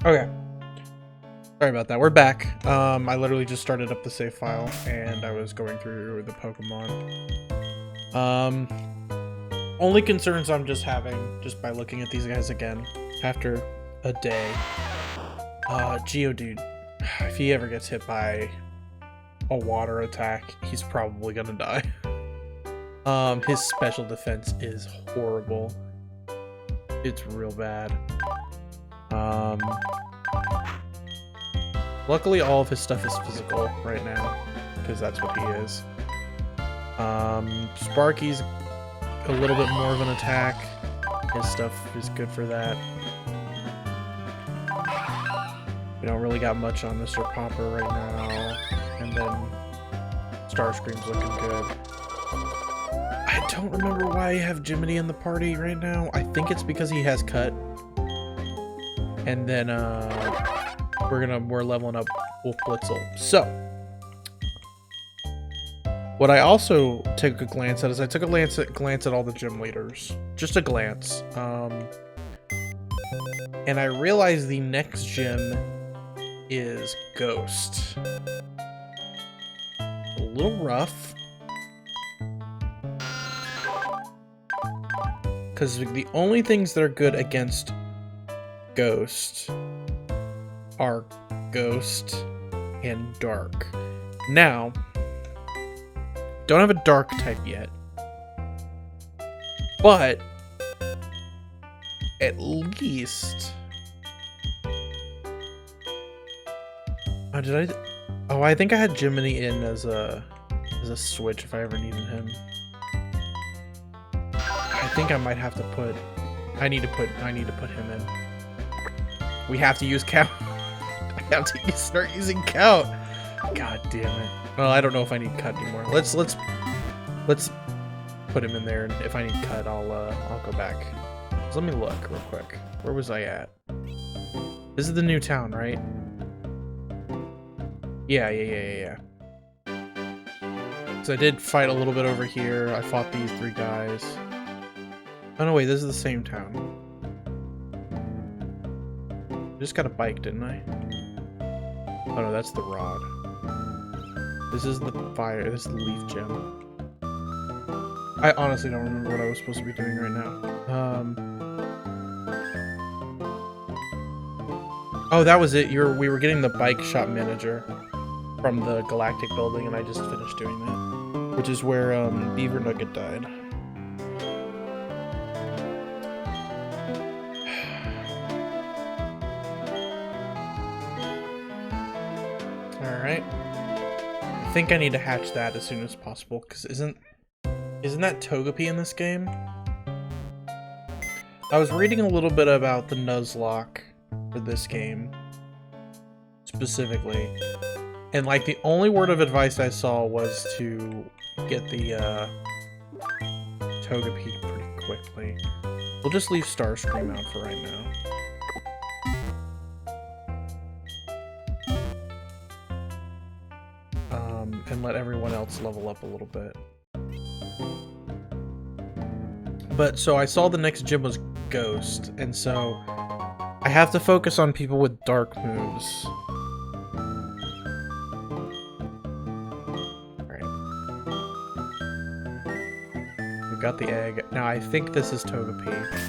Okay. Sorry about that. We're back. I literally just started up the save file and I was going through the Pokemon. Only concerns I'm just having just by looking at these guys again after a day. Geodude, if he ever gets hit by a water attack, he's probably gonna die. His special defense is horrible. It's real bad. Luckily, all of his stuff is physical right now, because that's what he is. Sparky's a little bit more of an attack. His stuff is good for that. We don't really got much on Mr. Popper right now. And then Starscream's looking good. I don't remember why I have Jiminy in the party right now. I think it's because he has Cut. And then, we're leveling up Wolf Blitzel. So, what I also took a glance at is I took a glance at all the gym leaders. Just a glance. And I realized the next gym is Ghost. A little rough. Because the only things that are good against Ghost are Ghost and Dark. Now, don't have a Dark type yet, but at least I think I had Jiminy in as a switch if I ever needed him. I think I might have to put I need to put him in. We have to use Count. I have to start using Count. God damn it. Well, I don't know if I need Cut anymore. Let's put him in there, and if I need Cut, I'll go back. So let me look real quick. Where was I at? This is the new town, right? Yeah. So I did fight a little bit over here. I fought these 3 guys. Oh no, wait, this is the same town. I just got a bike, didn't I? Oh no, that's the rod. This is the fire. This is the leaf gem. I honestly don't remember what I was supposed to be doing right now. Oh, that was it. We were getting the bike shop manager from the Galactic building, and I just finished doing that. Which is where Beaver Nugget died. Alright. I think I need to hatch that as soon as possible, because isn't that Togepi in this game? I was reading a little bit about the Nuzlocke for this game, specifically. And, like, the only word of advice I saw was to get the, Togepi pretty quickly. We'll just leave Starscream out for right now. And let everyone else level up a little bit. But, so I saw the next gym was Ghost, and so I have to focus on people with dark moves. Alright. We've got the egg. Now, I think this is Togepi.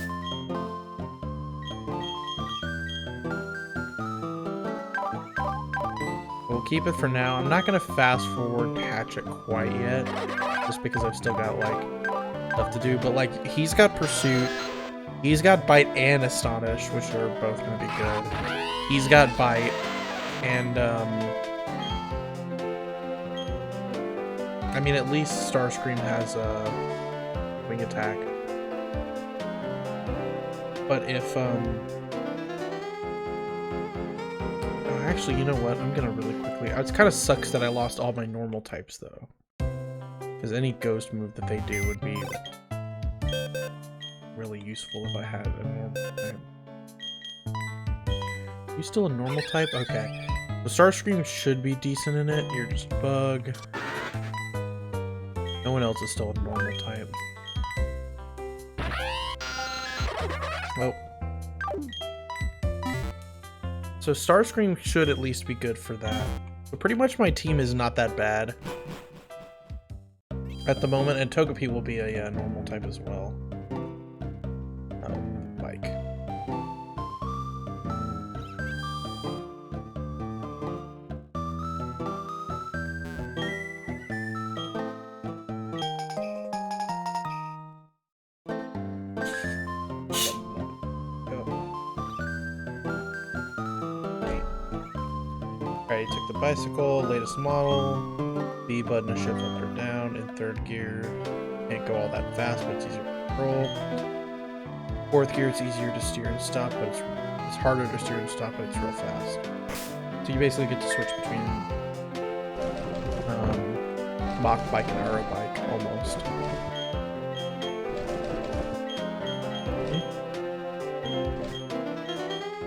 We'll keep it for now. I'm not going to fast forward hatch it quite yet, just because I've still got, like, stuff to do. But, like, he's got Pursuit. He's got Bite and Astonish, which are both going to be good. He's got Bite, and, I mean, at least Starscream has a wing attack. But if, actually, you know what? I'm gonna really quickly... It kind of sucks that I lost all my normal types, though. Because any ghost move that they do would be really useful if I had a normal type. You still a normal type? Okay. The Starscream should be decent in it. You're just Bug. No one else is still a normal type. Oh. So Starscream should at least be good for that. But pretty much my team is not that bad at the moment, and Togepi will be a normal type as well. Bike. Alright, took the bicycle, latest model, B button to shift up or down, in third gear. Can't go all that fast, but it's easier to control. Fourth gear, it's easier to steer and stop, but it's harder to steer and stop, but it's real fast. So you basically get to switch between Mach bike and Aero bike, almost.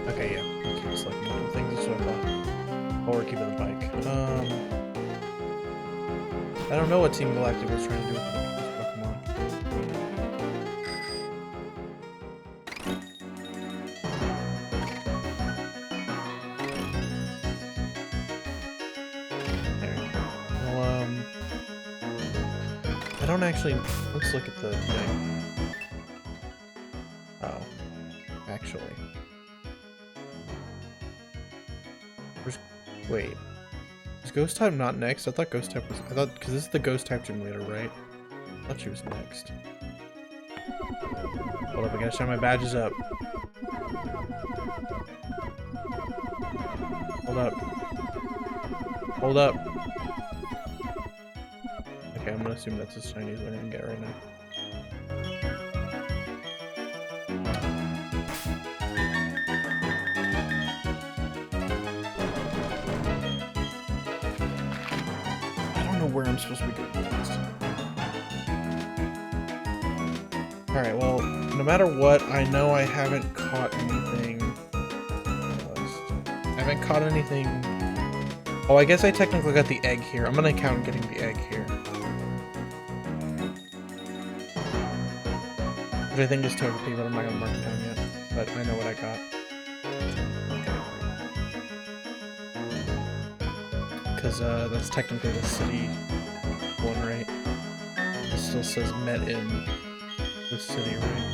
Okay, yeah, you keep selecting little things, that's what I thought. While we're keeping the bike. I don't know what Team Galactic was trying to do with this Pokemon. There. Well, I don't actually. Let's look at the thing. Oh, actually. Wait. Is Ghost type not next? I thought Ghost type was. I thought because this is the Ghost type gym leader, right? I thought she was next. Hold up, I gotta shine my badges up. Hold up. Hold up. Okay, I'm gonna assume that's as shiny as we're gonna get right now. Where I'm supposed to be going next. Alright, well, no matter what, I know I haven't caught anything. I haven't caught anything. Oh, I guess I technically got the egg here. I'm gonna count getting the egg here. Which I think is Togepi, but I'm not gonna mark it down yet. But I know what I got. Because that's technically the city one, right? It still says met in the city, right?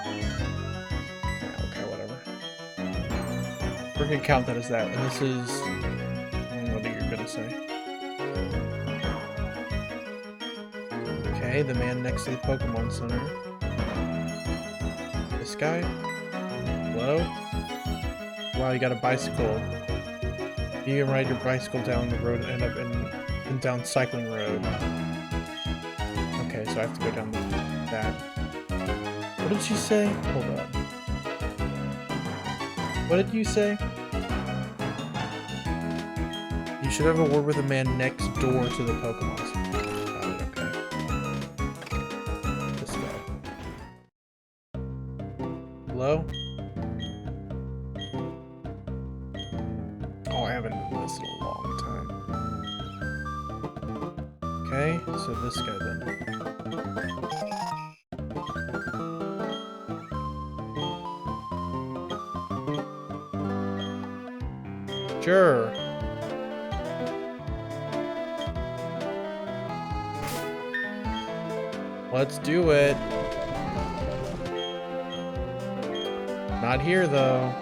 Yeah, okay, whatever. We're gonna count that as that, and this is what you're gonna say. Okay, the man next to the Pokemon Center. This guy? Hello? Wow, you got a bicycle. You can ride your bicycle down the road and end up in down cycling road. Okay, so I have to go down that. What did she say? Hold on. What did you say? You should have a word with the man next door to the Pokemon Center. Got it, okay. This guy. Hello? Oh, I haven't done this in a long time. Okay, so this guy then. Sure. Let's do it. Not here, though.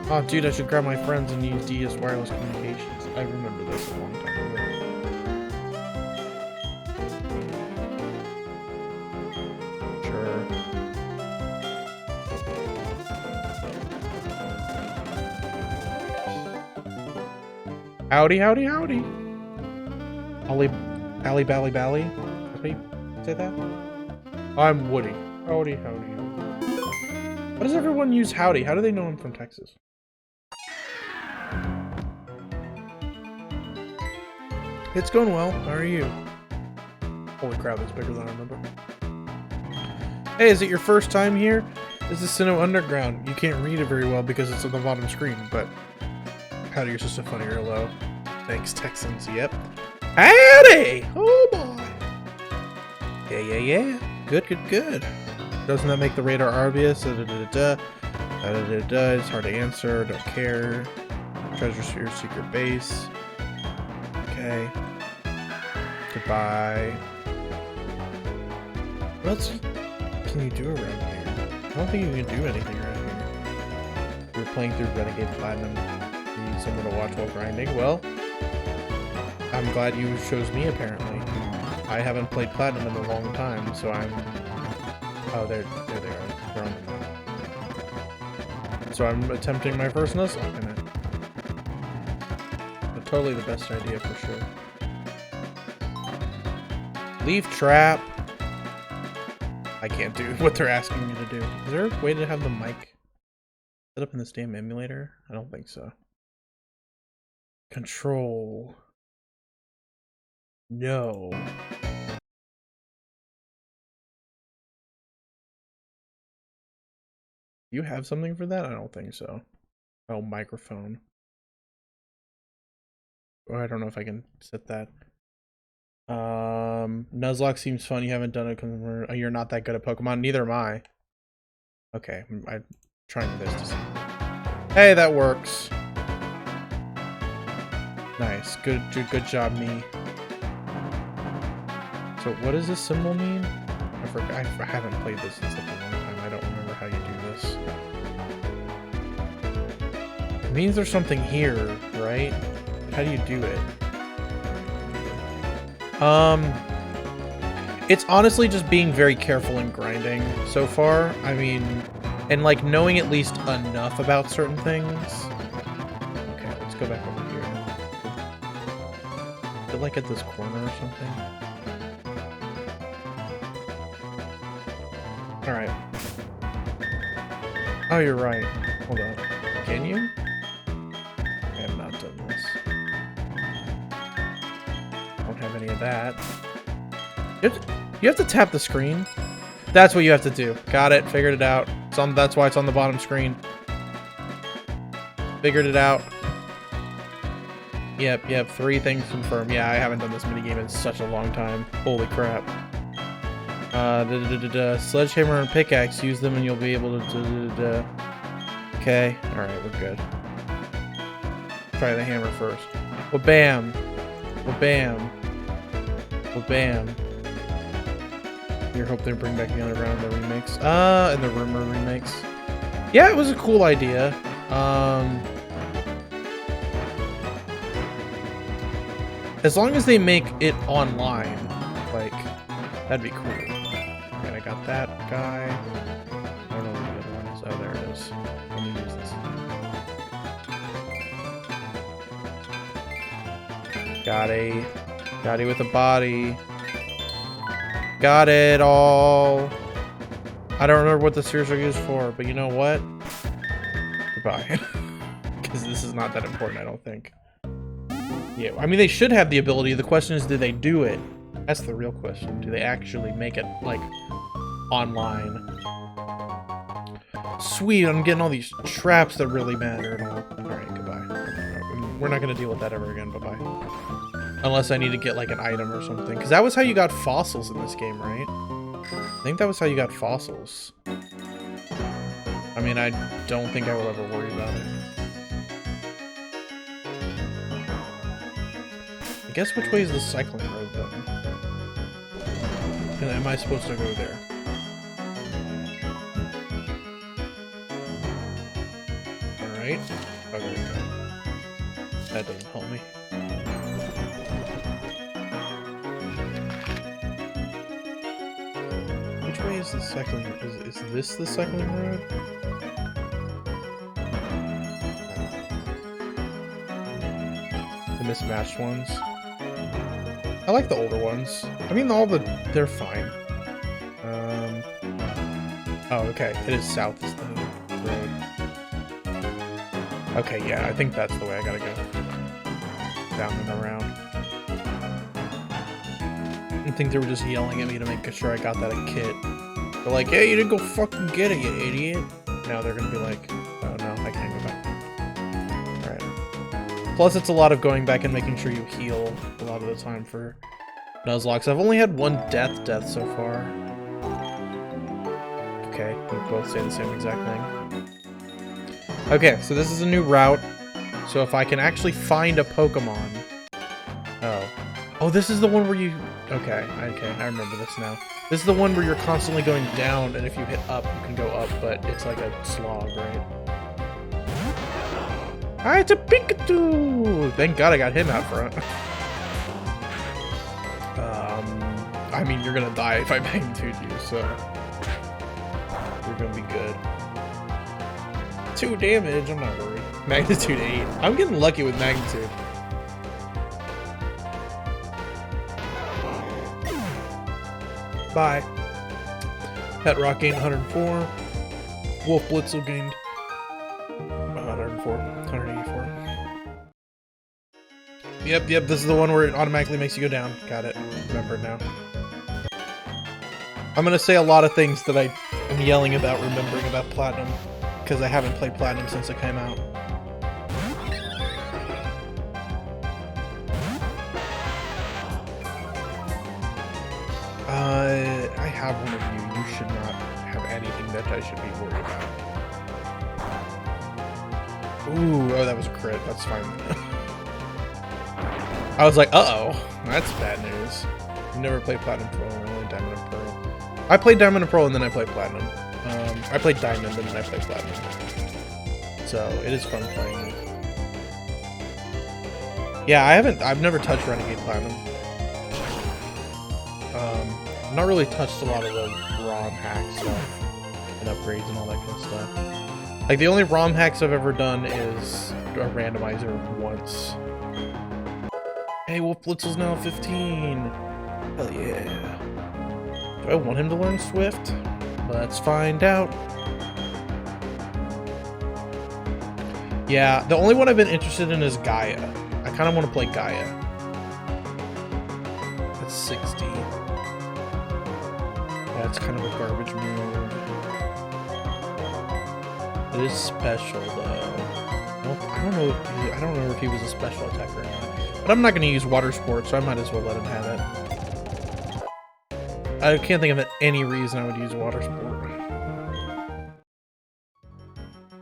Oh, dude, I should grab my friends and use D as wireless communications. I remember this a long time ago. Sure. Howdy, howdy, howdy. Ally Bally Bally? How do you say that? I'm Woody. Howdy, howdy, howdy. Why does everyone use howdy? How do they know I'm from Texas? It's going well. How are you? Holy crap, that's bigger than I remember. Hey, is it your first time here? This is Sinnoh Underground. You can't read it very well because it's on the bottom screen, but howdy, you're just a funny or low. Thanks, Texans. Yep. Howdy! Oh boy! Yeah. Good. Doesn't that make the radar obvious? It's hard to answer. Don't care. Treasure your secret base. Okay. Goodbye. What else can you do around here? I don't think you can do anything around here. You're playing through Renegade Platinum. You need someone to watch while grinding. Well, I'm glad you chose me, apparently. I haven't played Platinum in a long time, so I'm... Oh, there they are. They're on the map. So I'm attempting my first Nuzlocke in it. But totally the best idea for sure. Leaf trap. I can't do what they're asking me to do. Is there a way to have the mic set up in this damn emulator? I don't think so. Control. No. You have something for that? I don't think so. Oh, microphone. Oh, I don't know if I can set that. Nuzlocke seems fun. You haven't done it because you're not that good at Pokemon. Neither am I. Okay, I'm trying this to see. Hey, that works. Nice. Good job, me. So what does this symbol mean? I forgot. I haven't played this in such a long time. I don't remember how you do this. It means there's something here, right? How do you do it? It's honestly just being very careful and grinding so far. I mean, and like knowing at least enough about certain things. Okay, let's go back over here. Is it like at this corner or something? Alright. Oh, you're right. Hold on. Can you? I have not done this. Don't have any of that. You have to tap the screen. That's what you have to do. Got it. Figured it out. That's why it's on the bottom screen. Figured it out. Yep. 3 things confirmed. Yeah, I haven't done this minigame in such a long time. Holy crap. Sledgehammer and pickaxe. Use them and you'll be able to... Okay. Alright, we're good. Try the hammer first. Well, bam. Well, bam. Well, bam. You hope they bring back the Underground in the remakes. In the Rumor remakes. Yeah, it was a cool idea. As long as they make it online, like, that'd be cool. Okay, I got that guy. I don't know where the other one is. Oh, there it is. Let me use this. Got it with a body. Got it all. I don't remember what the spheres are used for, but you know what? Goodbye. Because this is not that important, I don't think. Yeah, I mean, they should have the ability. The question is, do they do it? That's the real question. Do they actually make it, like, online? Sweet, I'm getting all these traps that really matter and all. Alright, goodbye. We're not going to deal with that ever again. Bye-bye. Unless I need to get, like, an item or something. Because that was how you got fossils in this game, right? I think that was how you got fossils. I mean, I don't think I will ever worry about it. I guess which way is the cycling road, though? And am I supposed to go there? Alright. Oh, there we go. That doesn't help me. Which way is the cycling road? Is this the cycling road? The mismatched ones. I like the older ones. I mean, they're fine. Oh, okay. It is south is the road. Okay, yeah, I think that's the way I gotta go. Down and around. I think they were just yelling at me to make sure I got that kit. They're like, hey, you didn't go fucking get it, you idiot. Now they're gonna be like, oh no, I can't go back. Plus, it's a lot of going back and making sure you heal a lot of the time for Nuzlocke. I've only had one death so far. Okay, we both say the same exact thing. Okay, so this is a new route. So if I can actually find a Pokemon... Oh. Oh, this is the one where you... Okay, I remember this now. This is the one where you're constantly going down, and if you hit up, you can go up, but it's like a slog, right? Ah, it's a Pikachu! Thank God I got him out front. I mean, you're gonna die if I magnitude you, so... You're gonna be good. 2 damage, I'm not worried. Magnitude 8. I'm getting lucky with magnitude. Bye. Pet Rock gained 104. Wolf Blitzel gained 104. 184. Yep, this is the one where it automatically makes you go down. Got it. Remember now. I'm gonna say a lot of things that I am yelling about remembering about Platinum, because I haven't played Platinum since it came out. I have one of you. You should not have anything that I should be worried about. Ooh, oh, that was a crit. That's fine. I was like, uh-oh, that's bad news. I've never played Platinum Pro, only Diamond and Pearl. I played Diamond and Pearl and then I played Platinum. I played Diamond and then I played Platinum. So, it is fun playing it. Yeah, I've never touched Renegade Platinum. I've not really touched a lot of the ROM hack stuff and upgrades and all that kind of stuff. Like, the only ROM hacks I've ever done is a randomizer once. Hey, Wolf Blitzel's now 15! Hell yeah. Do I want him to learn Swift? Let's find out. Yeah, the only one I've been interested in is Gaia. I kind of want to play Gaia. That's 60. That's kind of a garbage move. It is special though. Nope, I don't know if he was a special attacker or not. But I'm not going to use Water Sport, so I might as well let him have it. I can't think of any reason I would use Water Sport.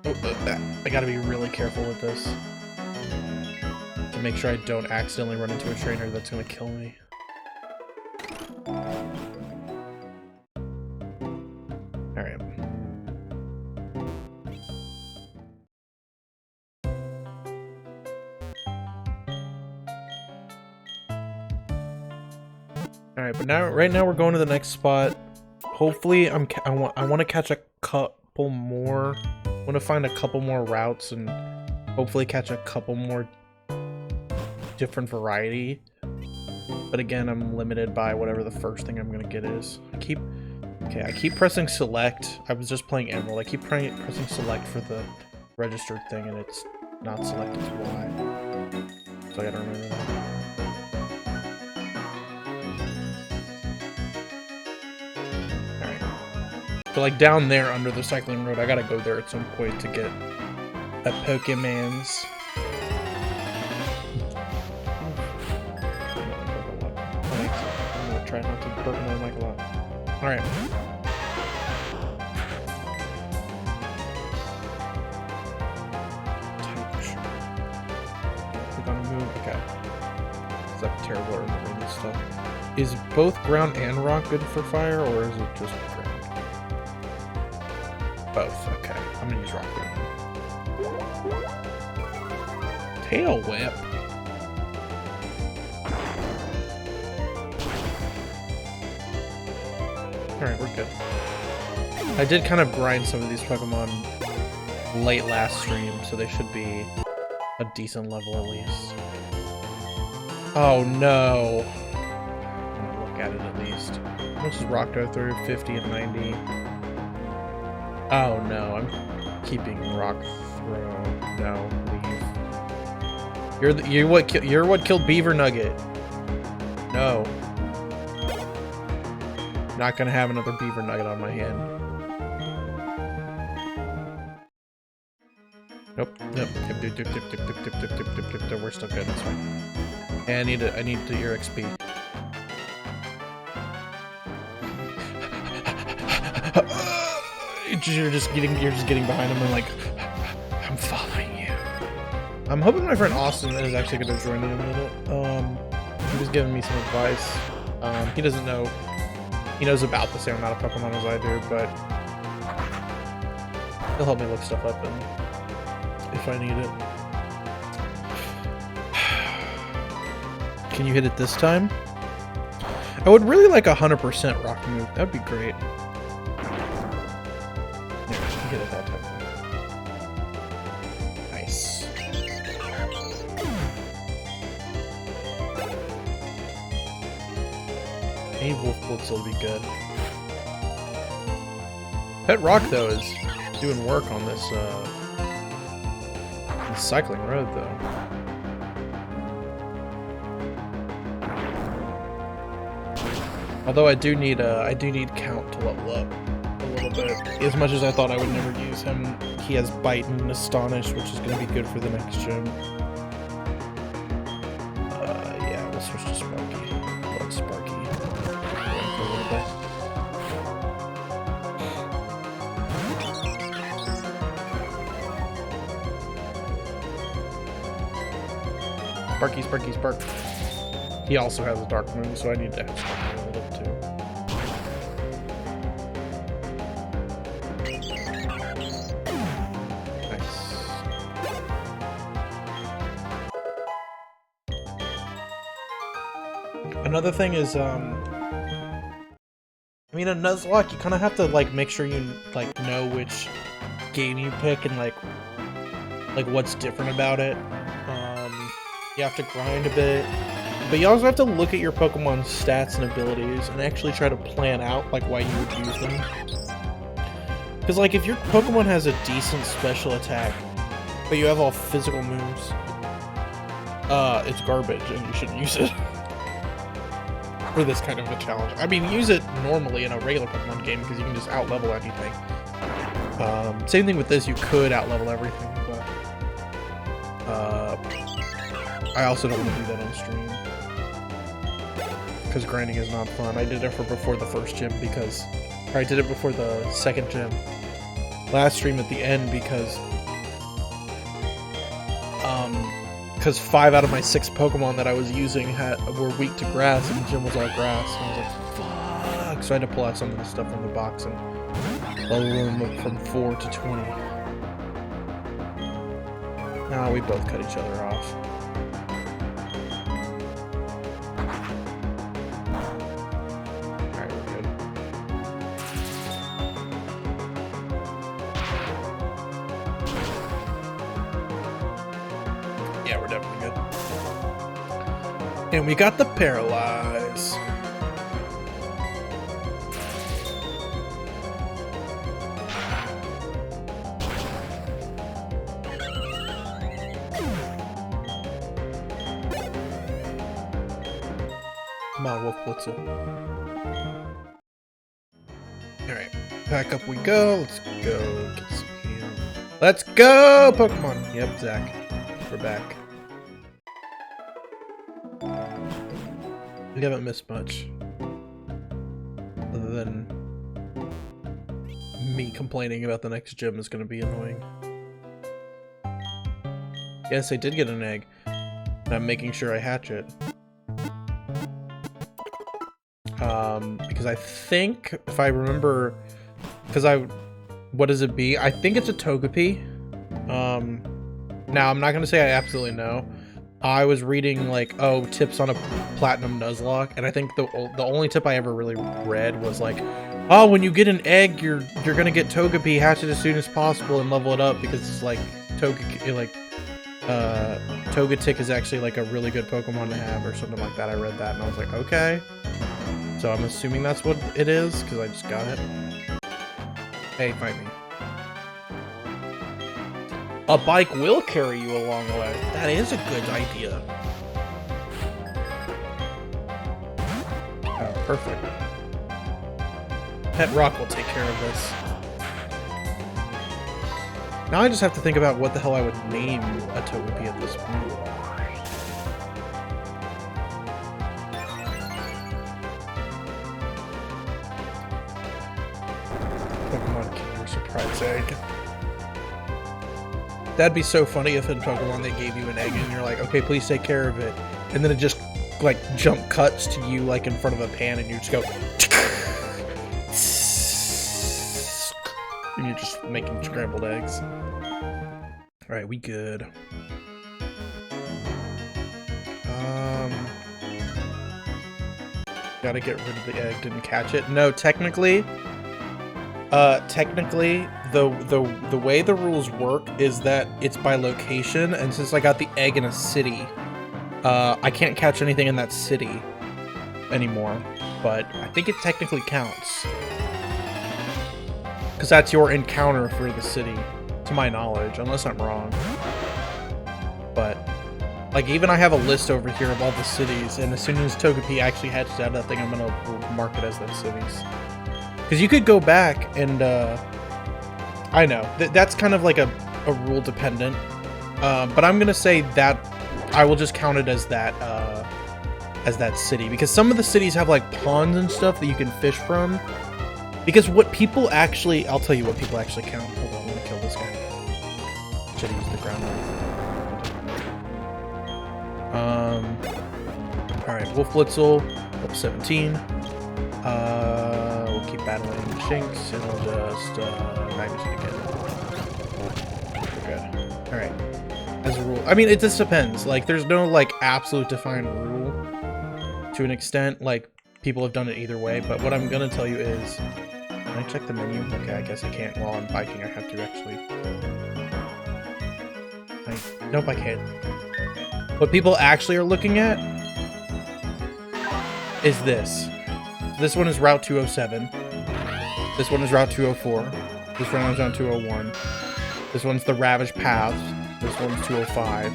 Oh, I gotta be really careful with this. To make sure I don't accidentally run into a trainer that's gonna kill me. Alright. Alright, but right now we're going to the next spot. Hopefully, I want to catch a couple more. I want to find a couple more routes and hopefully catch a couple more different variety. But again, I'm limited by whatever the first thing I'm gonna get is. I keep pressing select. I was just playing Emerald. I keep pressing select for the registered thing, and it's not selected to Y. So I gotta remember that. So like down there under the cycling road, I gotta go there at some point to get a Pokemans. I'm gonna try not to burp my mic a lot. Alright. Click on move. Okay. Is that terrible at remembering this stuff? Is both ground and rock good for fire, or is it just ground? Both, okay. I'm gonna use rock then. Tail whip. Alright, we're good. I did kind of grind some of these Pokemon late last stream, so they should be a decent level at least. Oh no! I'm gonna look at it at least. How much does rock go through? 50 and 90. Oh no, I'm keeping rock throw. No, leave. You're what killed Beaver Nugget. No. Not gonna have another Beaver Nugget on my hand. Nope. Yep. We're still good. It's fine. And I need your XP. You're just getting behind him and like, I'm following you. I'm hoping my friend Austin is actually going to join in a minute. He was giving me some advice. He doesn't know. He knows about the same amount of Pokemon as I do, but he'll help me look stuff up and if I need it. Can you hit it this time? I would really like 100% rock move. That'd be great. Yeah, you hit it that time. Nice. Any Wolf Blitz will be good. Pet Rock though is doing work on this cycling road though. Although I do need Count to level up a little bit. As much as I thought I would never use him, he has Bite and Astonish, which is going to be good for the next gym. Yeah, we'll switch to Sparky. Love Sparky. Wait for a little bit. Sparky, Sparky, Spark. He also has a Dark Moon, so I need to have Sparky leveled up too. Nice. Another thing is, I mean, in Nuzlocke, you kind of have to like make sure you like know which game you pick and like what's different about it. You have to grind a bit. But you also have to look at your Pokemon's stats and abilities and actually try to plan out like why you would use them. Because like if your Pokemon has a decent special attack, but you have all physical moves, it's garbage and you shouldn't use it for this kind of a challenge. I mean, use it normally in a regular Pokemon game because you can just out-level anything. Same thing with this, you could out-level everything, but I also don't want to do that on stream. Because grinding is not fun. I did it before the first gym because... Or I did it before the second gym. Last stream at the end because... Because 5 out of my 6 Pokemon that I was using were weak to grass and the gym was all grass. And I was like, fuck! So I had to pull out some of the stuff from the box and level them up from 4 to 20. Nah, we both cut each other off. And we got the Paralyze. Come on, Wolf Blitzel. Alright, back up we go. Let's go get some heal. Let's go, Pokemon! Yep, Zach. We're back. We haven't missed much. Other than me complaining about the next gym is going to be annoying. Yes, I did get an egg. And I'm making sure I hatch it. Because I think, if I remember... what does it be? I think it's a Togepi. Now, I'm not going to say I absolutely know. I was reading, like, tips on a Platinum Nuzlocke, and I think the only tip I ever really read was, like, oh, when you get an egg, you're gonna get Togepi, hatch it as soon as possible, and level it up, because it's, like, Togetic is actually, like, a really good Pokemon to have, or something like that. I read that, and I was like, okay. So I'm assuming that's what it is, because I just got it. Hey, fight me. A bike will carry you a long way. That is a good idea. Oh, perfect. Pet Rock will take care of this. Now I just have to think about what the hell I would name a Togepi at this point. Pokemon Kinder Surprise Egg. That'd be so funny if in Pokemon they gave you an egg and you're like, okay, please take care of it. And then it just, like, jump cuts to you, like, in front of a pan and you just go... And you're just making scrambled eggs. Alright, we good. Gotta get rid of the egg, didn't catch it. No, technically, the way the rules work is that it's by location, and since I got the egg in a city, I can't catch anything in that city anymore, but I think it technically counts. Because that's your encounter for the city, to my knowledge, unless I'm wrong. But, like, even I have a list over here of all the cities, and as soon as Togepi actually hatches out of that thing, I'm gonna mark it as those cities. Because you could go back and, I know, that's kind of like a rule dependent, but I'm gonna say that I will just count it as that city, because some of the cities have, like, ponds and stuff that you can fish from. Because what people actually... I'll tell you what people actually count. Hold on, I'm gonna kill this guy. Should use the ground knife. Alright, Wolf Blitzel, level 17. We'll keep battling Shinx, and we'll just magnitude again. We're good. Alright. As a rule... I mean, it just depends. Like, there's no, like, absolute defined rule to an extent. Like, people have done it either way, but what I'm gonna tell you is... Can I check the menu? Okay, I guess I can't. While I'm biking, I have to actually... Nope, I can't. What people actually are looking at is this. This one is Route 207. This one is Route 204. This one is on 201. This one's the Ravaged Paths. This one's 205.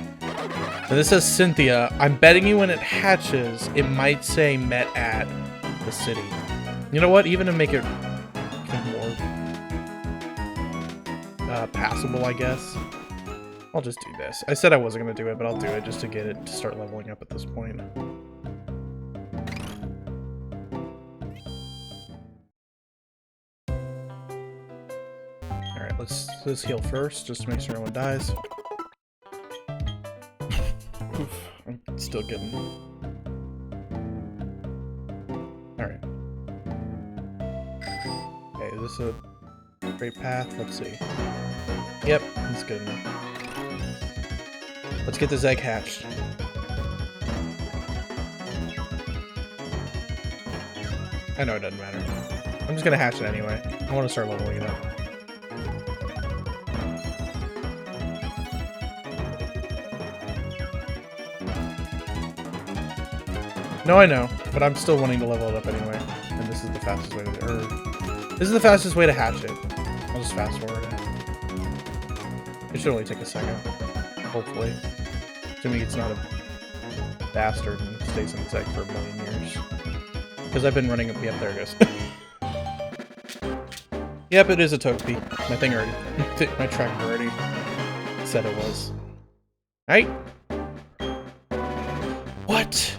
And this says Cynthia. I'm betting you when it hatches, it might say met at the city. You know what? Even to make it more passable, I guess. I'll just do this. I said I wasn't going to do it, but I'll do it just to get it to start leveling up at this point. Alright, let's heal first, just to make sure no one dies. Oof, I'm still getting... Alright. Okay, is this a great path? Let's see. Yep, that's good enough. Let's get this egg hatched. I know it doesn't matter. I'm just gonna hatch it anyway. I want to start leveling it up. No, I know, but I'm still wanting to level it up anyway. And this is the fastest way to do it. This is the fastest way to hatch it. I'll just fast forward it. It should only take a second. Hopefully. Assuming it's not a bastard and stays in its egg for a million years. Because I've been running... Yep, there it goes. Yep, it is a Togepi. My thing already... my tracker already said it was. Right? What?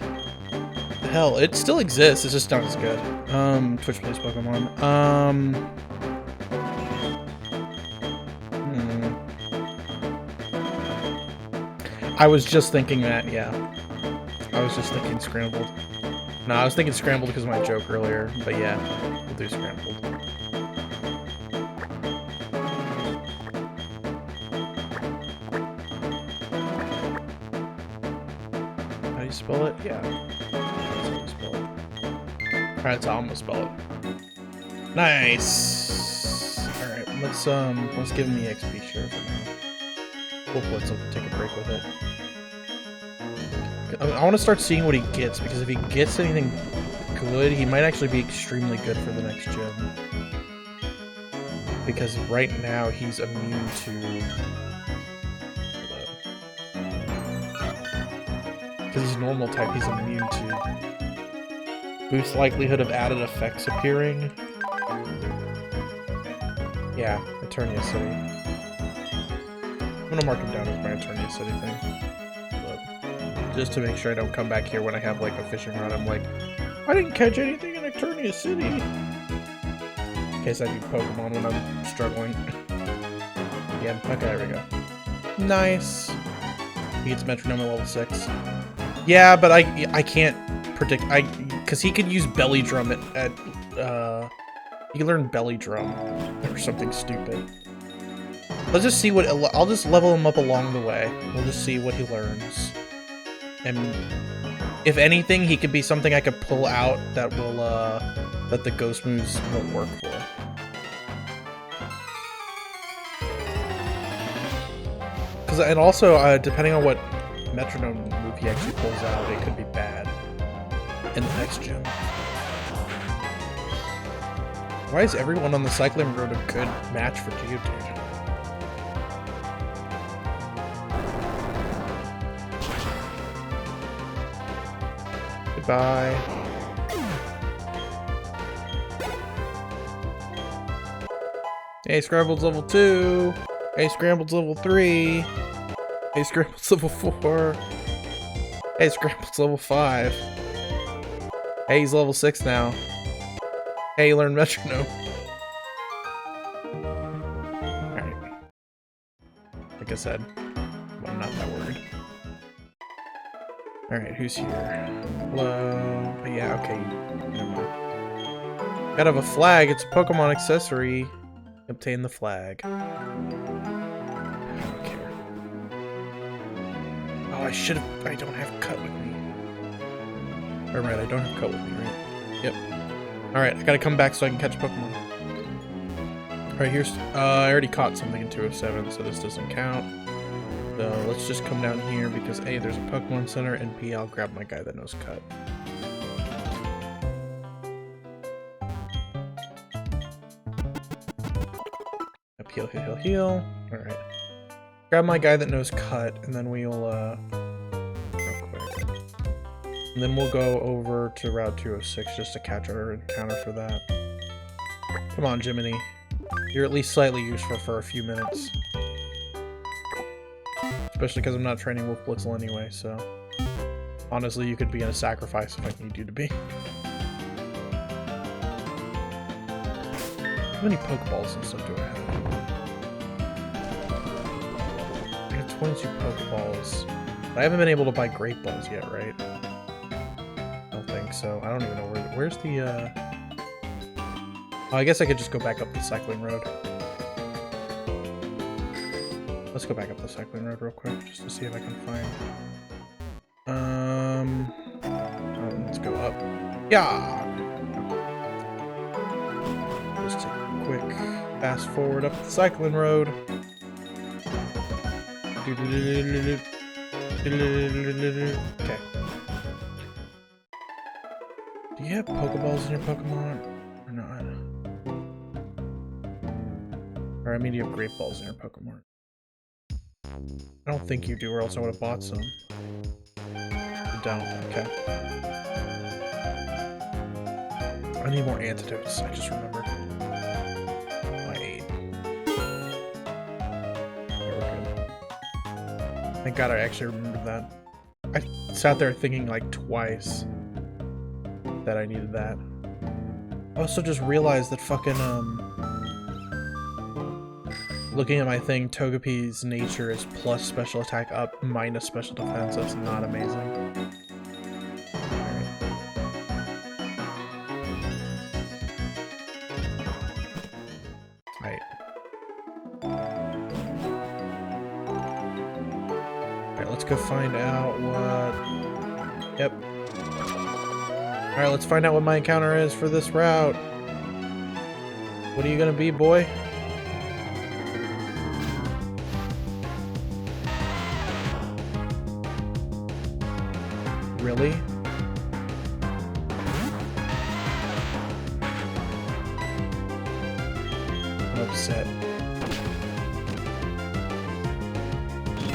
The hell? It still exists, it's just not as good. Twitch plays Pokemon. I was just thinking that, yeah. I was just thinking scrambled. No, I was thinking scrambled because of my joke earlier, but yeah, we'll do scrambled. How do you spell it? Yeah. That's how you spell it. Alright, that's how I'm gonna spell it. Nice! Alright, let's give him the XP share for now. Let's take a break with it. I want to start seeing what he gets, because if he gets anything good, he might actually be extremely good for the next gym. Because right now, he's immune to... Because he's normal type, he's immune to... Boost likelihood of added effects appearing. Yeah, Eternia City. I'm gonna mark him down as my Eternia City thing. But just to make sure I don't come back here when I have like a fishing rod. I'm like, I didn't catch anything in Eternia City. In case I need Pokemon when I'm struggling. Yeah, okay, there we go. Nice. He gets Metronome at level 6. Yeah, but I can't predict. Because he could use Belly Drum at he can learn Belly Drum or something stupid. Let's just see what I'll just level him up along the way. We'll just see what he learns, and if anything, he could be something I could pull out that will that the ghost moves won't work for. And also, depending on what Metronome move he actually pulls out, it could be bad in the next gym. Why is everyone on the cycling road a good match for Geodude? Goodbye. Hey, Scrabble's level 2. Hey, Scramble's level 3. Hey, Scramble's level 4. Hey, Scramble's level 5. Hey, he's level 6 now. Hey, learn Metronome. Alright. Like I said, I'm not that worried. Alright, who's here? Hello? But yeah, okay. Never mind. Gotta have a flag. It's a Pokemon accessory. Obtain the flag. I should have. I don't have Cut with me. Or right, I don't have Cut with me, right? Yep. Alright, I gotta come back so I can catch Pokemon. Alright, here's. I already caught something in 207, so this doesn't count. So let's just come down here because A, there's a Pokemon Center, and B, I'll grab my guy that knows Cut. Up, heal, heal, heal, heal. Alright. Grab my guy that knows Cut, and then we'll, real quick. And then we'll go over to Route 206 just to catch our encounter for that. Come on, Jiminy. You're at least slightly useful for a few minutes. Especially because I'm not training Wolf Blitzel anyway, so... Honestly, you could be in a sacrifice if I need you to be. How many Pokeballs and stuff do I have? 22 Pokeballs. But I haven't been able to buy Great Balls yet, right? I don't think so. I don't even know where's the, Oh, I guess I could just go back up the cycling road. Let's go back up the cycling road real quick, just to see if I can find... let's go up. Yeah! Just take a quick fast forward up the cycling road. Okay. Do you have Pokeballs in your Pokemon? Or not? Or I mean, do you have Great Balls in your Pokemon? I don't think you do, or else I would have bought some. You don't? Okay. I need more antidotes, I just remembered. Thank God I actually remembered that. I sat there thinking like twice that I needed that. I also just realized that fucking, looking at my thing, Togepi's nature is plus special attack up, minus special defense. That's not amazing. Right. Alright, let's go find out what... Yep. Alright, let's find out what my encounter is for this route. What are you gonna be, boy? Really? I'm upset.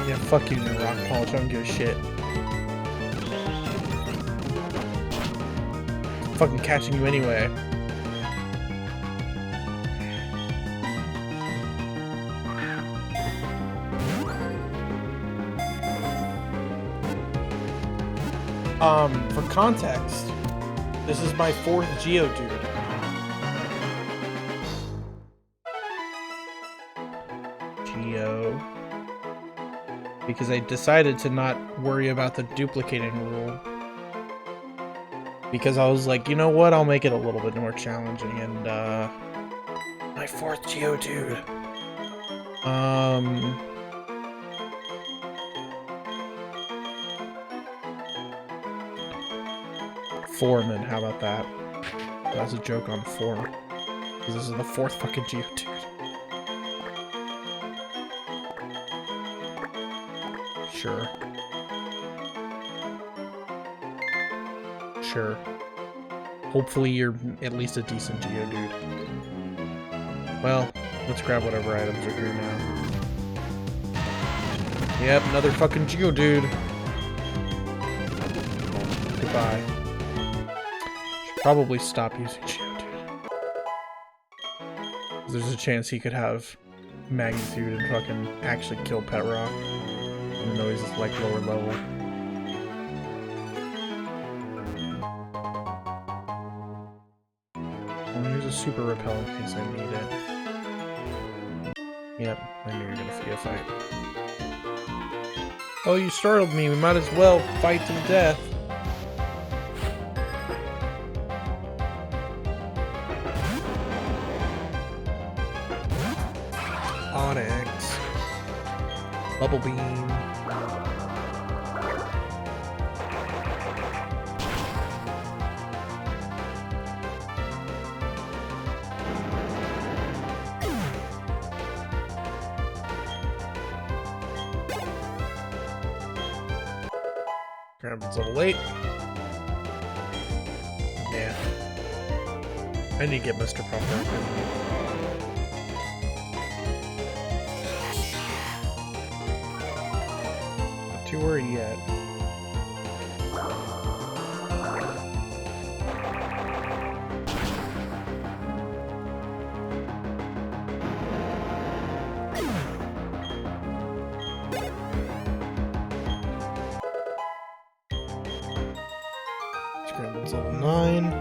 Yeah, fuck you, new rock polish. I don't give a shit. I'm fucking catching you anyway. For context, this is my 4th Geodude. Geo. Because I decided to not worry about the duplicating rule. Because I was like, you know what, I'll make it a little bit more challenging, and, my 4th Geodude. Foreman, how about that? That was a joke on form. Because this is the 4th fucking Geodude. Sure. Sure. Hopefully you're at least a decent Geodude. Well, let's grab whatever items are here now. Yep, another fucking Geodude. Goodbye. Should probably stop using Geodude. There's a chance he could have magnitude and fucking actually kill Pet Rock. Even though he's like lower level. Oh, here's a super repel in case I need it. Yep, I knew you were gonna see a fight. Oh, you startled me. We might as well fight to the death. Onyx. Bubble Beam. It's level 8. Yeah. I need to get Mr. Pumper. Not too worried yet. Scramble's level 9.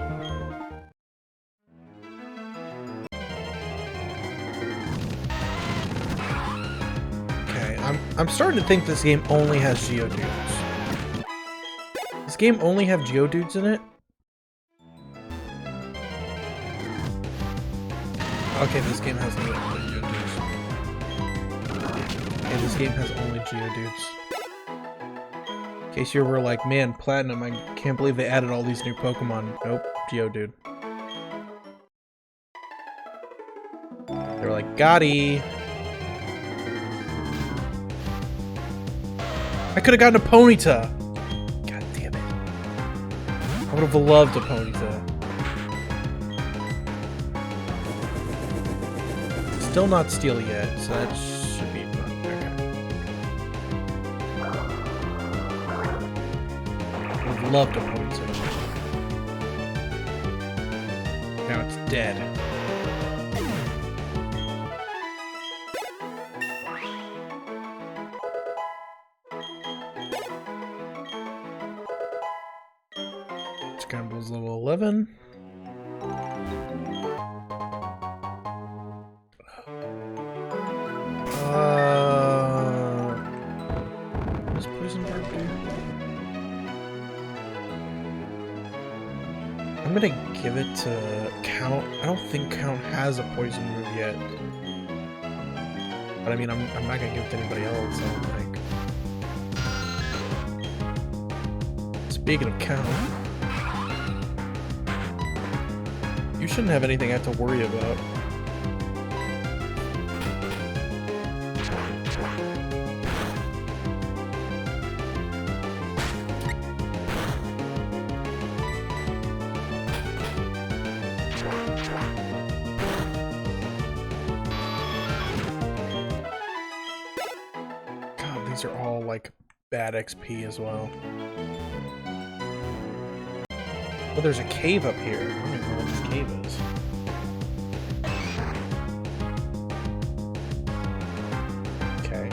Okay, I'm starting to think this game only has Geodudes. Does this game only have Geodudes in it? Okay, this game has only Geodudes. Okay, this game has only Geodudes. In case you were like, man, Platinum, I can't believe they added all these new Pokemon. Nope, Geodude. They were like, Gotti! I could've gotten a Ponyta! God damn it. I would've loved a Ponyta. Still not Steel yet, so that should be fun. Okay. Loved a Ponyta. Now it's dead. Scramble's level 11. What does Poison Barb do? I'm gonna give it to Count. I don't think Count has a poison move yet. But I mean, I'm not gonna give it to anybody else, I don't think. Speaking of Count, you shouldn't have anything I have to worry about. God, these are all like bad XP as well. Oh, there's a cave up here. I don't even know what this cave is. Okay.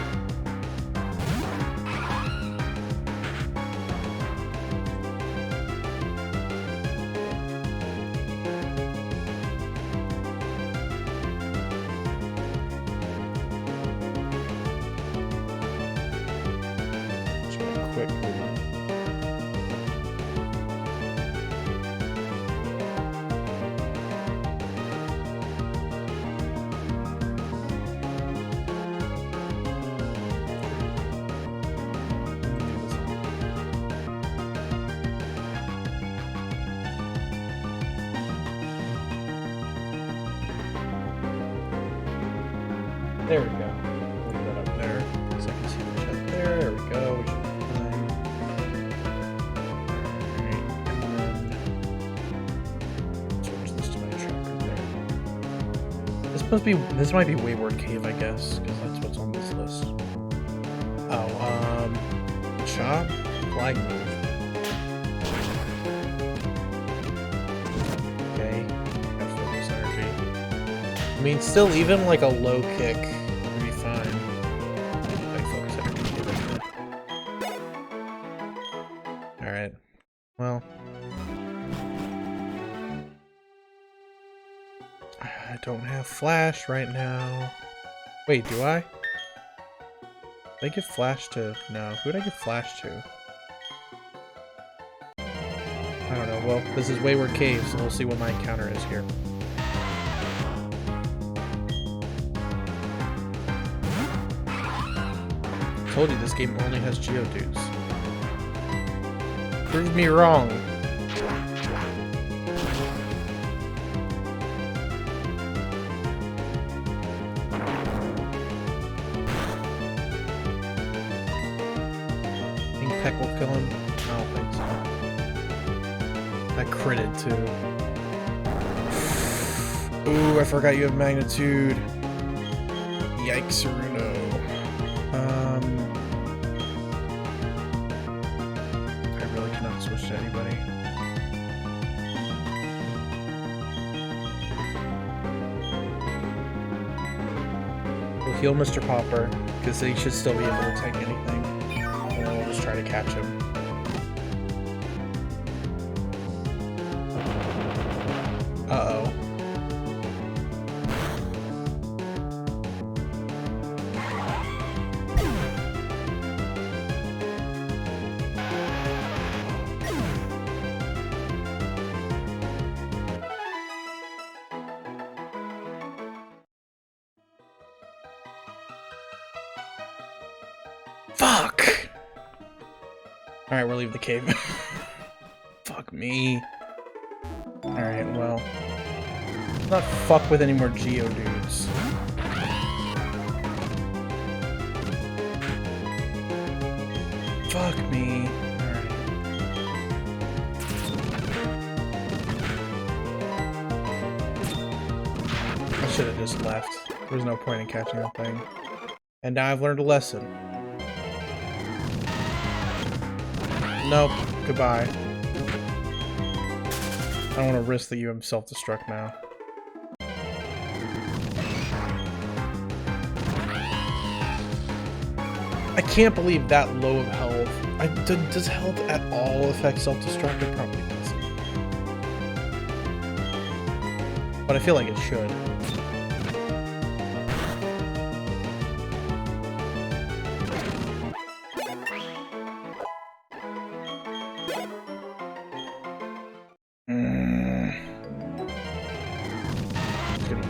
There we go. Leave that up there. So I can see the chest there. There we go. We should be fine. Alright, and then switch this to my tracker there. This might be Wayward Cave, I guess, because that's what's on this list. Oh, shop? Flag move. Okay. Got focus energy. I mean, still, even like a low kick would be fine. Like focus energy. Alright. Well. I don't have flash right now. Wait, do I? Did I give flash to... No. Who did I give flash to? I don't know. Well, this is Wayward Cave, so we'll see what my encounter is here. I told you this game only has Geodudes. Prove me wrong. Peck will kill him? I don't think so. I critted too. Ooh, I forgot you have magnitude. Yikes, Aruno. I really cannot switch to anybody. We'll heal Mr. Popper, because he should still be able to take anything. And then we'll just try to catch him. Uh-oh. Fuck! Alright, we're leaving the cave. Fuck me. Alright, well. Let's not fuck with any more Geodudes. Fuck me. Alright. I should have just left. There was no point in catching that thing. And now I've learned a lesson. Nope. Goodbye. I don't want to risk that you have self-destruct now. I can't believe that low of health. Does health at all affect self-destruct? It probably doesn't. But I feel like it should.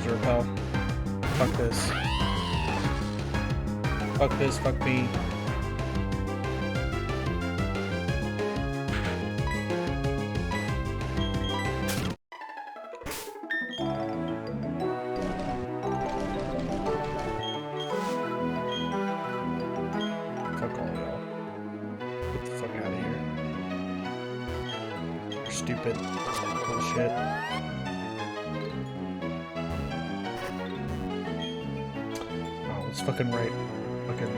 Repel. Fuck this. Fuck this, fuck me. Fuck all y'all. Get the fuck out of here. You're stupid. Bullshit. It's fucking right. Fucking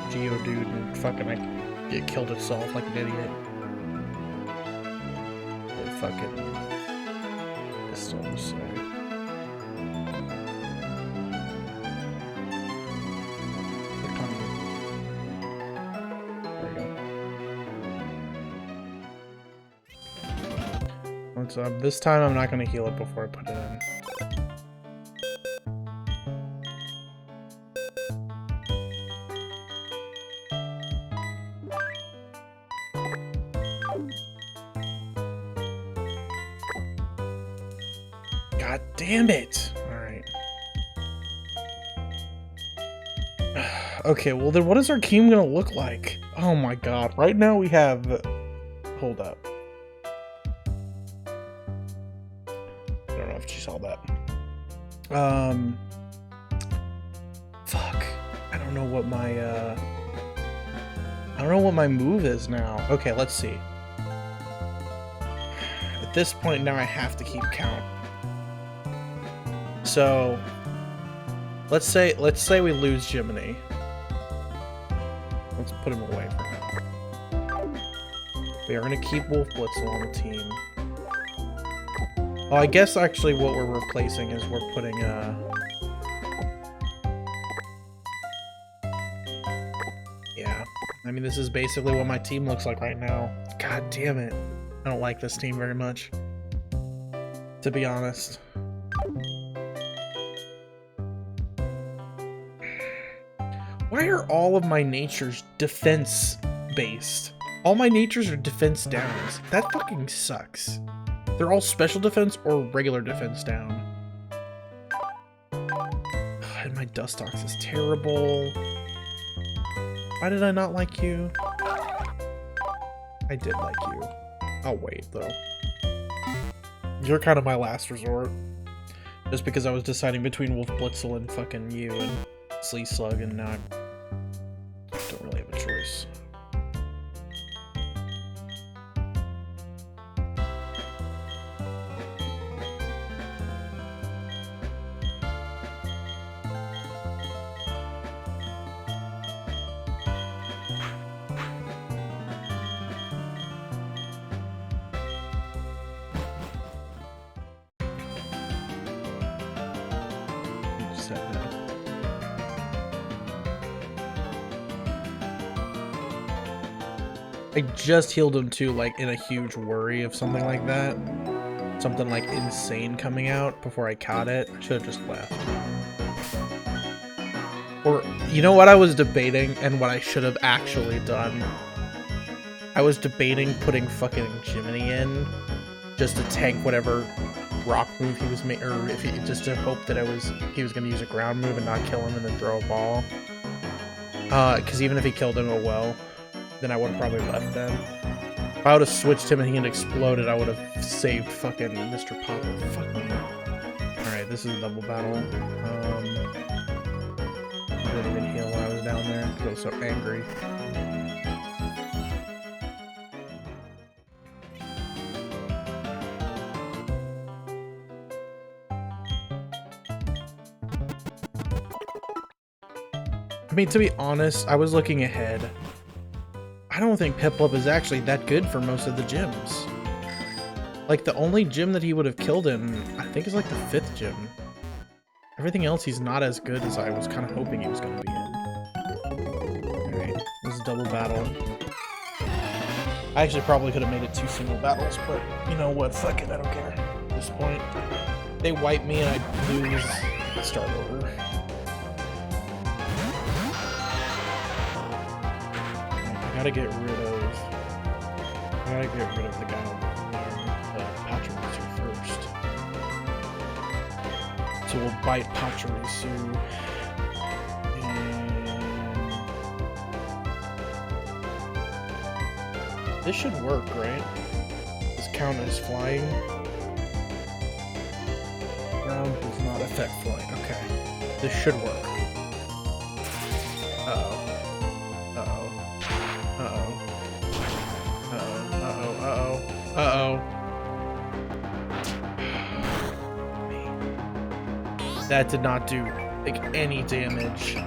Geodude and fucking like get killed itself like an idiot. It fucking still the same. There we go. What's up? This time I'm not gonna heal it before I put it in. God damn it! Alright. Okay, well then what is our team gonna look like? Oh my god. Right now we have... Hold up. I don't know if you saw that. Fuck. I don't know what my move is now. Okay, let's see. At this point now I have to keep count. So let's say we lose Jiminy. Let's put him away for now. We are gonna keep Wolf Blitzel on the team. Oh, I guess actually what we're replacing is we're putting yeah. I mean, this is basically what my team looks like right now. God damn it. I don't like this team very much, to be honest. Why are all of my natures defense-based? All my natures are defense downs. That fucking sucks. They're all special defense or regular defense down. And my Dustox is terrible. Why did I not like you? I did like you. I'll wait, though. You're kind of my last resort. Just because I was deciding between Wolf Blitzel and fucking you and Slee Slug, and now I don't really have a choice. I just healed him too, like in a huge worry of something like that. Something like insane coming out before I caught it. I should have just left. Or, you know what I was debating and what I should have actually done? I was debating putting fucking Jiminy in just to tank whatever rock move he was making, or if he, just to hope that he was gonna use a ground move and not kill him and then throw a ball. Because even if he killed him, oh well. Then I would have probably left then. If I would have switched him and he had exploded, I would have saved fucking Mr. Popper. Fuck me. Alright, this is a double battle. I didn't even heal when I was down there because I was so angry. I mean, to be honest, I was looking ahead. I don't think Piplup is actually that good for most of the gyms. Like, the only gym that he would have killed in, I think, is like the 5th gym. Everything else, he's not as good as I was kind of hoping he was going to be in. Alright, this is a double battle. I actually probably could have made it 2 single battles, but you know what? Fuck it, I don't care at this point. They wipe me and I lose. Start over. I gotta get rid of the guy on Pachirisu first. So we'll bite Pachirisu. And this should work, right? This count as flying. Ground does not affect flying. Okay. This should work. Uh-oh. Uh-oh. That did not do, like, any damage.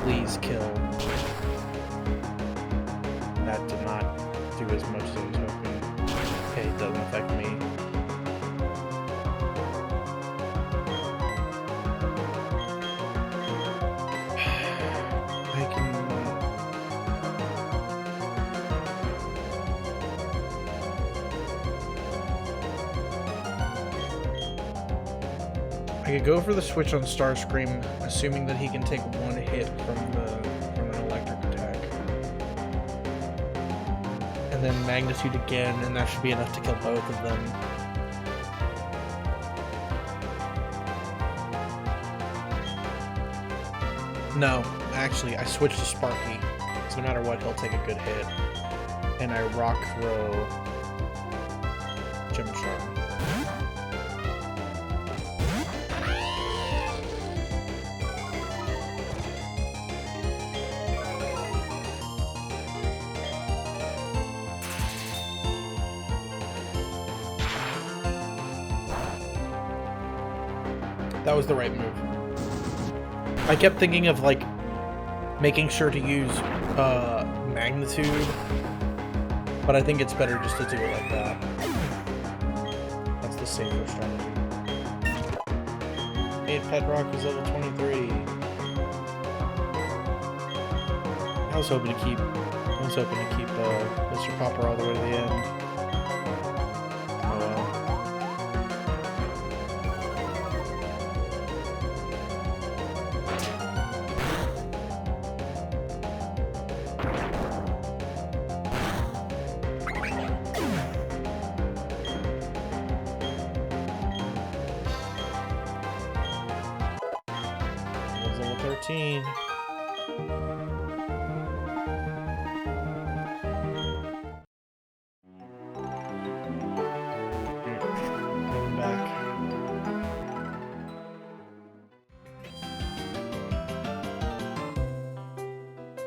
Please kill. That did not do as much as I was hoping. Okay, it doesn't affect me. I could go for the switch on Starscream, assuming that he can take one hit from an electric attack. And then Magnitude again, and that should be enough to kill both of them. No, actually, I switched to Sparky, so no matter what, he'll take a good hit. And I rock throw Gym Charm. That was the right move. I kept thinking of, like, making sure to use magnitude, but I think it's better just to do it like that. That's the safer strategy. 8 Pedrock is level 23. I was hoping to keep Mr. Popper all the way to the end. Oh well. Level 13.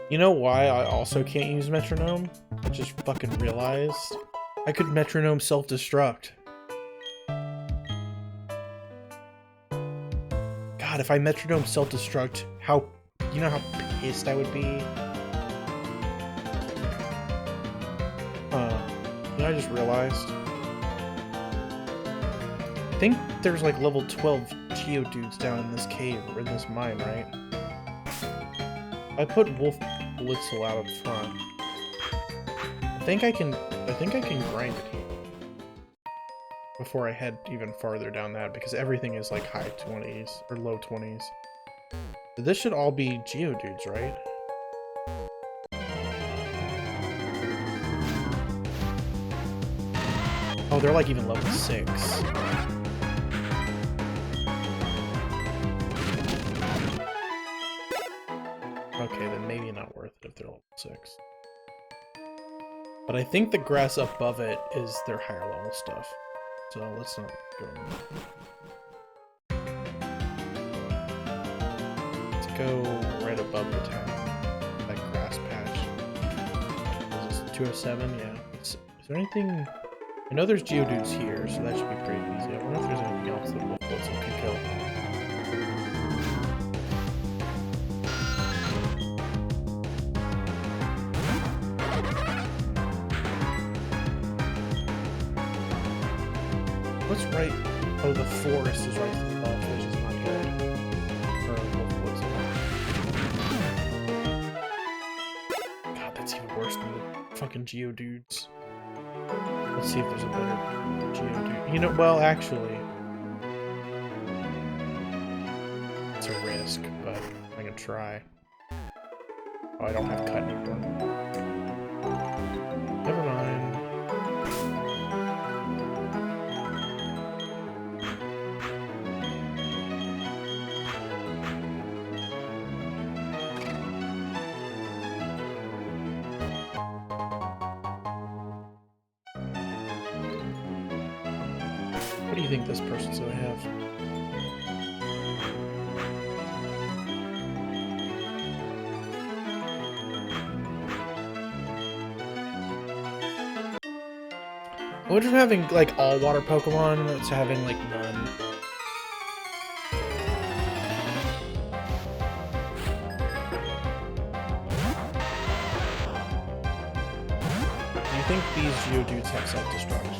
You know why I also can't use metronome? I just fucking realized. I could metronome self-destruct. God, if I metronome self-destruct, you know how pissed I would be? You know, I just realized. I think there's like level 12 Geodudes down in this cave, or in this mine, right? I put Wolf Blitzel out up front. I think I can grind it here before I head even farther down that, because everything is like high 20s or low 20s. So this should all be Geodudes, right? Oh, they're like even level 6. Okay, then maybe not worth it if they're level 6. But I think the grass above it is their higher level stuff. So let's not go. Let's go right above the town. That grass patch. Is this 207? Yeah. Is there anything... I know there's Geodudes here, so that should be pretty easy. I wonder if there's anything else that Wolf Blitzel can kill. What's right? Oh, the forest is right to the left, which is not good. For Wolf Blitzel. God, that's even worse than the fucking Geodudes. Let's see if there's a better Geodude. You know, well, actually, it's a risk, but I'm gonna try. Oh, I don't have cut anymore. Never mind. What do you think this person's gonna have? I wonder if having like all water Pokemon to having like none. Do you think these Geodudes have self-destruct?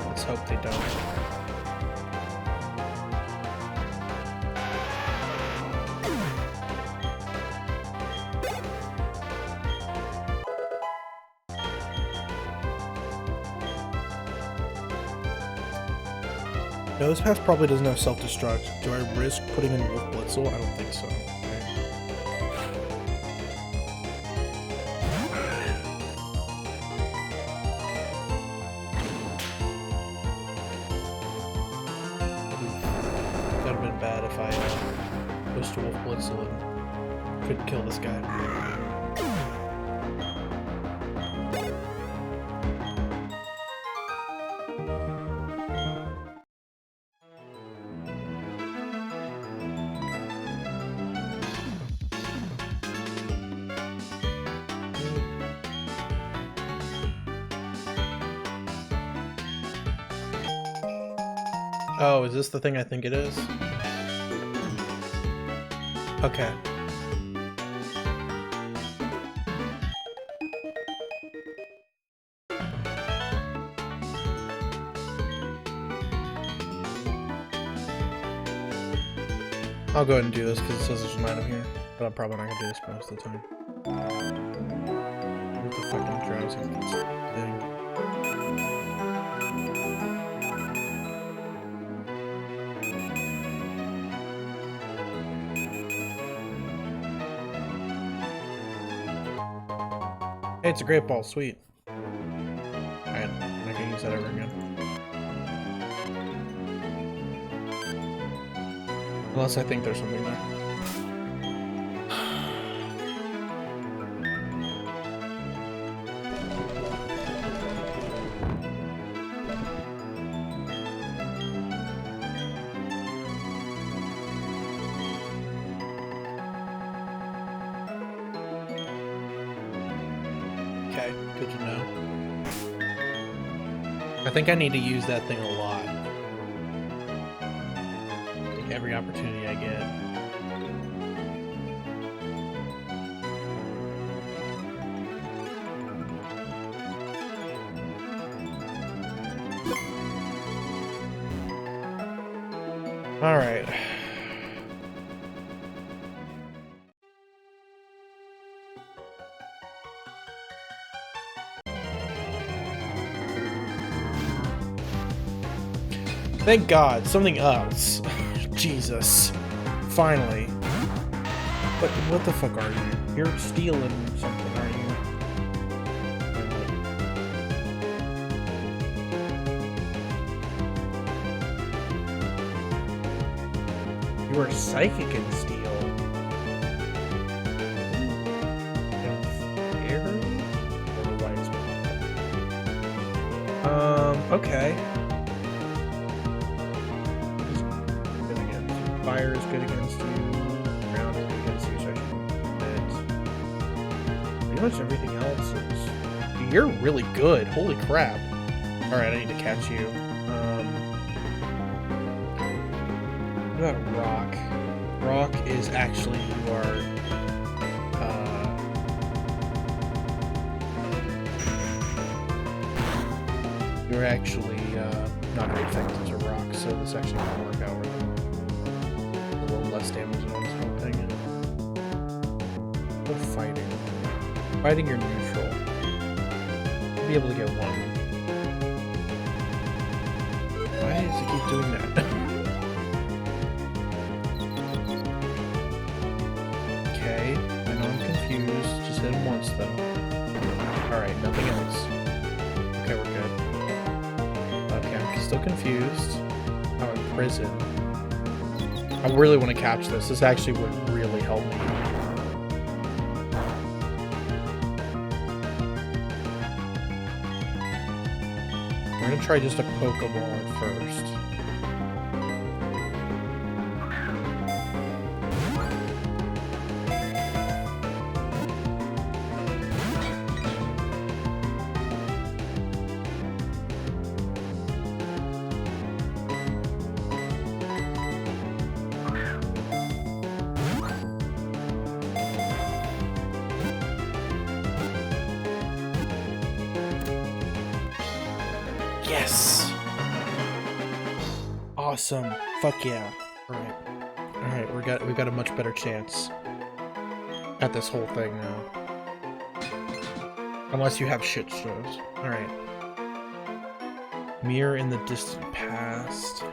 Let's hope they don't. Nosepass probably doesn't have self-destruct. Do I risk putting in Wolf Blitzel? I don't think so. That would have been bad if I pushed to Wolf Blitzel and couldn't kill this guy. Oh, is this the thing I think it is? Okay. I'll go ahead and do this because it says there's an item here, but I'm probably not gonna do this most of the time. What the fucking drowsy thing? Hey, it's a great ball, sweet. Alright, I'm not gonna use that ever again. Unless I think there's something there. Okay, good to know. I think I need to use that thing a lot. Like every opportunity I get. Alright. Thank God, something else. Jesus. Finally. What the fuck are you? You're stealing something, aren't you? You are psychic and steal. And fairy? Or wise man? Okay. Fire is good against you. Ground is good against you, so I should admit. Pretty much everything else is... You're really good. Holy crap. Alright, I need to catch you. What about rock? Rock is actually you're actually not very effective as a rock, so this actually might work out really. A little less damage on this whole thing. What fighting? Fighting you're neutral. You'll be able to get one. Why does it keep doing that? Okay, I know I'm confused. Just hit him once though. Alright, nothing else. Okay, we're good. Okay, I'm still confused. Oh, in prison. I really want to catch this. This actually would really help me. We're gonna try just a Pokeball at first. Yes! Awesome. Fuck yeah. Alright. Alright, we've got a much better chance at this whole thing now. Unless you have shit shows. Alright. Mirror in the distant past.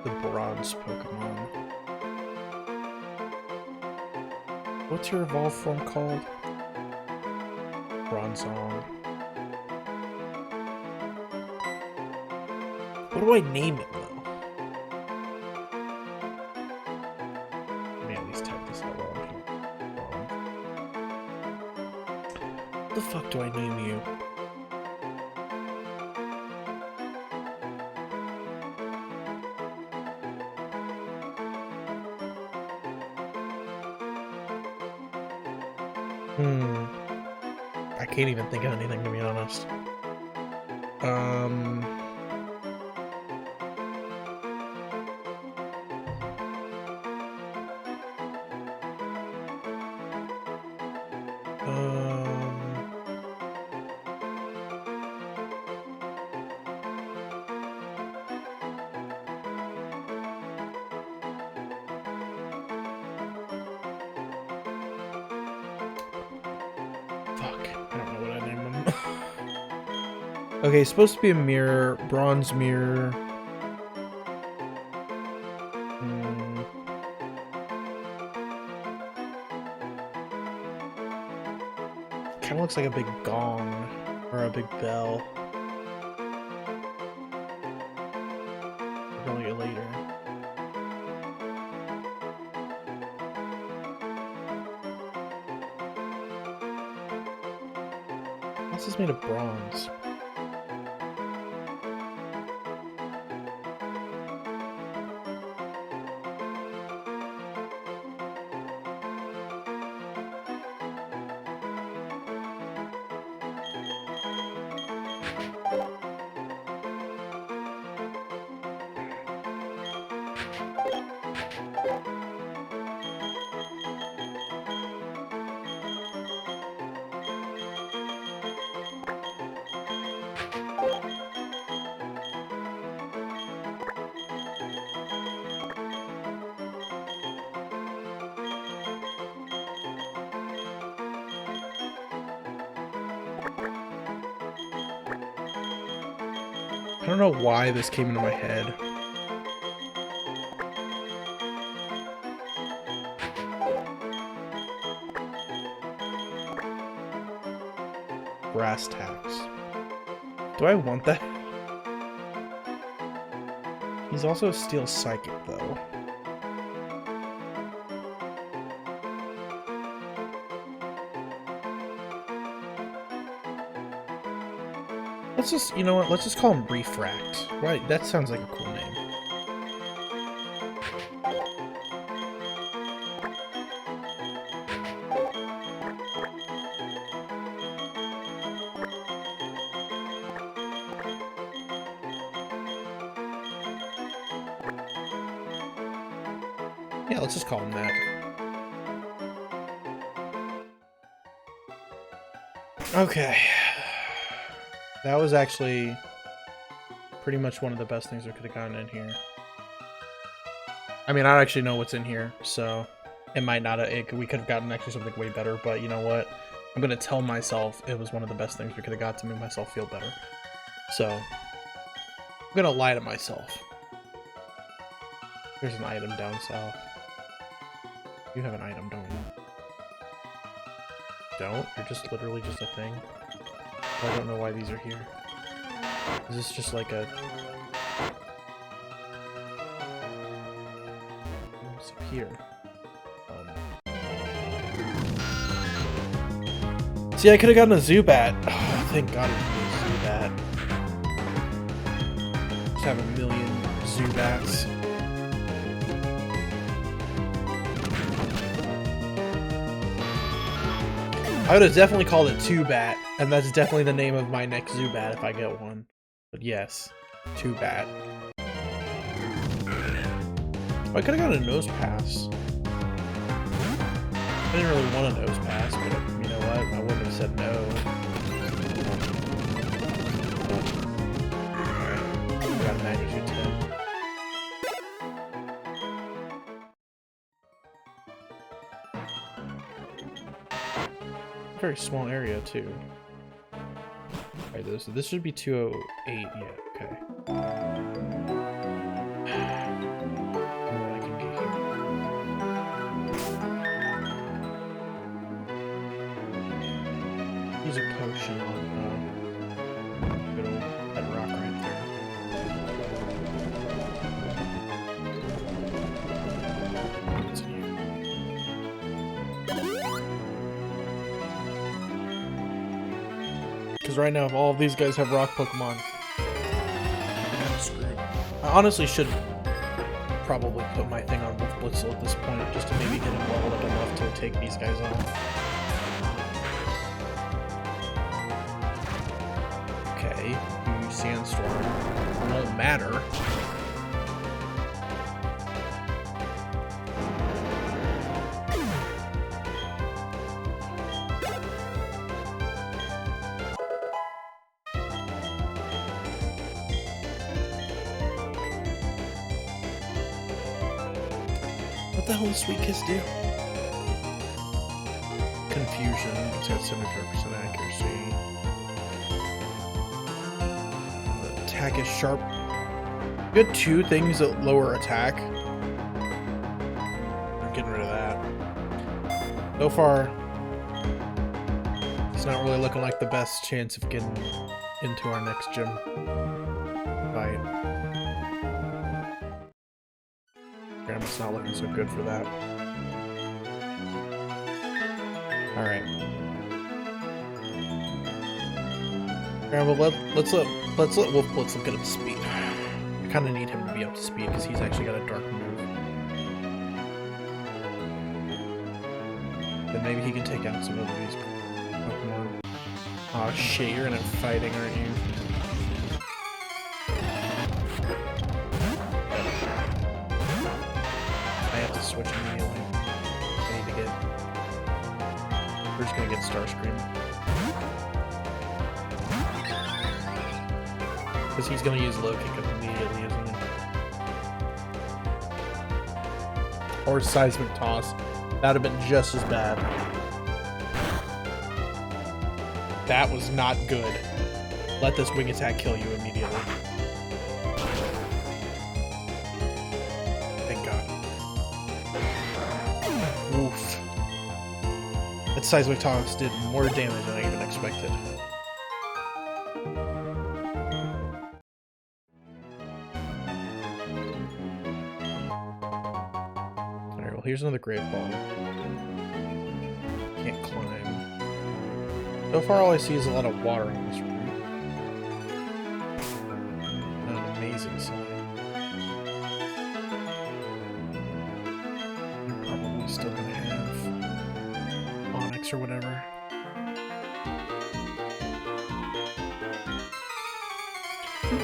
The bronze Pokemon. What's your evolved form called? Bronzong. What do I name it, though? Let me at least type this out while I'm here. What the fuck do I name you? I can't even think of anything, to be honest. Fuck. I don't know what I named them. Okay, it's supposed to be a mirror. Bronze mirror. Kind of looks like a big gong or a big bell. Really later. This is made of bronze. I don't know why this came into my head. Brass tacks. Do I want that? He's also a steel psychic, though. Let's just, you know what, let's just call him Refract. Right, that sounds like a cool name. Yeah, let's just call him that. Okay. That was actually pretty much one of the best things we could have gotten in here. I mean, I don't actually know what's in here, so it might not have, we could have gotten actually something way better, but you know what? I'm going to tell myself it was one of the best things we could have got to make myself feel better. So, I'm going to lie to myself. There's an item down south. You have an item, don't you? Don't? You're just literally just a thing? I don't know why these are here. Is this just like a... What's up here? See, I could have gotten a Zubat. Oh, thank God it was a Zubat. Just have a million Zubats. I would have definitely called it 2-Bat, and that's definitely the name of my next Zubat if I get one. But yes, 2-Bat. I could have gotten a Nose Pass. I didn't really want a Nose Pass, but you know what? I wouldn't have said no. Alright, I got a Magnitude 10. Very small area too. Alright, this should be 208. Yeah, okay. What I can get here. Use a potion on good old that rock right there. What's in here? Because right now, if all of these guys have rock Pokemon, I'm screwed. I honestly should probably put my thing on Wolf Blitzel at this point, just to maybe get him leveled up enough to take these guys on. Okay, use Sandstorm. Won't matter. What the hell does Sweet Kiss do? confusion. It's got 75% accuracy. The attack is sharp. You got 2 things that lower attack. I'm getting rid of that. So far, it's not really looking like the best chance of getting into our next gym fight. Grandma's not looking so good for that. Alright. Grandma, let's let Wolf Blitz get up to speed. I kinda need him to be up to speed because he's actually got a dark move. Then maybe he can take out some of these Pokemon. Aw, shit, you're gonna have fighting, aren't you? I have to switch immediately. I need to get... We're just gonna get Starscream. Because he's gonna use Low Kick immediately, isn't he? Or Seismic Toss. That would have been just as bad. That was not good. Let this wing attack kill you immediately. Thank God. Oof. That Seismic Toss did more damage than I even expected. Alright, well here's another Great Ball. Can't climb. So far, all I see is a lot of water on this route. Not an amazing sign. I'm probably still gonna have Onyx or whatever.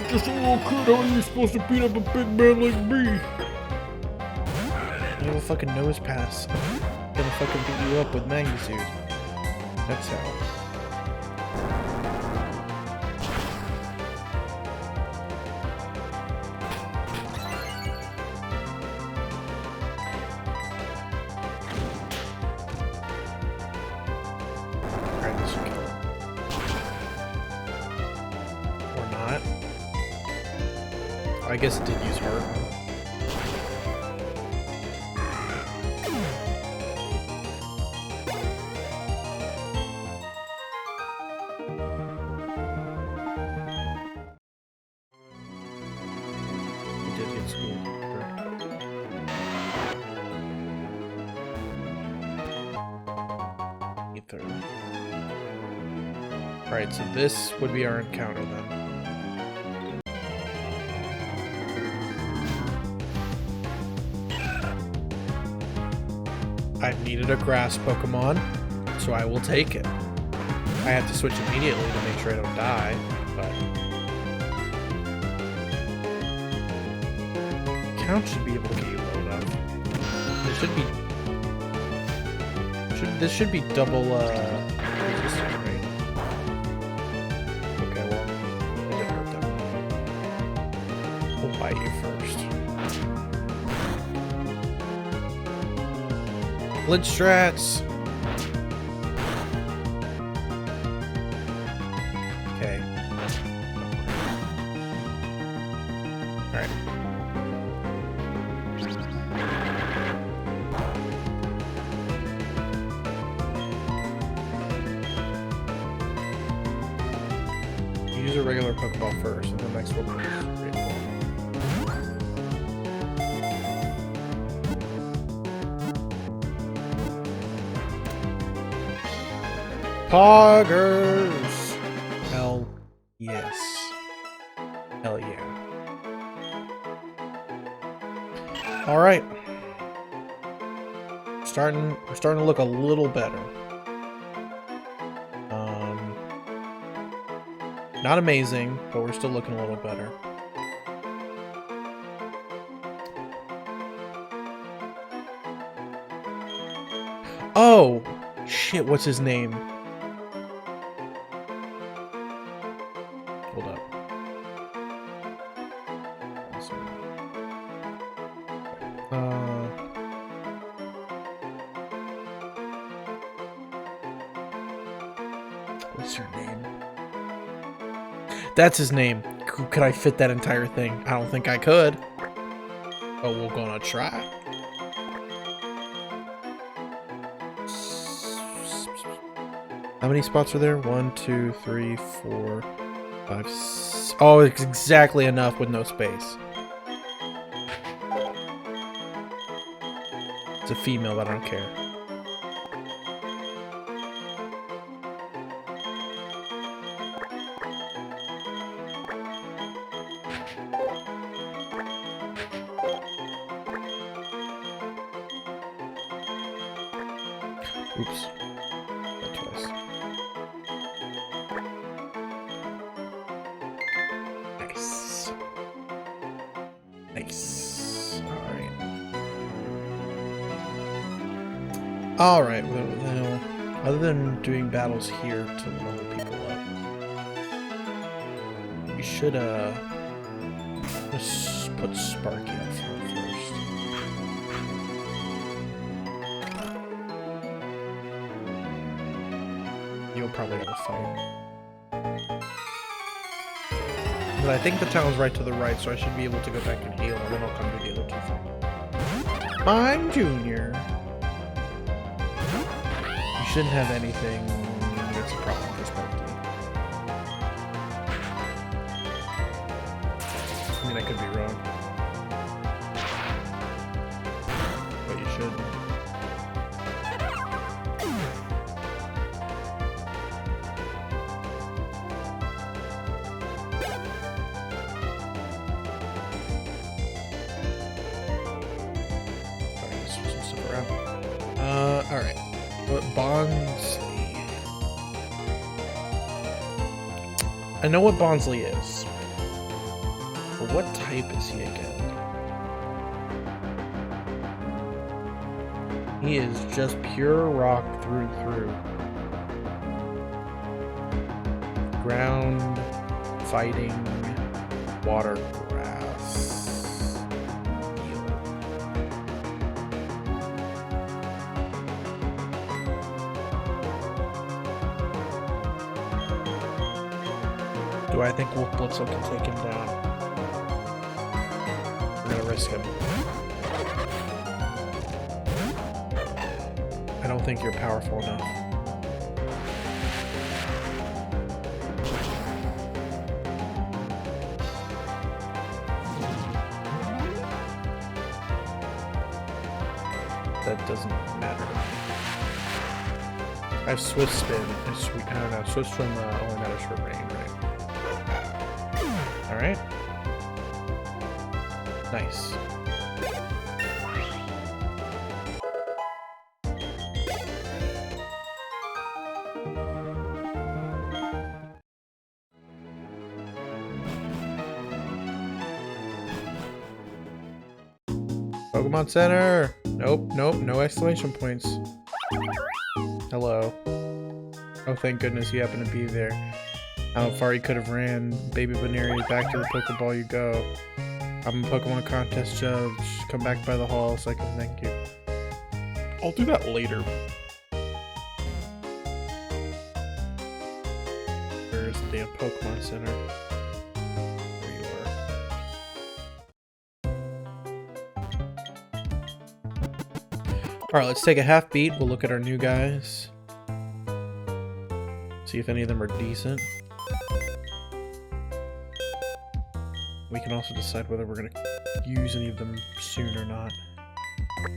Just a little kid, how are you supposed to beat up a big man like me? You have a fucking nose pass. I'm gonna fucking beat you up with magnitude. That's how. I guess it did use Heart. He did get schooled. Ether. Alright, so this would be our encounter then. I've needed a grass Pokemon, so I will take it. I have to switch immediately to make sure I don't die, but... Count should be able to get you low enough. This should be... This should be double, resistant, right? Okay, well, it didn't hurt that. We'll bite you first. Blitz strats! Okay. Alright. Use a regular Pokeball first, and the next one will use Great Ball. Poggers! Hell yes. Hell yeah. Alright. We're starting to look a little better. Not amazing, but we're still looking a little better. Oh! Shit, what's his name? Hold up. What's your name? That's his name. Could I fit that entire thing? I don't think I could. But we're gonna try. How many spots are there? 1, 2, 3, 4, 5, 6. Oh, it's exactly enough with no space. It's a female, but I don't care. Oops. Not twice. Nice. Nice. Alright. Alright, well, other than doing battles here to level people up, we should, just put Sparky up front first. You'll probably have a fight. But I think the town's right to the right, so I should be able to go back and heal, and then I'll come to the other two things. I'm Junior. You shouldn't have anything that's a problem with Sparky. I mean, I could be wrong. But you should. Alright. What Bonsley? I know what Bonsley is. But what type is he again? He is just pure rock through and through. Ground, fighting, water, grass. Do I think Wolf Blitzel can take him down? We're gonna risk him. I don't think you're powerful enough. That doesn't matter to me. I have Swift Spin. I don't know. Swift Swim only matters for rain, right? Alright. Nice. Pokemon Center! Nope, nope, no exclamation points. Hello. Oh, thank goodness you happen to be there. How far you could have ran. Baby Baneri, back to the Pokeball you go. I'm a Pokemon contest judge. Come back by the hall so I can thank you. I'll do that later. Where's the damn Pokemon Center? There you are. Alright, let's take a half beat. We'll look at our new guys. See if any of them are decent. We can also decide whether we're going to use any of them soon or not.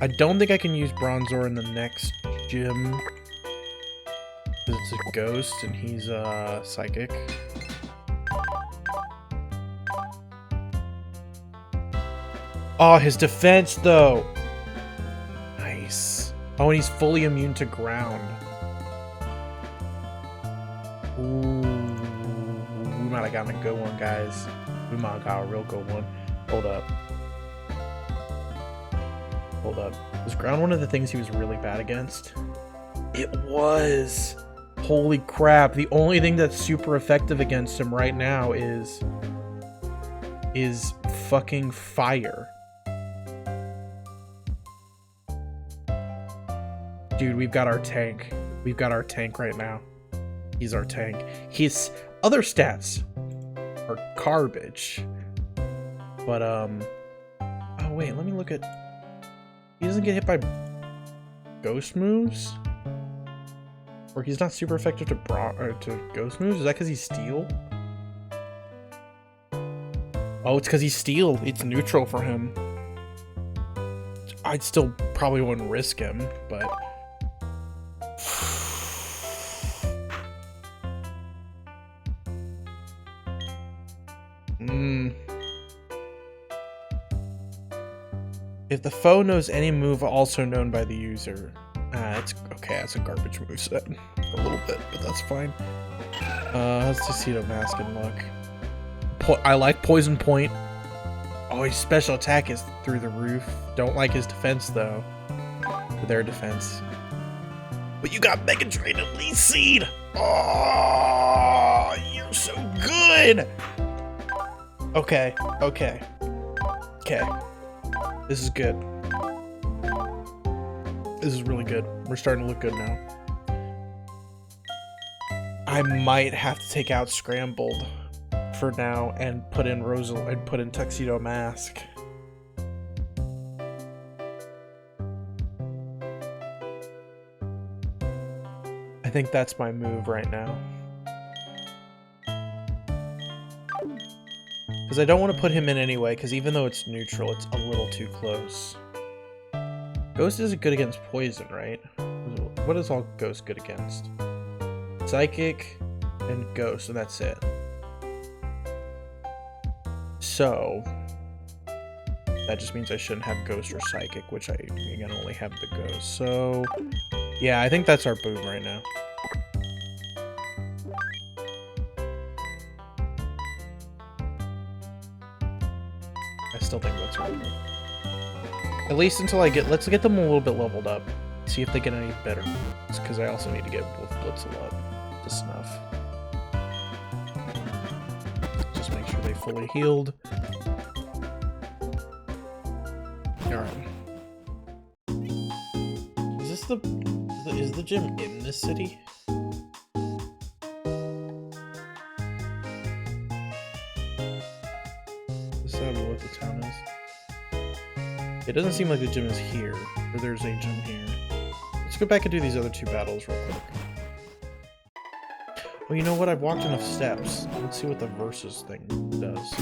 I don't think I can use Bronzor in the next gym. Because it's a ghost and he's psychic. Oh, his defense though! Nice. Oh, and he's fully immune to ground. Ooh, we might have gotten a good one, guys. We might have got a real good one. Hold up. Hold up. Was ground one of the things he was really bad against? It was! Holy crap, the only thing that's super effective against him right now is fucking fire. Dude, we've got our tank. We've got our tank right now. He's our tank. His other stats are garbage. But, oh wait, let me look at... He doesn't get hit by ghost moves? Or he's not super effective to ghost moves? Is that because he's steel? Oh, it's because he's steel. It's neutral for him. I'd still probably wouldn't risk him, but... If the foe knows any move also known by the user... it's okay, that's a garbage moveset. A little bit, but that's fine. Let's just see the mask and look. I like Poison Point. Oh, his special attack is through the roof. Don't like his defense, though. For their defense. But you got Mega Drain and Lee Seed! Oh, you're so good! Okay, okay. Okay. This is good. This is really good. We're starting to look good now. I might have to take out Scrambled for now and put in Tuxedo Mask. I think that's my move right now. Because I don't want to put him in anyway, because even though it's neutral, it's a little too close. Ghost isn't good against poison, right? What is all Ghost good against? Psychic and Ghost, and that's it. So, that just means I shouldn't have Ghost or Psychic, which I again only have the Ghost. So, yeah, I think that's our boom right now. I still think that's our boom. At least until let's get them a little bit leveled up. See if they get any better. Because I also need to get both Blitz a lot to snuff. Just make sure they fully healed. Alright. Is the gym in this city? Let's have what the town is. It doesn't seem like the gym is here, or there's a gym here. Let's go back and do these other two battles real quick. Well, you know what? I've walked enough steps. Let's see what the versus thing does.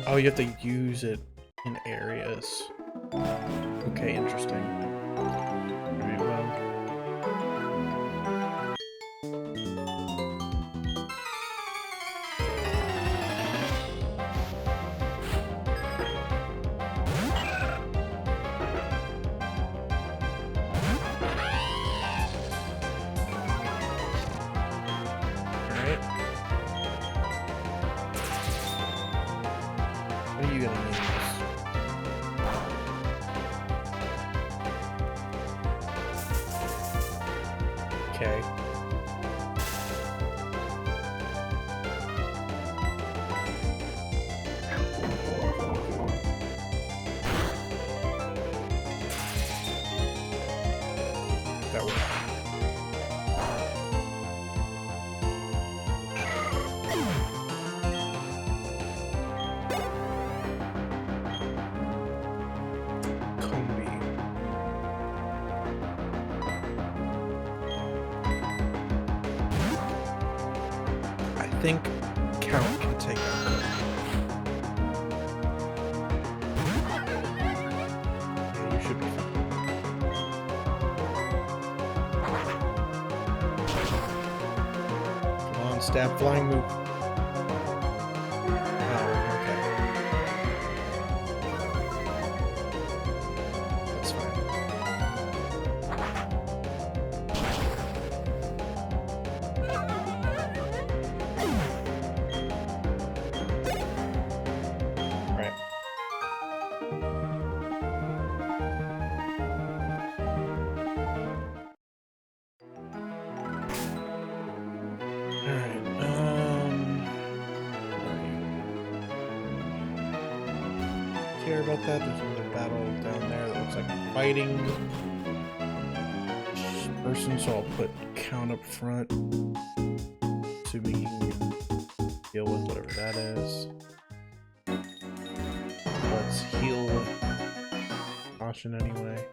Oh, you have to use it in areas. Okay, interesting. Alright, well... What are you gonna use? Okay. That works. I think Count can take out Cook. Yeah, you should be fine. Come on, stab flying move. Oh, okay. That's fine. care about that. There's another battle down there that looks like I'm fighting person, so I'll put count up front. Assuming he can deal with whatever that is. Let's heal caution anyway.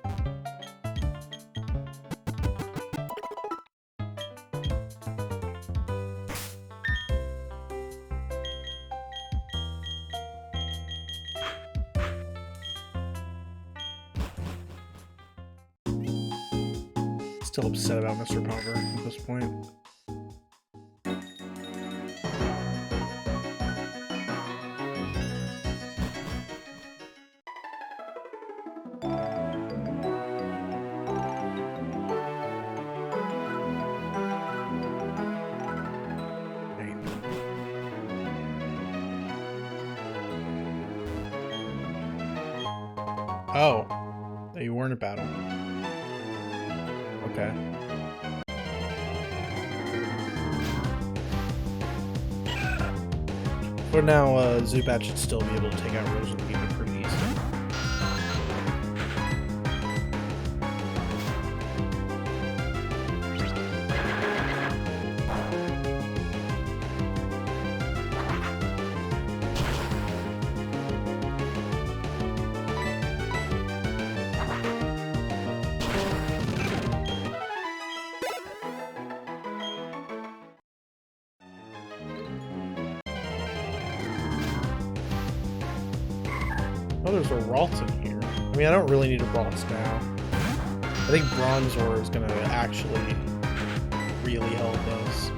Still upset about Mr. Popper at this point. Oh, you were in a battle. Okay. For now, Zubat should still be able to take out Rose and Beaver pretty easily. Oh, there's a Ralts in here. I mean, I don't really need a Ralts now. I think Bronzor is gonna actually really help us.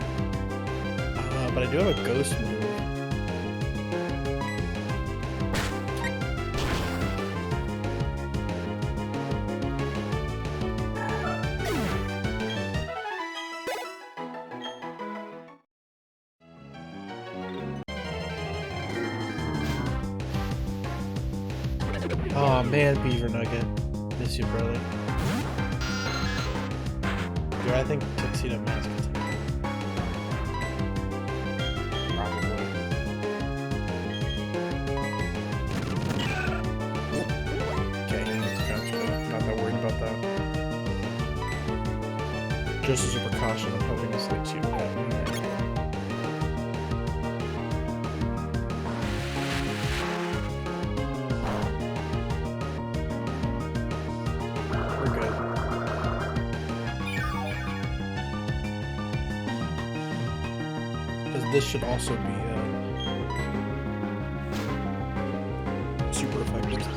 But I do have a Ghost move. Oh man, Beaver Nugget. Miss you, brother. Do I think Tuxedo Mask can take it? Probably. Okay, not that worried about that. Just as a precaution, I'm hoping this leads you back in there. This should also be super effective.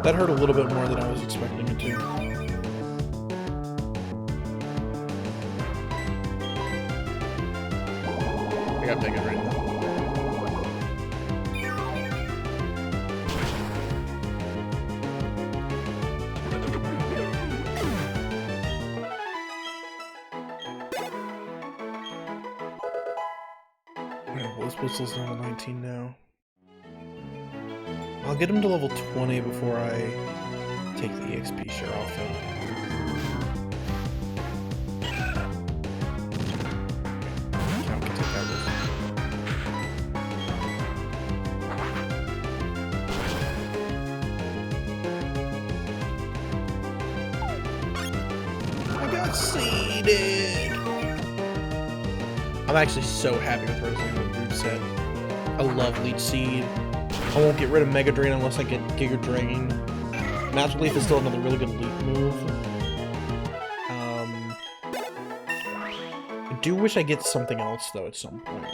That hurt a little bit more than I was expecting it to. I gotta take it right now. Whistle's level 19 now. I'll get him to level 20 before I take the EXP share off him. Count can take that with him. I got seeded! I'm actually so happy with Rosalina moveset. I love Leech Seed. I won't get rid of Mega Drain unless I get Giga Drain. Magic Leaf is still another really good leaf move. I do wish I get something else though at some point.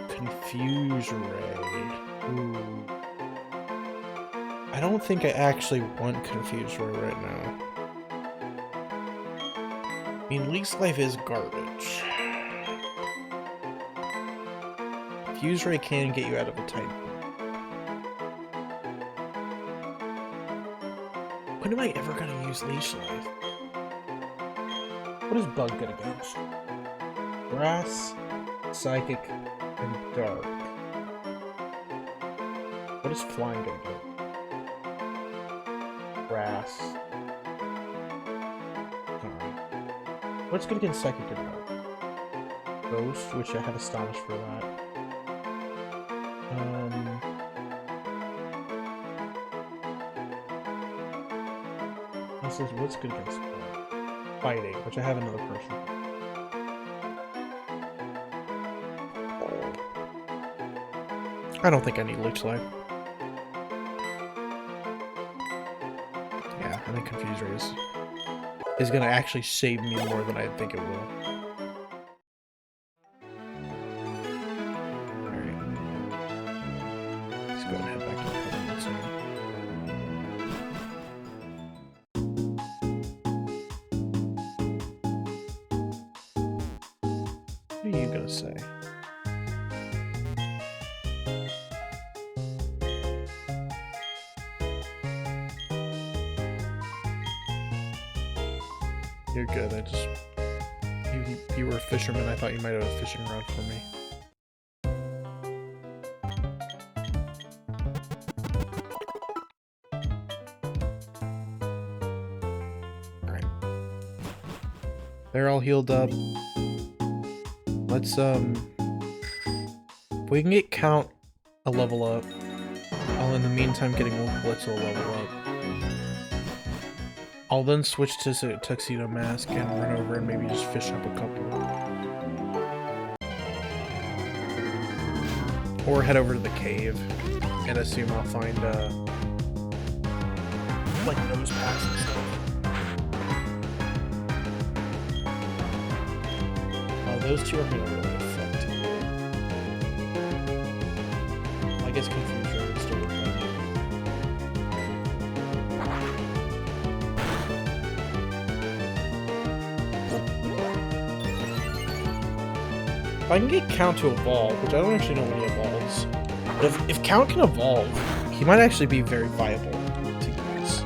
Confuse Ray. Ooh. I don't think I actually want Confuse Ray right now. I mean, Leaf's Life is garbage. Fuse Ray can get you out of a tight. When am I ever gonna use Leash Life? What is Bug good against? Grass, Psychic, and Dark. What is Flying good against? Grass. What's good against Psychic Attack? Ghost, which I have Astonished for that. What's good against Fighting, which I have another person. I don't think I need Leech Life. Yeah, I think Confuse Ray is gonna actually save me more than I think it will. Alright. Let's go ahead and head back to the Pokemon Center. What are you gonna say? You're good. I just... You were a fisherman. I thought you might have a fishing rod for me. Alright. They're all healed up. Let's, if we can get Count a level up, I'll in the meantime getting Blitz a level up. I'll then switch to Tuxedo Mask and run over and maybe just fish up a couple. Or head over to the cave and assume I'll find, like, nose packs and stuff. Those two are gonna really affect me. I guess Confuse Ray would still affect me. If I can get Count to evolve, which I don't actually know when he evolves, but if Count can evolve, he might actually be very viable to use.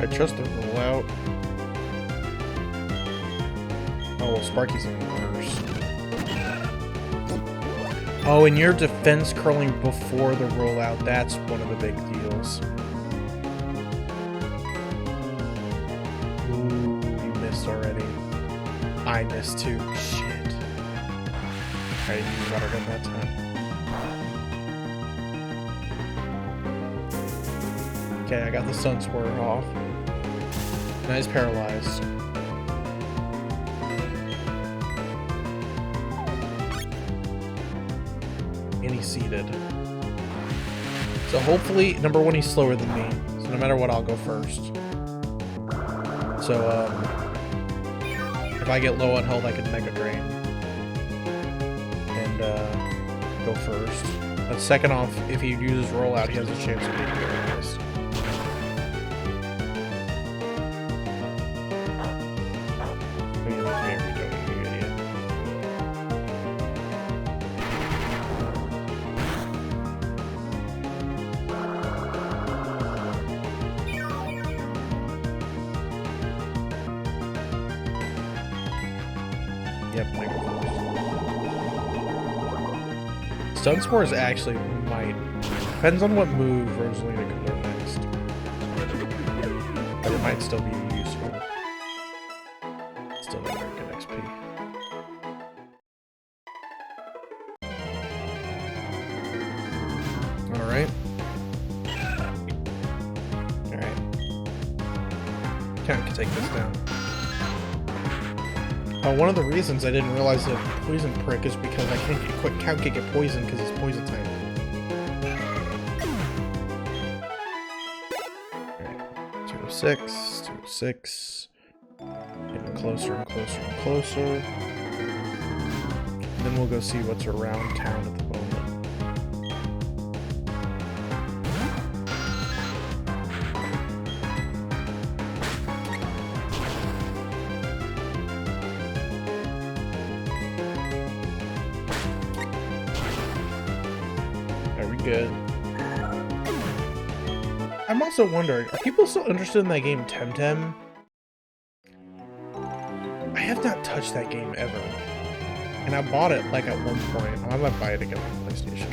I trust the rollout. Oh, well, Sparky's even worse. Oh, and your defense curling before the rollout, that's one of the big deals. Ooh, you missed already. I missed too. Shit. I didn't use Water Gun that time. Okay, I got the Sun Spore off. Now he's paralyzed. And he's seated. So hopefully, number one, he's slower than me. So no matter what, I'll go first. So, if I get low on health, I can Mega Drain. And, go first. But second off, if he uses Rollout, he has a chance of being paralyzed. Yep, Stun Spore is actually might. Depends on what move Rosalina can learn next. But it might still be useful. Still not very good XP. Alright. Alright. Count can take this down. One of the reasons I didn't realize that Poison Prick is because I can't get quick Count can get poisoned because it's poison type. Alright. 206, 206. Getting closer and closer and closer. And then we'll go see what's around town at the moment. good. I'm also wondering, are people still interested in that game Temtem? I have not touched that game ever. And I bought it like at one point. I might buy it again on PlayStation.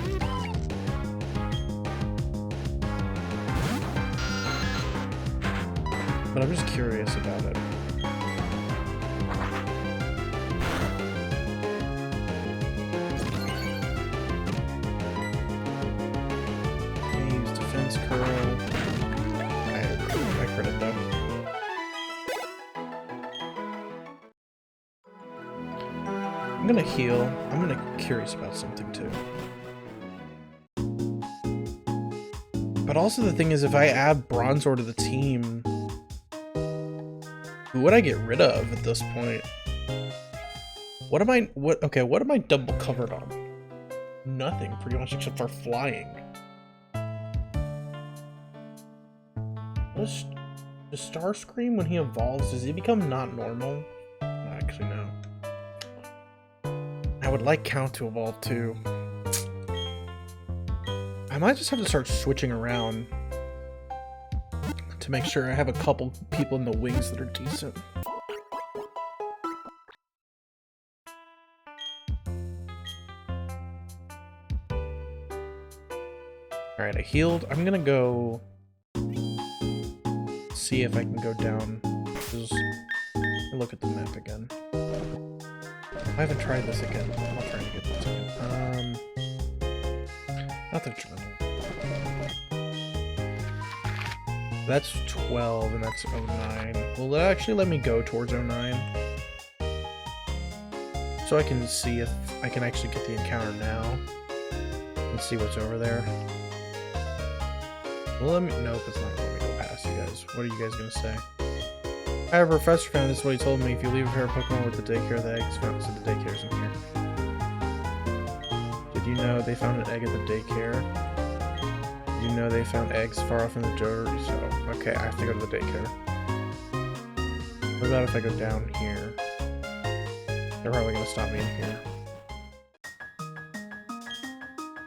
But I'm just curious about it. Use defense curl. I credit though. I'm gonna heal. I'm gonna curious about something too. But also the thing is, if I add Bronzor to the team, who would I get rid of at this point? What am I double covered on? Nothing, pretty much, except for flying. Does Starscream, when he evolves, does he become not normal? Actually, no. I would like Count to evolve too. I might just have to start switching around to make sure I have a couple people in the wings that are decent. Alright, I healed. I'm gonna go see if I can go down. Just look at the map again. I haven't tried this again. I'm not trying to get this again. Not the journal. That's 12 and that's 09. Will that actually let me go towards 09? So I can see if I can actually get the encounter now and see what's over there. Well, let me. Nope, it's not gonna let me go past you guys. What are you guys gonna say? I have a professor found this is what he told me. If you leave a pair of Pokemon with the daycare, the eggs found, so the daycare's in here. Did you know they found an egg at the daycare? Did you know they found eggs far off in the dirt? So, okay, I have to go to the daycare. What about if I go down here? They're probably gonna stop me in here.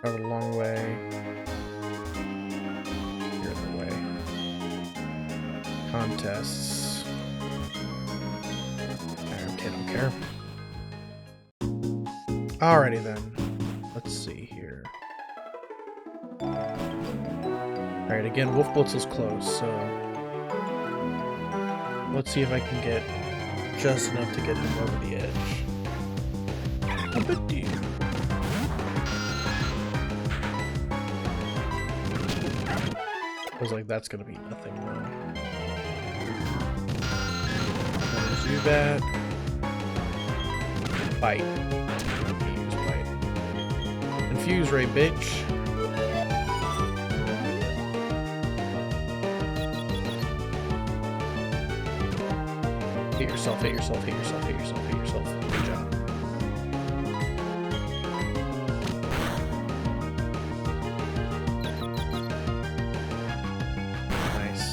Travel a long way. You're in the way. Contests. Okay, don't care. Alrighty then. Let's see here. Alright, again, Wolf Blitz is close, so let's see if I can get just enough to get him over the edge. A bit deep. I was like, that's gonna be nothing wrong. Zubat. Bite. Infuse bite. Infuse Ray, bitch. Hit yourself, hit yourself, hit yourself, hit yourself, hit yourself. Good job. Nice.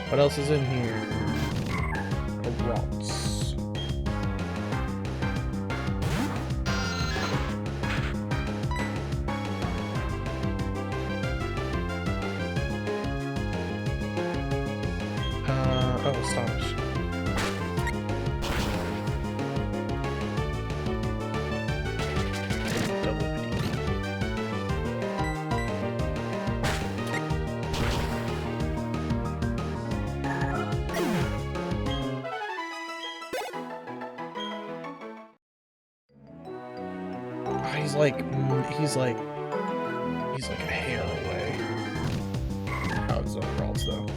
What else is in here? A waltz. Oh, Astonish. Double P. He's like a hair away. Oh, it's no Ralts though.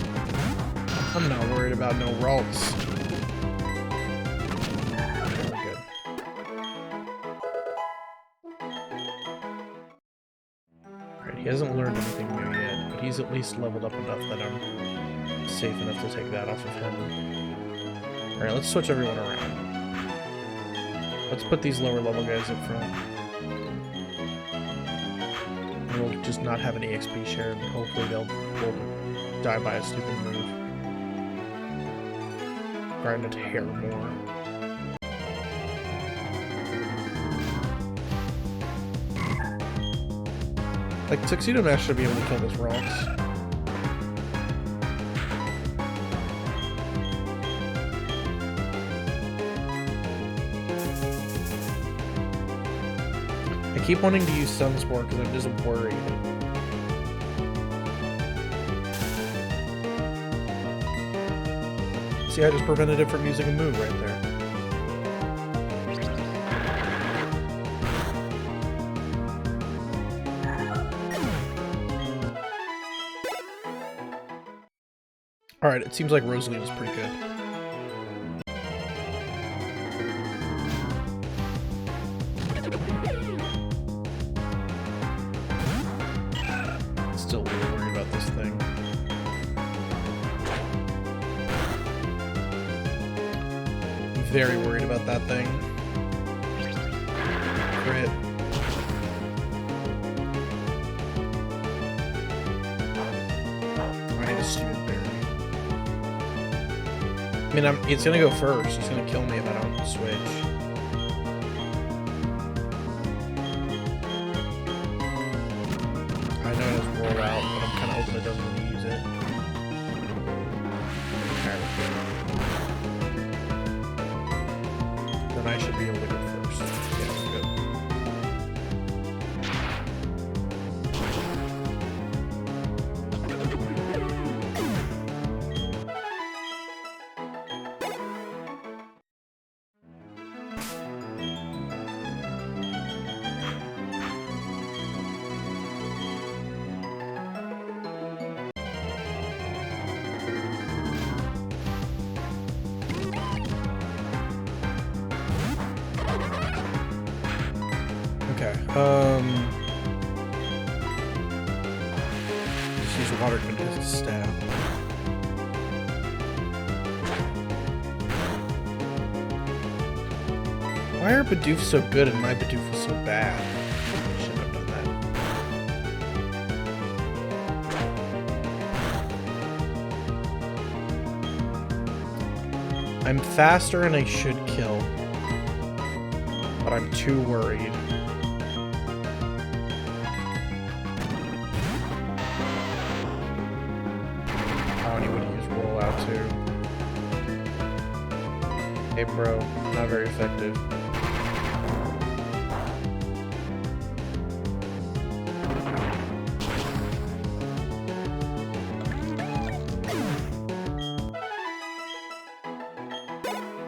I'm not worried about no Ralts. Really good. Alright, he hasn't learned anything new yet, but he's at least leveled up enough that I'm safe enough to take that off of him. Alright, let's switch everyone around. Let's put these lower level guys up front. And we'll just not have any XP share, and hopefully they'll die by a stupid move. grind a hair more. Like, Tuxedo Mask should be able to kill this rocks. I keep wanting to use Sunspore because I'm just worried. See, I just prevented it from using a move right there. Alright, it seems like Rosalie was pretty good. Still really worried about this thing. Very worried about that thing. Crit. I need a stupid berry. I mean, it's gonna go first. It's gonna kill me if I don't switch. I know it has roll out, but I'm kind of hoping it doesn't want to use it. Then I should be able to go first. Yeah, good. Just use water to hit his stab. Why are Bidoofs so good and my Bidoof was so bad? I shouldn't have done that. I'm faster and I should kill, but I'm too worried. Hey bro, not very effective.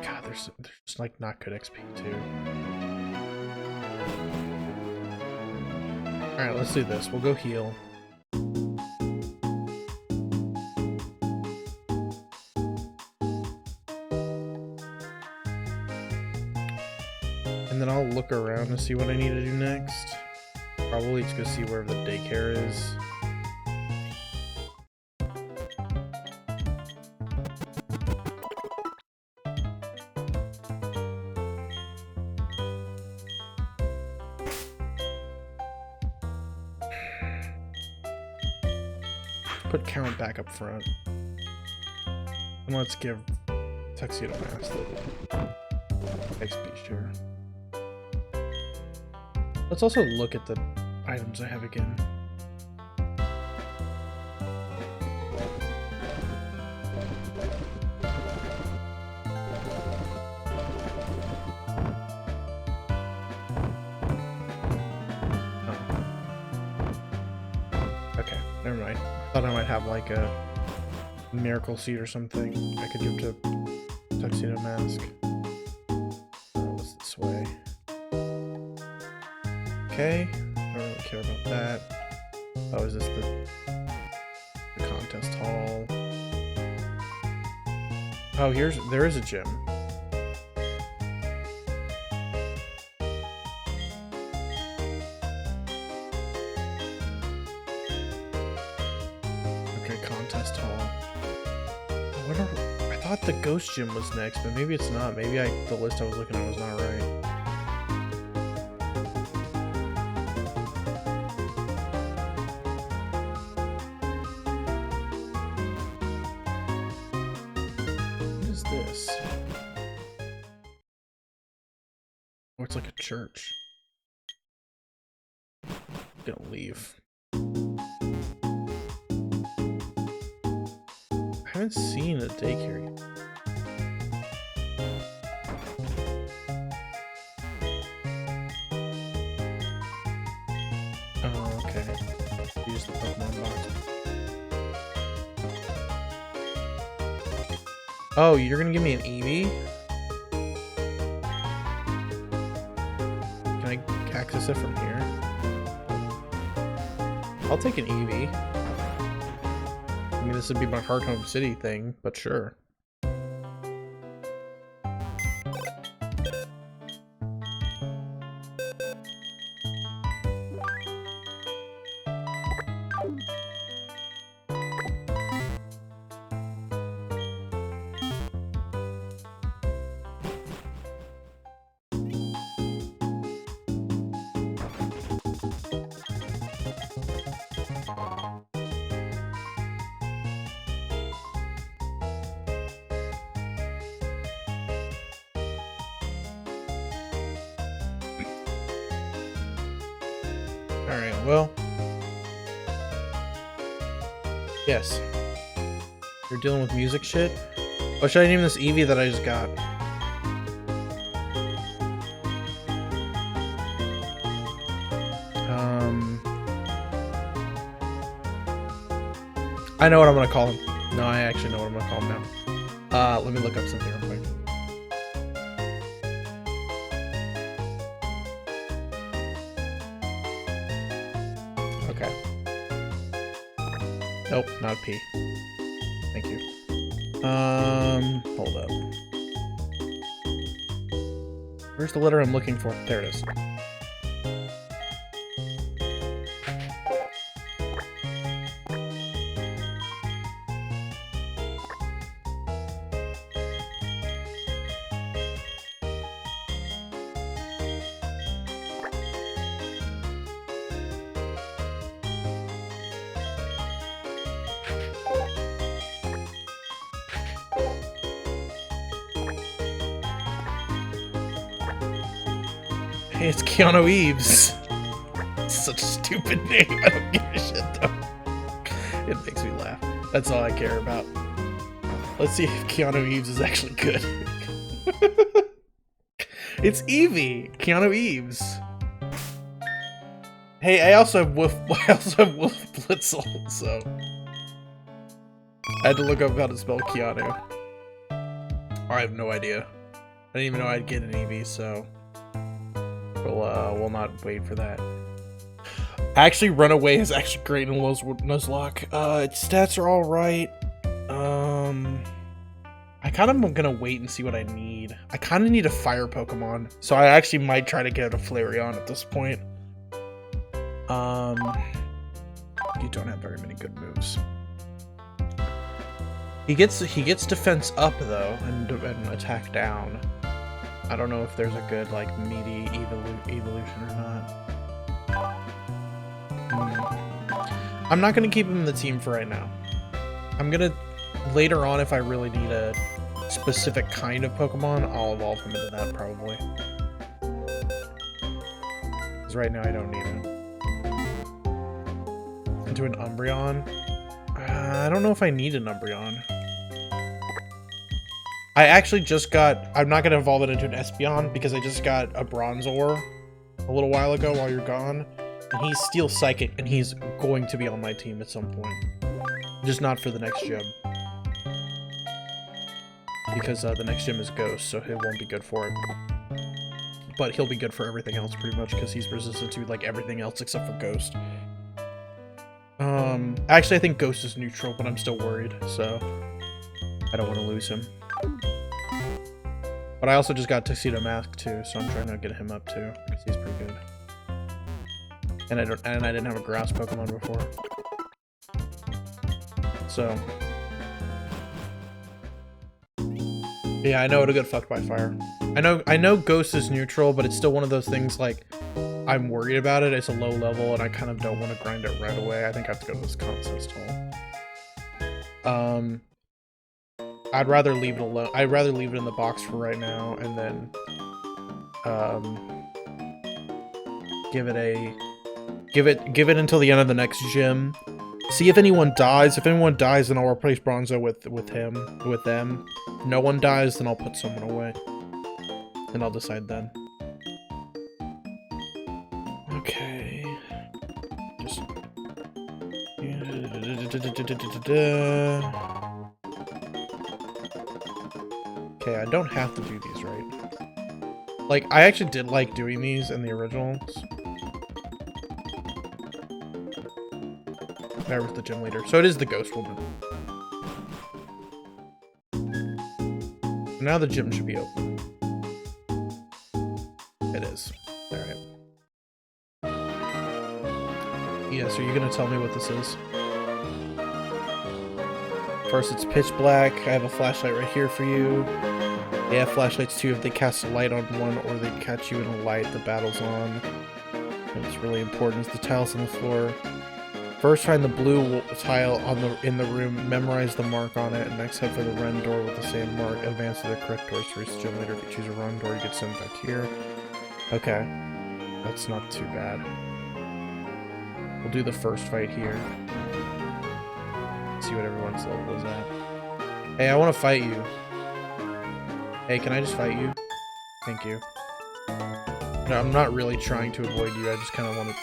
God, there's just like not good XP too. Alright, let's do this. We'll go heal. And then I'll look around to see what I need to do next. Probably to go see where the daycare is. Put Count back up front. And let's give Tuxedo Mask the XP share. Let's also look at the items I have again. Oh. Okay, never mind. I thought I might have like a miracle seed or something I could give to Tuxedo Mask. What's this way? Okay, I don't really care about that. Oh, is this the contest hall? Oh, there is a gym. Okay, contest hall. I thought the ghost gym was next, but maybe it's not. Maybe the list I was looking at was not right. This. it's like a church. Gonna leave. I haven't seen a daycare yet. Oh, okay. Use the Pokemon box. Oh, you're gonna give me an Eevee? Can I access it from here? I'll take an Eevee. I mean, this would be my Heart Home City thing, but sure. Alright, well. Yes. You're dealing with music shit? What should I name this Eevee that I just got? I know what I'm gonna call him. No, I actually know what I'm gonna call him now. Let me look up something real quick. Okay. Nope, not P. Thank you. Hold up. Where's the letter I'm looking for? There it is. Hey, it's Keanu Eves. Such a stupid name. I don't give a shit though. It makes me laugh. That's all I care about. Let's see if Keanu Eves is actually good. It's Eevee. Keanu Eves. Hey, I also have Wolf Blitzel, so I had to look up how to spell Keanu. I have no idea. I didn't even know I'd get an Eevee, so we'll not wait for that. Actually, Runaway is actually great in Nuzlocke. Its stats are alright. I kind of am gonna wait and see what I need. I kind of need a fire Pokemon, so I actually might try to get a Flareon at this point. You don't have very many good moves. He gets defense up though, and attack down. I don't know if there's a good like meaty evolution or not. I'm not gonna keep him in the team for right now. I'm gonna later on, if I really need a specific kind of Pokemon, I'll evolve him into that probably. Because right now I don't need him. Into an Umbreon? I don't know if I need an Umbreon. I actually just got... I'm not going to evolve it into an Espeon because I just got a Bronzor a little while ago while you're gone. And he's Steel Psychic and he's going to be on my team at some point. Just not for the next gym. Because the next gym is Ghost, so it won't be good for it. But he'll be good for everything else pretty much because he's resistant to like everything else except for Ghost. Actually I think Ghost is neutral, but I'm still worried, so I don't want to lose him. But I also just got Tuxedo Mask too, so I'm trying to get him up too, because he's pretty good. And I didn't have a grass Pokemon before. So yeah, I know it'll get fucked by fire. I know Ghost is neutral, but it's still one of those things like I'm worried about it. It's a low level and I kind of don't want to grind it right away. I think I have to go to this contest hole. I'd rather leave it alone. I'd rather leave it in the box for right now and then give it until the end of the next gym. See if anyone dies. If anyone dies, then I'll replace Bronzo with them. If no one dies, then I'll put someone away. And I'll decide then. Okay. Just... Okay, I don't have to do these, right? Like, I actually did like doing these in the originals. There was the gym leader. So it is the ghost woman. Now the gym should be open. It is. Alright. Yes, are you gonna tell me what this is? First, it's pitch black. I have a flashlight right here for you. They have flashlights too if they cast a light on one or they catch you in a light the battle's on. What's really important is the tiles on the floor. First, find the blue tile in the room, memorize the mark on it, and next head for the red door with the same mark. Advance to the correct doors to reach the gym leader. If you choose a wrong door, you get sent back here. Okay. That's not too bad. We'll do the first fight here. See what everyone's level is at. Hey, I want to fight you. Hey, can I just fight you? Thank you. No, I'm not really trying to avoid you. I just kind of want to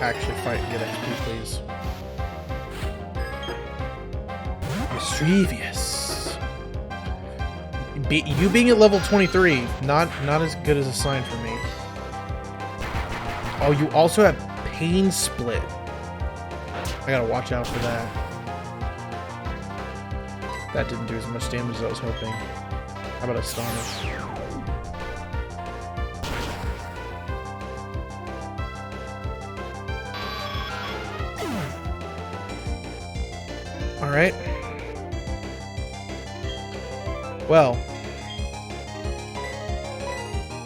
actually fight and get XP, please. Mischievous. You being at level 23, not as good as a sign for me. Oh, you also have Pain Split. I gotta watch out for that. That didn't do as much damage as I was hoping. How about Astonish? Alright. Well.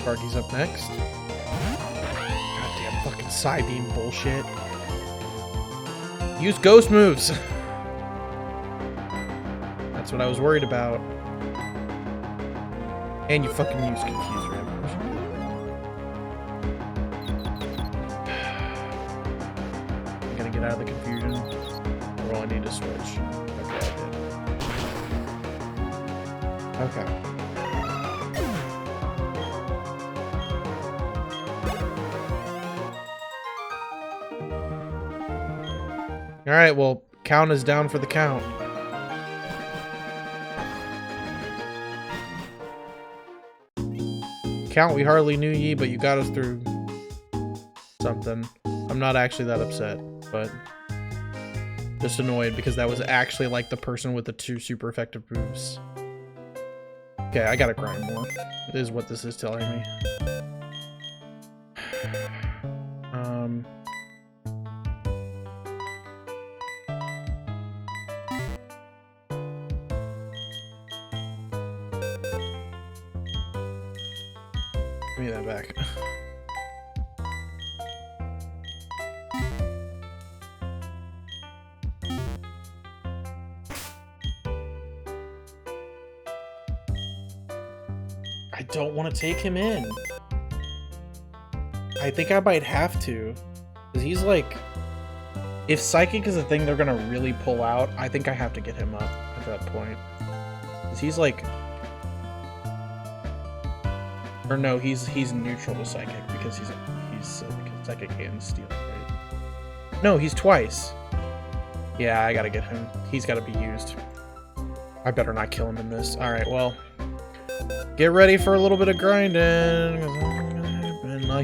Sparky's up next. Goddamn fucking Psybeam bullshit. Use ghost moves! That's what I was worried about. And you fucking use Confuse Ram. I'm gonna get out of the confusion. Or I need to switch. Okay, I did. Okay. Alright, well, count is down for the count. Count, we hardly knew ye, but you got us through something. I'm not actually that upset, but just annoyed because that was actually like the person with the 2 super effective moves. Okay, I gotta grind more. Is what this is telling me. Give me that back. I don't want to take him in. I think I might have to. Because he's like... If Psychic is a thing they're gonna really pull out, I think I have to get him up at that point. Because he's like... Or no, he's neutral to Psychic because he's Psychic and Steel, right? No, he's twice. Yeah, I gotta get him. He's gotta be used. I better not kill him in this. Alright, well... Get ready for a little bit of grinding.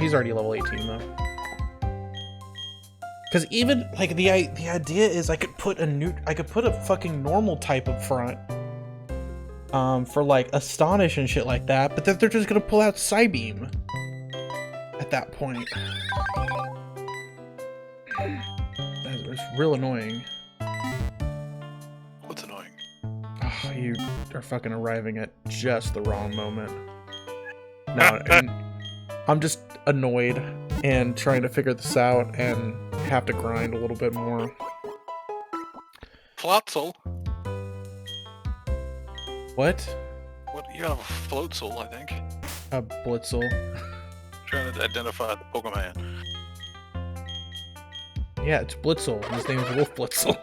He's already level 18 though. Because even like the idea is I could put a fucking normal type up front. For like Astonish and shit like that, but then they're just gonna pull out Psybeam at that point. That's real annoying. What's annoying? Oh, you are fucking arriving at just the wrong moment. No, I'm just annoyed and trying to figure this out and have to grind a little bit more. Flotsel? What? What? You have a float soul, I think. A Blitzel. Trying to identify the Pokemon. Yeah, it's Blitzel. His name is Wolf Blitzel.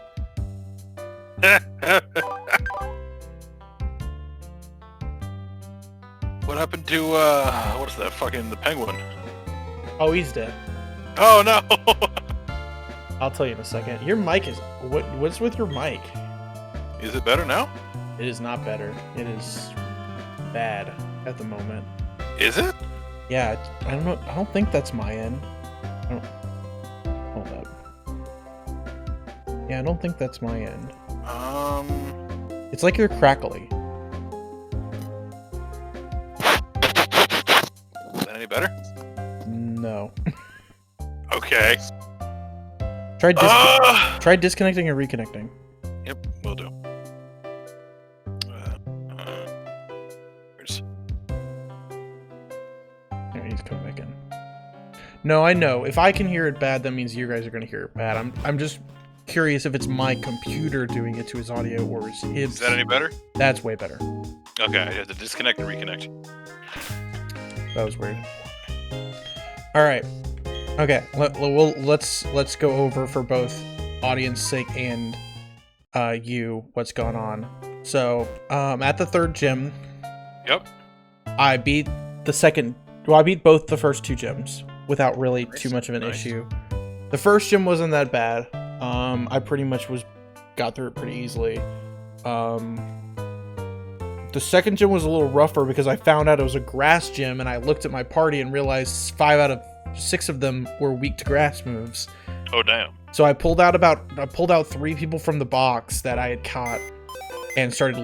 What happened to what is that? Fucking the penguin. Oh, he's dead. Oh no! I'll tell you in a second. Your mic is what's with your mic? Is it better now? It is not better. It is bad at the moment. Is it? Yeah, I don't know. I don't think that's my end. Hold up. Yeah, I don't think that's my end. It's like you're crackly. Is that any better? No. Okay. Try disconnecting and reconnecting. Yep, will do. Where's... There, he's coming back in. No, I know. If I can hear it bad, that means you guys are gonna hear it bad. I'm just curious if it's my computer doing it to his audio or is his. Is that any better? That's way better. Okay, I have to disconnect and reconnect. That was weird. All right. Okay. Let's go over for both audience sake and you what's going on. So at the third gym. Yep. I beat the second. Well, I beat both the first two gyms without really too much of an issue. The first gym wasn't that bad. I pretty much got through it pretty easily. The second gym was a little rougher because I found out it was a grass gym, and I looked at my party and realized 5 out of 6 of them were weak to grass moves. Oh damn! So I pulled out 3 people from the box that I had caught and started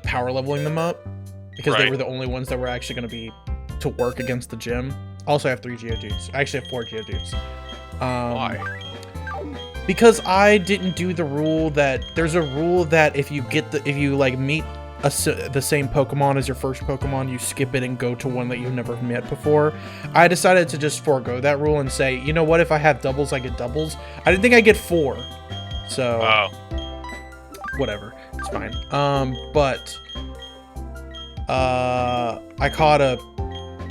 power leveling them up because they were the only ones that were actually going to be to work against the gym. Also, I have 3 Geodudes. I actually have 4 Geodudes. Why? Because I didn't do the rule that there's a rule that if you meet the same Pokemon as your first Pokemon, you skip it and go to one that you've never met before. I decided to just forego that rule and say, you know what, if I have doubles, I get doubles. I didn't think I'd get 4. So, whatever. It's fine. But I caught a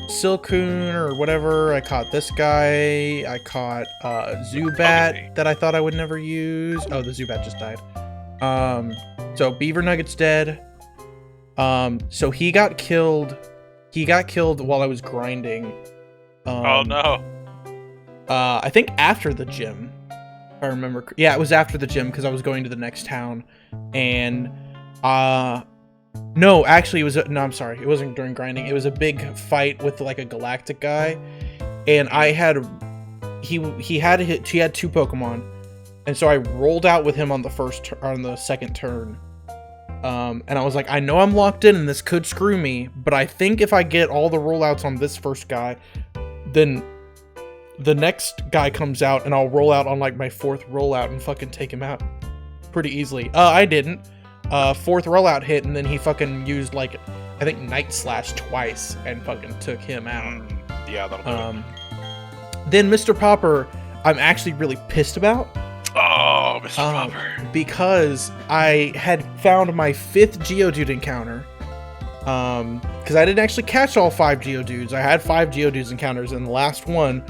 Silcoon or whatever. I caught this guy. I caught Zubat that I thought I would never use. Oh, the Zubat just died. So Beaver Nugget's dead. So he got killed. He got killed while I was grinding. Oh no. I think after the gym. If I remember. Yeah, it was after the gym because I was going to the next town. And no, actually I'm sorry. It wasn't during grinding. It was a big fight with like a galactic guy. And he had 2 Pokemon. And so I rolled out with him on the second turn. And I was like, I know I'm locked in and this could screw me, but I think if I get all the rollouts on this first guy, then the next guy comes out and I'll roll out on like my 4th rollout and fucking take him out pretty easily. I didn't. 4th rollout hit and then he fucking used like, I think Night Slash twice and fucking took him out. Yeah, that'll do it. Then Mr. Popper, I'm actually really pissed about. Oh, Mr. Popper. Because I had found my 5th Geodude encounter. Because I didn't actually catch all 5 Geodudes. I had 5 Geodudes encounters, and the last one,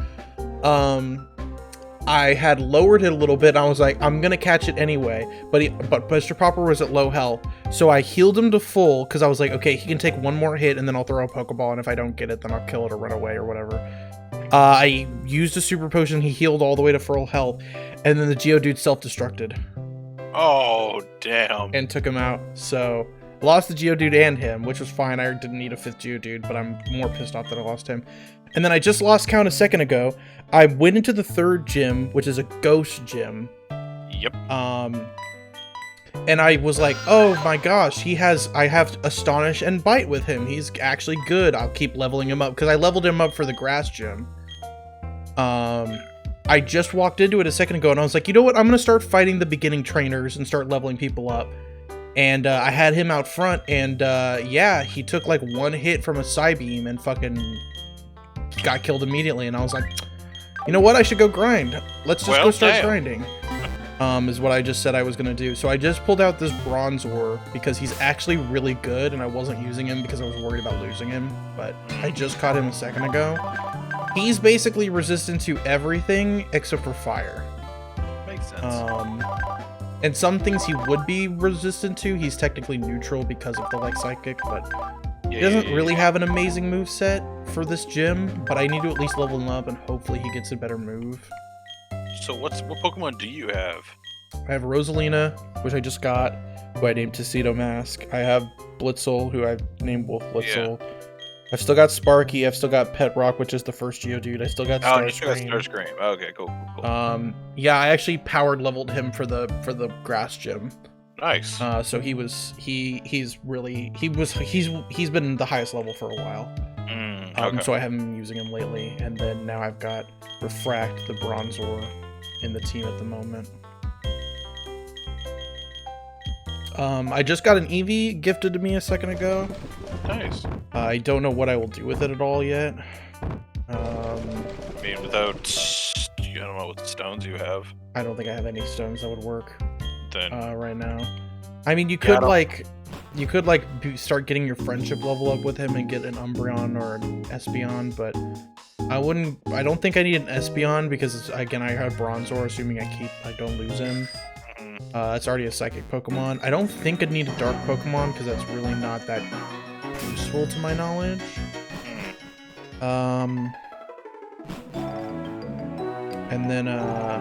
I had lowered it a little bit. And I was like, I'm gonna catch it anyway. But Mr. Popper was at low health, so I healed him to full. Because I was like, okay, he can take one more hit, and then I'll throw a Pokeball, and if I don't get it, then I'll kill it or run away or whatever. I used a super potion. He healed all the way to full health, and then the Geodude self-destructed. Oh, damn. And took him out. So, lost the Geodude and him, which was fine. I didn't need a 5th Geodude, but I'm more pissed off that I lost him. And then I just lost count a second ago. I went into the 3rd gym, which is a ghost gym. Yep. And I was like, oh my gosh, I have Astonish and Bite with him. He's actually good. I'll keep leveling him up, because I leveled him up for the grass gym. I just walked into it a second ago, and I was like, you know what? I'm going to start fighting the beginning trainers and start leveling people up. And I had him out front, and yeah, he took like 1 hit from a Psybeam and fucking got killed immediately. And I was like, you know what? I should go grind. Let's just go start grinding. Is what I just said I was going to do. So I just pulled out this Bronzor because he's actually really good, and I wasn't using him because I was worried about losing him. But I just caught him a second ago. He's basically resistant to everything except for fire. Makes sense. And some things he would be resistant to, he's technically neutral because of the like psychic, but he doesn't really have an amazing move set for this gym, but I need to at least level him up and hopefully he gets a better move. So what Pokemon do you have? I have Rosalina, which I just got, who I named Tuxedo Mask. I have Blitzel, who I named Wolf Blitzel. Yeah. I've still got Sparky. I've still got Pet Rock, which is the first Geodude. I still got Starscream. Oh, you still got Starscream. Okay, cool. Yeah, I actually powered leveled him for the grass gym. Nice. So he's been the highest level for a while. Okay. So I haven't been using him lately, and then now I've got Refract, the Bronzor, in the team at the moment. I just got an Eevee gifted to me a second ago. Nice. I don't know what I will do with it at all yet. I mean, without, I don't know what stones you have. I don't think I have any stones that would work. Then right now. I mean, you could start getting your friendship level up with him and get an Umbreon or an Espeon, but I don't think I need an Espeon because again, I have Bronzor, assuming I don't lose him. It's already a psychic Pokemon. I don't think I'd need a dark Pokemon because that's really not that useful to my knowledge. And then I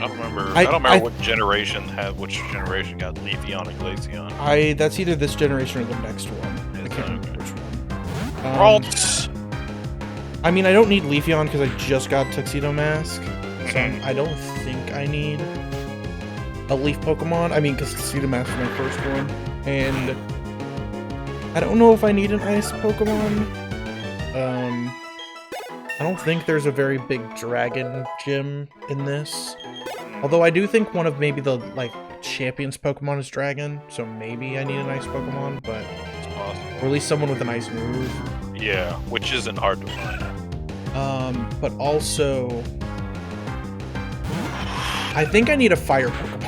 don't remember which generation got Leafeon and Glaceon. That's either this generation or the next one. I can't remember which one. I mean, I don't need Leafeon because I just got Tuxedo Mask. So I don't think I need a Leaf Pokemon. I mean, because Tuxedo Mask is my first one. And I don't know if I need an Ice Pokemon. I don't think there's a very big Dragon gym in this. Although I do think one of maybe the, champions Pokemon is Dragon. So maybe I need an Ice Pokemon, but... It's possible. Or at least someone with an Ice move. Yeah, which isn't hard to find. But also... I think I need a fire Pokemon.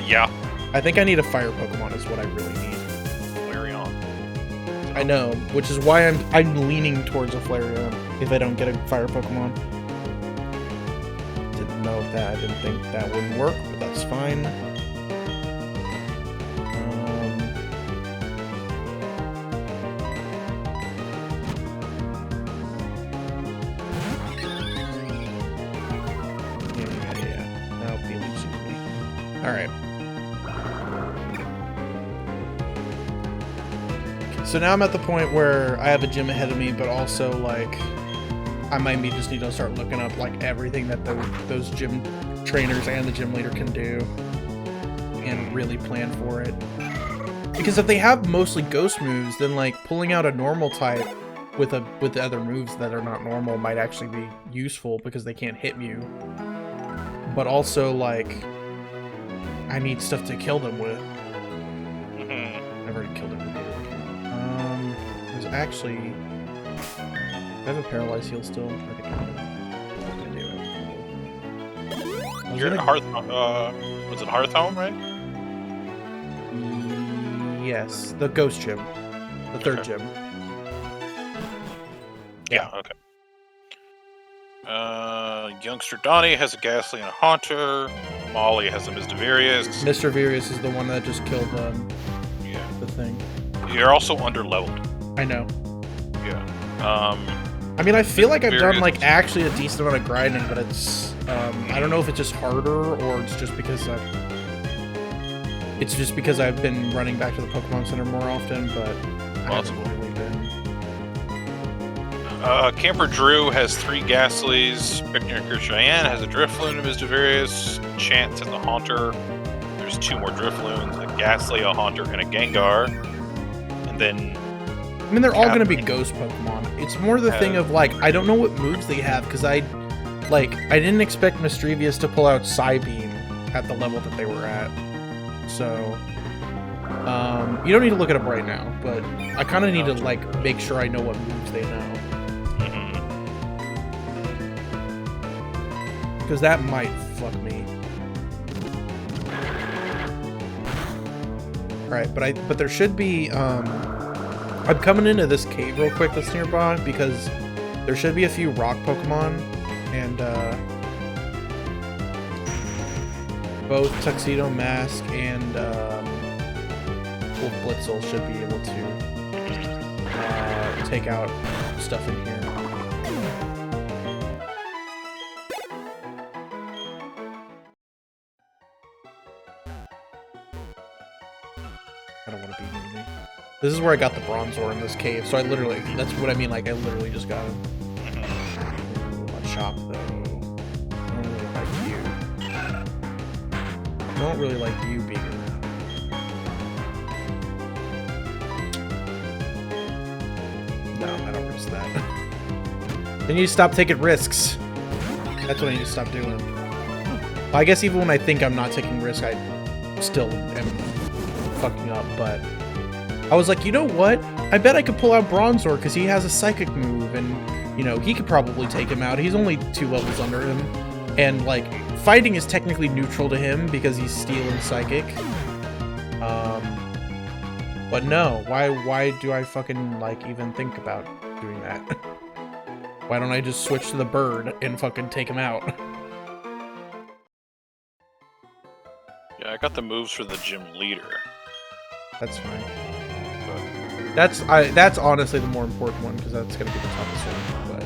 Yeah. I think I need a fire Pokemon is what I really need. Flareon. I know, which is why I'm leaning towards a Flareon if I don't get a fire Pokemon. Didn't know that. I didn't think that would work, but that's fine. Alright. So now I'm at the point where I have a gym ahead of me, but also, I might just need to start looking up, everything that those gym trainers and the gym leader can do. And really plan for it. Because if they have mostly ghost moves, then, pulling out a normal type with the other moves that are not normal might actually be useful because they can't hit you. But also, I need stuff to kill them with. I've already killed it with it. There's actually... I have a Paralyzed Heal still. I think I do. You're at was it Hearthome, right? Yes, the Ghost Gym. The third gym. Yeah, okay. Youngster Donnie has a Ghastly and a Haunter. Molly has a Mr. Various. Mr. Various is the one that just killed the thing. You're also under-leveled. I know. Yeah. I mean, I feel like I've done, actually a decent amount of grinding, but it's, I don't know if it's just harder, or it's just because I've been running back to the Pokemon Center more often, but possible. I haven't really been. Camper Drew has 3 Ghastlies. Picnicker Cheyenne has a Drifloon and Mr. Various. Chance has a Haunter. There's 2 more Drifloons, a Ghastly, a Haunter, and a Gengar. And then... I mean, they're all going to be Ghost Pokemon. It's more the thing of, I don't know what moves they have, because I didn't expect Mischievous to pull out Psybeam at the level that they were at. So, you don't need to look it up right now, but I kind of need to, make sure I know what moves they know. Because that might fuck me. Alright, but there should be, I'm coming into this cave real quick that's nearby, because there should be a few rock Pokemon And both Tuxedo Mask and Wolf Blitzel should be able to take out stuff in here. I don't want to be near me. This is where I got the Bronzor in this cave, so I literally, that's what I mean, like, I literally just got him. My shop, though. I don't really like you being around. No, I don't risk that. Then you stop taking risks. That's what I need to stop doing. Well, I guess even when I think I'm not taking risks, I still am fucking up, but I was like, you know what? I bet I could pull out Bronzor because he has a psychic move, and, you know, he could probably take him out. He's only 2 levels under him, and, like, fighting is technically neutral to him because he's steel and psychic. But no, why do I fucking, like, even think about doing that? Why don't I just switch to the bird and fucking take him out? Yeah, I got the moves for the gym leader. That's fine. But That's honestly the more important one because that's gonna be the toughest one. But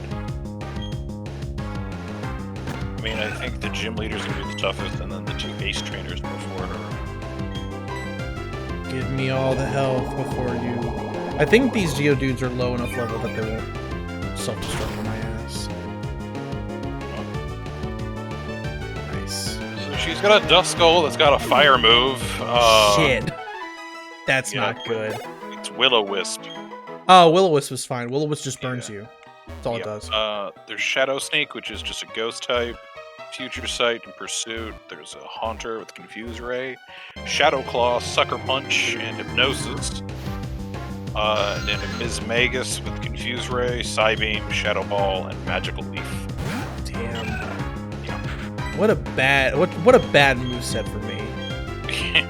I mean, I think the gym leader's gonna be the toughest, and then the 2 ace trainers before her. give me all the health before you. I think these Geodudes are low enough level that they won't self-destruct on my ass. Nice. So she's got a Duskull that's got a fire move. Shit. That's yeah, not good. It's Will-O-Wisp. Oh, Will-O-Wisp is fine. Will-O-Wisp just burns you. That's all it does. There's Shadow Sneak, which is just a ghost type. Future Sight and Pursuit. There's a Haunter with Confuse Ray. Shadow Claw, Sucker Punch, and Hypnosis. And then a Ms. Magus with Confuse Ray, Psybeam, Shadow Ball, and Magical Leaf. Damn. Yeah. What a bad moveset for me. A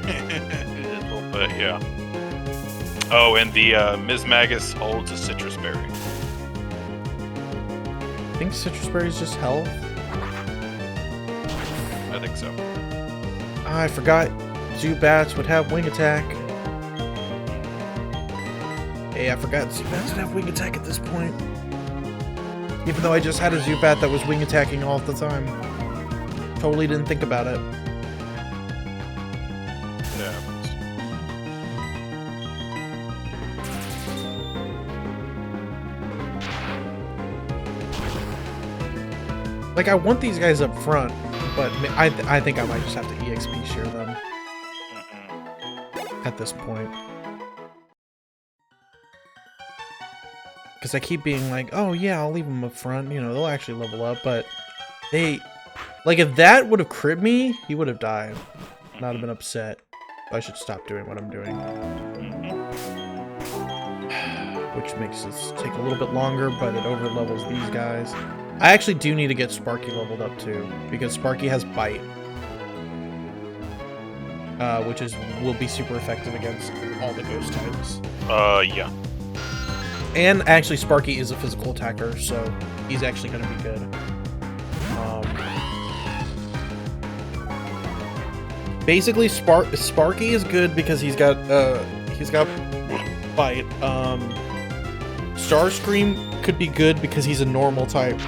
little bit, yeah. Oh, and the Ms. Magus holds a Citrus Berry. I think Citrus Berry is just health. I think so. I forgot Zubats would have wing attack. Hey, I forgot Zubats would have wing attack at this point. Even though I just had a Zubat that was wing attacking all the time. Totally didn't think about it. Yeah. Like, I want these guys up front, but I think I might just have to EXP share them at this point. Because I keep being like, oh yeah, I'll leave them up front, you know, they'll actually level up, but they... Like, if that would have cribbed me, he would have died. Not have been upset. I should stop doing what I'm doing. Which makes this take a little bit longer, but it over levels these guys. I actually do need to get Sparky leveled up too, because Sparky has Bite. Which will be super effective against all the ghost types. Yeah. And actually Sparky is a physical attacker, so he's actually gonna be good. Basically Sparky is good because he's got Bite. Starscream could be good because he's a normal type.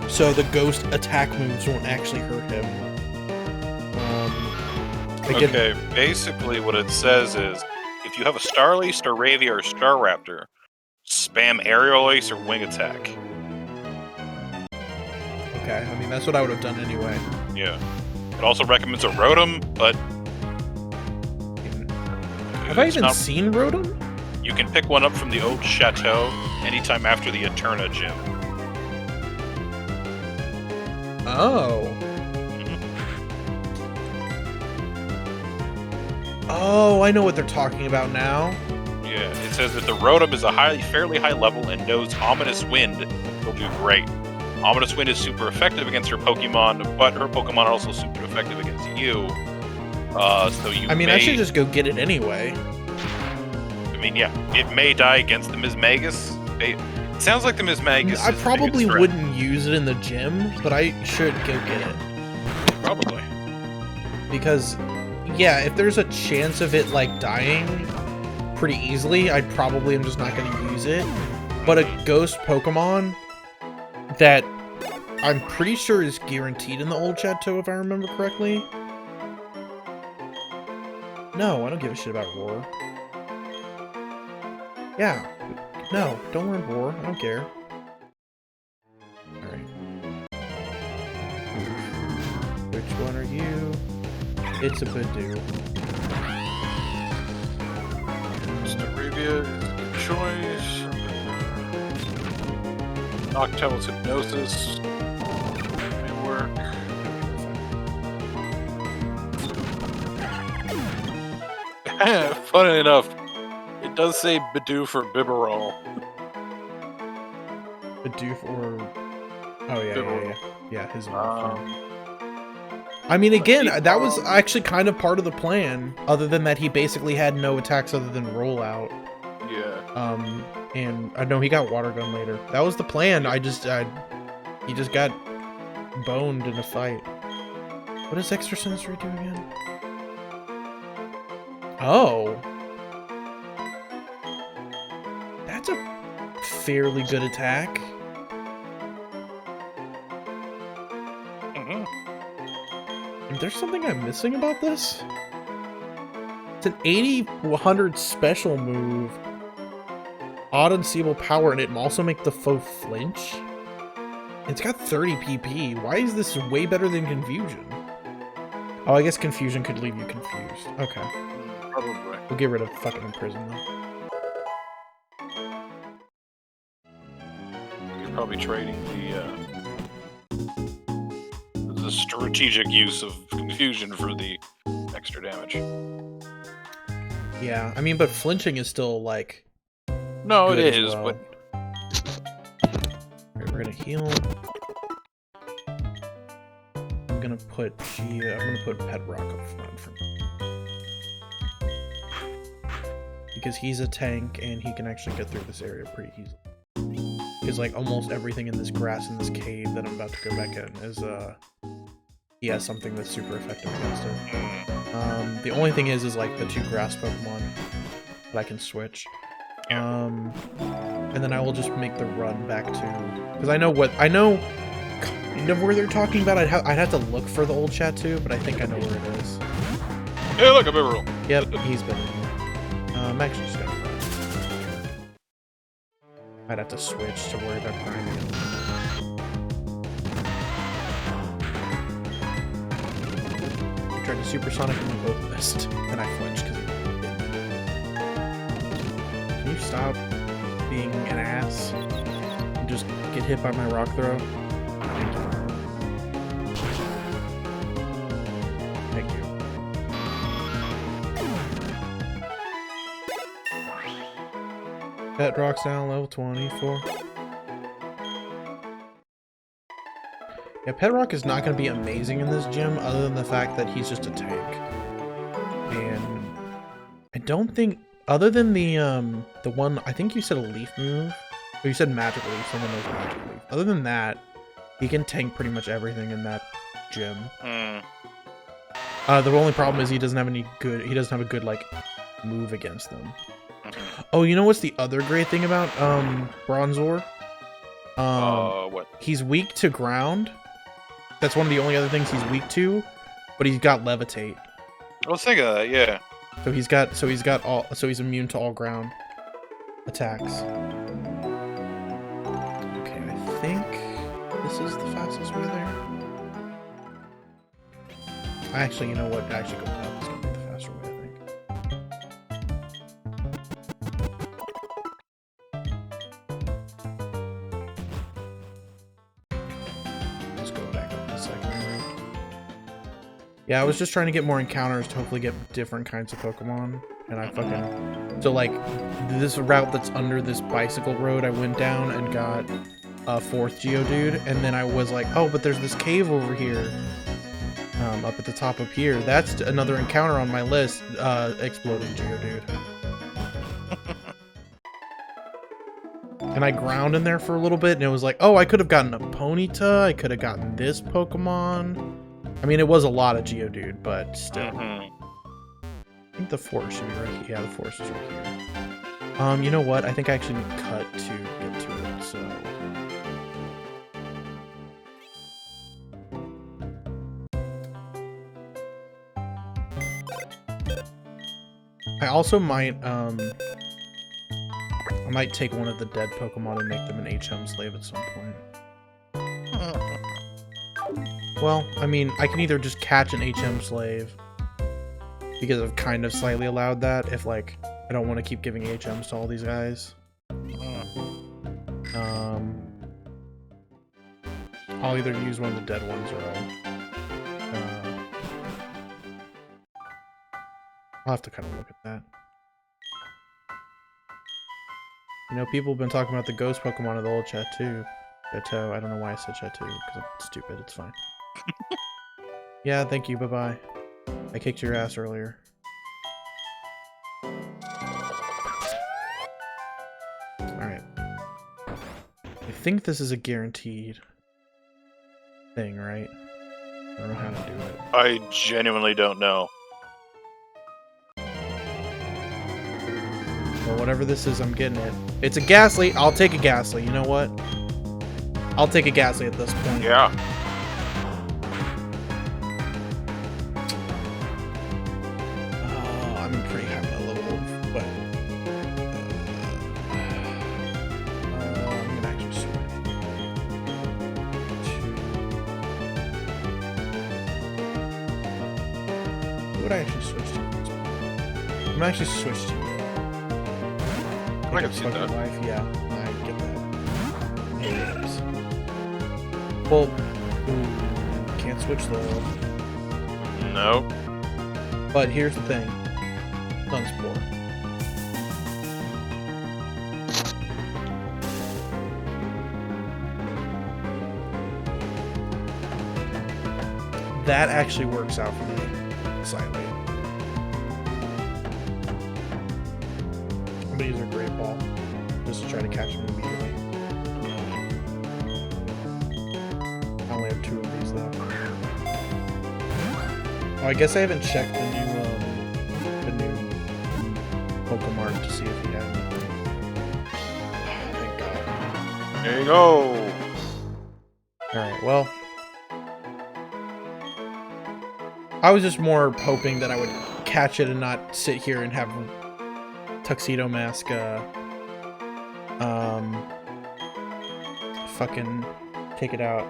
So the ghost attack moves won't actually hurt him. Okay, basically what it says is, if you have a Starly, Staravia, or Staraptor, spam Aerial Ace or Wing Attack. Okay, I mean, that's what I would have done anyway. Yeah. It also recommends a Rotom, but... Have I even seen Rotom? You can pick one up from the old Chateau anytime after the Eterna gym. Oh. Oh, I know what they're talking about now. Yeah, it says that the Rotom is a fairly high level and knows Ominous Wind will do great. Ominous Wind is super effective against her Pokemon, but her Pokemon are also super effective against you. So you I should just go get it anyway. I mean, yeah, it may die against the Ms. Magus. It sounds like the Mismagus. I probably wouldn't use it in the gym, but I should go get it. Probably. Because, yeah, if there's a chance of it, like, dying pretty easily, I probably am just not going to use it. But a ghost Pokemon that I'm pretty sure is guaranteed in the old Chateau, if I remember correctly. No, I don't give a shit about Roar. Yeah. No, don't learn Roar. I don't care. Alright. Which one are you? It's a Bidoof. Staravia is a good choice. Nocturnal's Hypnosis may work. Funny enough, it does say Bidoof or Bibarol. Bidoof or... Oh, yeah, Bibarol. yeah. Yeah, his I mean, again, that was actually kind of part of the plan, other than that he basically had no attacks other than rollout. Yeah. And I know he got Water Gun later. That was the plan. He just got boned in a fight. What does Extra Sensory do again? Oh. That's a fairly good attack. There's something I'm missing about this? It's an 80-100 special move. Odd Unseeable Power, and it also make the foe flinch? It's got 30 PP. Why is this way better than Confusion? Oh, I guess Confusion could leave you confused. Okay. Probably. We'll get rid of fucking Imprison, though. He's probably trading the strategic use of Confusion for the extra damage. Yeah, I mean, but flinching is still, like... No, it good as is, well. but... Alright, we're gonna heal. I'm gonna put I'm gonna put Pedrock up front for me. Because he's a tank and he can actually get through this area pretty easily. Because like almost everything in this grass in this cave that I'm about to go back in is he has something that's super effective against it. The only thing is like the 2 grass Pokemon that I can switch. And then I will just make the run back to, because I know kind of where they're talking about. I'd have to look for the old Chateau, but I think I know where it is. Hey, look, a Bibarel. Yep, he's been in here. I'm actually just gonna run. I'd have to switch to where they're priming. I tried to Supersonic and we both missed, and I flinched because Can you stop being an ass and just get hit by my rock throw? Thank you. Pet Rock's down level 24. Yeah, Pet Rock is not going to be amazing in this gym other than the fact that he's just a tank. And I don't think, other than the one, I think you said a leaf move, or you said magic leaf, someone knows magic leaf. Other than that, he can tank pretty much everything in that gym. The only problem is he doesn't have a good, like, move against them. Oh, you know what's the other great thing about, Bronzor? What? He's weak to ground. That's one of the only other things he's weak to, but he's got Levitate. I was thinking of that, yeah. So he's immune to all ground attacks. Okay, I think this is the fastest way there. Actually, you know what? Actually, going up is gonna be the faster way, I think. Let's go back up a second. Yeah, I was just trying to get more encounters to hopefully get different kinds of Pokemon, and I fucking... So, like, this route that's under this bicycle road, I went down and got a 4th Geodude, and then I was like, oh, but there's this cave over here, up at the top up here. That's another encounter on my list, exploding Geodude. And and I ground in there for a little bit, and it was like, oh, I could have gotten a Ponyta, I could have gotten this Pokemon. I mean, it was a lot of Geodude, but still. I think the forest should be right here. Yeah, the forest is right here. You know what? I think I actually need cut to get to it, so... I also might, I might take one of the dead Pokemon and make them an HM slave at some point. Well, I mean, I can either just catch an HM slave, because I've kind of slightly allowed that, if, like, I don't want to keep giving HMs to all these guys. I'll either use one of the dead ones, or I'll have to kind of look at that. You know, people have been talking about the ghost Pokemon of the old Chateau. I don't know why I said Chateau, because I'm stupid, it's fine. Yeah, thank you, bye-bye. I kicked your ass earlier. Alright. I think this is a guaranteed thing, right? I don't know how to do it. I genuinely don't know. Well, whatever this is, I'm getting it. It's a Ghastly. I'll take a Ghastly. You know what? I'll take a Ghastly at this point. Yeah. I'm in pretty high level, but I'm gonna actually switch to. What would I actually switch to? I'm gonna actually switch to. I can see that. Life. Yeah, I get that. Anyways. Well, can't switch though. No. But here's the thing. Sunspore. That actually works out for me slightly. I'm gonna use a Great Ball just to try to catch him immediately. I only have 2 of these though. Oh, I guess I haven't checked the new Pokemon to see if he had anything. Thank God. There you go. Alright, well. I was just more hoping that I would catch it and not sit here and have Tuxedo Mask, fucking take it out.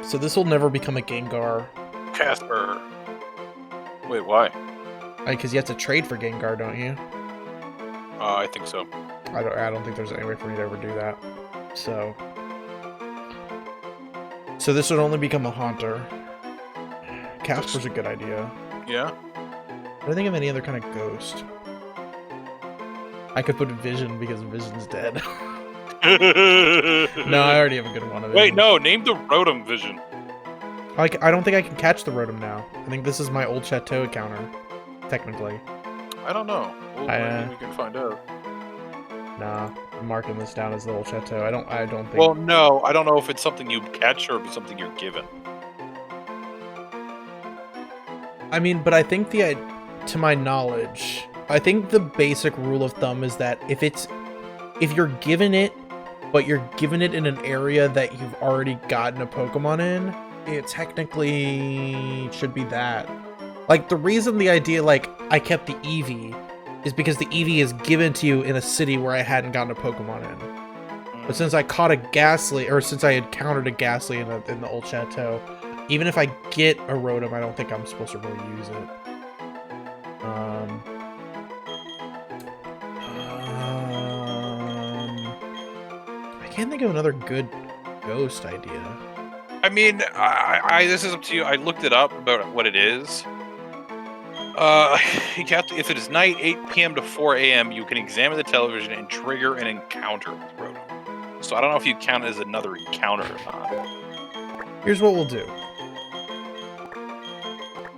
So this will never become a Gengar. Casper. Wait, why? Because you have to trade for Gengar, don't you? I think so. I don't think there's any way for me to ever do that. So this would only become a Haunter. Casper's a good idea. Yeah? I don't think of any other kind of ghost. I could put Vision because Vision's dead. No, I already have a good one of it. Wait, no, name the Rotom Vision. I don't think I can catch the Rotom now. I think this is my old Chateau encounter, technically. I don't know. Well, maybe we can find out. Nah, I'm marking this down as the old Chateau. I don't think... Well, no, I don't know if it's something you catch or if it's something you're given. I mean, but I think to my knowledge, I think the basic rule of thumb is that if you're given it, but you're given it in an area that you've already gotten a Pokemon in, it technically should be that. Like, the reason the idea, like, I kept the Eevee is because the Eevee is given to you in a city where I hadn't gotten a Pokemon in. But since I caught a Ghastly, or since I encountered a Ghastly in the old Chateau, even if I get a Rotom, I don't think I'm supposed to really use it. I can't think of another good ghost idea. I mean, this is up to you. I looked it up about what it is. You have to, if it is night, 8 p.m. to 4 a.m., you can examine the television and trigger an encounter with Rotom. So I don't know if you count it as another encounter or not. Here's what we'll do.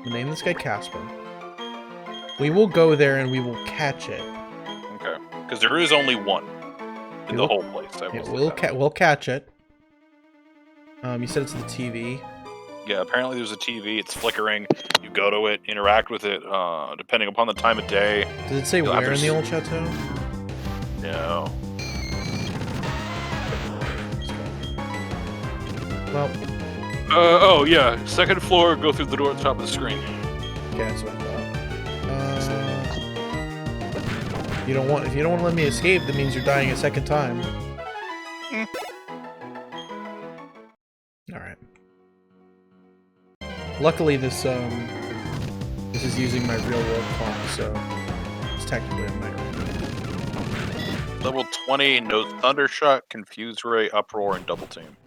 We'll name this guy Casper. We will go there and we will catch it. Okay. Because there is only one. in the whole place. We'll catch it. You said it's the TV. Yeah, apparently there's a TV. It's flickering. You go to it, interact with it, depending upon the time of day. Does it say where in the old chateau? No. Well. Oh yeah, second floor. Go through the door at the top of the screen. Yeah, that's what I thought. If you don't want to let me escape, that means you're dying a second time. All right. Luckily, this is using my real world clock, so it's technically a night room. Level 20, no Thundershot, Confuse Ray, Uproar, and Double Team.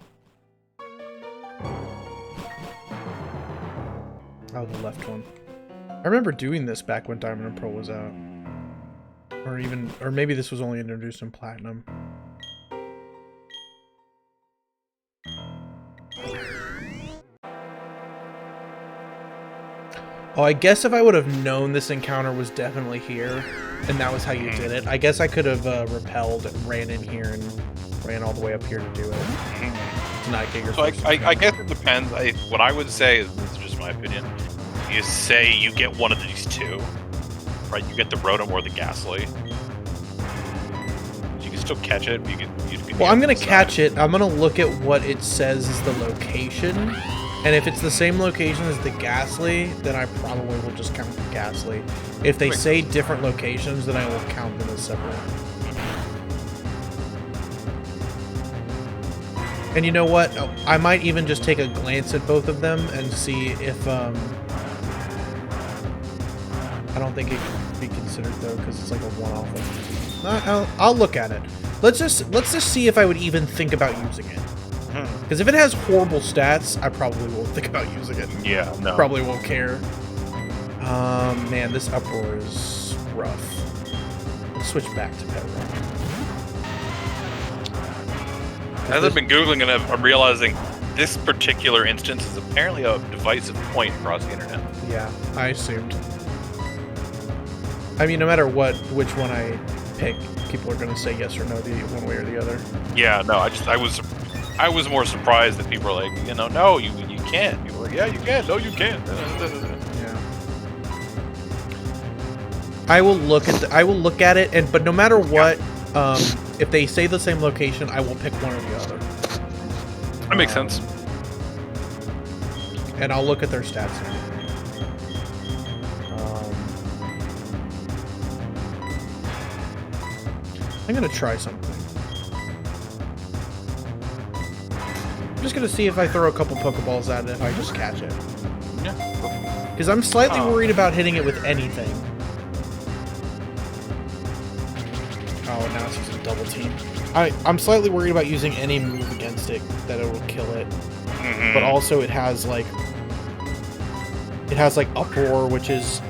Oh, the left one. I remember doing this back when Diamond and Pearl was out. Or maybe this was only introduced in Platinum. Oh, I guess if I would have known this encounter was definitely here, and that was how you did it, I guess I could have repelled and ran in here and ran all the way up here to do it. To not get your so I guess it depends. What I would say, is this is just my opinion, you say you get one of these two, right? You get the Rotom or the Ghastly. You can still catch it. But you can well, I'm going to catch it. I'm going to look at what it says is the location. And if it's the same location as the Ghastly, then I probably will just count the Ghastly. If they say different locations, then I will count them as separate. And you know what? I might even just take a glance at both of them and see if, I don't think it can be considered though, because it's like a one-off. I'll look at it. Let's just see if I would even think about using it. Because if it has horrible stats, I probably won't think about using it. Yeah, no. Probably won't care. Man, this Uproar is rough. Let's switch back to Pet Rock. As I've been Googling and I'm realizing this particular instance is apparently a divisive point across the internet. Yeah, I assumed. I mean, no matter which one I pick, people are going to say yes or no, one way or the other. Yeah, no, I was more surprised that people were like, no, you can't. People were like, yeah, you can. No, you can't. Yeah. I will look at it, but no matter what, if they say the same location, I will pick one or the other. That makes sense. And I'll look at their stats. I'm gonna try something. I'm just gonna see if I throw a couple Pokeballs at it, if I just catch it. Yeah. Because I'm slightly worried about hitting it with anything. Oh, now it's using Double Team. I'm slightly worried about using any move against it, that it will kill it. But also it has like Uproar, which is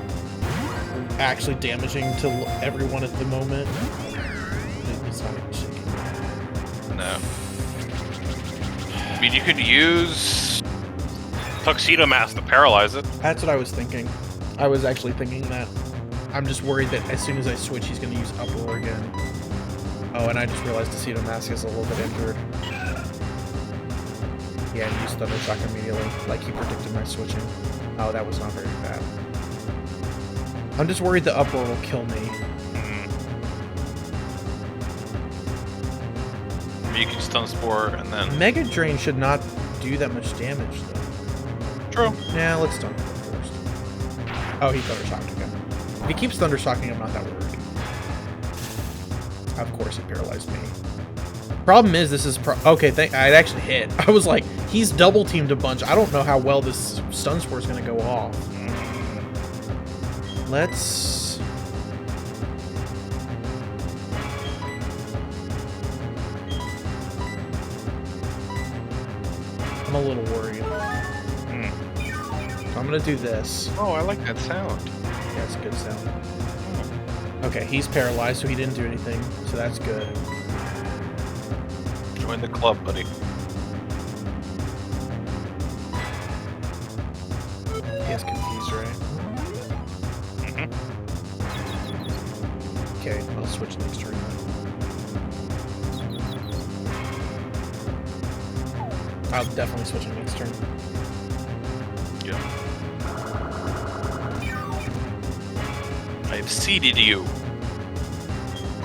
actually damaging to everyone at the moment. It's not even shaking. No. I mean, you could use Tuxedo Mask to paralyze it. That's what I was thinking. I was actually thinking that. I'm just worried that as soon as I switch, he's going to use Uproar again. Oh, and I just realized Tuxedo Mask is a little bit injured. Yeah, he used Thundershock immediately, like he predicted my switching. Oh, that was not very bad. I'm just worried the Uproar will kill me. You can Stun Spore and then... Mega Drain should not do that much damage, though. True. Yeah, let's Stun him first. Oh, he Thundershocked again. If he keeps Thundershocking, I'm not that worried. Of course he paralyzed me. Problem is, this is okay, it actually hit. I was like, he's double teamed a bunch. I don't know how well this Stun Spore is going to go off. Let's... I'm a little worried. So I'm going to do this. Oh, I like that sound. Yeah, it's a good sound. Okay, he's paralyzed, so he didn't do anything. So that's good. Join the club, buddy. He has Confuse, right? Okay, I'll switch next turn then. I'll definitely switch it next turn. Yeah. I have seeded you.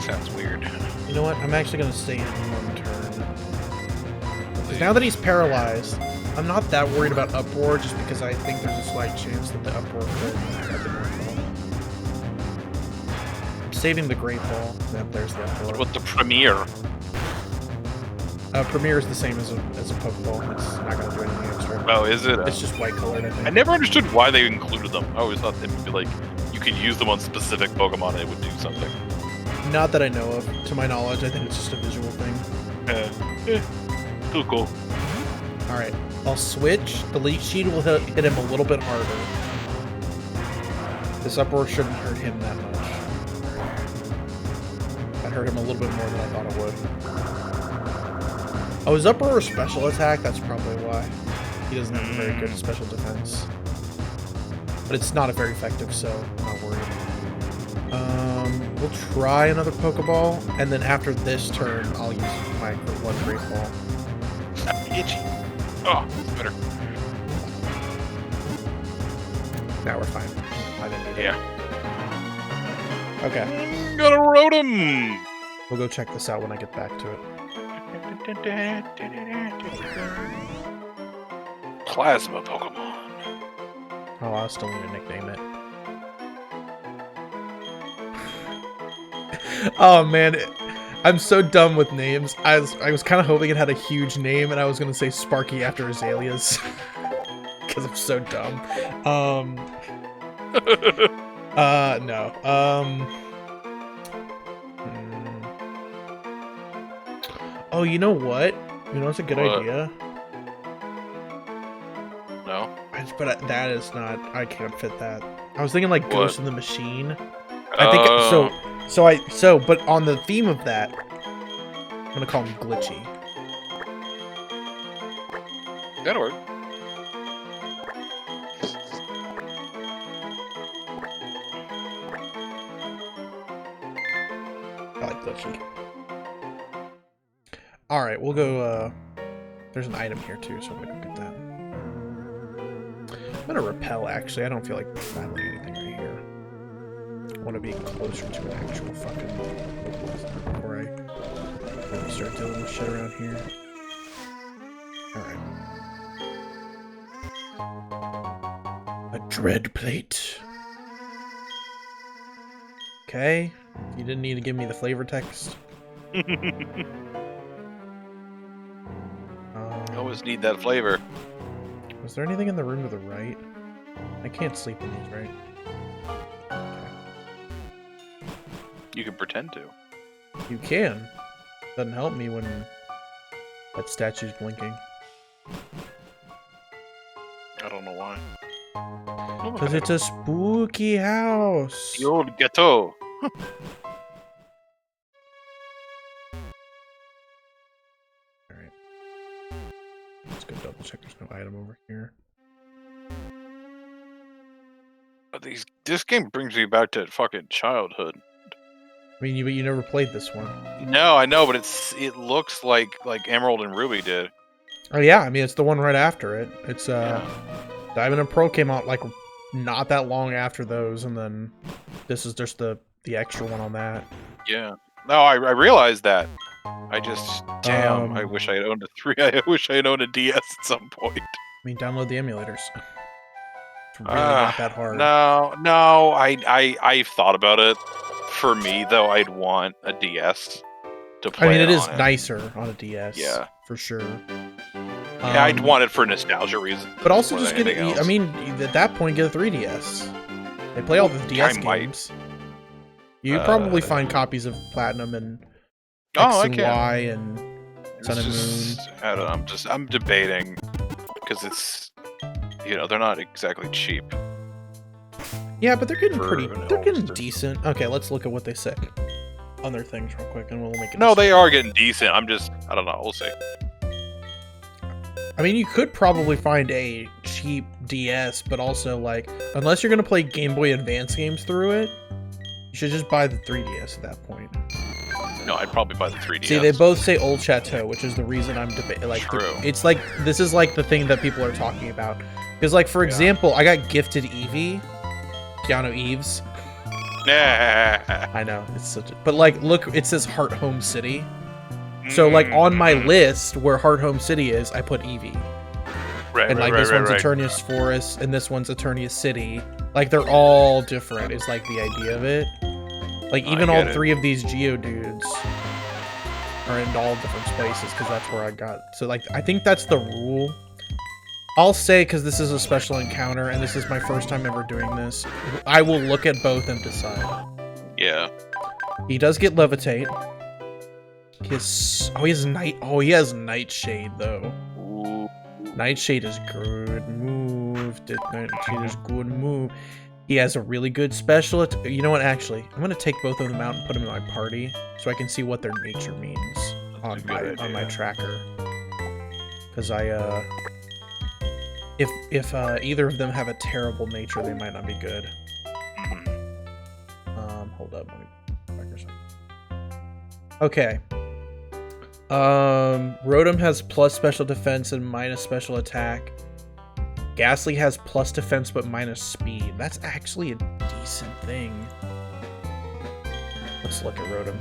Sounds weird. You know what? I'm actually going to stay in one turn. Because now that he's paralyzed, I'm not that worried about Uproar, just because I think there's a slight chance that the Uproar could have the Great Ball. I'm saving the Great Ball. Yep, there's the Uproar. What about the Premier? Premier is the same as a Pokeball. It's not going to do anything extra. Oh, is it? It's just white colored, I think. I never understood why they included them. I always thought they would be like, you could use them on specific Pokemon and it would do something. Not that I know of. To my knowledge, I think it's just a visual thing. Cool. Alright, I'll switch. The Leech Seed will hit him a little bit harder. This Uproar shouldn't hurt him that much. That hurt him a little bit more than I thought it would. Oh, is Uproar a special attack? That's probably why. He doesn't have a very good special defense. But it's not a very effective, so I'm not worried. We'll try another Pokeball, and then after this turn, I'll use my one Great Ball. Itchy. Oh, it's better. Now we're fine. I didn't need it. Yeah. Okay. Gotta Rotom! We'll go check this out when I get back to it. Plasma Pokemon. Oh, I still need to nickname it. Oh man, I'm so dumb with names. I was kind of hoping it had a huge name, and I was gonna say Sparky after Azaleas, because I'm so dumb. No. Oh, you know what? You know what's a good idea? No. But that is not. I can't fit that. I was thinking like Ghost in the Machine. I think but on the theme of that, I'm gonna call him Glitchy. That'll work. I like Glitchy. Alright, we'll go, there's an item here too, so I'm gonna go get that. I'm gonna repel, actually. I don't feel like battling anything right here. I want to be closer to an actual fucking before I really start dealing with shit around here. Alright. A dread plate. Okay. You didn't need to give me the flavor text. Always need that flavor. Was there anything in the room to the right? I can't sleep in these, right? You can pretend to. You can. Doesn't help me when that statue's blinking. I don't know why. Because it's a spooky house. The old ghetto. Alright. Let's go double check there's no item over here. This game brings me back to fucking childhood. I mean, you never played this one. No, I know, but it looks like Emerald and Ruby did. Oh yeah, I mean it's the one right after it. It's Diamond and Pearl came out like not that long after those, and then this is just the extra one on that. Yeah. No, I realized that. I just I wish I had owned a 3. I wish I had owned a DS at some point. I mean, download the emulators. It's really not that hard. No, I've thought about it. For me, though, I'd want a DS to play. I mean, it is on nicer on a DS. Yeah, for sure. Yeah, I'd want it for nostalgia reasons. But also just get it. I mean, at that point, get a 3DS. They play all the DS games. You probably find copies of Platinum and X and Y and Sun and Moon. I don't know. I'm debating because it's they're not exactly cheap. Yeah, but they're getting they're getting decent. Okay, let's look at what they say on their things real quick, and we'll make it. No, they are getting decent. I don't know. We'll see. I mean, you could probably find a cheap DS, but also, like, unless you're going to play Game Boy Advance games through it, you should just buy the 3DS at that point. No, I'd probably buy the 3DS. See, they both say Old Chateau, which is the reason I'm debating. Like, True. it's like this is like the thing that people are talking about. Because, like, for example, I got gifted Eevee, Keanu Eves. I know it's such a, but like, look, it says Heart Home City. So, like, on my list where Heart Home City is, I put Eevee. Right, And like this one's Eternia's Forest, and this one's Eternia's City. Like they're all different. Is like the idea of it. Like even all three of these Geodudes are in all different spaces because that's where I got. So like I think that's the rule. I'll say because this is a special encounter and this is my first time ever doing this. I will look at both and decide. Yeah. He does get Levitate. He has he has Nightshade though. Ooh. Nightshade is good move. Nightshade is good move. He has a really good special. You know what? Actually, I'm gonna take both of them out and put them in my party so I can see what their nature means on my tracker. Because if either of them have a terrible nature, they might not be good. Hold up. Let me back or something. Okay. Rotom has plus special defense and minus special attack. Ghastly has plus defense but minus speed. That's actually a decent thing. Let's look at Rotom.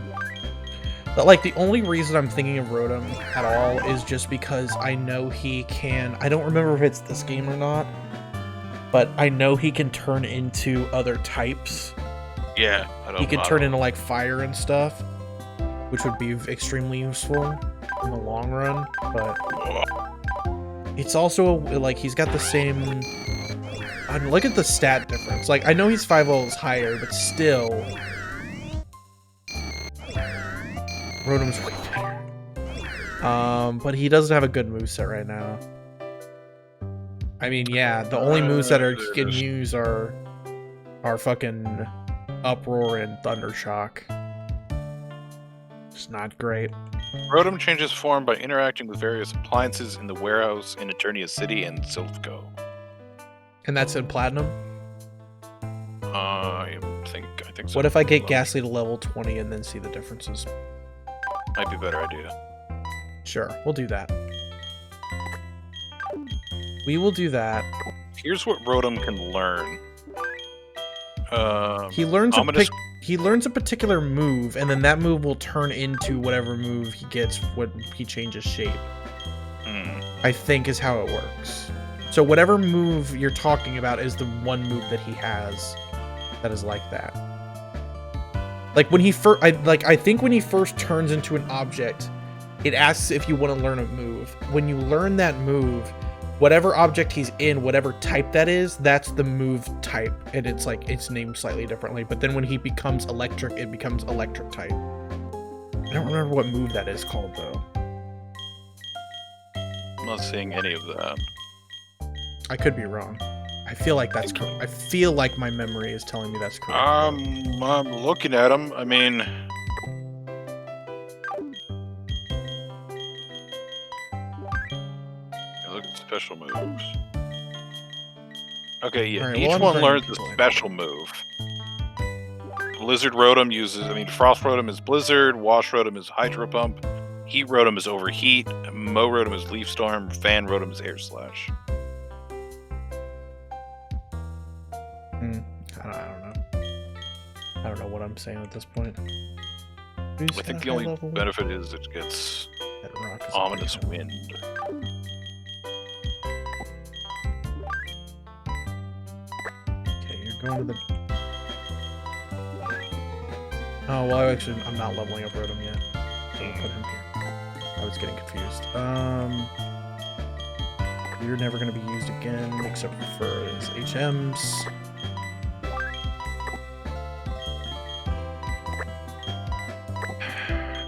But like the only reason I'm thinking of Rotom at all is just because I know he can. I don't remember if it's this game or not, but I know he can turn into other types. Yeah, he can turn into like fire and stuff, which would be extremely useful in the long run, but it's also like he's got the same. Look at the stat difference. Like I know he's 5 levels higher, but still, Rotom's way better. But he doesn't have a good moveset right now. I mean, yeah, the only moves that he can use are fucking Uproar and Thundershock. It's not great. Rotom changes form by interacting with various appliances in the warehouse in Eternia City and Silphco. And that's in Platinum? I think so. What if I get Ghastly to level 20 and then see the differences? Might be a better idea. Sure, we'll do that. We will do that. Here's what Rotom can learn. He learns a particular move, and then that move will turn into whatever move he gets when he changes shape. I think is how it works. So whatever move you're talking about is the one move that he has that is like that. Like when he I think when he first turns into an object, it asks if you want to learn a move. When you learn that move, whatever object he's in, whatever type that is, that's the move type, and it's like it's named slightly differently. But then when he becomes electric, it becomes electric type. I don't remember what move that is called though. I'm not seeing any of that. I could be wrong. I feel like that's correct. I feel like my memory is telling me that's correct. I'm looking at him. I mean, look at special moves. Okay, yeah, right, each one learns a special move. Blizzard Rotom Frost Rotom is Blizzard, Wash Rotom is Hydro Pump, Heat Rotom is Overheat, Mo Rotom is Leaf Storm, Fan Rotom is Air Slash. I don't know what I'm saying at this point. I think the only benefit is it gets Ominous Wind. Okay, you're going to the... Oh, well, actually, I'm not leveling up Rotom yet. So we'll put him here. I was getting confused. You're never going to be used again, except for his HMs.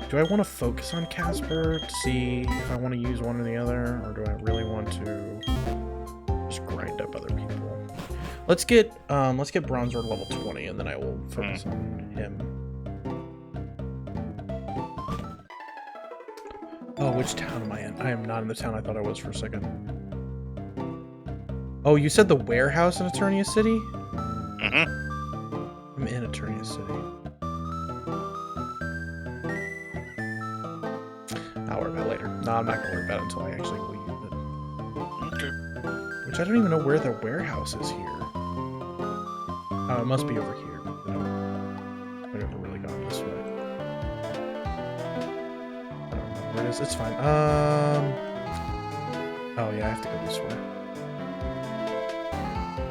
Do I want to focus on Casper to see if I want to use one or the other, or do I really want to just grind up other people? Let's get Bronzor to level 20, and then I will focus on him. Oh, which town am I in? I am not in the town I thought I was for a second. Oh, you said the warehouse in Eternia City? Mm-hmm. I'm in Eternia City. No, I'm not gonna worry about it until I actually leave it. Okay. Which I don't even know where the warehouse is here. Oh, it must be over here. I've never really gone this way. I don't know where it is. It's fine. Oh yeah, I have to go this way.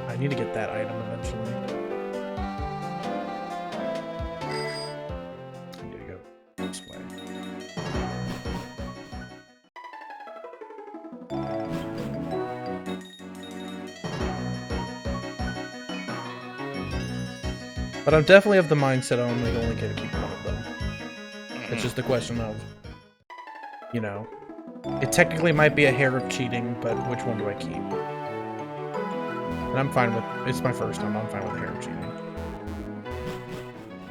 I need to get that item eventually. I need to go this way. But I'm definitely of the mindset I'm only going to keep one of them. It's just a question of, you know, it technically might be a hair of cheating, but which one do I keep? And I'm fine with, it's my first time, I'm fine with the hair of cheating.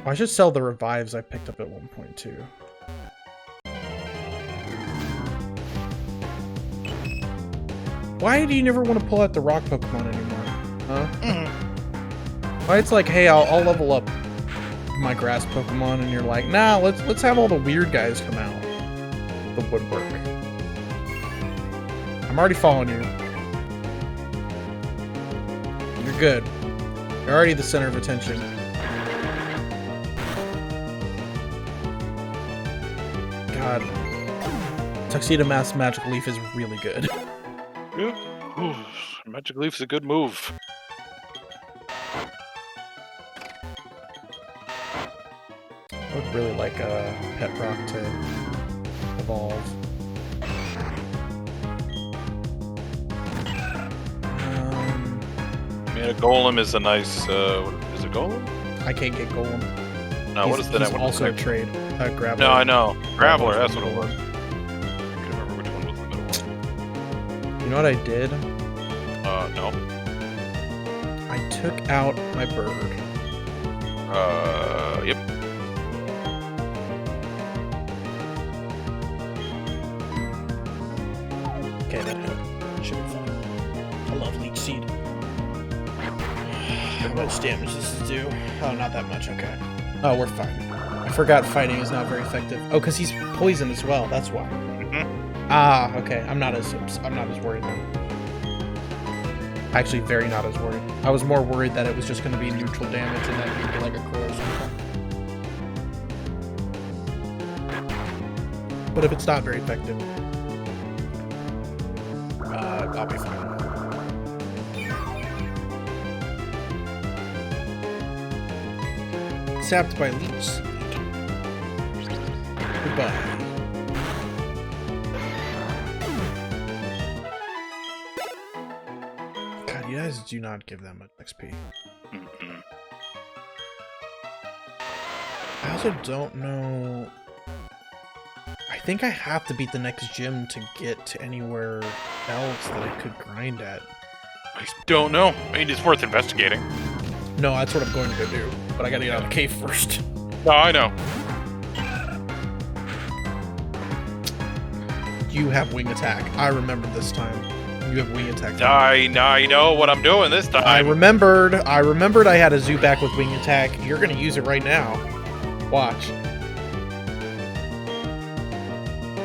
Oh, I should sell the revives I picked up at 1.2. Why do you never want to pull out the rock Pokemon anymore? Huh? Why it's like, hey, I'll level up my grass Pokemon, and you're like, nah, let's have all the weird guys come out. The woodwork. I'm already following you. You're good. You're already the center of attention. God. Tuxedo Mask Magic Leaf is really good. Yeah. Ooh, Magic Leaf's a good move. I would really like a Pet Rock to evolve. I mean, a Golem is a nice. Is it Golem? I can't get Golem. No, what is the He's next one? also a trade. Graveler. No, I know. Graveler, that's what it was. I can't remember which one was the middle one. You know what I did? No. I took out my bird. Yep. Okay, that hit. Should be fine. I love Leech Seed. How much damage this is do? Oh, not that much, okay. Oh, we're fine. I forgot fighting is not very effective. Oh, because he's poison as well, that's why. Ah, okay. I'm not as worried then. Actually, very not as worried. I was more worried that it was just going to be neutral damage and that he'd be like a crow or something. But if it's not very effective, I'll be fine. Sapped by Leech Seed. Goodbye. God, you guys do not give that much XP. I also don't know... I think I have to beat the next gym to get to anywhere else that I could grind at. I don't know. I mean, it's worth investigating. No, that's what I'm going to go do. But I gotta get out of the cave first. No, I know. You have wing attack. I remembered this time. You have wing attack. I know what I'm doing this time. I remembered I had a Zubat with wing attack. You're gonna use it right now. Watch.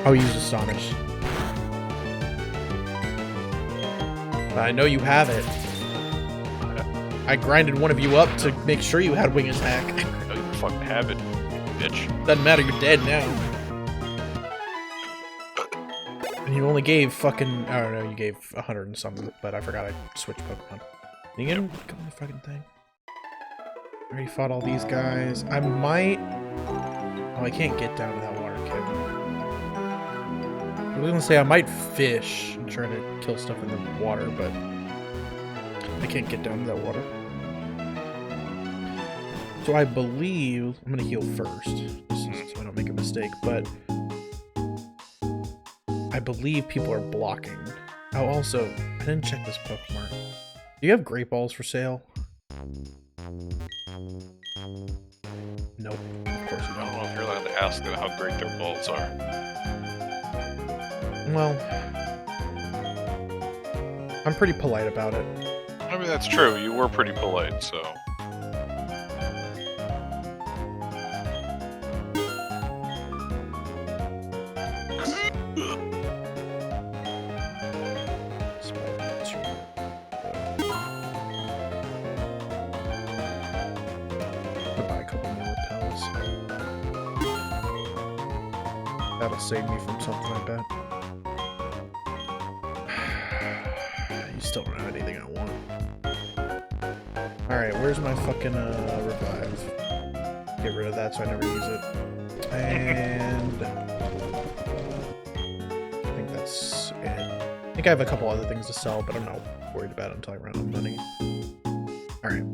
Oh, use Astonish. I know you have it. I grinded one of you up to make sure you had wing attack. I know you fucking have it, bitch. Doesn't matter, you're dead now. And you only gave fucking... I don't know, you gave 100 and something, but I forgot I switched Pokemon. You gonna go on the fucking thing? I already fought all these guys. I might... Oh, I can't get down to that water kid. I was gonna say I might fish and try to kill stuff in the water, but... I can't get down to that water. So I believe... I'm gonna heal first, just so I don't make a mistake, but... I believe people are blocking. Oh, also, I didn't check this Pokemon. Do you have Great Balls for sale? Nope, of course you I don't don't. know if you're allowed to ask them how great their balls are. Well... I'm pretty polite about it. I mean, that's true. You were pretty polite, so... That'll save me from something, I bet. You still don't have anything I want. Alright, where's my fucking revive? Get rid of that so I never use it. And I think that's it. I think I have a couple other things to sell, but I'm not worried about it until I run out of money. Alright.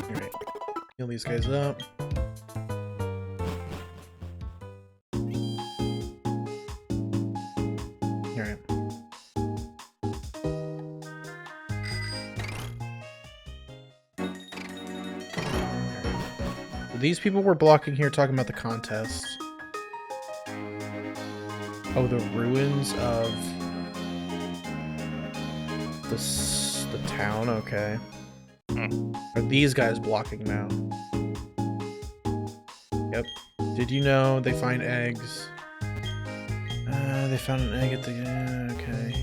Alright. Heal these guys up. Alright. These people were blocking here talking about the contest. Oh, the ruins of the town, okay. Are these guys blocking now? Yep. Did you know they find eggs? They found an egg at the... okay.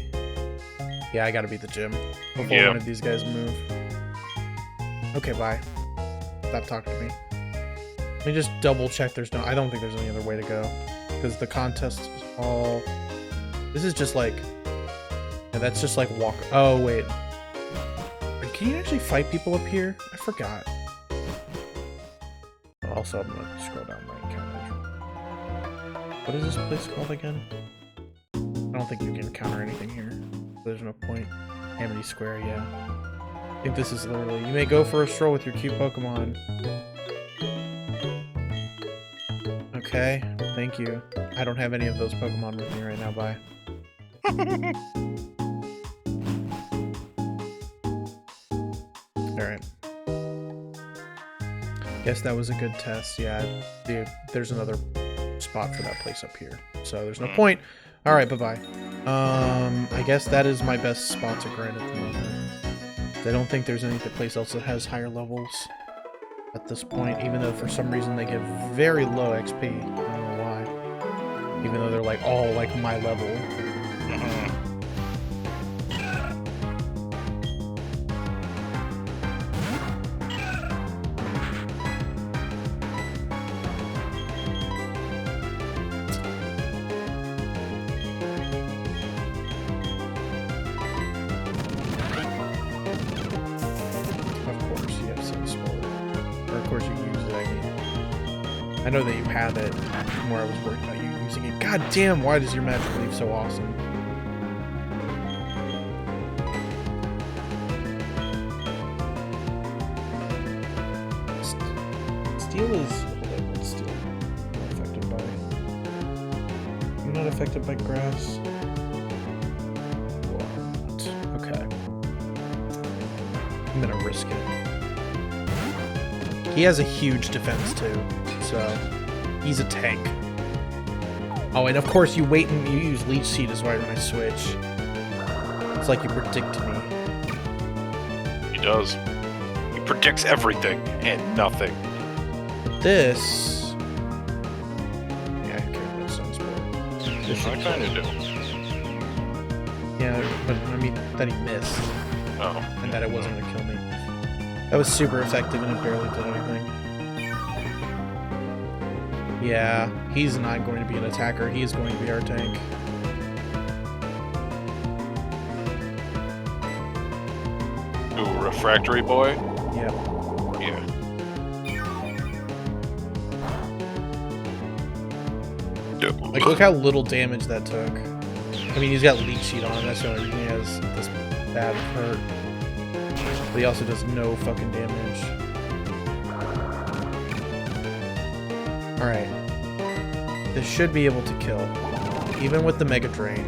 Yeah, I gotta beat the gym before one of these guys move. Okay, bye. Stop talking to me. Let me just double check there's no... I don't think there's any other way to go. Because the contest is all... This is just like... Yeah, that's just like walk... Oh, wait. Can you actually fight people up here? I forgot. Also, I'm gonna scroll down my encounter. What is this place called again? I don't think you can encounter anything here. There's no point. Amity Square, yeah. I think this is literally... You may go for a stroll with your cute Pokemon. Okay, thank you. I don't have any of those Pokemon with me right now, bye. Alright. Guess that was a good test, yeah. Dude, there's another spot for that place up here. So there's no point. Alright, bye-bye. I guess that is my best spot to grind at the moment. I don't think there's any place else that has higher levels at this point, even though for some reason they give very low XP. I don't know why. Even though they're like all like my level. I know that you have it, where I was worried about you using it. God damn, why does your magic leave so awesome? Steel is... Hold on, what's steel not affected by? You're not affected by grass? What? Okay. I'm gonna risk it. He has a huge defense too. So, he's a tank. Oh, and of course you wait and you use Leech Seed as well when I switch. It's like you predict me. He does. He predicts everything and nothing. But this... Yeah, I care about Sunsport. I kind of do. Yeah, but I mean, that he missed. Oh. And that it wasn't going to kill me. That was super effective and it barely did anything. Yeah, he's not going to be an attacker. He's going to be our tank. Ooh, Refractory Boy? Yep. Yeah. Like, look how little damage that took. I mean, he's got Leech Seed on him. That's the only reason he has this bad hurt. But he also does no fucking damage. Alright. This should be able to kill. Even with the Mega Drain.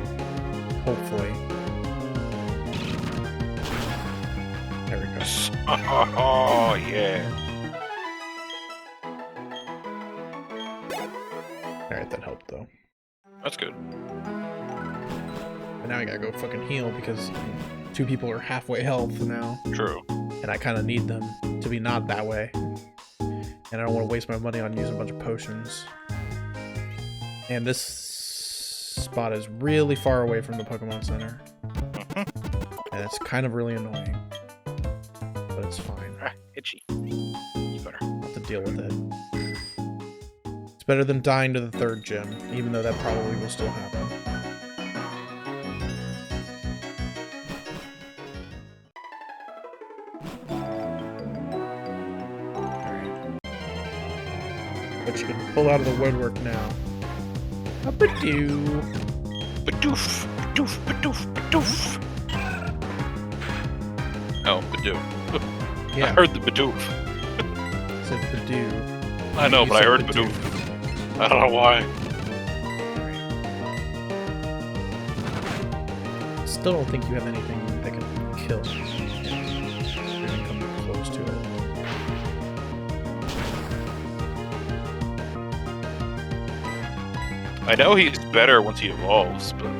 Hopefully. There we go. Oh, yeah. Alright, that helped though. That's good. But now I gotta go fucking heal because two people are halfway health now. True. And I kind of need them to be not that way. And I don't want to waste my money on using a bunch of potions. And this spot is really far away from the Pokemon Center. And it's kind of really annoying. but it's fine. Ah, itchy. You better. I'll have to deal with it. It's better than dying to the third gym, even though that probably will still happen. What you can pull out of the woodwork now. A Badoo. Badoof, badoof, badoof, badoof. Oh, Badoo. Yeah. I heard the Badoof. It's a Badoo. I know, You but I said heard Badoo. Badoof. I don't know why. Still don't think you have anything that can kill you. You're gonna come close to it. I know he's better once he evolves, but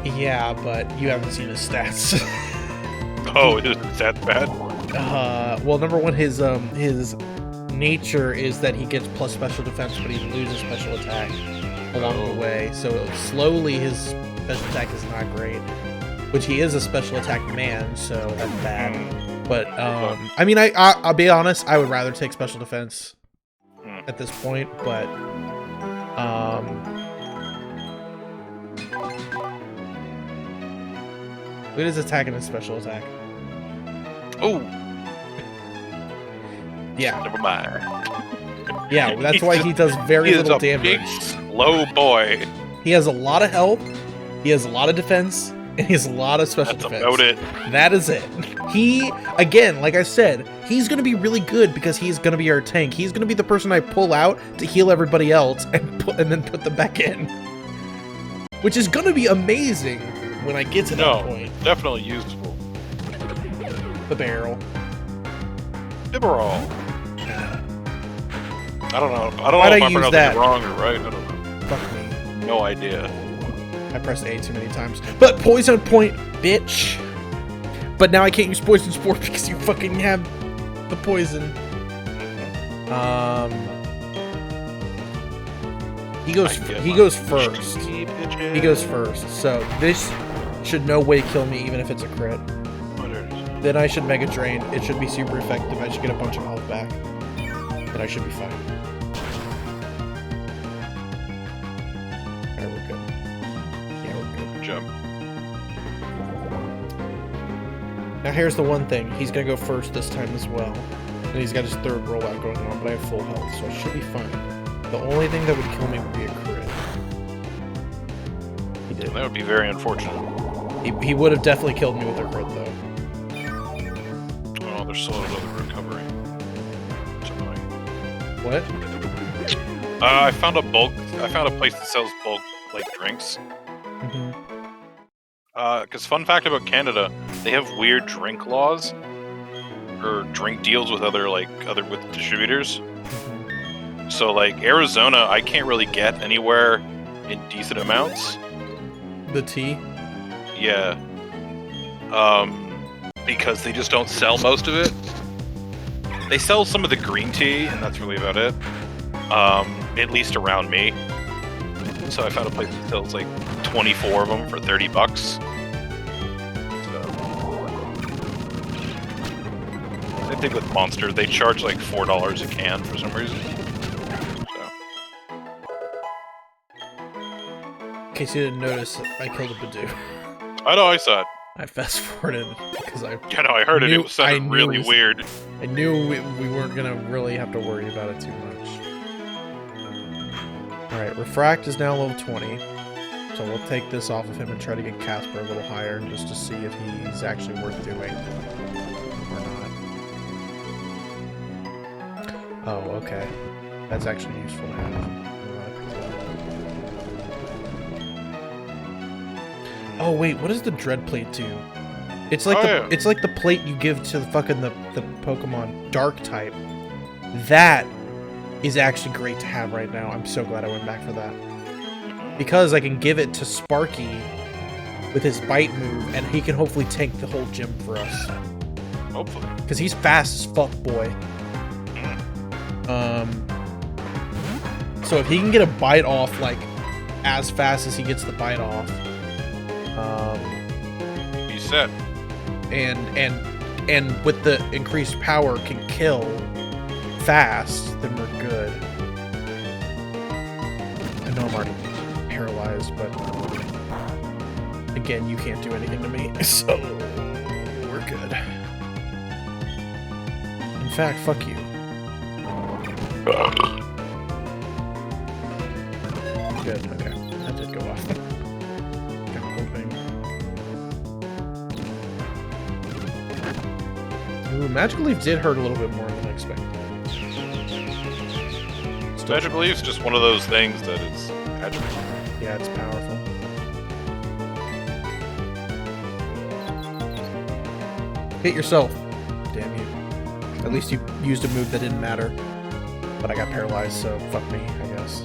Yeah, but you haven't seen his stats. oh, is that bad? Well, number one, his nature is that he gets plus special defense, but he loses special attack along the way. So slowly, his special attack is not great. Which he is a special attack man, so that's bad. But I mean, I'll be honest, I would rather take special defense at this point, but look at his attack and his special attack. Oh, Yeah, never mind. yeah, that's why he does very He is little a big, damage. slow boy. He has a lot of health, he has a lot of defense, and he has a lot of special That's defense. about it. That is it. He, again, like I said, he's going to be really good because he's going to be our tank. He's going to be the person I pull out to heal everybody else and then put them back in. Which is going to be amazing when I get to that point. Definitely useful. The barrel. Liberal. I don't know. I don't Why'd know I if I'm use pronouncing that? it wrong or right. I don't know. Fuck me. No idea. I pressed A too many times. But poison point, bitch. But now I can't use poison spore because you fucking have the poison. He goes first. He goes first. So this should no way kill me even if it's a crit. Then I should Mega Drain. It should be super effective. I should get a bunch of health back. Then I should be fine. Alright, we're good. Yeah, we're good. Good job. Now here's the one thing. He's gonna go first this time as well. And he's got his third rollout going on, but I have full health, so I should be fine. The only thing that would kill me would be a crit. He did. That would be very unfortunate. He would have definitely killed me with a crit, though. Oh, there's still another recovery. It's annoying. What? I found a place that sells bulk, like, drinks. Mm-hmm. Because fun fact about Canada, they have weird drink laws. Or drink deals with with distributors. So, like, Arizona, I can't really get anywhere in decent amounts. The tea? Yeah. Because they just don't sell most of it. They sell some of the green tea, and that's really about it. At least around me. So I found a place that sells like 24 of them for $30. Same thing with Monster. They charge like $4 a can for some reason. So. In case you didn't notice, I killed a Badoo. I know, I saw it. I fast forwarded because I I heard it. It sounded really weird. I knew we weren't gonna really have to worry about it too much. Alright, Refract is now level 20. So we'll take this off of him and try to get Casper a little higher just to see if he's actually worth doing or not. Oh, okay. That's actually useful to have. Oh wait, what does the Dread Plate do? It's like it's like the plate you give to the fucking the Pokemon Dark type. That is actually great to have right now. I'm so glad I went back for that. Because I can give it to Sparky with his bite move, and he can hopefully tank the whole gym for us. Hopefully. Because he's fast as fuck, boy. So if he can get a bite off, like, as fast as he gets the bite off, He's set. and with the increased power can kill fast, then we're good. I know I'm already paralyzed, but again, you can't do anything to me, so we're good. In fact, fuck you. Good, okay. That did go off. I'm hoping. Ooh, Magical Leaf did hurt a little bit more than I expected. Magical Leaf's just one of those things that is magical. Yeah, it's powerful. Hit yourself. Damn you. At least you used a move that didn't matter. But I got paralyzed, so fuck me, I guess.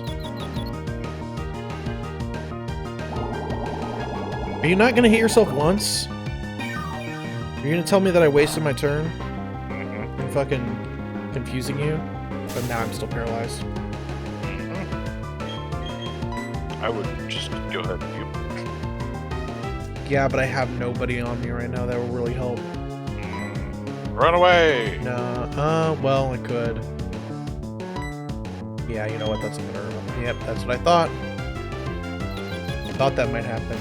Are you not gonna hit yourself once? Are you gonna tell me that I wasted my turn? I'm fucking confusing you? But now I'm still paralyzed. I would just go ahead and you. Yeah, but I have nobody on me right now that will really help. Run away! No, well, I could. Yeah, you know what? That's another. Yep, that's what I thought. Thought that might happen.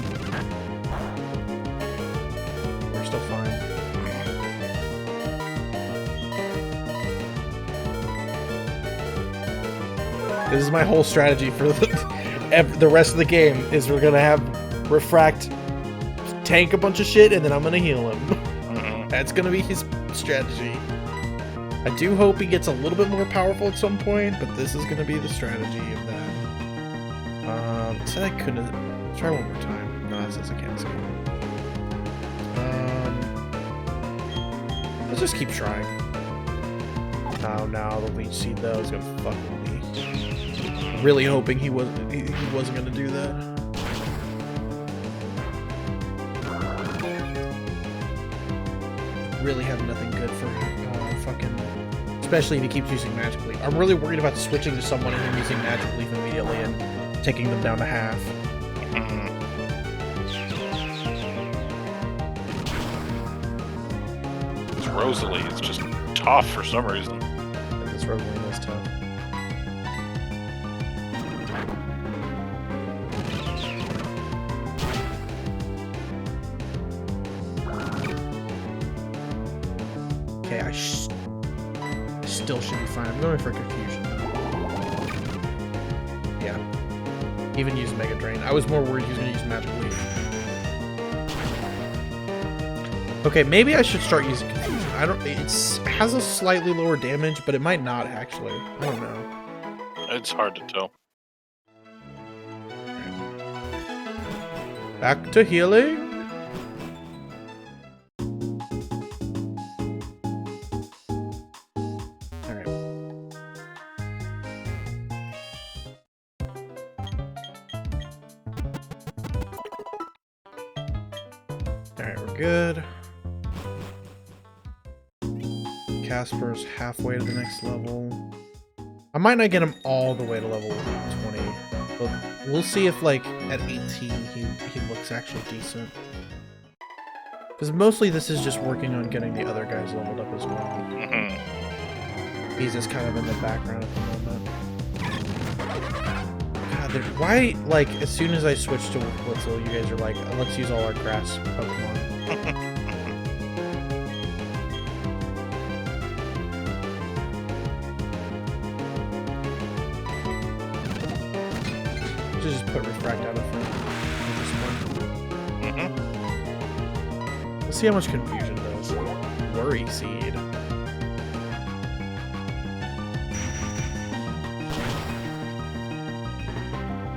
We're still fine. This is my whole strategy for the rest of the game. Is we're gonna have Refract tank a bunch of shit, and then I'm gonna heal him. That's gonna be his strategy. I do hope he gets a little bit more powerful at some point, but this is going to be the strategy of that. It said I couldn't. Let's try one more time. No, it says I can't escape. Let's just keep trying. Oh no, the Leech Seed though is going to fuck with me. I'm really hoping he wasn't going to do that. Really have nothing good for fucking, especially if he keeps using Magic Leaf. I'm really worried about switching to someone and him using Magic Leaf immediately and taking them down to half. This Rosalie is just tough for some reason. Yeah, this Rosalie is tough. Okay, I still should be fine. I'm going for Confusion, though. Yeah. Even use Mega Drain. I was more worried he was going to use Magic Leaf. Okay, maybe I should start using Confusion. I don't... It has a slightly lower damage, but it might not, actually. I don't know. It's hard to tell. Back to healing. Alright, we're good. Casper's halfway to the next level. I might not get him all the way to level 20, but we'll see if, like, at 18 he looks actually decent. Because mostly this is just working on getting the other guys leveled up as well. He's just kind of in the background at the moment. God, why, like, as soon as I switch to Blitzel, you guys are like, let's use all our grass Pokemon. Just put Refract out of front. Let's see how much Confusion does. Worry Seed.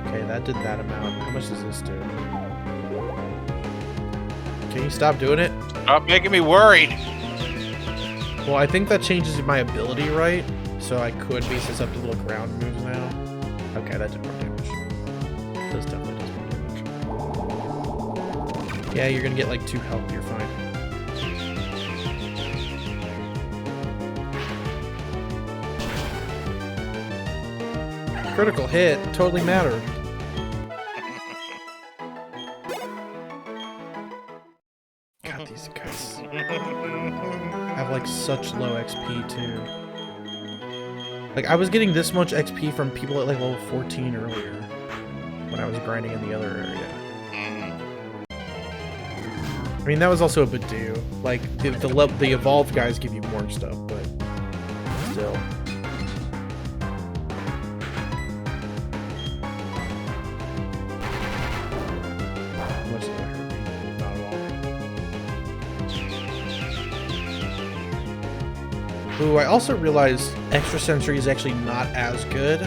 Okay, that did that amount. How much does this do? Can you stop doing it? Stop making me worried! Well, I think that changes my ability, right? So I could base this up to little ground moves now. Okay, that did more damage. This definitely does more damage. Yeah, you're gonna get like 2 health, you're fine. Critical hit totally mattered. God, these guys. such low XP too. Like, I was getting this much XP from people at like level 14 earlier when I was grinding in the other area. I mean, that was also a bit due. Like, the evolved guys give you more stuff, but still. Much does that hurt me? Not at all. Ooh, I also realized extrasensory is actually not as good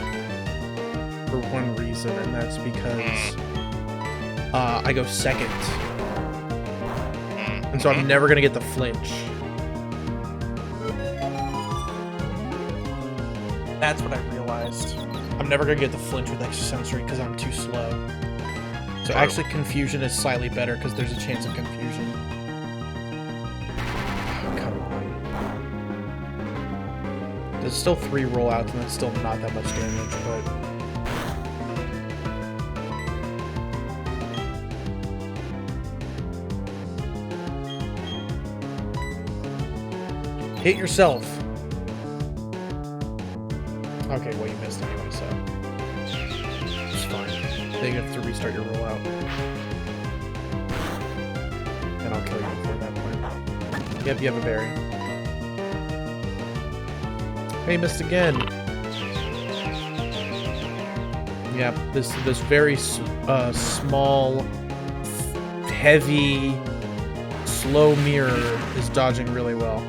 for one reason, and that's because I go second. And so I'm never gonna get the flinch. That's what I realized. I'm never gonna get the flinch with extrasensory because I'm too slow. So actually confusion is slightly better because there's a chance of confusion. Oh, come on. There's still 3 rollouts and that's still not that much damage, but... Hit yourself. Okay, well you missed anyway, so it's fine. Then you have to restart your rollout, and I'll kill you before that point. Yep, you have a berry. Hey, missed again. Yep, this very small, heavy, slow mirror is dodging really well.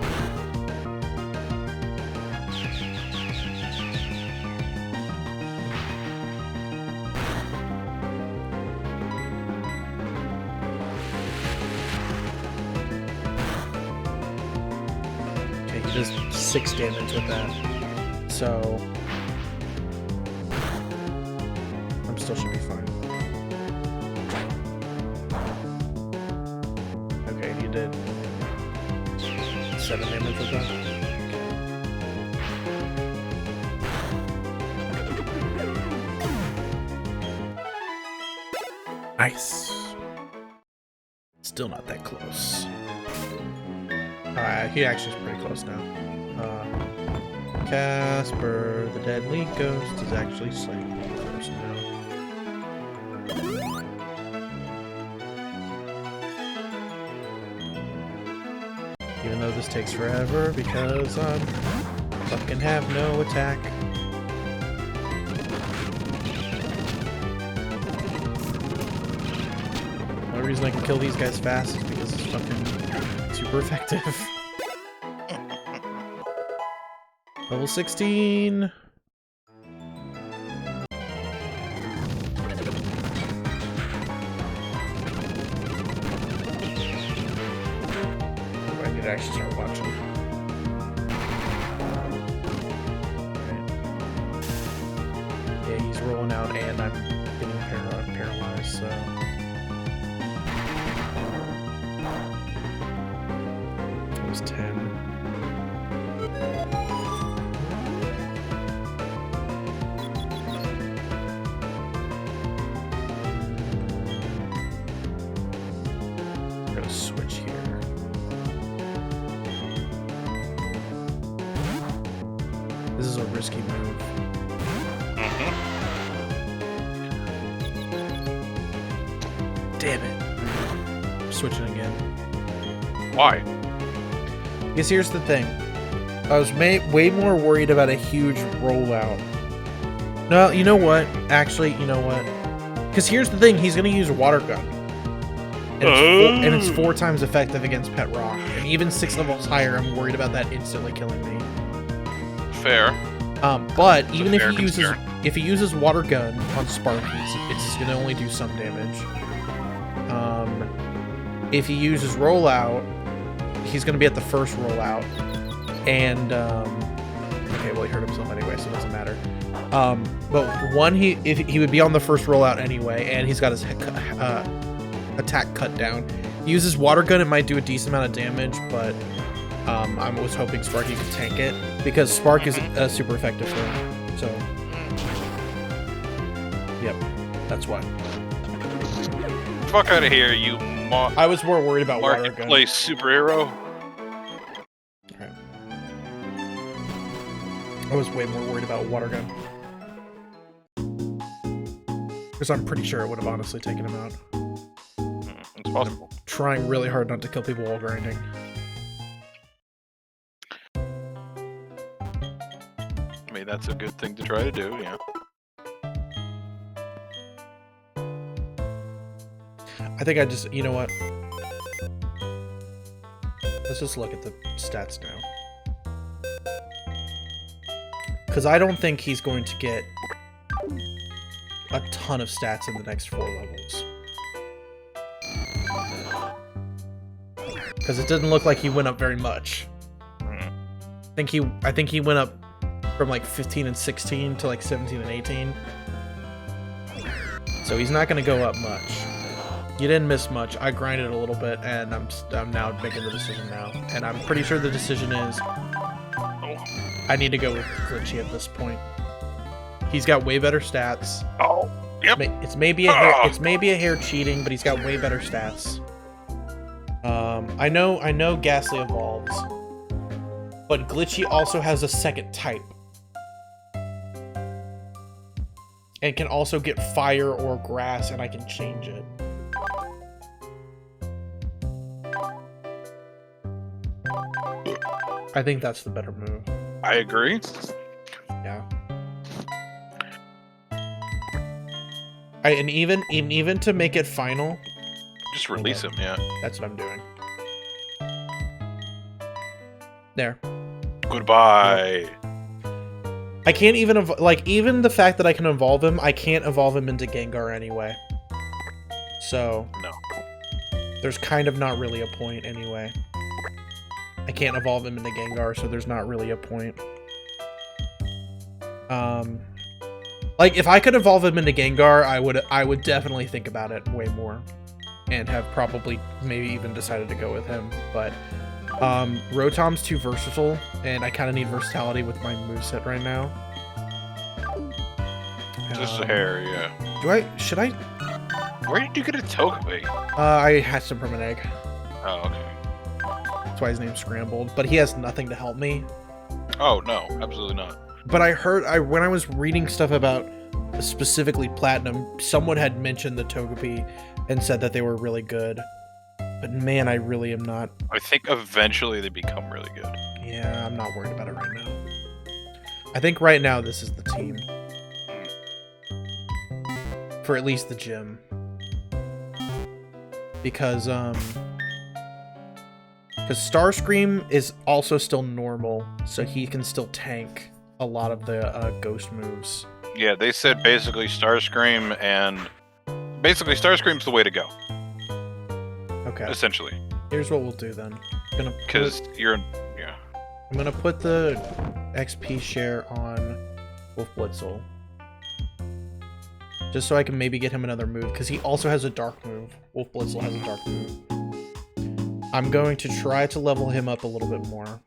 Does 6 damage with that, so I'm still should be fine. Okay, you did 7 damage with that. Nice. Still not that close. He actually is pretty close now. Casper, the deadly ghost, is actually slightly close now. Even though this takes forever because I fucking have no attack. The only reason I can kill these guys fast is because it's fucking super effective. Level 16. I need to actually start watching. Right. Yeah, he's rolling out and I'm getting paralyzed, so... That was 10. Switch here. This is a risky move. Damn it. I'm switching again. Why? Because here's the thing. I was way more worried about a huge rollout. No, you know what? Actually, you know what? Because here's the thing. He's going to use water gun. And it's 4 times effective against Pet Rock. And even 6 levels higher, I'm worried about that instantly killing me. Fair. But even if he uses water gun on Sparky, it's gonna only do some damage. If he uses rollout, he's gonna be at the first rollout. And okay, well he hurt himself anyway, so it doesn't matter. But one, if he would be on the first rollout anyway, and he's got his attack cut down. He uses water gun, it might do a decent amount of damage, but I was hoping Sparky could tank it because Spark is super effective for him. So, yep, that's why. Fuck out of here, you I was more worried about water gun. Marketplace superhero. Okay. I was way more worried about water gun. Because I'm pretty sure it would have honestly taken him out. It's possible. I'm trying really hard not to kill people while grinding. I mean, that's a good thing to try to do, yeah. I think I just, you know what? Let's just look at the stats now. Because I don't think he's going to get a ton of stats in the next 4 levels. Because it didn't look like he went up very much. I think he went up from like 15 and 16 to like 17 and 18. So he's not going to go up much. You didn't miss much. I grinded a little bit, and I'm now making the decision now. And I'm pretty sure the decision is I need to go with Glitchy at this point. He's got way better stats. Oh, yep. It's maybe a hair cheating, but he's got way better stats. I know Ghastly evolves, but Glitchy also has a second type. And can also get fire or grass, and I can change it. I think that's the better move. I agree. Yeah. And even to make it final, Just release him, yeah. that's what I'm doing. There. Goodbye. I can't even even the fact that I can evolve him, I can't evolve him into Gengar anyway. So No. there's kind of not really a point anyway. I can't evolve him into Gengar, so there's not really a point. Like if I could evolve him into Gengar, I would definitely think about it way more, and have probably maybe even decided to go with him. But Rotom's too versatile, and I kind of need versatility with my moveset right now. Just a hair, yeah. Should I? Where did you get a Togepi? I hatched him from an egg. Oh, okay. That's why his name's Scrambled. But he has nothing to help me. Oh, no, absolutely not. But I heard, when I was reading stuff about specifically Platinum, someone had mentioned the Togepi and said that they were really good. But man, I really am not. I think eventually they become really good. Yeah, I'm not worried about it right now. I think right now this is the team. For at least the gym. Because Starscream is also still normal, so he can still tank a lot of the ghost moves. Yeah, they said basically Starscream's the way to go. Okay. Essentially. Here's what we'll do then. Because you're, yeah. I'm gonna put the XP share on Wolf Blitzel. Just so I can maybe get him another move, because he also has a dark move. Wolf Blitzel has a dark move. I'm going to try to level him up a little bit more.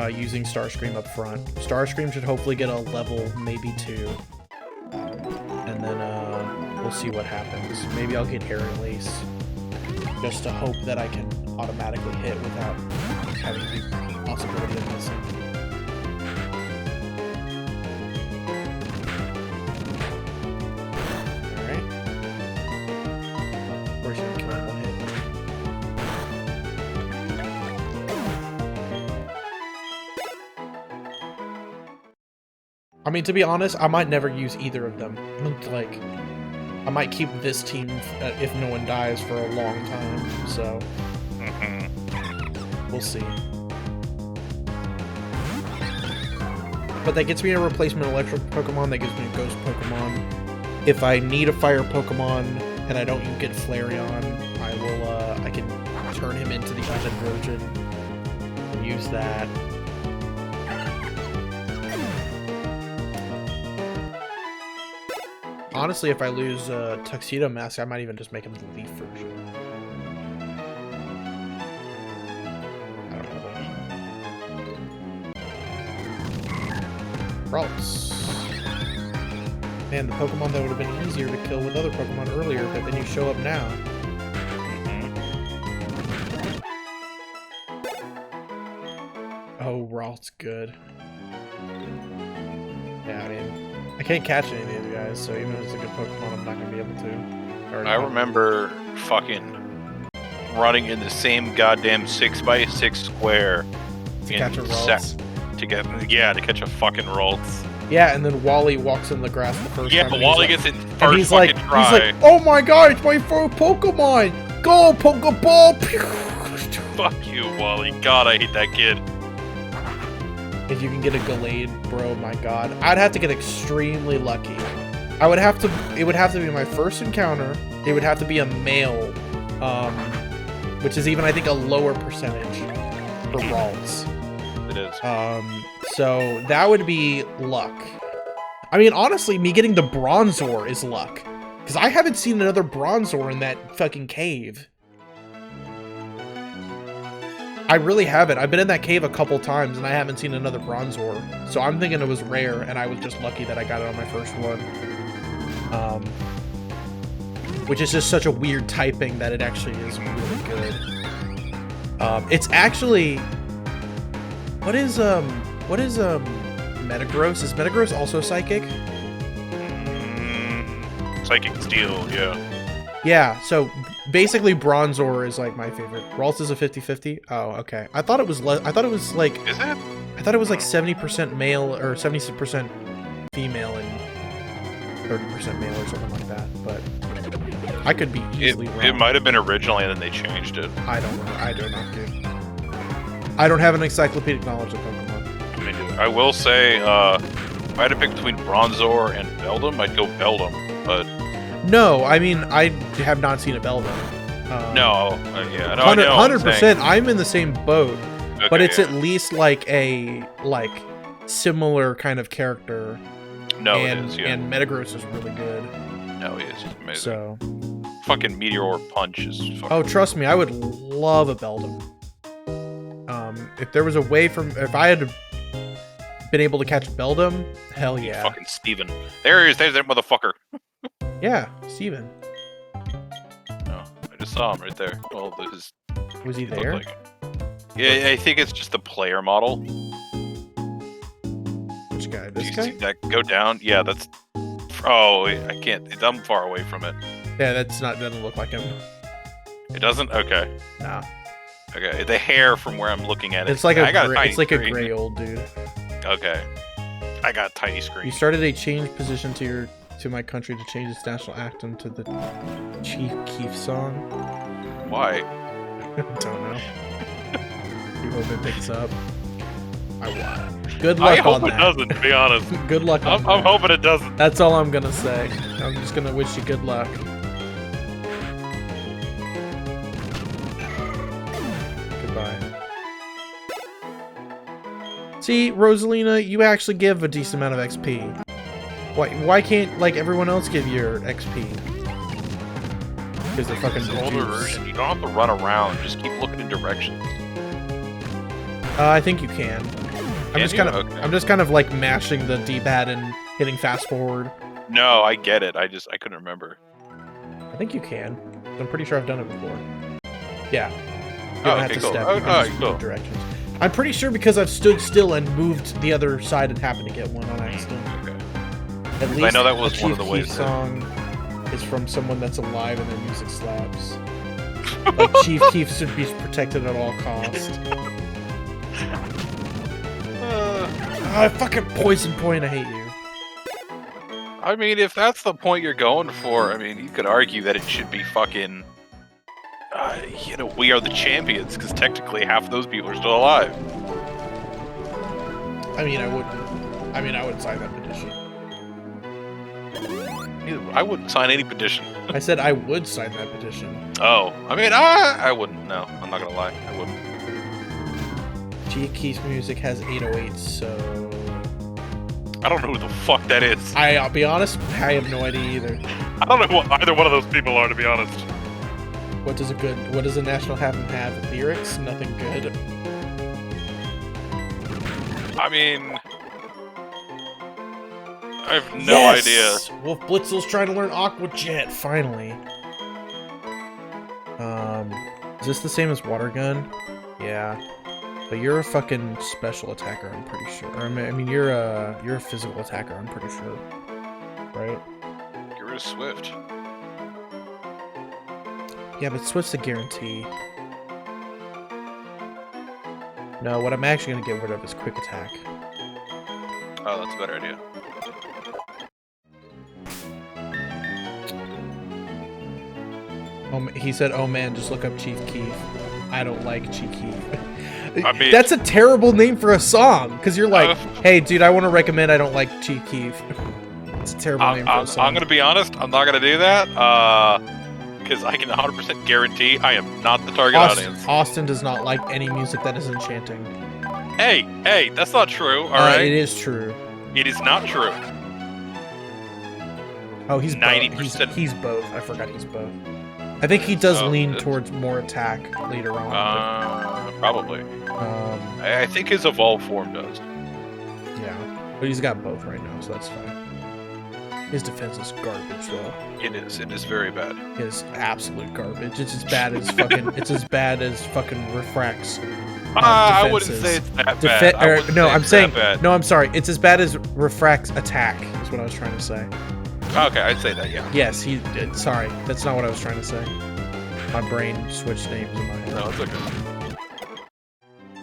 Using Starscream up front. Starscream should hopefully get a level, maybe 2. And then we'll see what happens. Maybe I'll get Air Release. Just to hope that I can automatically hit without having the possibility of missing. Alright. Of course, you're gonna kill one hit. I mean, to be honest, I might never use either of them. Like, I might keep this team if no one dies for a long time, so we'll see. But that gets me a replacement electric Pokemon, that gives me a ghost Pokemon. If I need a fire Pokemon and I don't get Flareon, I can turn him into the Hydrogen and use that. Honestly, if I lose Tuxedo Mask, I might even just make him the Leaf version. I don't know. Ralts. Man, the Pokemon that would have been easier to kill with other Pokemon earlier, but then you show up now. Oh, Ralt's good. Yeah, I mean, I can't catch any of these guys, so even if it's a good Pokemon, I'm not gonna be able to. I remember fucking running in the same goddamn 6x6 square to catch a Ralts. to catch a fucking Ralts. Yeah, and then Wally walks in the grass the first time. Yeah, Wally gets it first and he's fucking like, try. He's like, oh my god, it's my first Pokemon! Go, Pokeball! Fuck you, Wally. God, I hate that kid. If you can get a Gallade, bro, my god. I'd have to get extremely lucky. It would have to be my first encounter. It would have to be a male, which is even, I think, a lower percentage for Ralts. It is. So that would be luck. I mean, honestly, me getting the Bronzor is luck. Because I haven't seen another Bronzor in that fucking cave. I really haven't. I've been in that cave a couple times, and I haven't seen another Bronzor. So I'm thinking it was rare, and I was just lucky that I got it on my first one. Which is just such a weird typing that it actually is really good. It's actually... What is Metagross? Is Metagross also psychic? Psychic Steel, yeah. Yeah, so basically Bronzor is like my favorite. Ralts is a 50-50. Oh, okay. I thought it was like... Is it? I thought it was like 70% male or 70% female and 30% male or something like that, but I could be easily wrong. It might have been originally and then they changed it. I don't know. I do not do. I don't have an encyclopedic knowledge of Pokemon. I will say, if I had to pick between Bronzor and Beldum, I'd go Beldum, but... No, I mean, I have not seen a Beldum. Yeah, no, 100%, I'm in the same boat, okay, but it's at least like a, similar kind of character. No, and, it is, yeah. And Metagross is really good. No, he is. He's amazing. So... Fucking Meteor Punch is fucking... Oh, trust me, I would love a Beldum. If there was a way if I had been able to catch Beldum, hell yeah. Fucking Steven. There he is, there's that motherfucker. Yeah, Steven. No, I just saw him right there. Well, was he there? Like yeah, I think it's just the player model. Which guy? This you guy? See that go down? Yeah, that's... Oh, I can't... I'm far away from it. Yeah, doesn't look like him. It doesn't? Okay. Nah. Okay, the hair from where I'm looking at it. It's like a gray old dude. Okay. I got a tiny screen. You started a change position to my country to change its national anthem to the Chief Keef song. Why? I don't know. You hope it picks up. Good luck on that. I hope it doesn't, to be honest. Good luck on that. I'm hoping it doesn't. That's all I'm gonna say. I'm just gonna wish you good luck. See, Rosalina, you actually give a decent amount of XP. Why can't, everyone else give your XP? Because they're fucking older version. You don't have to run around. Just keep looking in directions. I think you can. I'm just kind of like mashing the D-pad and hitting fast forward. No, I get it. I couldn't remember. I think you can. I'm pretty sure I've done it before. Yeah. You don't have to cool. step. Oh, you can just cool. move directions. I'm pretty sure because I've stood still and moved the other side and happened to get one on accident. Okay. At least I know that was one of the Chief ways. Keef song is from someone that's alive and their music slaps. Like Chief Keef should be protected at all costs. Fucking Poison Point, I hate you. I mean, if that's the point you're going for, I mean, you could argue that it should be fucking... we are the champions, because technically half of those people are still alive. I mean, I wouldn't sign that petition. I wouldn't sign any petition. I said I would sign that petition. Oh, I mean, I wouldn't. No, I'm not gonna lie. I wouldn't. Chief Keef's music has 808s, so... I don't know who the fuck that is. I'll be honest, I have no idea either. I don't know what either one of those people are, to be honest. What does a national anthem have? Lyrics? Nothing good. I mean... I have no idea. Wolf Blitzel's trying to learn Aqua Jet, finally. Is this the same as Water Gun? Yeah. But you're a fucking special attacker, I'm pretty sure. Or, I mean, you're a physical attacker, I'm pretty sure. Right? Get rid of Swift. Yeah, but Swift's a guarantee. No, what I'm actually gonna get rid of is quick attack. Oh, that's a better idea. Oh, he said, "Oh man, just look up Chief Keef." I don't like Chief Keef. I mean, that's a terrible name for a song, because you're like, "Hey, dude, I want to recommend I don't like Chief Keef." It's a terrible name for a song. I'm gonna be honest. I'm not gonna do that. Because I can 100% guarantee I am not the target audience. Austin does not like any music that is enchanting. Hey, that's not true. All right. It is true. It is not true. Oh, he's 90%. He's both. I forgot he's both. I think he does lean towards more attack later on. Probably. I think his evolved form does. Yeah, but he's got both right now, so that's fine. His defense is garbage, though. It is. It is very bad. It is absolute garbage. It's as bad as fucking. It's as bad as fucking refracts. I wouldn't say it's that bad. No, I'm saying. No, I'm sorry. It's as bad as refracts attack. Is what I was trying to say. Okay, I'd say that. Yeah. Yes, he did. Sorry, that's not what I was trying to say. My brain switched names in my head. No, it's okay.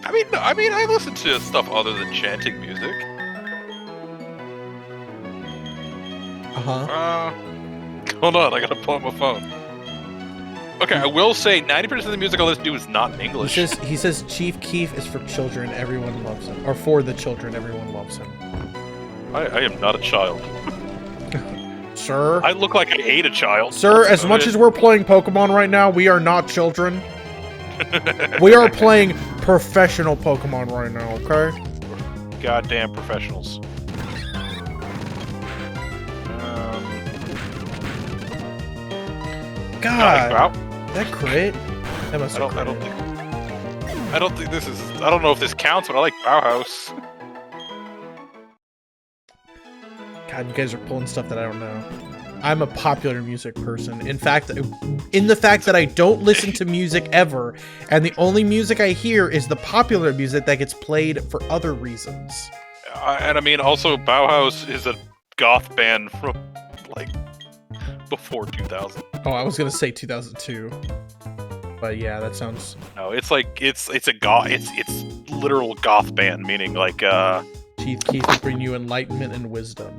I mean, I listen to stuff other than chanting music. Hold on, I gotta pull up my phone. Okay, I will say 90% of the music I listen to is not in English. He says Chief Keef is for children, everyone loves him. Or for the children, everyone loves him. I am not a child. Sir? I look like I ate a child. Sir, as much as we're playing Pokemon right now, we are not children. We are playing professional Pokemon right now, okay? Goddamn professionals. God, that crit? That must have I don't think this is. I don't know if this counts, but I like Bauhaus. God, you guys are pulling stuff that I don't know. I'm a popular music person. In fact, in the fact that I don't listen to music ever, and the only music I hear is the popular music that gets played for other reasons. And I mean, also Bauhaus is a goth band from like before 2000. Oh, I was gonna say 2002, but yeah, that sounds. No, it's like it's a goth. It's literal goth band, meaning like Chief Keef will bring you enlightenment and wisdom.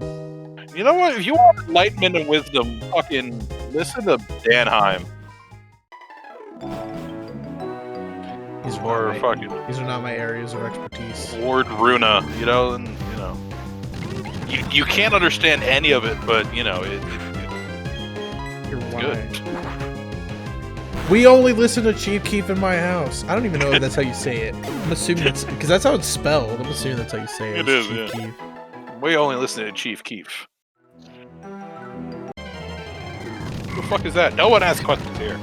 You know what? If you want enlightenment and wisdom, fucking listen to Danheim. These are not my areas of expertise. Lord Runa, you know, and you know, you can't understand any of it, but you know it's good. We only listen to Chief Keef in my house. I don't even know if that's how you say it. I'm assuming it's because that's how it's spelled. I'm assuming that's how you say it. It is, Chief yeah. Keef. We only listen to Chief Keef. Who the fuck is that? No one asks questions here.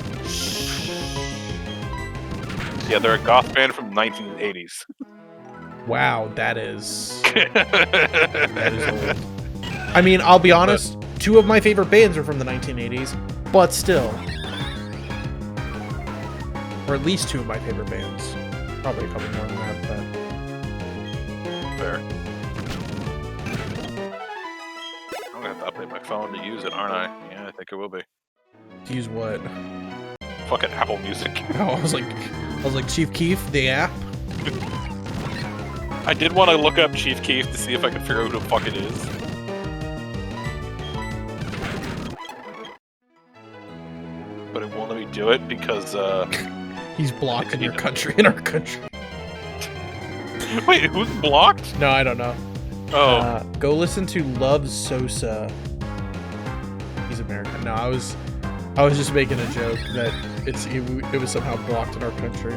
Yeah, they're a goth band from the 1980s. Wow, that is old. I mean, I'll be honest. Two of my favorite bands are from the 1980s, but still. Or at least two of my favorite bands. Probably a couple more than that, but... Fair. I'm gonna have to update my phone to use it, aren't I? Yeah, I think it will be. To use what? Fucking Apple Music. Oh, I was like, Chief Keef, the app? I did want to look up Chief Keef to see if I could figure out who the fuck it is. But it won't let me do it because, He's blocked in our country. Wait, who's blocked? No, I don't know. Oh. Go listen to Love Sosa. He's American. No, I was just making a joke that it was somehow blocked in our country.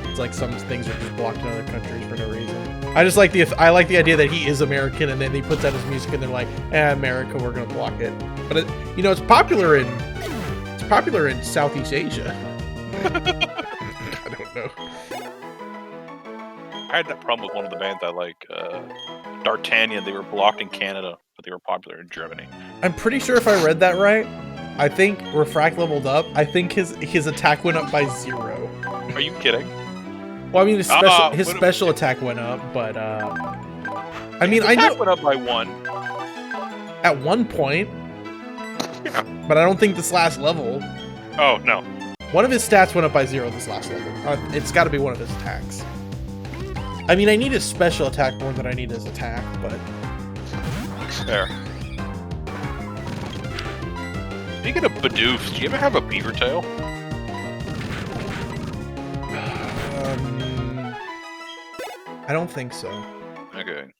It's like some things are just blocked in other countries for no reason. I like the idea that he is American, and then he puts out his music, and they're like, America, we're gonna block it. But it's popular in Southeast Asia. I don't know. I had that problem with one of the bands I like, D'Artagnan. They were blocked in Canada, but they were popular in Germany. I'm pretty sure if I read that right, I think Refract leveled up. I think his attack went up by 0. Are you kidding? Well, I mean, his special attack went up, but I mean, I know went up by 1 at one point, Yeah. but I don't think this last level. Oh no. One of his stats went up by 0 this last level. It's got to be one of his attacks. I mean, I need his special attack more than I need his attack, but There. Speaking of Bidoof, do you ever have a beaver tail? I don't think so. Okay.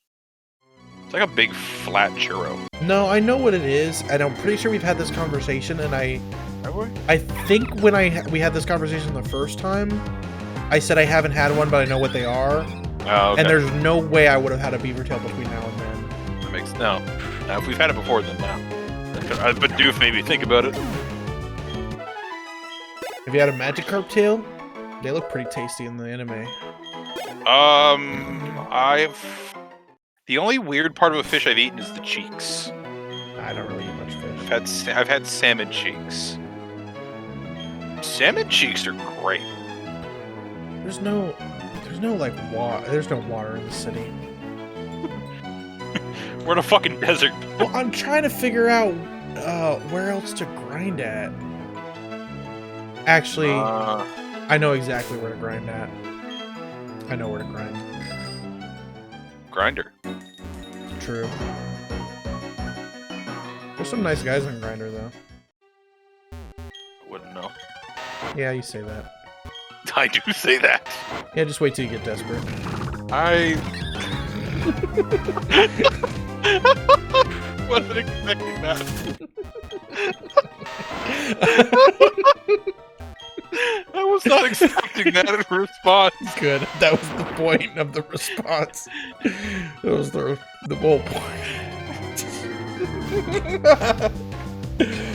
It's like a big flat churro. No, I know what it is, and I'm pretty sure we've had this conversation, and Have we? I think when we had this conversation the first time, I said I haven't had one, but I know what they are. Oh, okay. And there's no way I would have had a beaver tail between now and then. That makes no. Now, if we've had it before, then now. Bidoof made me think about it. Have you had a Magikarp tail? They look pretty tasty in the anime. The only weird part of a fish I've eaten is the cheeks. I don't really eat much fish. I've had salmon cheeks. Salmon cheeks are great. There's no like water. There's no water in the city. We're in a fucking desert. Well, I'm trying to figure out where else to grind at. Actually, I know exactly where to grind at. I know where to grind. Grinder. True. There's some nice guys on Grinder, though. Wouldn't know. Yeah, you say that. I do say that. Yeah, just wait till you get desperate. I wasn't expecting that. I was not expecting that in response. Good. That was the point of the response. That was the whole point.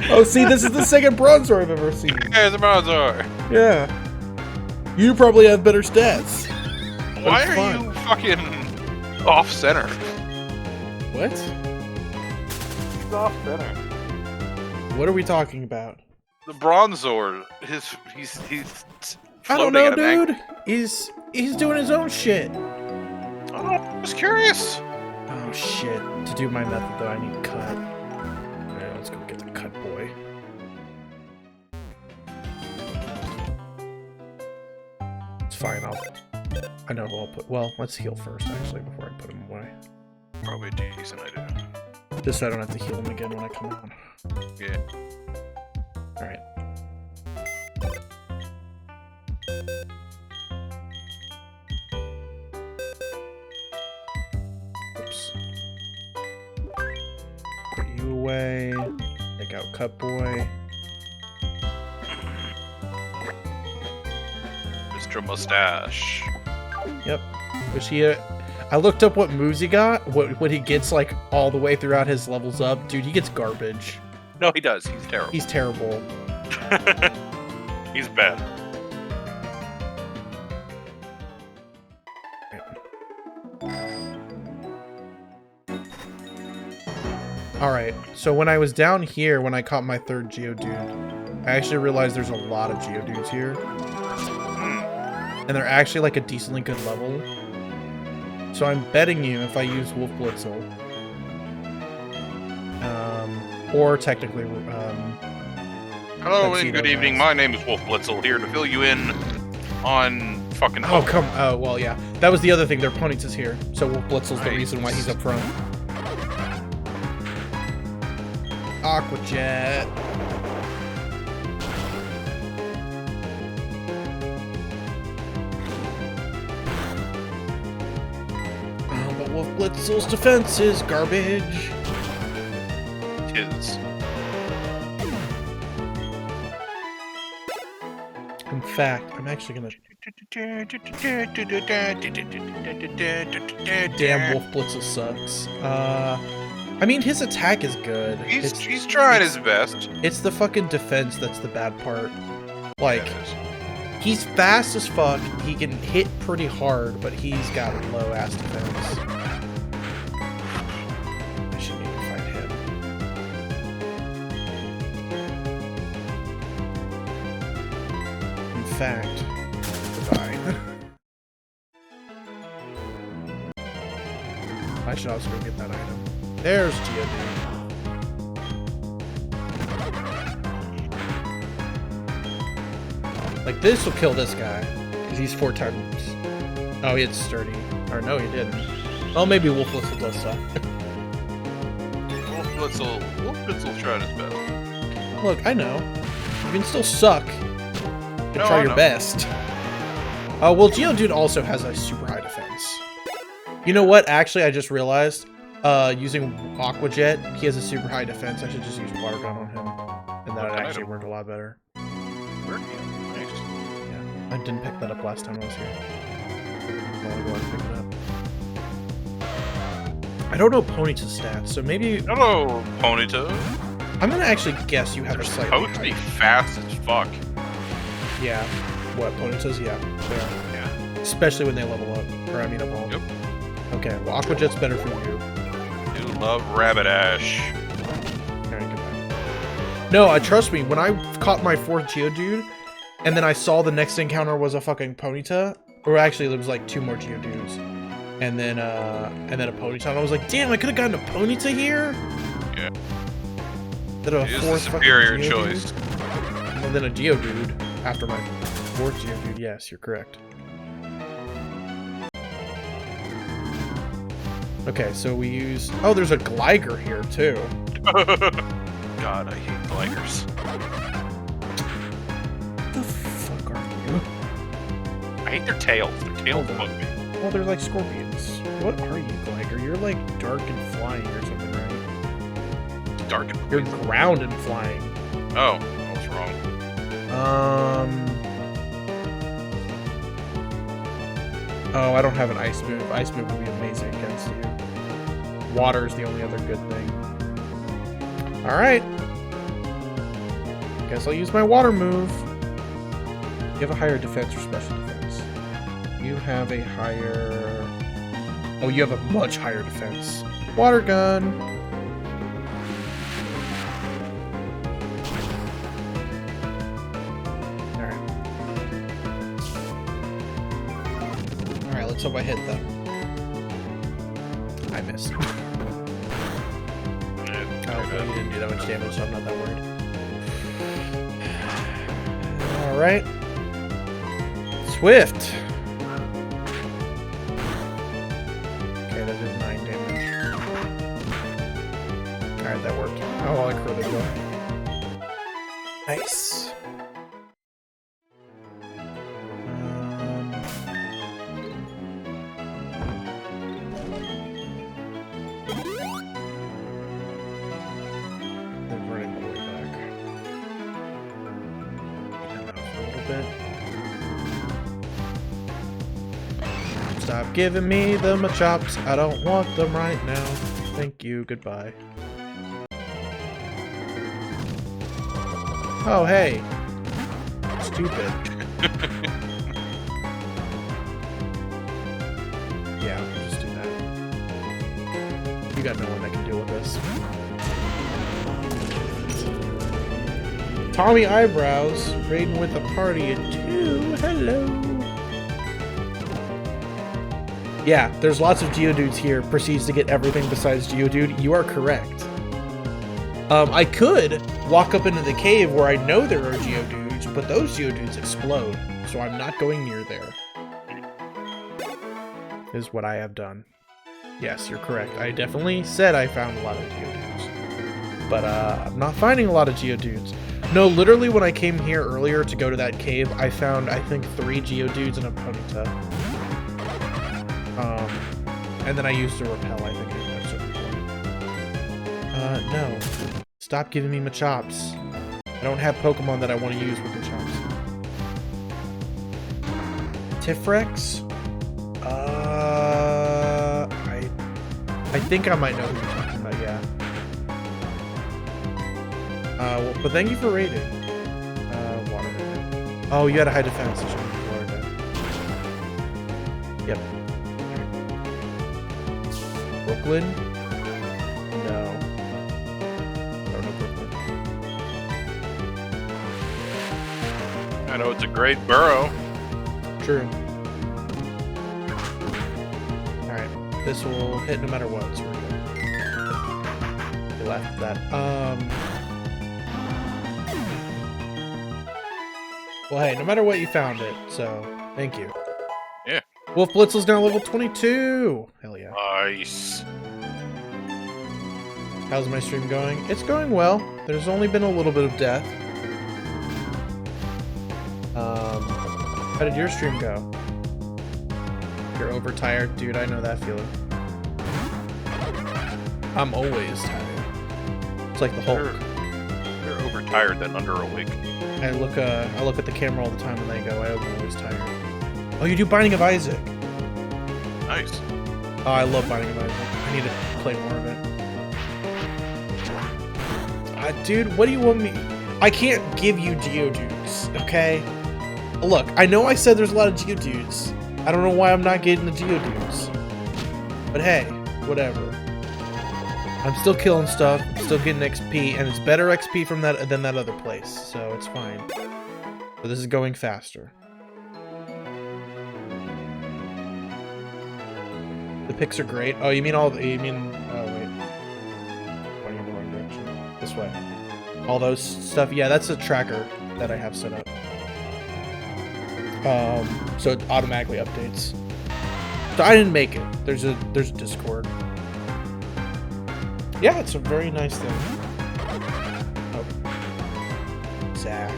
Oh, see, this is the second Bronzor I've ever seen. There's a Bronzor. Yeah. You probably have better stats. Why are you fucking off center? What? He's off center. What are we talking about? The Bronzor. He's I don't floating know, at an angle. dude. He's doing his own shit. Oh, I was curious. Oh shit. To do my method though, I need cut. Alright, let's go get the cut boy. It's fine, I know who I'll put. Well, let's heal first actually before I put him away. Probably a decent idea. Just so I don't have to heal him again when I come on. Yeah. Alright. Oops. Put you away. Take out Cut Boy. Mr. Mustache. Yep. Wish he I looked up what moves he got, what he gets like all the way throughout his levels up. Dude, he gets garbage. No, he does. He's terrible. He's terrible. He's bad. Alright, so when I was down here, when I caught my third Geodude, I actually realized there's a lot of Geodudes here. And they're actually like a decently good level. So I'm betting you if I use Wolf Blitzel, or technically, Hello and Tuxedo good evening. Mask. My name is Wolf Blitzel, here to fill you in on fucking. Oh well, yeah. That was the other thing. Their opponents is here, so Wolf Blitzel's the reason why he's up front. Aqua Jet. But Wolf Blitzel's defense is garbage. Tis. In fact, I'm actually gonna. Damn, Wolf Blitzel sucks. I mean, his attack is good. He's trying his best. It's the fucking defense that's the bad part. Like, he's fast as fuck. He can hit pretty hard, but he's got a low ass defense. I should need to find him. In fact, goodbye. should also go get that item. There's Geodude. Like, this will kill this guy. Because he's 4 times. Oh, he had sturdy. Or no, he didn't. Oh, maybe Wolf Blitzel does suck. Wolf Blitzel tried his best. Look, I know. You can still suck. You can try your best. Oh, well, Geodude also has a super high defense. You know what? Actually, I just realized, using Aqua Jet, he has a super high defense. I should just use Water Gun on him. And that would actually work a lot better. Nice. Yeah, I didn't pick that up last time I was here. I'll go ahead and pick it up. I don't know Ponyta's stats, so maybe... Hello, Ponyta. I'm gonna actually guess you have a slightly supposed to be fast as fuck. Yeah. What, Ponyta's? Yeah. Yeah. Especially when they level up. Or, I mean, evolve. Yep. Okay, well, Aqua Jet's better for you. You love Rabbit Ash. Alright, goodbye. No, trust me, when I caught my 4th Geodude, and then I saw the next encounter was a fucking Ponyta, or actually there was like 2 more Geodudes, and then a Ponyta, and I was like, damn, I could have gotten a Ponyta here? Yeah. Then a It is 4th the superior fucking Geodude, choice. and then a Geodude after my 4th Geodude. Yes, you're correct. Okay, so we use... Oh, there's a Gligar here, too. God, I hate Gligers. What the fuck are you? I hate their tails. Their tails bug me. Well, they're like scorpions. What are you, Gligar? You're like dark and flying or something, right? Dark and You're ground and flying. Oh, I was wrong. Oh, I don't have an ice move. Ice move would be amazing against you. Water is the only other good thing. Alright. Guess I'll use my water move. You have a higher defense or special defense? You have a higher... Oh, you have a much higher defense. Water gun! Alright. Alright, let's hope I hit them. I missed. Oh, well, you didn't do that much damage, so I'm not that worried. Alright. Swift! Okay, that did 9 damage. Alright, that worked. Oh, well, I crewed it well. Nice. They're running all the way back. Get them out for a little bit. Stop giving me the Machops. I don't want them right now. Thank you. Goodbye. Oh, hey. Stupid. Yeah, we'll just do that. You got no one that can deal with this. Tommy Eyebrows, raiding with a party of 2. Hello. Yeah, there's lots of Geodudes here. Proceeds to get everything besides Geodude. You are correct. I could walk up into the cave where I know there are Geodudes, but those Geodudes explode, so I'm not going near there. Is what I have done. Yes, you're correct. I definitely said I found a lot of Geodudes. But, I'm not finding a lot of Geodudes. No, literally when I came here earlier to go to that cave, I found, I think, 3 Geodudes and a Ponyta. And then I used a repel, I think, at a certain point. No. Stop giving me Machops. I don't have Pokemon that I want to use with Machops. Tifrex? I think I might know who you're talking about, yeah. Well, but thank you for raiding. Water gun. Oh, you had a high defense. You should have water gun. Yep. Brooklyn? No. I don't know Brooklyn. I know it's a great burrow. True. Alright. This will hit no matter what, so we're good. We left that. Well, hey, no matter what, you found it, so thank you. Yeah. Wolf Blitzel's now level 22! Hell yeah. Nice. How's my stream going? It's going well. There's only been a little bit of death. How did your stream go? You're overtired? Dude, I know that feeling. I'm always tired. It's like the Hulk. You're overtired than under awake. I look at the camera all the time and I go, I'm always tired. Oh, you do Binding of Isaac. Nice. Oh, I love Binding of Isaac. I need to play more of it. Dude, what do you want me... I can't give you Geodudes, okay? Look, I know I said there's a lot of Geodudes. I don't know why I'm not getting the Geodudes. But hey, whatever. I'm still killing stuff, I'm still getting XP, and it's better XP from that than that other place, so it's fine. But this is going faster. The pics are great. Oh, you mean oh wait. Pointing in the wrong direction. This way. All those stuff, yeah, that's a tracker that I have set up. So it automatically updates. So I didn't make it. There's a Discord. Yeah, it's a very nice thing. Oh. Zach.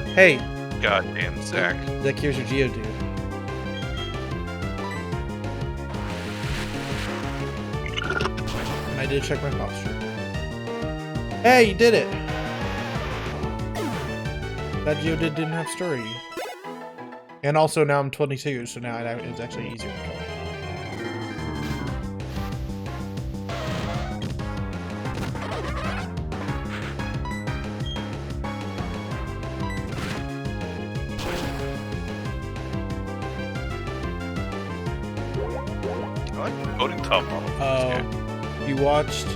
Okay. Hey. Goddamn Zach. Zach, here's your Geodude. And I did check my posture. Hey, you did it! That Geodude didn't have story. And also now I'm 22, so now it's actually easier to kill. I like voting top model. You watched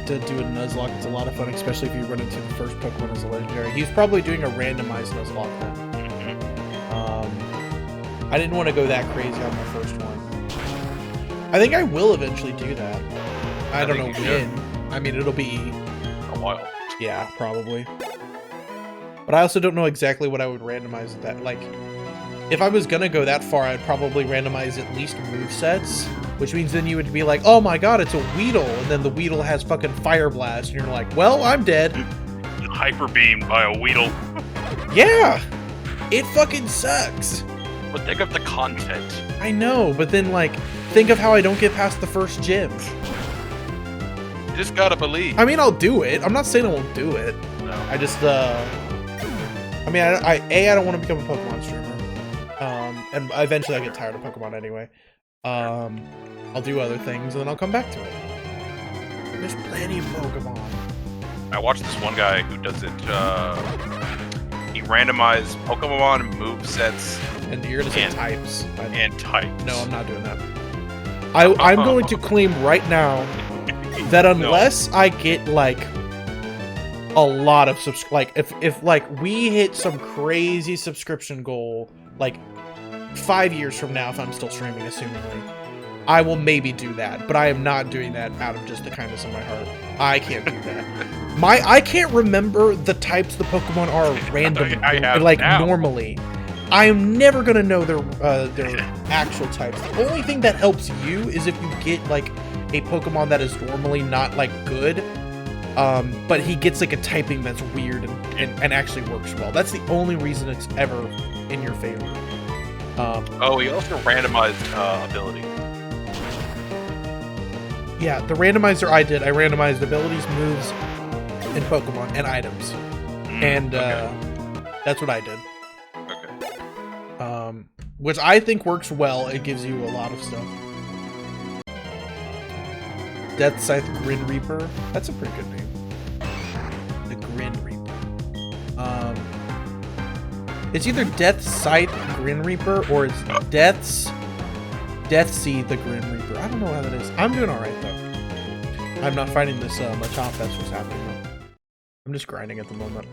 to do a Nuzlocke. It's a lot of fun, especially if you run into the first Pokemon as a legendary. He's probably doing a randomized Nuzlocke then. I didn't want to go that crazy on my first one. I think I will eventually do that. I don't know when. I mean, it'll be a while. Yeah, probably. But I also don't know exactly what I would randomize at that. Like, if I was gonna go that far, I'd probably randomize at least movesets, which means then you would be like, oh my god, it's a Weedle, and then the Weedle has fucking Fire Blast, and you're like, well, I'm dead. Hyper beamed by a Weedle. Yeah! It fucking sucks. But think of the content. I know, but then, like, think of how I don't get past the first gym. You just gotta believe. I mean, I'll do it. I'm not saying I won't do it. No. I just, I mean, I don't want to become a Pokemon streamer. And eventually I'll get tired of Pokemon anyway. I'll do other things, and then I'll come back to it. There's plenty of Pokemon. I watched this one guy who does it, he randomized Pokemon movesets. And you're gonna say types. And types. No, I'm not doing that. I'm going to claim right now that unless I get, like, a lot of if like we hit some crazy subscription goal, like 5 years from now, if I'm still streaming, assumingly, I will maybe do that. But I am not doing that out of just the kindness of my heart. I can't do that. I can't remember the types the Pokemon are randomly, like now. Normally. I am never gonna know their actual types. The only thing that helps you is if you get like a Pokemon that is normally not like good, but he gets like a typing that's weird and actually works well. That's the only reason it's ever in your favor. Oh, he also randomized ability. Yeah, the randomizer I did, I randomized abilities, moves, and Pokemon, and items. And that's what I did. Which I think works well. It gives you a lot of stuff. Death Scythe Grin Reaper. That's a pretty good name. The Grin Reaper. It's either Death Scythe Grin Reaper or it's Deathsea the Grin Reaper. I don't know how that is. I'm doing alright though. I'm not fighting this Machamp. That's what's happening though. I'm just grinding at the moment.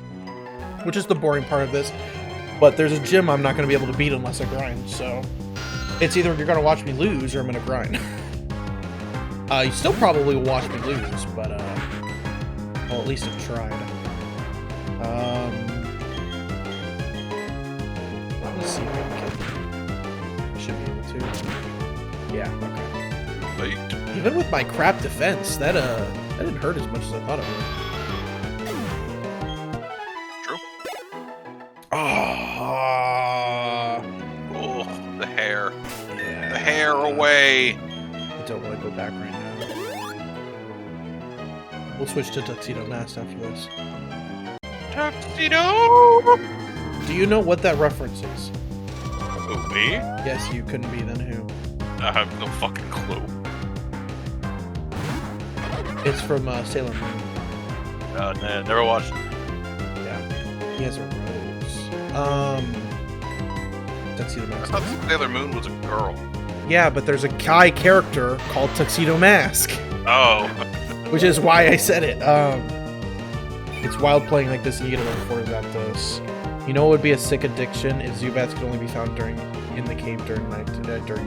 Which is the boring part of this. But there's a gym I'm not going to be able to beat unless I grind, so... It's either you're gonna watch me lose or I'm gonna grind. You still probably will watch me lose, but well, at least I've tried. Let's see if I can. Should be able to. Yeah. Okay. Like, Even with my crap defense, that didn't hurt as much as I thought it would. true. Oh, The hair. yeah. The hair away. I don't want to go back right now. We'll switch to Tuxedo Mask after this. Tuxedo! Do you know what that reference is? Who, me? Yes, you couldn't be, then who? I have no fucking clue. It's from Sailor Moon. Nah, never watched it. Yeah. He has a rose. Tuxedo I Mask. thought Sailor Moon was a girl. Yeah, but there's a guy character called Tuxedo Mask, Oh. which is why I said it. It's wild playing like this and you get a level 4 Zapdos. You know what would be a sick addiction is Zubats can only be found in the cave during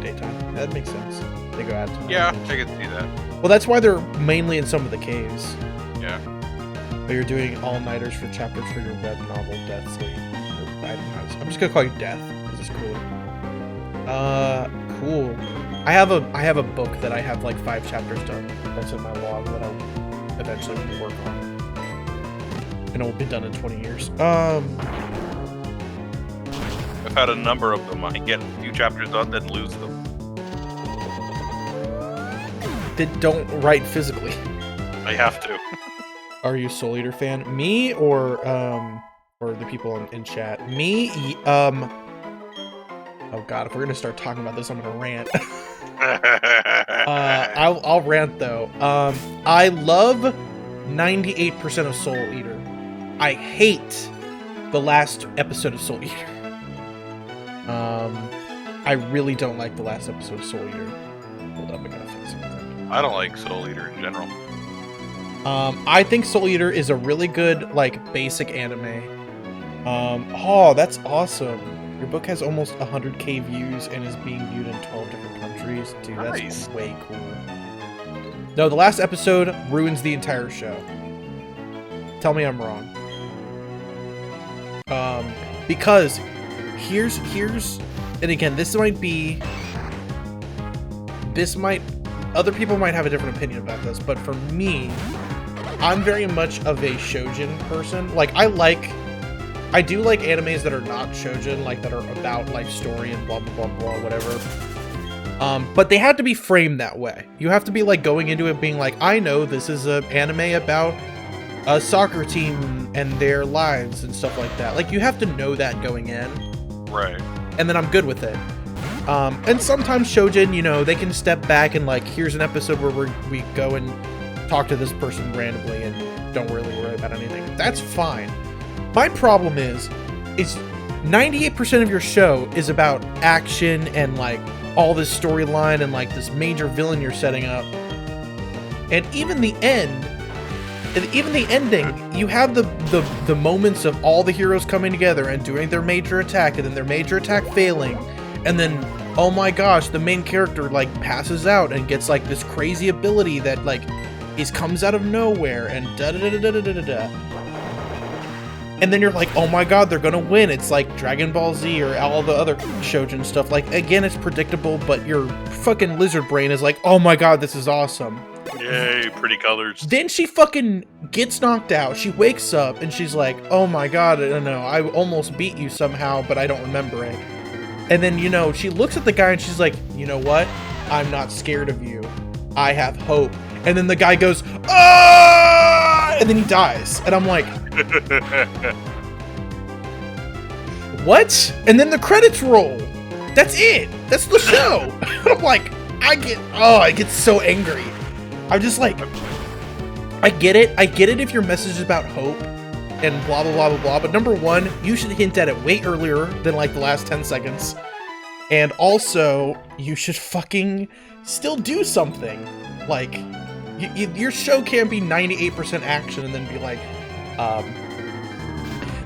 daytime. That makes sense. They go out to Yeah, I can see that. Well, that's why they're mainly in some of the caves. Yeah. But you're doing all-nighters for chapters for your web novel, Death Sleep. I'm just gonna call you Death, because it's cool. Cool. I have a book that I have like 5 chapters done. That's in my log that I'll eventually work on. And it will be done in 20 years. I've had a number of them. I get a few chapters done, then lose them. That don't write physically. I have to. Are you a Soul Eater fan? Me or the people in chat? Me, oh god, if we're gonna start talking about this, I'm gonna rant. I'll rant though. I love 98% of Soul Eater. I hate the last episode of Soul Eater. I really don't like the last episode of Soul Eater. Hold up, I gotta fix something. I don't like Soul Eater in general. I think Soul Eater is a really good, like, basic anime. Oh, that's awesome. Your book has almost 100k views and is being viewed in 12 different countries. Dude, Nice. That's way cool. No, the last episode ruins the entire show. Tell me I'm wrong. Because here's, and again, other people might have a different opinion about this, but for me, I'm very much of a shoujin person. Like, I do like animes that are not shoujin, like that are about like story and blah blah blah blah whatever. But they have to be framed that way. You have to be like going into it being like, I know this is an anime about a soccer team and their lives and stuff like that. Like, you have to know that going in. Right. And then I'm good with it. And sometimes shoujin, you know, they can step back and like, here's an episode where we go and talk to this person randomly and don't really worry about anything. That's fine. My problem is 98% of your show is about action and like all this storyline and like this major villain you're setting up. And even the ending, you have the moments of all the heroes coming together and doing their major attack and then their major attack failing. And then, oh my gosh, the main character like passes out and gets like this crazy ability that like comes out of nowhere and da da da da da da da da. And then you're like, oh my god, they're gonna win. It's like Dragon Ball Z or all the other shoujin stuff. Like, again, it's predictable, but your fucking lizard brain is like, oh my god, this is awesome. Yay, pretty colors. Then she fucking gets knocked out. She wakes up and she's like, oh my god, I don't know. I almost beat you somehow, but I don't remember it. And then, you know, she looks at the guy and she's like, you know what? I'm not scared of you. I have hope. And then the guy goes, ah! And then he dies. And I'm like, what? And then the credits roll. That's it. That's the show. I'm like, I get so angry. I'm just like, I get it. I get it if your message is about hope and blah, blah, blah, blah, blah. But number one, you should hint at it way earlier than like the last 10 seconds. And also, you should fucking still do something. Like, your show can't be 98% action and then be like,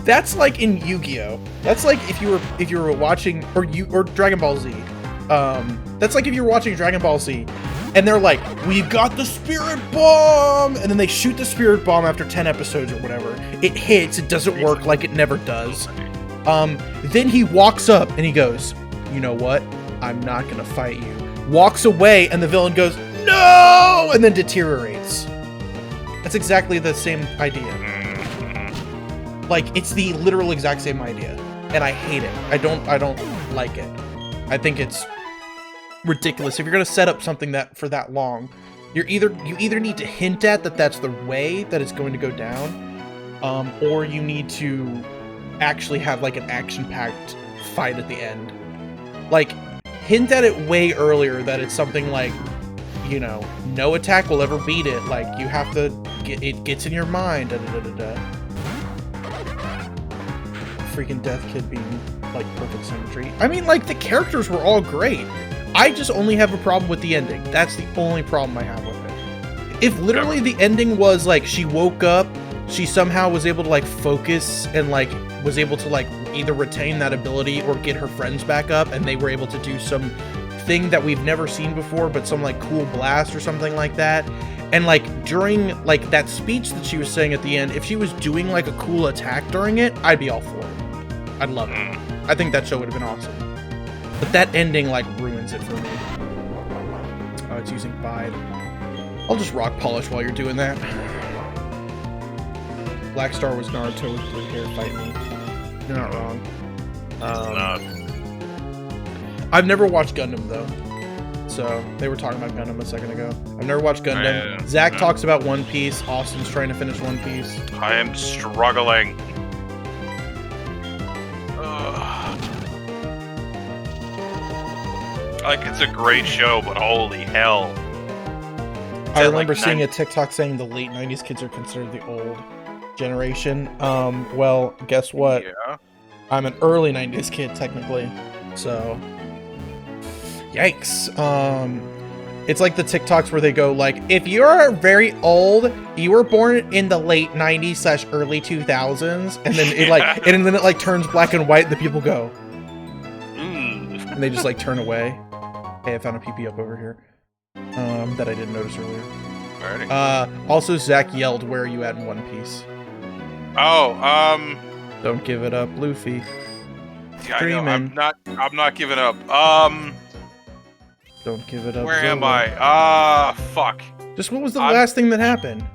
that's like in Yu-Gi-Oh! That's like if you were watching or Dragon Ball Z. That's like if you're watching Dragon Ball Z, and they're like, "We've got the spirit bomb," and then they shoot the spirit bomb after 10 episodes or whatever. It hits. It doesn't work like it never does. Then he walks up and he goes, "You know what? I'm not gonna fight you." Walks away, and the villain goes, "No!" and then deteriorates. That's exactly the same idea. Like, it's the literal exact same idea, and I hate it. I don't like it. I think it's ridiculous. If you're gonna set up something that for that long, you either need to hint at that that's the way that it's going to go down, or you need to actually have like an action-packed fight at the end. Like, hint at it way earlier that it's something like, you know, no attack will ever beat it. Like, you have to it gets in your mind. Da, da, da, da, da. Freaking Death Kid being like perfect symmetry. I mean, like, the characters were all great. I just only have a problem with the ending. That's the only problem I have with it. If literally the ending was like she woke up, she somehow was able to like focus and like was able to like either retain that ability or get her friends back up, and they were able to do some thing that we've never seen before, but some like cool blast or something like that. And like during like that speech that she was saying at the end, if she was doing like a cool attack during it, I'd be all for it. I'd love it. I think that show would have been awesome. But that ending like ruins it for me. Oh, it's using Bide. I'll just rock polish while you're doing that. Black Star was Naruto with blue hair. Fight me. You're not wrong. I've never watched Gundam though. So they were talking about Gundam a second ago. I've never watched Gundam. Zach talks about One Piece. Austin's trying to finish One Piece. I am struggling. Like, it's a great show, but holy hell. I remember seeing a TikTok saying the late 90s kids are considered the old generation. Well, guess what? Yeah. I'm an early 90s kid, technically. So, yikes. It's like the TikToks where they go like, if you're very old, you were born in the late 90s / early 2000s, and then it like, and then it like turns black and white, and the people go, and they just like turn away. Hey, I found a PP up over here. That I didn't notice earlier. Alrighty. Also, Zach yelled, "Where are you at in One Piece?" Oh, Don't give it up, Luffy. yeah, I know, I'm not giving up. Don't give it up. Where Zilla. am I? Fuck. Just what was the last thing that happened?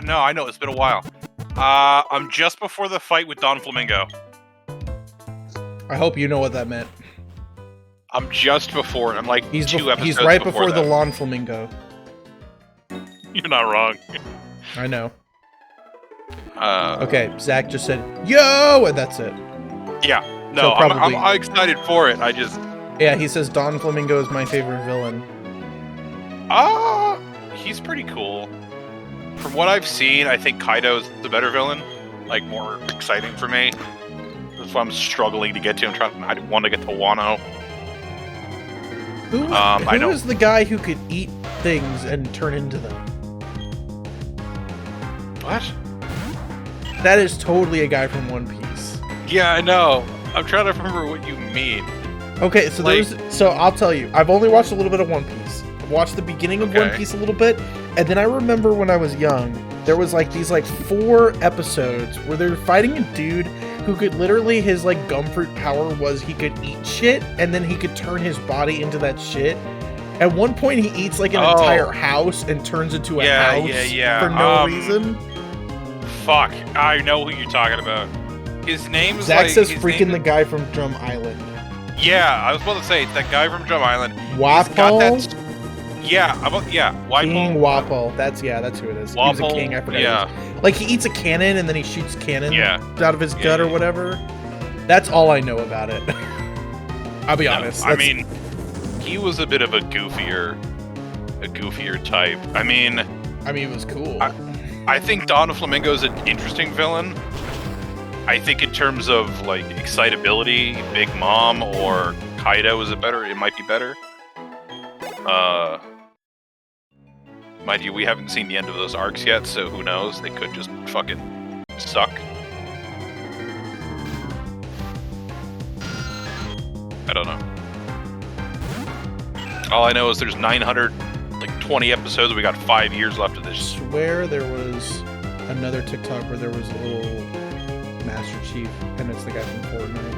No, I know, it's been a while. I'm just before the fight with Don Flamingo. I hope you know what that meant. I'm just before it. I'm like He's 2 episodes he's right before the that. lawn flamingo. You're not wrong. I know. Uh, Okay, Zach just said, "Yo!" and that's it. Yeah. No, So probably- I'm excited for it. I just... Yeah, he says Don Flamingo is my favorite villain. He's pretty cool. From what I've seen, I think Kaido's the better villain. Like, more exciting for me. That's why I'm struggling to get to. I want to get to Wano. Who is the guy who could eat things and turn into them? What? That is totally a guy from One Piece. Yeah, I know. I'm trying to remember what you mean. Okay, so so I'll tell you. I've only watched a little bit of One Piece. I've watched the beginning of One Piece a little bit, and then I remember when I was young, there was like these like 4 episodes where they were fighting a dude who could literally, his like gumfruit power was he could eat shit, and then he could turn his body into that shit. At one point, he eats like an entire house and turns into a house for no reason. Fuck, I know who you're talking about. His name's Zach says freaking the guy from Drum Island. Yeah, I was about to say, it's that guy from Drum Island. Wapol? King Wapol. That's who it is. Wapol, he was a king, I forgot. Yeah. Like, he eats a cannon and then he shoots cannon out of his gut or yeah. whatever. That's all I know about it. I'll be honest. I mean, he was a bit of a goofier type. I mean, it was cool. I think Don Flamingo's an interesting villain. I think in terms of like excitability, Big Mom or Kaido it might be better. Mind you, we haven't seen the end of those arcs yet, so who knows? They could just fucking suck. I don't know. All I know is there's 920 episodes. We got 5 years left of I this. swear there was another TikTok where there was a little Master Chief, and it's the guy from Fortnite.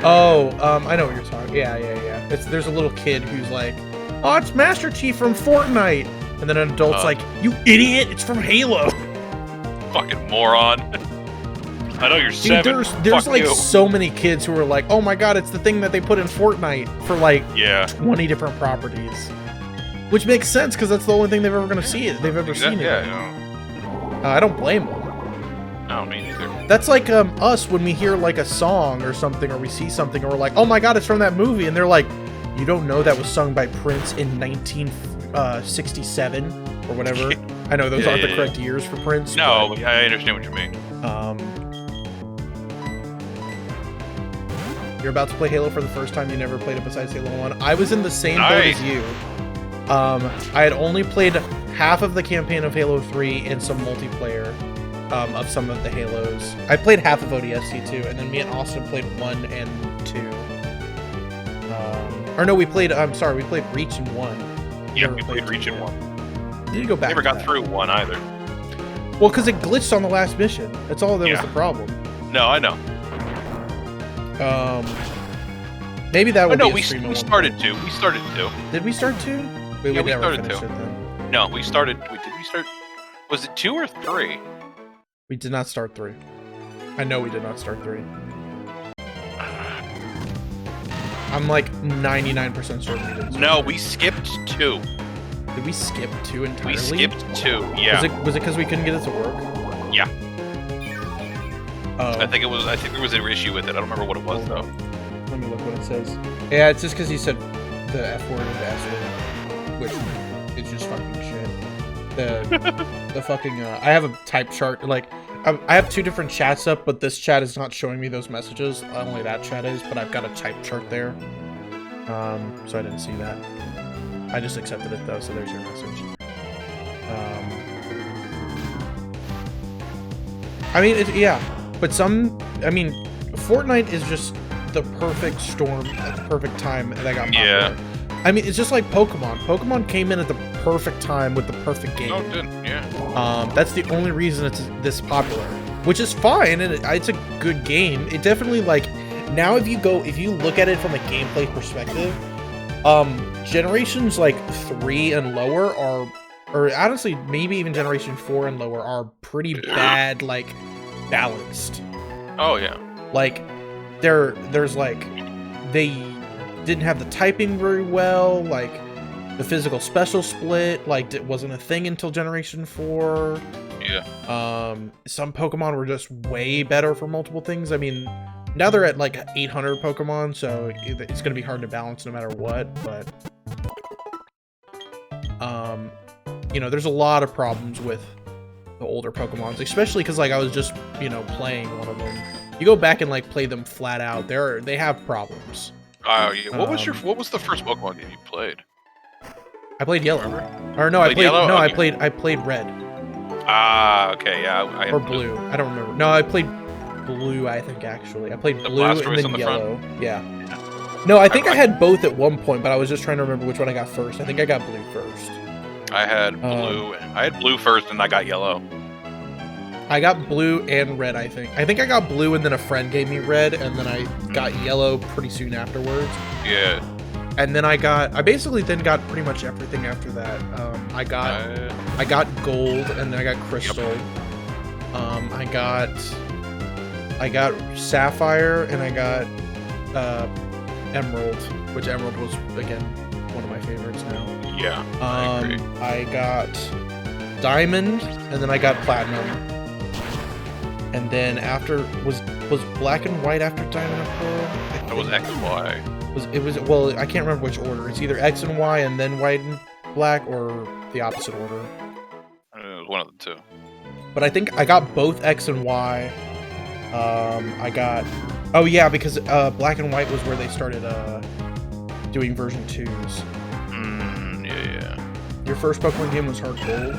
Oh, I know what you're talking. Yeah. There's a little kid who's like, "Oh, it's Master Chief from Fortnite," and then an adult's like, "You idiot! It's from Halo." Fucking moron. I know you're Dude, 7. there's Fuck like you. so many kids who are like, "Oh my god, it's the thing that they put in Fortnite for like 20 different properties," which makes sense because that's the only thing they've ever seen it. Yeah. I don't blame them. I don't mean either. That's like us when we hear like a song or something, or we see something, and we're like, "Oh my god, it's from that movie," and they're like, "You don't know that was sung by Prince in 1967 or whatever." I know those aren't the correct years for Prince. No, but, I understand what you mean. You're about to play Halo for the first time. You never played it besides Halo 1. I was in the same boat as you. I had only played half of the campaign of Halo 3 and some multiplayer of some of the Halos. I played half of ODST too, and then me and Austin played 1 and 2. Or no, we played Reach in 1. Yeah, we played Reach in 1. You didn't go back. Never got through 1 either. Well, because it glitched on the last mission. That's all that was the problem. No, I know. Maybe that would be a we started 2. We started 2. Did we start 2? We never started finished 2. it then. No, we started. Did we start? Was it 2 or 3? We did not start 3. I know we did not start 3. I'm like 99% certain we didn't. No, we skipped 2. Did we skip 2 entirely? We skipped 2. Yeah. Was it because we couldn't get it to work? Yeah. Oh. I think there was an issue with it. I don't remember what it was though. Let me look what it says. Yeah, it's just because you said the F word and the S word, which is just fucking shit. The fucking I have a type chart. Like I have 2 different chats up, but this chat is not showing me those messages. Only that chat is, but I've got a type chart there. So I didn't see that. I just accepted it though, so there's your message. I mean, but Fortnite is just the perfect storm at the perfect time that got popular. Yeah. I mean, it's just like Pokemon. Pokemon came in at the perfect time with the perfect game. Oh, it did. Yeah. That's the only reason it's this popular, which is fine, and it's a good game. It definitely, like, now if you look at it from a gameplay perspective, generations like 3 and lower are, or honestly maybe even generation 4 and lower are pretty bad, like, balanced. Oh yeah. Like there's like, they didn't have the typing very well, like the physical special split like it wasn't a thing until generation 4. Yeah. Some Pokemon were just way better for multiple things. I mean, now they're at like 800 Pokemon, so it's gonna be hard to balance no matter what, but you know, there's a lot of problems with the older Pokemons, especially because like I was just, you know, playing one of them. You go back and like play them flat out, they have problems. Oh yeah. What was the first Pokemon game you played? I played Yellow. Remember? Or no, I played Yellow? no, Okay. I played Red. Ah, okay, yeah. Or Blue. I don't remember. No, I played Blue, I think, actually. I played Blue and Blastoise then on the Yellow. Yeah. No, I think I had both at one point, but I was just trying to remember which one I got first. I think I got Blue first. I had Blue. I had Blue first, and I got Yellow. I got Blue and Red, I think. I think I got Blue, and then a friend gave me Red, and then I got Yellow pretty soon afterwards. Yeah. And then I basically then got pretty much everything after that. I got Gold, and then I got Crystal. Yep. I got Sapphire, and I got Emerald, which Emerald was, again, one of my favorites now. Yeah, I agree. I got Diamond, and then I got Platinum. And then after, was Black and White after Diamond and Pearl? That was X and Y. Well, I can't remember which order. It's either X and Y and then White and Black, or the opposite order. It was one of the two. But I think I got both X and Y. Oh yeah, because Black and White was where they started doing version 2s. Yeah. Your first Pokemon game was Heart Gold.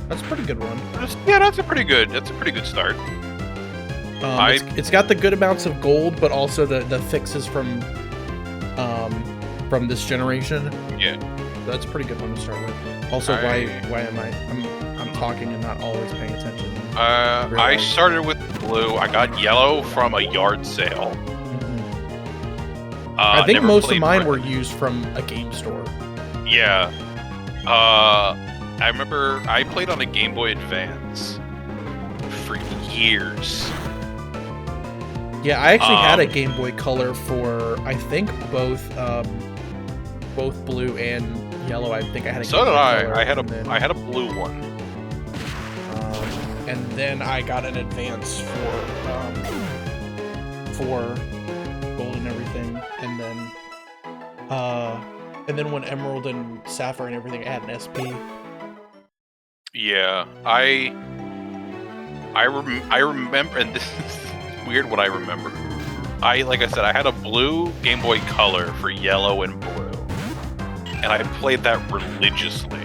That's a pretty good one. That's a pretty good start. It's got the good amounts of gold, but also the fixes from from this generation. Yeah. That's a pretty good one to start with. Also, why am I'm talking and not always paying attention? I started with blue. I got yellow from a yard sale. I think most of mine were used from a game store. Yeah. I remember I played on a Game Boy Advance for years. Yeah, I actually had a Game Boy Color for, I think, both blue and yellow. I think I had a So Game did Boy I. Color, I had a blue one. And then I got an Advance for gold and everything, and then when Emerald and Sapphire and everything, I had an SP. Yeah, I remember, and this is weird what I remember. Like I said, I had a blue Game Boy Color for yellow and blue, and I played that religiously.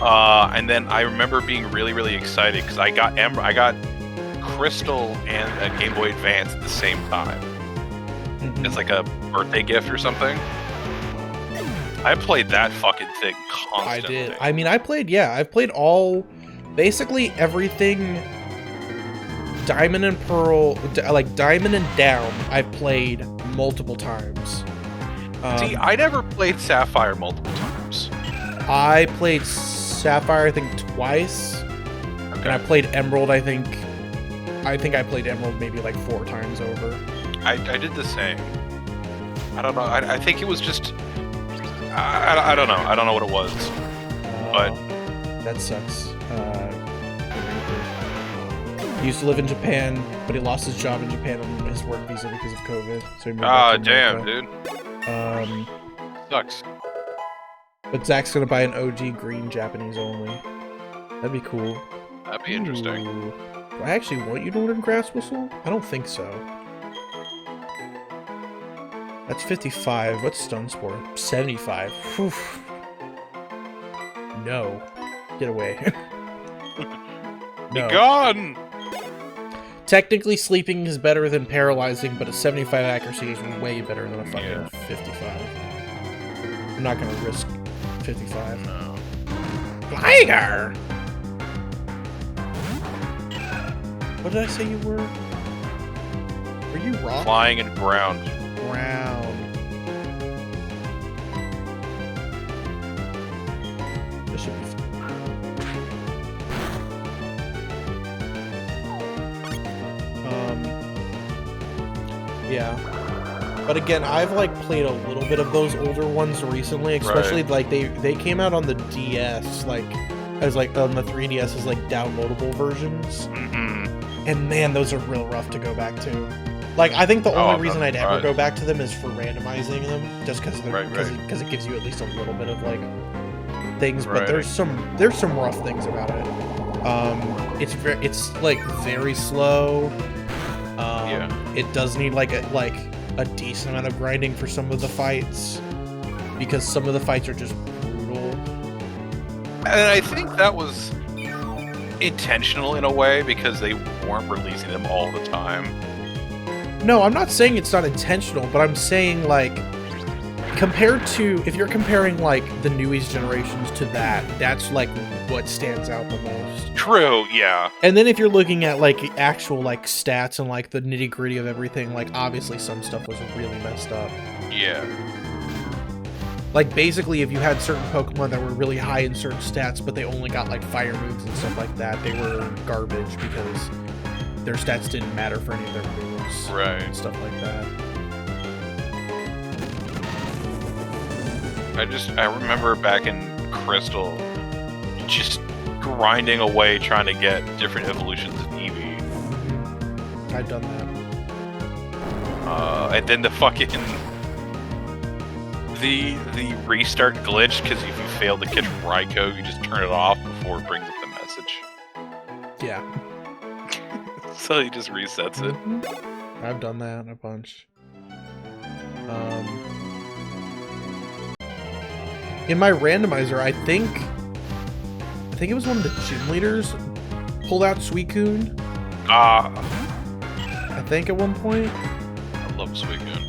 And then I remember being really, really excited because I got Crystal and a Game Boy Advance at the same time. It's like a birthday gift or something. I played that fucking thing constantly. I did. I mean, I've played basically everything Diamond and Pearl, like Diamond and down, I've played multiple times. See, I never played Sapphire multiple times. I played Sapphire, I think, twice. Okay. And I played Emerald, I think I played Emerald maybe like 4 times over. I did the same. I don't know. I think it was just... I don't know. I don't know what it was. But... That sucks. He used to live in Japan, but he lost his job in Japan on his work visa because of COVID. So he moved back to America. Dude. Sucks. But Zach's gonna buy an OG green Japanese only. That'd be cool. That'd be interesting. Do I actually want you to learn Grass Whistle? I don't think so. That's 55. What's Stun Spore? 75. Whew. No. Get away. No. Be gone! Technically, sleeping is better than paralyzing, but a 75 accuracy is way better than a fucking 55. I'm not gonna risk 55. No. Liger! What did I say you were? Were you rock? Flying and ground. Ground. This should be fun. Yeah. But again, I've like played a little bit of those older ones recently, especially like they came out on the DS, like as like on the 3DS as like downloadable versions. And man, those are real rough to go back to. Like, I think the only reason I'd ever go back to them is for randomizing them, just because it gives you at least a little bit of like things. But there's some rough things about it. It's like very slow. It does need like a decent amount of grinding for some of the fights, because some of the fights are just brutal. And I think that was intentional in a way, because they weren't releasing them all the time. No, I'm not saying it's not intentional, but I'm saying like compared to, if you're comparing like the newest generations to that's like what stands out the most. True, yeah. And then if you're looking at like actual like stats and like the nitty gritty of everything, like obviously some stuff was really messed up. Yeah. Like basically if you had certain Pokemon that were really high in certain stats, but they only got like fire moves and stuff like that, they were garbage because their stats didn't matter for any of their moves. Right. And stuff like that. I remember back in Crystal, just grinding away trying to get different evolutions of Eevee. I've done that. And then the fucking the restart glitch, because if you fail to catch Raikou, you just turn it off before it brings up the message. Yeah. So he just resets it. I've done that a bunch. In my randomizer, I think it was one of the gym leaders pulled out Suicune. I think at one point. I love Suicune.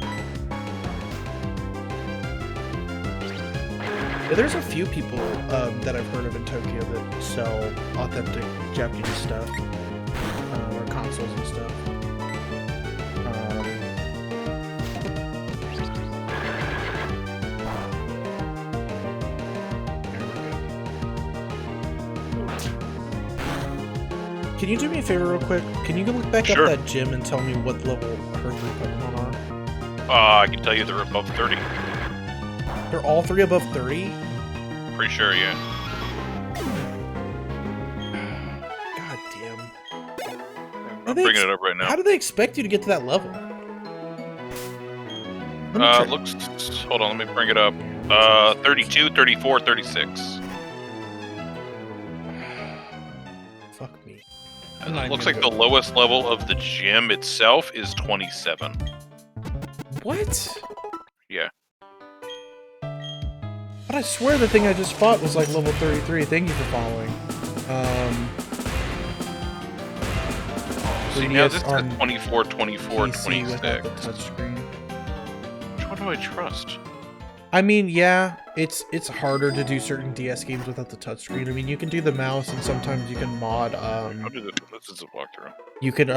Yeah, there's a few people that I've heard of in Tokyo that sell authentic Japanese stuff, or consoles and stuff. Can you do me a favor real quick? Can you go look back Sure. up that gym and tell me what level her 3 Pokemon I can tell you they're above 30. are? They're all 3 above 30? Pretty sure, yeah. God damn. I'm bringing it up right now. How do they expect you to get to that level? Let me check. Looks. Hold on, let me bring it up. 32, 34, 36. Fuck me. It looks like the lowest level of the gym itself is 27. What? Yeah. But I swear the thing I just fought was like level 33. Thank you for following. See, now this is on 24, 24, PC without 26. the touchscreen. Which one do I trust? I mean, yeah, it's harder to do certain DS games without the touchscreen. I mean, you can do the mouse, and sometimes you can mod. I'll do this. This is a walkthrough. You could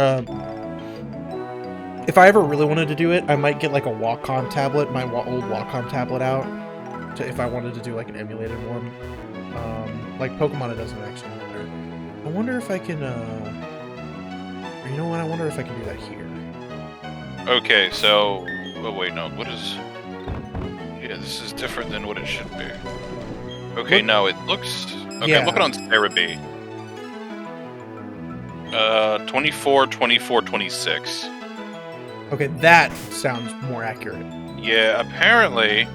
if I ever really wanted to do it, I might get like a Wacom tablet, my old Wacom tablet out, if I wanted to do like an emulated one. Like Pokemon, it doesn't actually matter. I wonder if I can. You know what? I wonder if I can do that here. Okay, so. Oh wait, no. What is? Yeah, this is different than what it should be. Okay, no, it looks. Okay, Yeah. I'm looking on Cerebi. 24, 24, 26. Okay, that sounds more accurate. Yeah, apparently,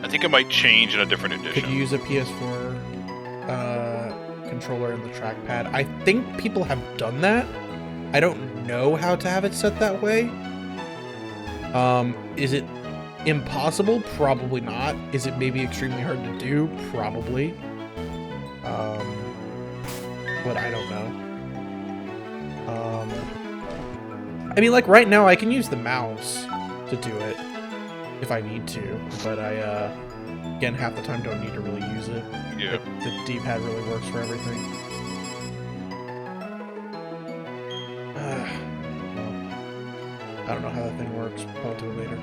I think it might change in a different edition. Could you use a PS4 controller in the trackpad? I think people have done that. I don't know how to have it set that way. Is it impossible? Probably not. Is it maybe extremely hard to do? Probably. But I don't know. I mean, like right now I can use the mouse to do it if I need to, but I, again, half the time don't need to really use it. Yeah. The D-pad really works for everything. Well, I don't know how that thing works. I'll do it later.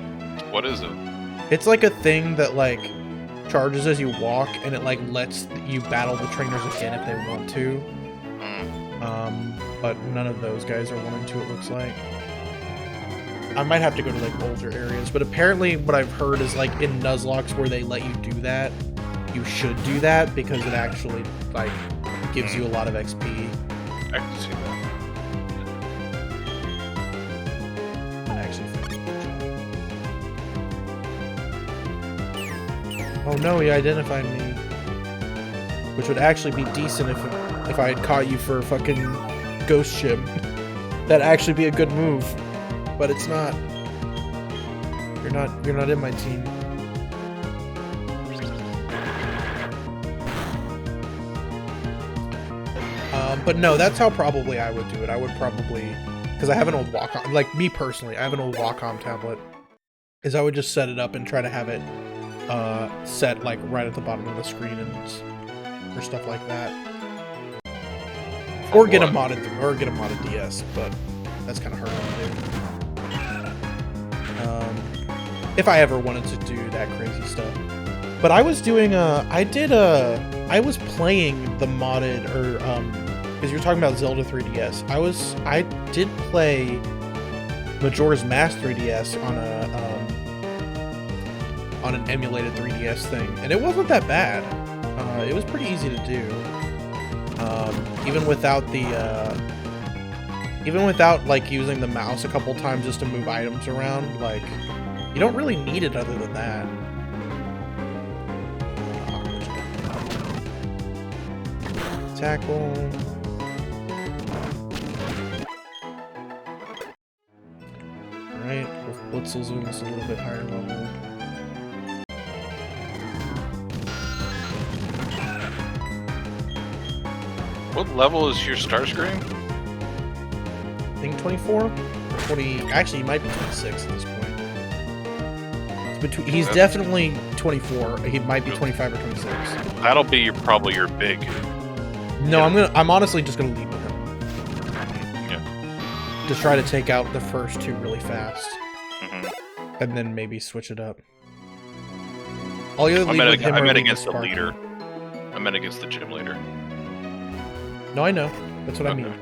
What is it? It's like a thing that like charges as you walk, and it like lets you battle the trainers again if they want to. But none of those guys are wanting to, it looks like. I might have to go to like older areas, but apparently what I've heard is like in Nuzlocke where they let you do that, you should do that because it actually like gives you a lot of XP. I can see that. And actually, oh no, he identified me, which would actually be decent if I had caught you for fucking ghost ship. That'd actually be a good move. But it's not. You're not in my team. But no, that's how probably I would do it. I would probably, because I have an old Wacom, like me personally, I have an old Wacom tablet, is I would just set it up and try to have it set like right at the bottom of the screen and or stuff like that. Or get a modded DS, but that's kind of hard to do. If I ever wanted to do that crazy stuff. But I was doing I was playing the modded, or because you're talking about Zelda 3DS. I did play Majora's Mask 3DS on an emulated 3DS thing, and it wasn't that bad. It was pretty easy to do. Even without like using the mouse a couple times just to move items around, like you don't really need it other than that. Tackle. Alright, with Blitzel's almost a little bit higher level. What level is your star screen? I think 24? Or 20. Actually, he might be 26 at this point. It's between, he's definitely 24. He might be 25 or 26. That'll be probably your big. No, I'm honestly just gonna lead with him. Yeah. Just try to take out the first two really fast. Mm-hmm. And then maybe switch it up. I'll either I lead with him or meant lead against with the Sparky. leader. I meant against the gym leader. No, I know. That's what I mean.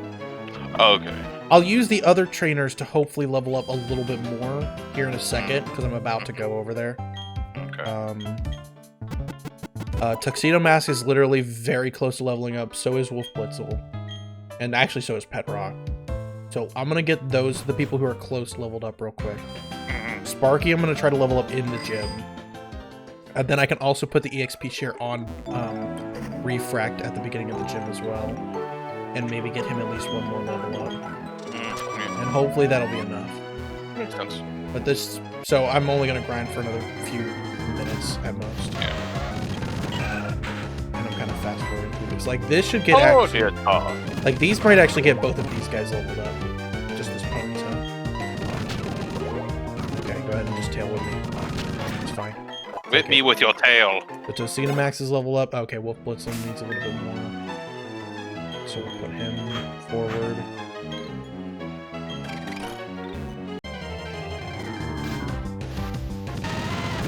Oh, okay. I'll use the other trainers to hopefully level up a little bit more here in a second, because I'm about to go over there. Okay. Tuxedo Mask is literally very close to leveling up, so is Wolf Blitzel. And actually, so is Pet Rock. So I'm going to get the people who are close leveled up real quick. Sparky, I'm going to try to level up in the gym. And then I can also put the EXP share on Refract at the beginning of the gym as well. And maybe get him at least one more level up. And hopefully that'll be enough. Makes sense. But so I'm only going to grind for another few minutes at most. Yeah. And I'm kind of fast forwarding through this. Like, this should get actually... Like, these might actually get both of these guys leveled up. Just this point, so... Okay, go ahead and just tail with me. It's fine. Whip me with your tail. The Tuxedo Max is level up. Okay, Wolf Blitzel needs a little bit more. So we'll put him forward.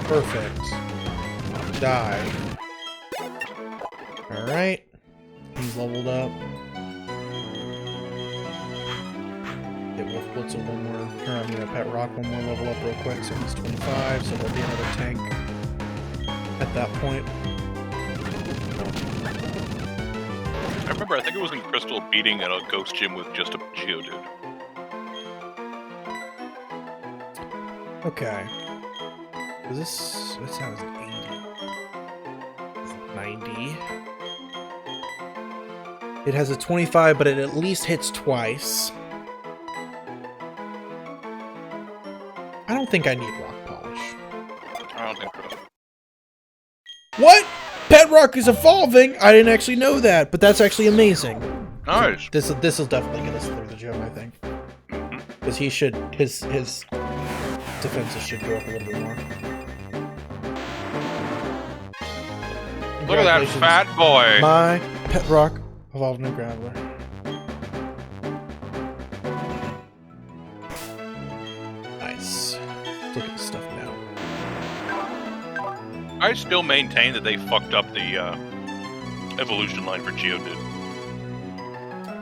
Perfect. Die. Alright. He's leveled up. Get Wolf Blitzel one more. Or I'm gonna Pet Rock one more level up real quick. So he's 25, so there'll be another tank at that point. I remember, I think it was in Crystal beating at a ghost gym with just a Geodude. Okay. This sounds 80. 90. It has a 25, but it at least hits twice. I don't think I need rock polish. I don't think so. What? Pet Rock is evolving! I didn't actually know that, but that's actually amazing. Nice. This will definitely get us through the gym, I think. Because he should, his defenses should go up a little bit more. Look at that fat boy. My Pet Rock evolved into Graveler. Nice. Look at this stuff now. I still maintain that they fucked up the evolution line for Geodude.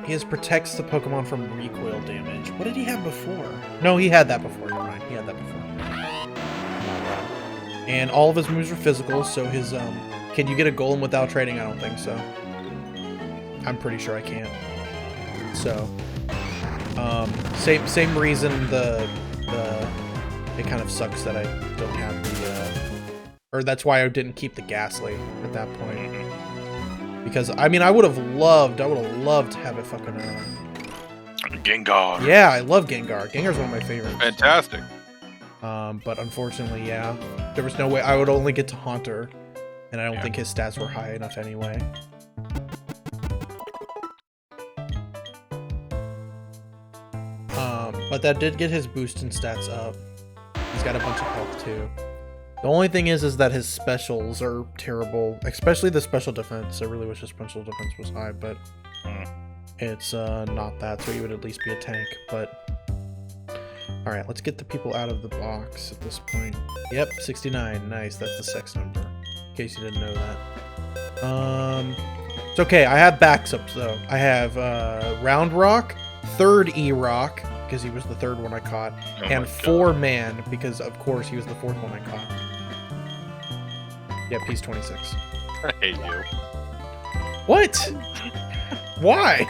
His protects the Pokemon from recoil damage. What did he have before? No, he had that before. Never mind. He had that before. And all of his moves are physical, so his can you get a Golem without trading? I don't think so. I'm pretty sure I can't. So same reason it kind of sucks that I don't have the or that's why I didn't keep the Ghastly at that point. Because I mean I would have loved to have it fucking Gengar. Yeah, I love Gengar. Gengar's one of my favorites. Fantastic. But unfortunately, yeah, there was no way I would only get to Haunter, and I don't think his stats were high enough anyway. But that did get his boost and stats up. He's got a bunch of health too. The only thing is that his specials are terrible, especially the special defense. I really wish his special defense was high, but it's not that, so he would at least be a tank. But alright, let's get the people out of the box at this point. Yep, 69. Nice, that's the sex number. In case you didn't know that. It's okay, I have backups though. I have Round Rock, third E-Rock, because he was the third one I caught, and 4-Man, because of course he was the fourth one I caught. Yep, he's 26. I hate you. What? Why?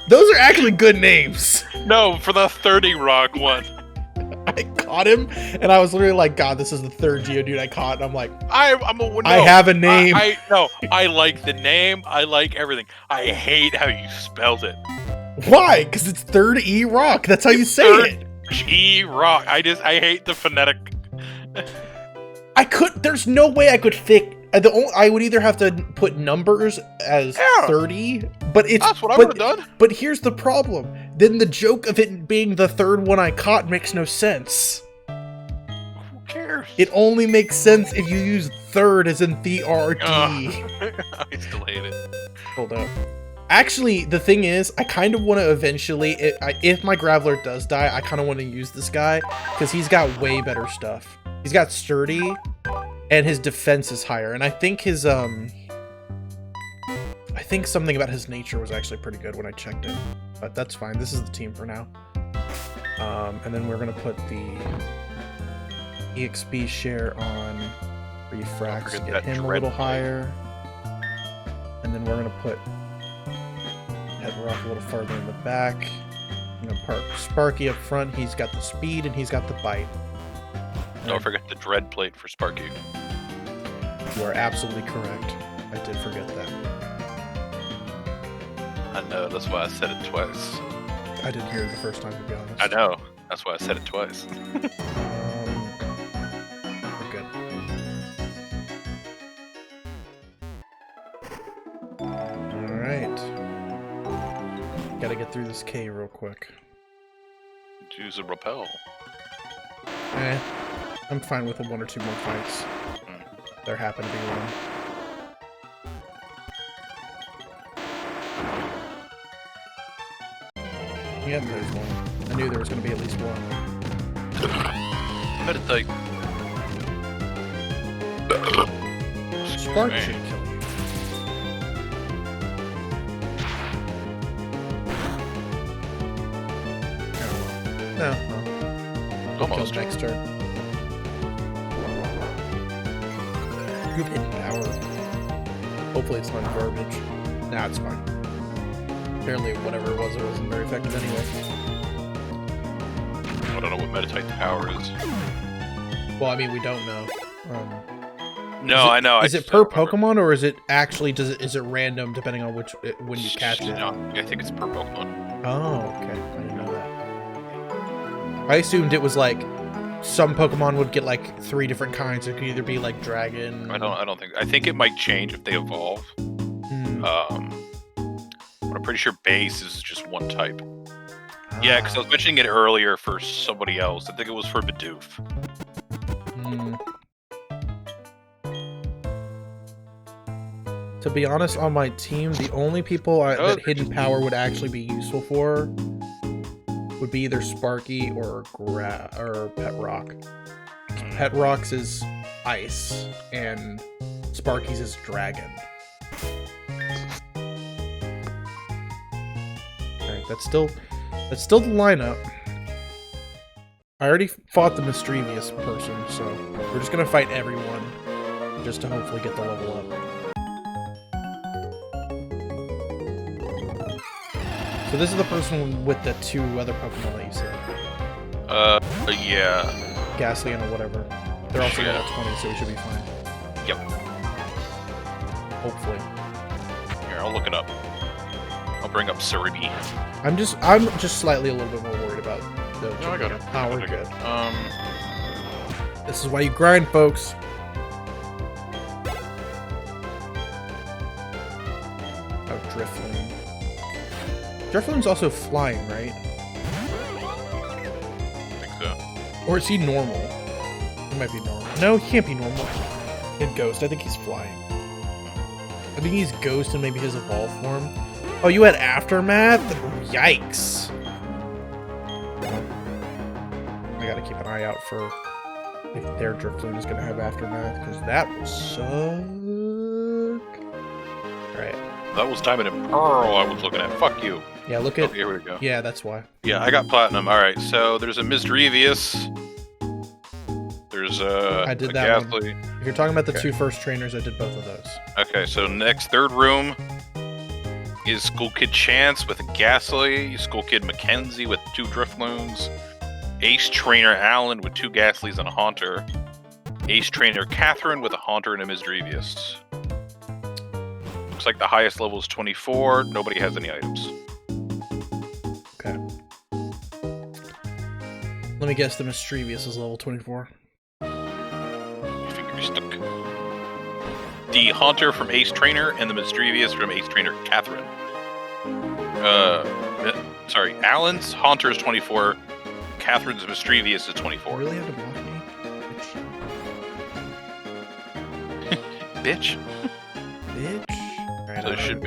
Those are actually good names. No, for the 30 rock one. I caught him, and I was literally like, God, this is the third Geodude I caught, and I'm like, I have a name. I like the name. I like everything. I hate how you spelled it. Why? Because it's third E-Rock. That's how you say it. E-Rock. I hate the phonetic. There's no way I could fit. I would either have to put numbers as 30, but that's what I would have done. But here's the problem. Then the joke of it being the third one I caught makes no sense. Who cares? first. It only makes sense if you use third as in TRD. I still hate it. Hold up. Actually, the thing is, I kind of want to eventually, if my Graveler does die, I kind of want to use this guy, because he's got way better stuff. He's got sturdy, and his defense is higher, and I think his, I think something about his nature was actually pretty good when I checked it, but that's fine. This is the team for now. And then we're going to put the EXP share on Refrax to get him a little higher, and then we're going to put Headrock a little farther in the back. I'm gonna park Sparky up front. He's got the speed and he's got the bite. Don't forget the dread plate for Sparky. You are absolutely correct. I did forget that. I know, that's why I said it twice. I didn't hear it the first time, to be honest. I know, that's why I said it twice. We're good. Alright. Gotta get through this K real quick. Use a rappel. I'm fine with one or two more fights. There happen to be one. Yep, there's one. I knew there was going to be at least one. Meditate. Spark should kill you. No, well. Almost. Next turn. Good hidden power. Hopefully it's not garbage. Nah, it's fine. Apparently whatever it wasn't very effective anyway. I don't know what meditate power is. Well, I mean, we don't know. No, I know. Is it per Pokemon, or is it actually, is it random depending on when you catch it? No, I think it's per Pokemon. Oh, okay. I didn't know that. I assumed it was like some Pokemon would get like 3 different kinds. It could either be like Dragon. I don't think. I think it might change if they evolve. But I'm pretty sure base is just one type. Yeah, because I was mentioning it earlier for somebody else. I think it was for Bidoof. To be honest, on my team, the only people that hidden power would actually be useful for would be either Sparky or Pet Rock. Pet Rock's is Ice, and Sparky's is Dragon. Alright, that's still the lineup. I already fought the mischievous person, so we're just gonna fight everyone just to hopefully get the level up. So this is the person with the 2 other Pokemon that you said. Yeah. Ghastly or whatever. They're also level 20, so we should be fine. Yep. Hopefully. Here, I'll look it up. I'll bring up Cerebi. I'm just slightly a little bit more worried about the No, I got it. Oh, we're good. This is why you grind, folks. Oh, Drifloon. Drifloon's also flying, right? I think so. Or is he normal? He might be normal. No, he can't be normal. In Ghost, I think he's flying. I think he's Ghost and maybe his evolved form. Oh, you had Aftermath? Yikes. I gotta keep an eye out for if their Drifloon is gonna have Aftermath, because that will suck. Alright. That was Diamond and Pearl I was looking at. Fuck you. Yeah, look at... Oh, here we go. Yeah, that's why. Yeah, I got Platinum. Alright, so there's a Misdrevious. There's I did a that Ghastly. one. If you're talking about the 2 first trainers, I did both of those. Okay, so next, third room is School Kid Chance with a Ghastly, School Kid Mackenzie with 2 Drifloons, Ace Trainer Allen with 2 Ghastlies and a Haunter, Ace Trainer Catherine with a Haunter and a Misdrevious. Looks like the highest level is 24. Nobody has any items. Okay. Let me guess, the Mischievous is level 24. Your finger stuck. The Haunter from Ace Trainer and the Misdrevious from Ace Trainer Catherine. Sorry, Allen's Haunter is 24. Catherine's Misdrevious is 24. You really have to block me? Bitch. Bitch. Alright, So it should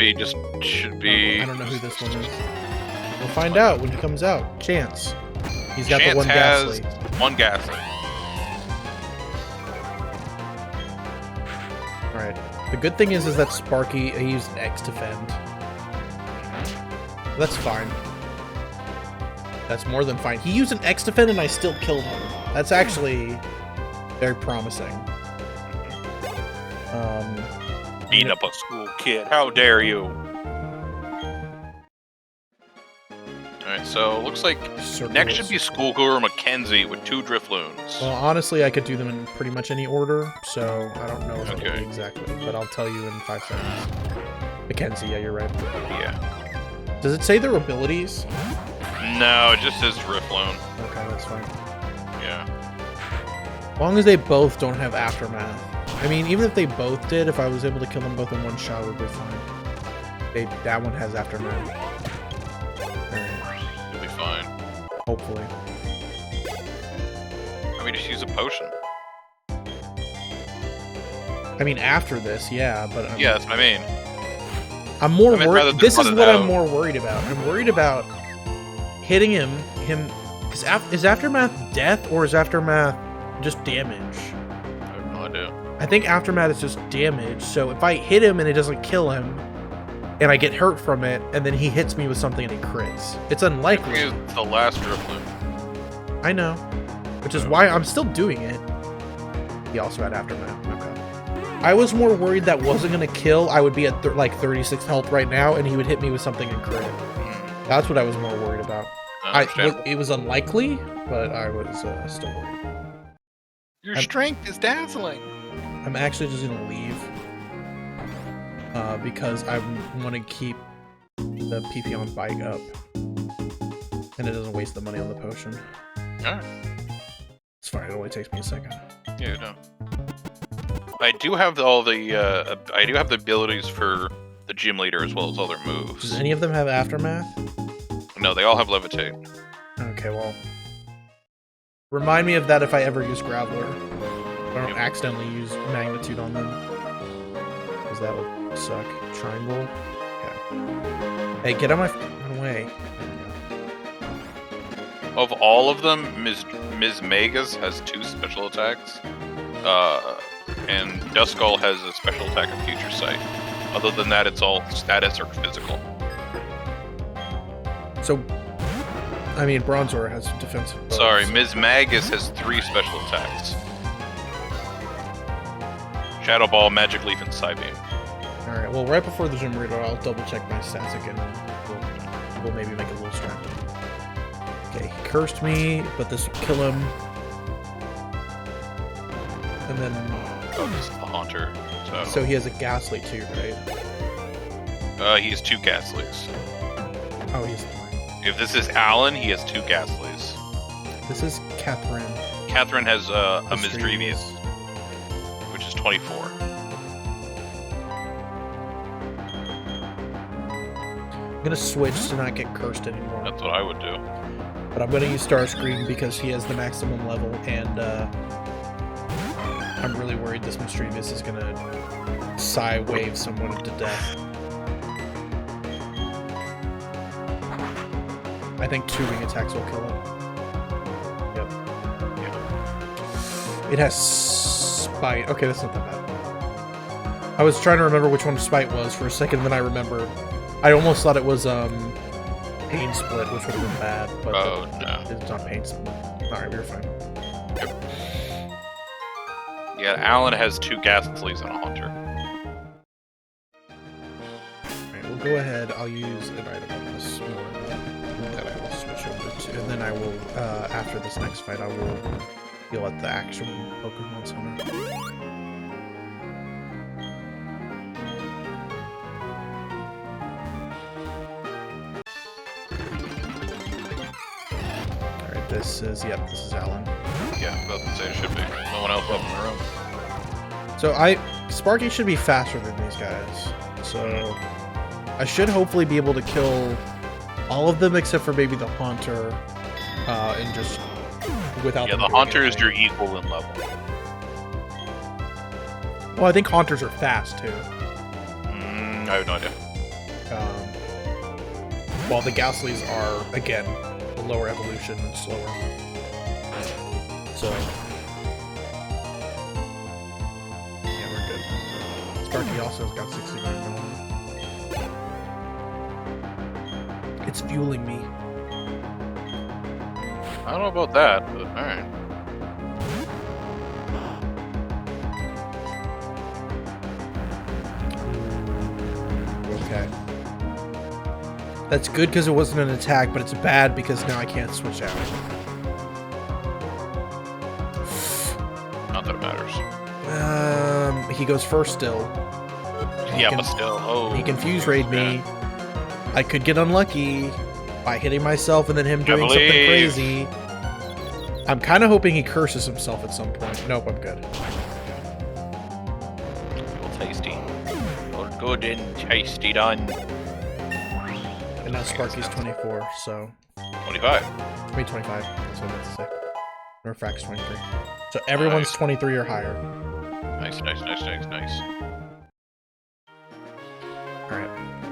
be I don't know who this one is. We'll find out when he comes out. Chance. He's got Chance the one has Ghastly. one Ghastly. Alright. The good thing is that Sparky, he used an X defend. That's fine. That's more than fine. He used an X defend and I still killed him. That's actually very promising. Beating up a school kid. How dare you? Alright, so looks like next should be Schoolgirl Mackenzie with 2 Drifloons. Well, honestly, I could do them in pretty much any order, so I don't know if it'll Okay. be exactly, but I'll tell you in 5 seconds. Mackenzie, yeah, you're right. Yeah. Does it say their abilities? No, it just says Drifloon. Okay, that's fine. Yeah. As long as they both don't have Aftermath. I mean, even if they both did, if I was able to kill them both in one shot, we'd be fine. That one has Aftermath. Alright. You'll be fine. Hopefully. I mean, just use a potion. I mean, after this, yeah, but Yeah, that's what I mean. I'm more rather worried. than This is run it what I'm out. more worried about. I'm worried about hitting him. Because is Aftermath death or is Aftermath just damage? I have no idea. I think Aftermath is just damage. So if I hit him and it doesn't kill him, and I get hurt from it, and then he hits me with something and he crits, it's unlikely. It's the last Drifloon. I know, which is why I'm still doing it. He also had Aftermath. Okay. I was more worried that wasn't gonna kill. I would be at like 36 health right now, and he would hit me with something and crit. That's what I was more worried about. It was unlikely, but I was still worried. Your strength is dazzling. I'm actually just gonna leave because I want to keep the PP on bike up, and it doesn't waste the money on the potion. Alright. It's fine. It only takes me a second. Yeah, no. I do have all the I do have the abilities for the gym leader as well as all their moves. Does any of them have Aftermath? No, they all have levitate. Okay, well, remind me of that if I ever use Graveler. I don't accidentally use Magnitude on them, because that would suck. Triangle. Okay. Hey, get out my run away. Of all of them, Ms. Megas has 2 special attacks. And Duskull has a special attack of Future Sight. Other than that, it's all status or physical. So, I mean, Bronzor has defensive bows. Sorry, Ms. Magus has 3 special attacks. Shadow Ball, Magic Leaf, and Psybeam. Alright, well, right before the gym reader, I'll double check my stats again, and we'll maybe make a little strategy. Okay, he cursed me, but this will kill him. And then... Oh, this is the Haunter. So he has a Ghastly too, right? He has 2 Ghastlies. Oh, he's 3. If this is Alan, he has 2 Ghastlies. This is Catherine. Catherine has a Misdreavious. Misdreavious, which is 24. I'm gonna switch to not get cursed anymore. That's what I would do. But I'm gonna use Starscream because he has the maximum level, and I'm really worried this Misdreavious is gonna Psy wave someone to death. I think 2 wing attacks will kill him. Yep. Yeah. It has Spite. Okay, that's not that bad. I was trying to remember which one Spite was for a second, then I remembered. I almost thought it was Pain Split, which would have been bad, but no. it's not Pain Split. Alright, we were fine. Yep. Yeah, Alan has 2 Ghastlies and a Haunter. Alright, we'll go ahead. I'll use an item on this one that I will switch over to, and then I will, after this next fight, I will heal at the actual Pokemon Center. This is Alan. Yeah, I was about to say it should be. No one else up in the room. So Sparky should be faster than these guys. So I should hopefully be able to kill all of them except for maybe the Haunter, and just without. Yeah, them the doing Haunter is anything. your equal in level. Well, I think Haunters are fast, too. I have no idea. While the Ghastlies are, again, a lower evolution and slower. So... yeah, we're good. Sparky also has got 69 going. It's fueling me. I don't know about that, but alright. Okay. That's good because it wasn't an attack, but it's bad because now I can't switch out. Not that it matters. He goes first still. But still. Oh. He confuse raid me. I could get unlucky by hitting myself and then him doing something crazy. I'm kind of hoping he curses himself at some point. Nope, I'm good. Tasty. Good and tasty done. And now Sparky's 24, so... 25. I mean 25, that's what I meant to say. Nerfrax 23. So everyone's 23 or higher. Nice. Alright.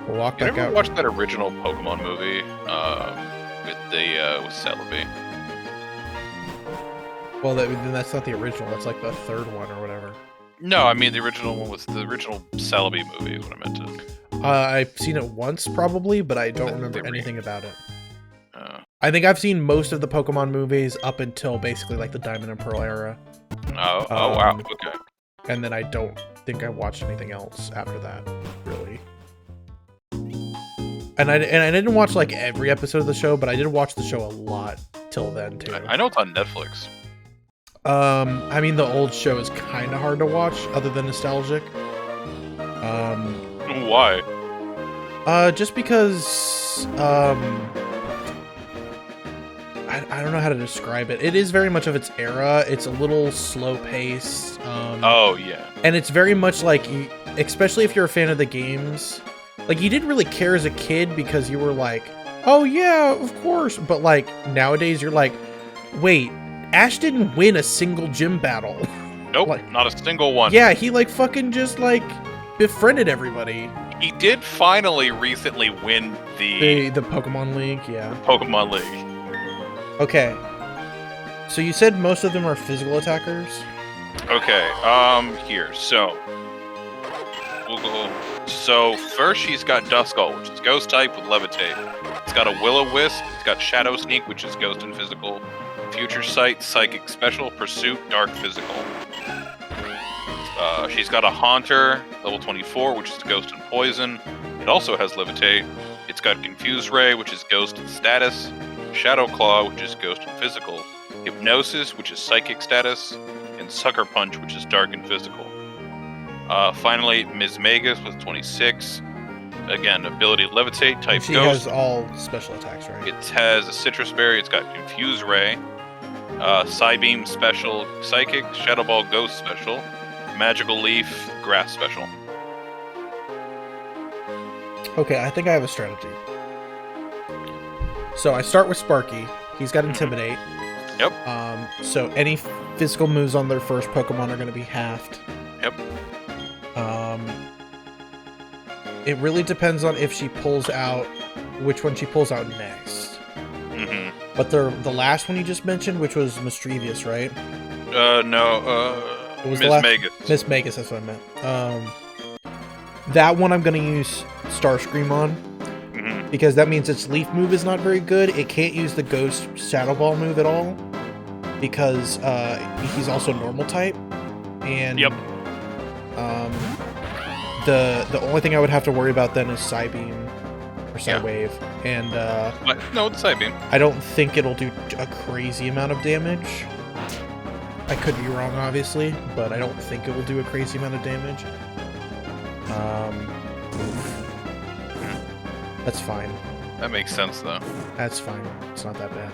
We'll walk You back ever out. watched that original Pokemon movie with Celebi? Well, then that's not the original. That's like the third one or whatever. No, I mean the original one was the original Celebi movie is what I meant to. I've seen it once probably, but I don't remember anything about it. Oh, I think I've seen most of the Pokemon movies up until basically like the Diamond and Pearl era. Wow, okay. And then I don't think I watched anything else after that, really. And I didn't watch like every episode of the show, but I did watch the show a lot till then too. I know it's on Netflix. I mean the old show is kind of hard to watch, other than nostalgic. Why? Just because I don't know how to describe it. It is very much of its era. It's a little slow paced. Oh yeah. And it's very much like, especially if you're a fan of the games, like you didn't really care as a kid because you were like, oh yeah, of course. But like nowadays you're like, wait, Ash didn't win a single gym battle. Nope, like, not a single one. Yeah, he like fucking just like befriended everybody. He did finally recently win The Pokemon League, yeah. Pokemon League. Okay. So you said most of them are physical attackers? Okay, here, so we'll go. So first she's got Duskull, which is Ghost type with Levitate. It's got a Will-O-Wisp, it's got Shadow Sneak, which is Ghost and Physical. Future Sight, Psychic Special, Pursuit, Dark Physical. She's got a Haunter, level 24, which is Ghost and Poison. It also has Levitate. It's got Confuse Ray, which is Ghost and Status. Shadow Claw, which is Ghost and Physical. Hypnosis, which is Psychic Status. And Sucker Punch, which is Dark and Physical. Finally, Ms. Magus with 26. Again, ability Levitate, type She Ghost. has all special attacks, right? It has a Citrus Berry, it's got Confuse Ray. Psybeam Special, Psychic. Shadow Ball Ghost Special. Magical Leaf, Grass Special. Okay, I think I have a strategy. So I start with Sparky. He's got Intimidate. Yep. So any physical moves on their first Pokemon are going to be halved. Yep. It really depends on if she pulls out, which one she pulls out next. Mm-hmm. But the last one you just mentioned, which was Mischievous, right? No, What was Ms. the last? Magus. Miss Magus, that's what I meant. That one I'm going to use Starscream on. Mm-hmm. Because that means its leaf move is not very good. It can't use the Ghost Shadow Ball move at all. Because he's also normal type. And Yep. The only thing I would have to worry about then is Psybeam or Psywave. And No, it's Psybeam. I don't think it'll do a crazy amount of damage. I could be wrong, obviously, but I don't think it will do a crazy amount of damage. That's fine. That makes sense, though. That's fine. It's not that bad.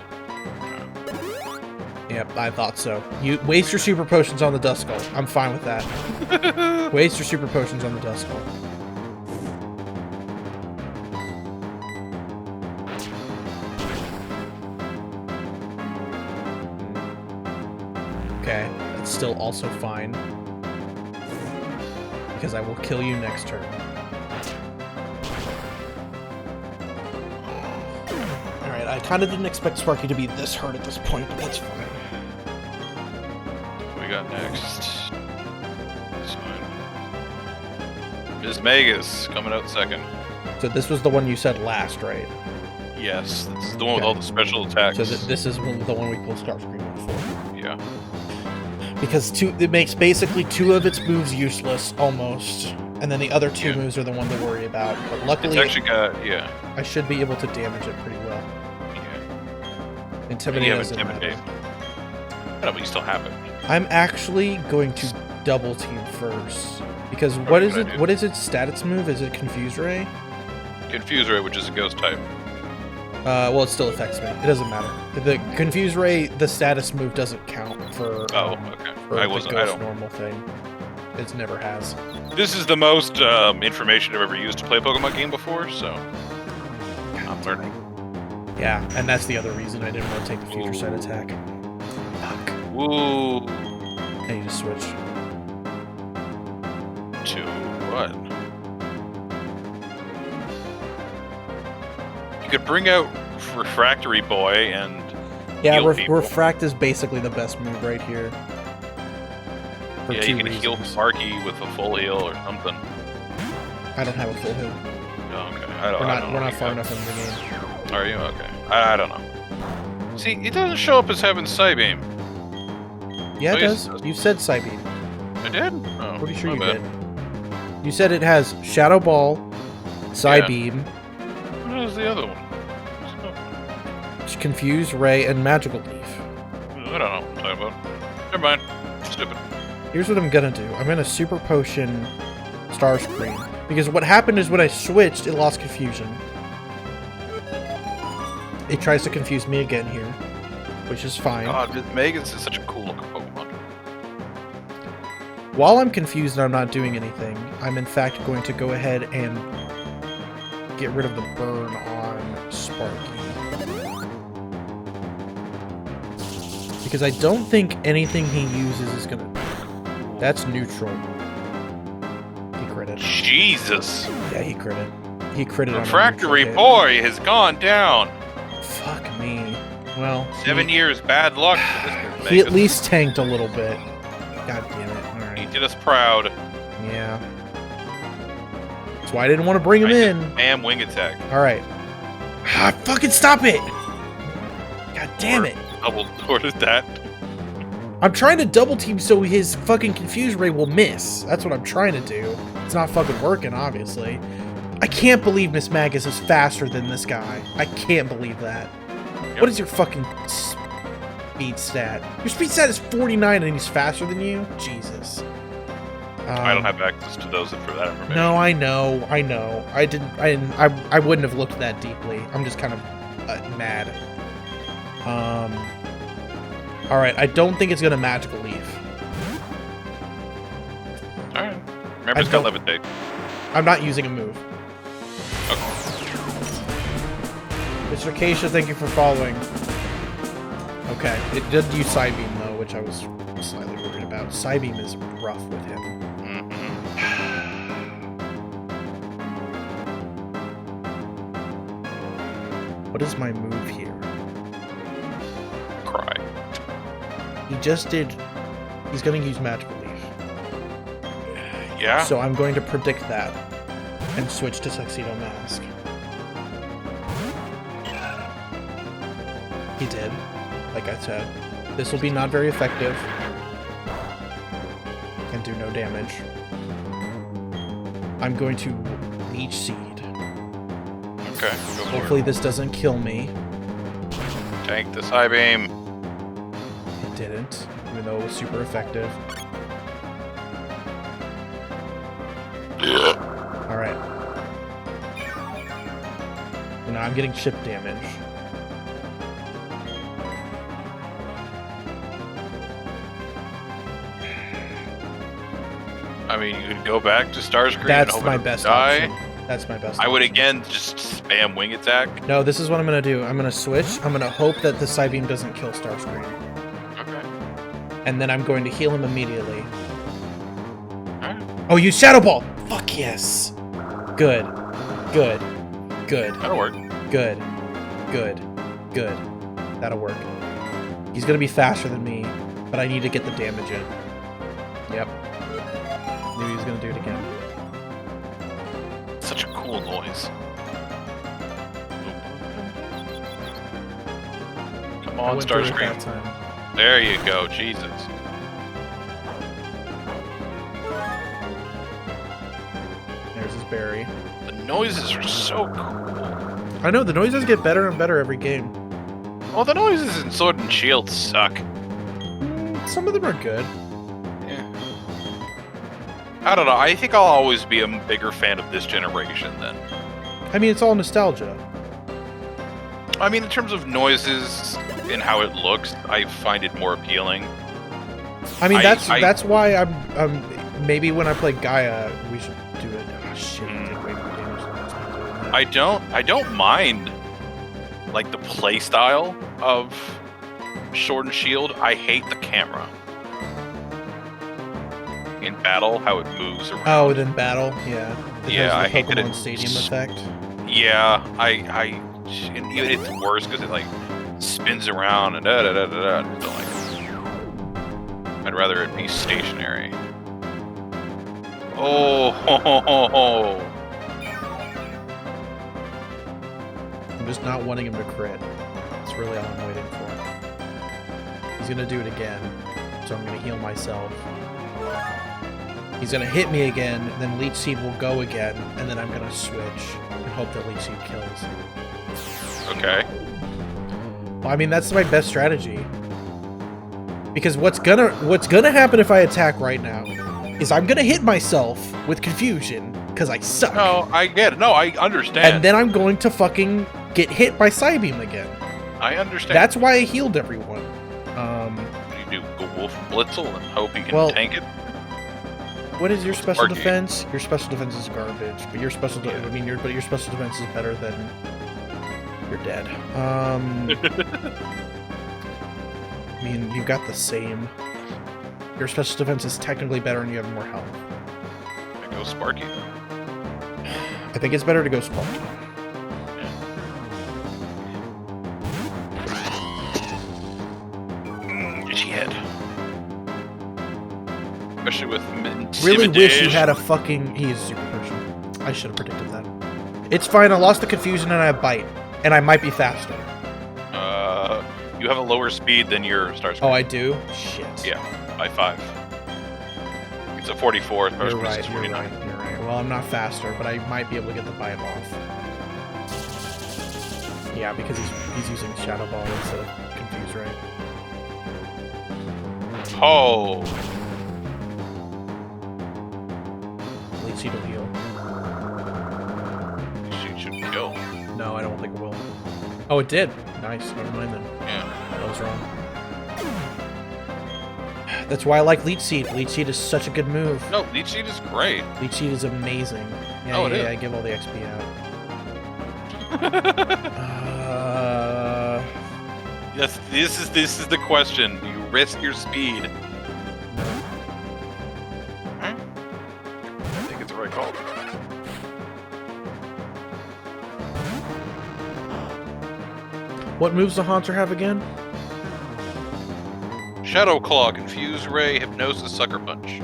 Yep, I thought so. You waste your super potions on the Duskull. I'm fine with that. Waste your super potions on the Duskull. Okay, that's still also fine. Because I will kill you next turn. Alright, I kind of didn't expect Sparky to be this hurt at this point, but that's fine. What we got next? This one. Ms. Magus coming out second. So this was the one you said last, right? Yes, this is the one with all the special attacks. So this is the one we pull Starscream for. Yeah. Because it makes basically 2 of its moves useless, almost. And then the other 2 moves are the one to worry about. But luckily, it's actually got, I should be able to damage it pretty well. Yeah. Intimidate doesn't matter. No, but you still have it. I'm actually going to double team first. Because what is it? What is its status move? Is it Confuse Ray? Confuse Ray, which is a ghost type. Well, it still affects me. It doesn't matter. The Confuse Ray, the status move doesn't count for. Oh, okay. For I the wasn't. ghost I don't. normal thing. It never has. This is the most information I've ever used to play a Pokemon game before, so I'm learning. Yeah, and that's the other reason I didn't want to take the future sight attack. Fuck. Woo. I need to switch. To what? You could bring out Refractory Boy and Yeah, heal people. Refract is basically the best move right here. For Yeah, 2 you can reasons. heal Sparky with a full heal or something. I don't have a full heal. Oh, okay. I don't know. We're not far enough into the game. Are you? Okay. I don't know. See, it doesn't show up as having Psybeam. Yeah, it I guess does. You said Psybeam. I did? Oh, Pretty sure my you bad. did. You said it has Shadow Ball, Psybeam, What is the other one? Confuse Ray, and Magical Leaf. I don't know what I'm talking about. Never mind. Stupid. Here's what I'm gonna do. I'm gonna Super Potion Starscream. Because what happened is when I switched, it lost Confusion. It tries to confuse me again here, which is fine. God, Megan's is such a cool looking Pokemon. While I'm confused and I'm not doing anything, I'm in fact going to go ahead and get rid of the burn on Sparky. Because I don't think anything he uses is gonna... That's neutral. He critted. Jesus! Yeah, he critted. He critted on a Refractory neutral hit. Boy has gone down! Fuck me. Well, 7 years bad luck for this he at Megan. least tanked a little bit. God damn it. He Alright. did us proud. Yeah. That's why I didn't want to bring him in. Bam, wing attack. Alright. Ah, fucking stop it! God damn it. Or did that? I'm trying to double team so his fucking Confuse Ray will miss. That's what I'm trying to do. It's not fucking working, obviously. I can't believe Miss Magus is faster than this guy. I can't believe that. Yep. What is your fucking speed stat? Your speed stat is 49 and he's faster than you? Jesus. I don't have access to those for that information. No, I know. I wouldn't have looked that deeply. I'm just kind of mad. Alright, I don't think it's gonna Magical Leaf. Alright. Remember, it's got Levitate. I'm not using a move. Okay. Mr. Acacia, thank you for following. Okay, it did use Psybeam though, which I was slightly worried about. Psybeam is rough with him. What is my move here? Cry. He just did... He's going to use Magical Leaf. Yeah? So I'm going to predict that and switch to Tuxedo Mask. He did, like I said. This will be not very effective and do no damage. I'm going to Leech Seed. Okay, go for Hopefully this doesn't kill me. it. Tank the Psybeam. It didn't, even though it was super effective. Alright. So now I'm getting chip damage. I mean, you could go back to Starscream and That's hope my it best die. option. That's my best I would option. again just spam wing attack. No, this is what I'm gonna do. I'm gonna switch. I'm gonna hope that the Psybeam doesn't kill Starscream. Okay. And then I'm going to heal him immediately. Alright. Oh, use Shadow Ball! Fuck yes! Good. Good. Good. That'll work. Good. Good. Good. That'll work. He's gonna be faster than me, but I need to get the damage in. Yep. Knew he was gonna do it again. Such a cool noise. Come on, Starscream. There you go, Jesus. There's his berry. The noises are so cool. I know, the noises get better and better every game. Well, the noises in Sword and Shield suck. Some of them are good. Yeah. I don't know. I think I'll always be a bigger fan of this generation then. I mean, it's all nostalgia. I mean, in terms of noises and how it looks, I find it more appealing. I mean, that's why I'm maybe when I play Gaia, we should do it. Oh, shit. Take away from the damage. I don't mind like the play style of Sword and Shield. I hate the camera in battle, how it moves around. Oh, in battle, yeah. I hate that Pokemon Stadium effect. Yeah, and even it's worse because it like spins around and da da da da da. So, like, I'd rather it be stationary. Oh, ho, ho, ho, ho. I'm just not wanting him to crit. That's really all I'm waiting for. He's gonna do it again, so I'm gonna heal myself. He's gonna hit me again, then Leech Seed will go again, and then I'm gonna switch and hope that Leech Seed kills. Okay. Well, I mean, that's my best strategy. Because what's gonna happen if I attack right now is I'm gonna hit myself with confusion because I suck. No, I get it. No, I understand. And then I'm going to fucking get hit by Psybeam again. I understand. That's why I healed everyone. You do go Wolf Blitzel and hope you can tank it. What is your special defense? Your special defense is garbage, but your special your special defense is better than you're dead. I mean, you've got the same. Your special defense is technically better and you have more health. I go Sparky. I think it's better to go Sparky. Itchy head. Especially with Really wish you had a fucking... He is super person. I should have predicted that. It's fine, I lost the confusion and I have Bite. And I might be faster. You have a lower speed than your Starscream. Oh, I do? Shit. Yeah, by 5. It's a 44. You're right, you're right. Well, I'm not faster, but I might be able to get the Bite off. Yeah, because he's using Shadow Ball instead of Confuse, right? Oh! Leech Seed will heal. She should kill. No, I don't think it will. Oh, it did. Nice. Never mind then. Yeah. That was wrong. That's why I like Leech Seed. Leech Seed is such a good move. No, Leech Seed is great. Leech Seed is amazing. Yeah, it is. I give all the XP out. Yes, this is the question. Do you risk your speed? I think it's the right call. What moves does Haunter have again? Shadow Claw, Confuse Ray, Hypnosis, Sucker Punch.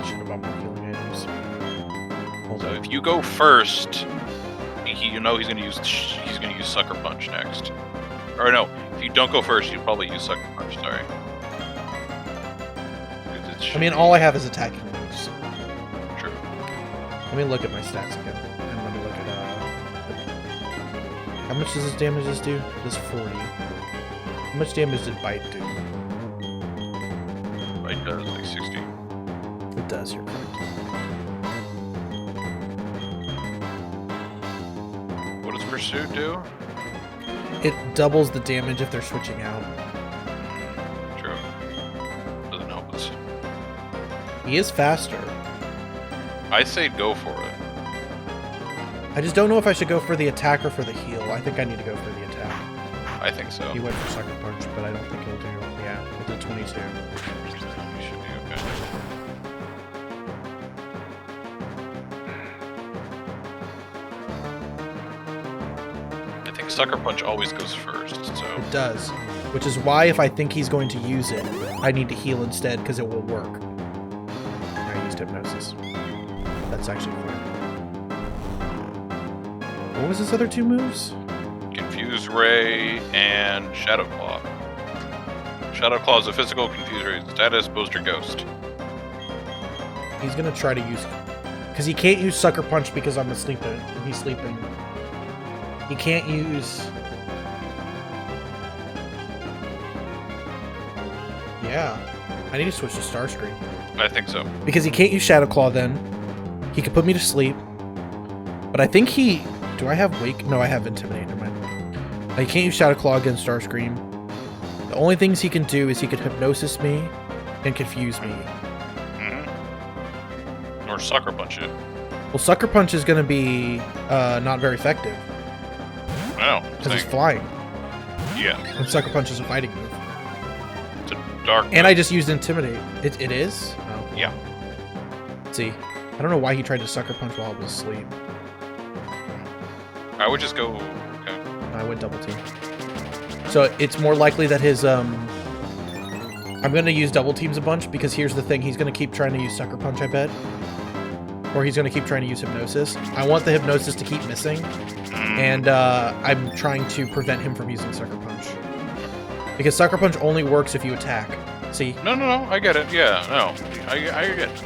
Should have bought more healing items. So if you go first, you know he's gonna use Sucker Punch next. Or no, if you don't go first, you probably use Sucker Punch. Sorry. I mean, all I have is attacking moves. True. Let me look at my stats again. And let me look at how much does this damage do? It does 40. How much damage did Bite do? Bite does like 60. It does, you're correct. What does Pursuit do? It doubles the damage if they're switching out. True. Doesn't help us. He is faster. I say go for it. I just don't know if I should go for the attack or for the heal. I think I need to go for the attack. I think so. He went for Sucker Punch, but I don't think he'll do. Yeah, it did 22. He should be okay. I think Sucker Punch always goes first, so... It does. Which is why if I think he's going to use it, I need to heal instead, because it will work. I used Hypnosis. That's actually fine. What was his other two moves? Confuse Ray and Shadow Claw. Shadow Claw is a physical, Confuse Ray is status, Booster Ghost. He's gonna try to use... Because he can't use Sucker Punch because I'm asleep. He's sleeping. He can't use... Yeah. I need to switch to Starscream. I think so. Because he can't use Shadow Claw then. He can put me to sleep. But I think he... Do I have Wake? No, I have Intimidate. Never mind. He can't use Shadow Claw against Starscream. The only things he can do is he can Hypnosis me and Confuse me. Mm-hmm. Or Sucker Punch it. Well, Sucker Punch is going to be not very effective. I know. Because he's flying. Yeah. And Sucker Punch is a fighting move. It's a dark And I just used Intimidate. It is? Oh. Yeah. Let's see. I don't know why he tried to Sucker Punch while I was asleep. I would just go... Okay. I went double team. So it's more likely that his, I'm going to use double teams a bunch, because here's the thing. He's going to keep trying to use Sucker Punch, I bet. Or he's going to keep trying to use Hypnosis. I want the Hypnosis to keep missing. And I'm trying to prevent him from using Sucker Punch. Because Sucker Punch only works if you attack. See? No, I get it. Yeah, no. I get it.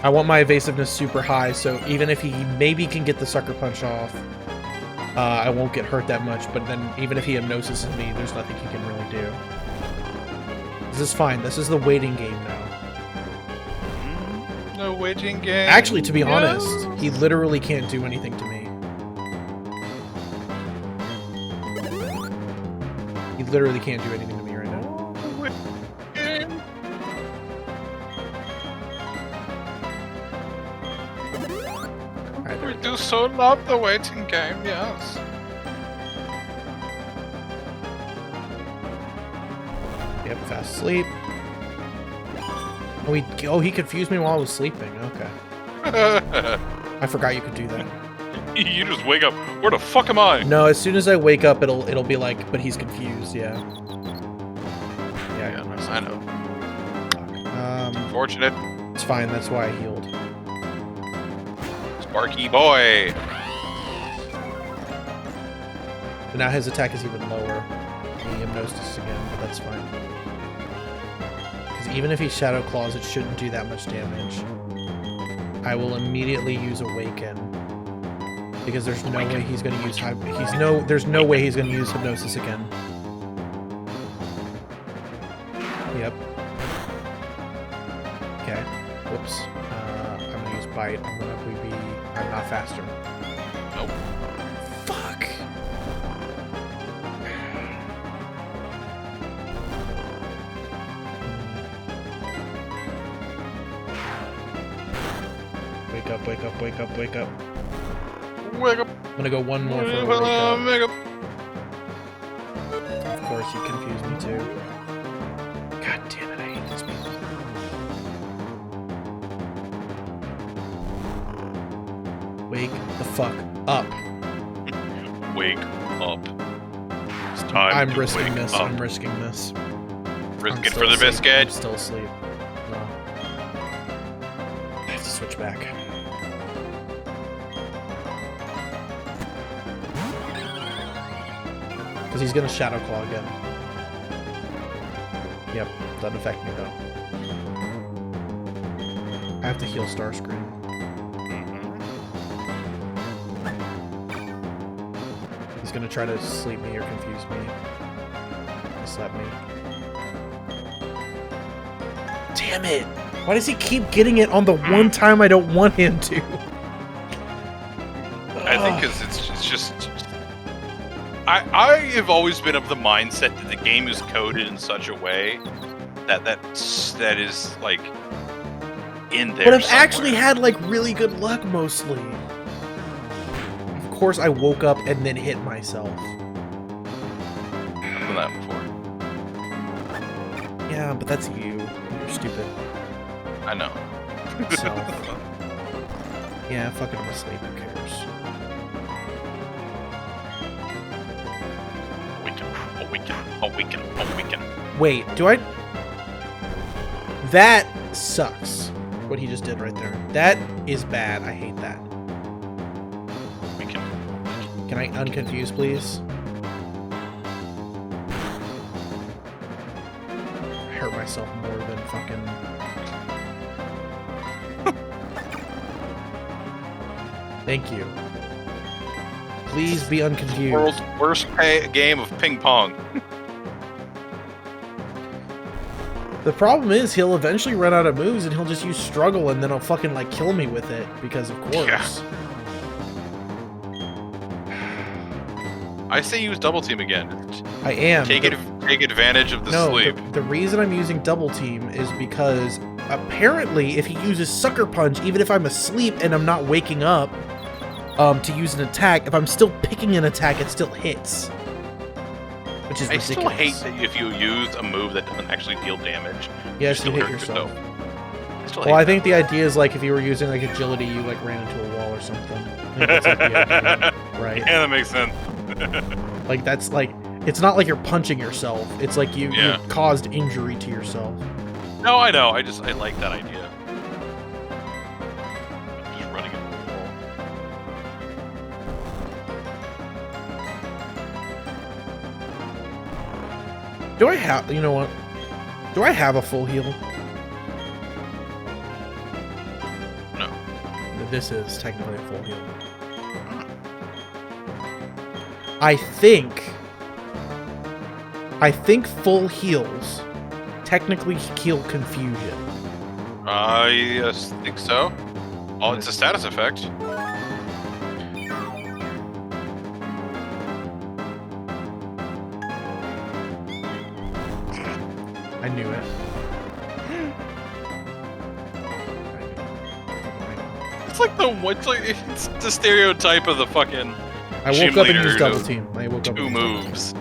I want my evasiveness super high, so even if he maybe can get the Sucker Punch off, I won't get hurt that much, but then even if he hypnoses me, there's nothing he can really do. This is fine. This is the waiting game now. No waiting game. Actually, to be honest, he literally can't do anything to me. He literally can't do anything to me right now. We do so love the waiting game, yes. Yep, fast sleep. Oh, he confused me while I was sleeping. Okay. I forgot you could do that. You just wake up. Where the fuck am I? No, as soon as I wake up, it'll be like, but he's confused. Yeah. Yeah, I know. Fortunate. It's fine. That's why I healed. Sparky boy. But now his attack is even lower. He hypnosis again, but that's fine. Because even if he Shadow Claws, it shouldn't do that much damage. I will immediately use Awaken. Because there's no way he's going to use there's no way he's going to use Hypnosis again. Yep. Okay. Whoops. I'm going to use Bite. I'm not faster. Nope. Fuck. Wake up, wake up, wake up, wake up. Wake up. I'm gonna go one more for a wake up. Of course, you confuse me too. God damn it, I hate these people. Wake the fuck up. Wake up. It's time I'm to risking wake this. up. I'm risking this. Risk I'm it still for the asleep. biscuit. I'm still asleep. No. I have to switch back. Because he's going to Shadow Claw again. Yep, doesn't affect me though. I have to heal Starscream. He's going to try to sleep me or confuse me. Slap me. Damn it! Why does he keep getting it on the one time I don't want him to? I think because it's just... I have always been of the mindset that the game is coded in such a way that is, like, in there But I've somewhere. actually had, like, really good luck mostly. Of course I woke up and then hit myself. done that before. Yeah, but that's you. You're stupid. I know. Self. Yeah, fucking I'm asleep. Who cares? Awaken. Wait, do I... That sucks. What he just did right there. That is bad. I hate that. Can I unconfuse, please? I hurt myself more than fucking... Thank you. Please be unconfused. World's worst game of ping pong. The problem is he'll eventually run out of moves and he'll just use struggle and then he'll fucking like kill me with it because of course. Yeah. I say use double team again. I am. Take advantage of the sleep. The reason I'm using double team is because apparently if he uses sucker punch, even if I'm asleep and I'm not waking up to use an attack, if I'm still picking an attack, it still hits. Which is ridiculous. I still hate that if you use a move that doesn't actually deal damage. Yes, you hit yourself. Well, I think the idea is like if you were using like agility, you like ran into a wall or something. I think that's like the idea, right? Yeah, that makes sense. Like that's like it's not like you're punching yourself. It's like you caused injury to yourself. No, I know. I like that idea. Just running into the wall. Do I have? You know what? Do I have a full heal? No. This is technically a full heal. I think full heals technically heal confusion. Yes, think so. Oh, it's a status effect. I knew it. It's the stereotype of the fucking. I woke up and used double team. I woke up. Two moves.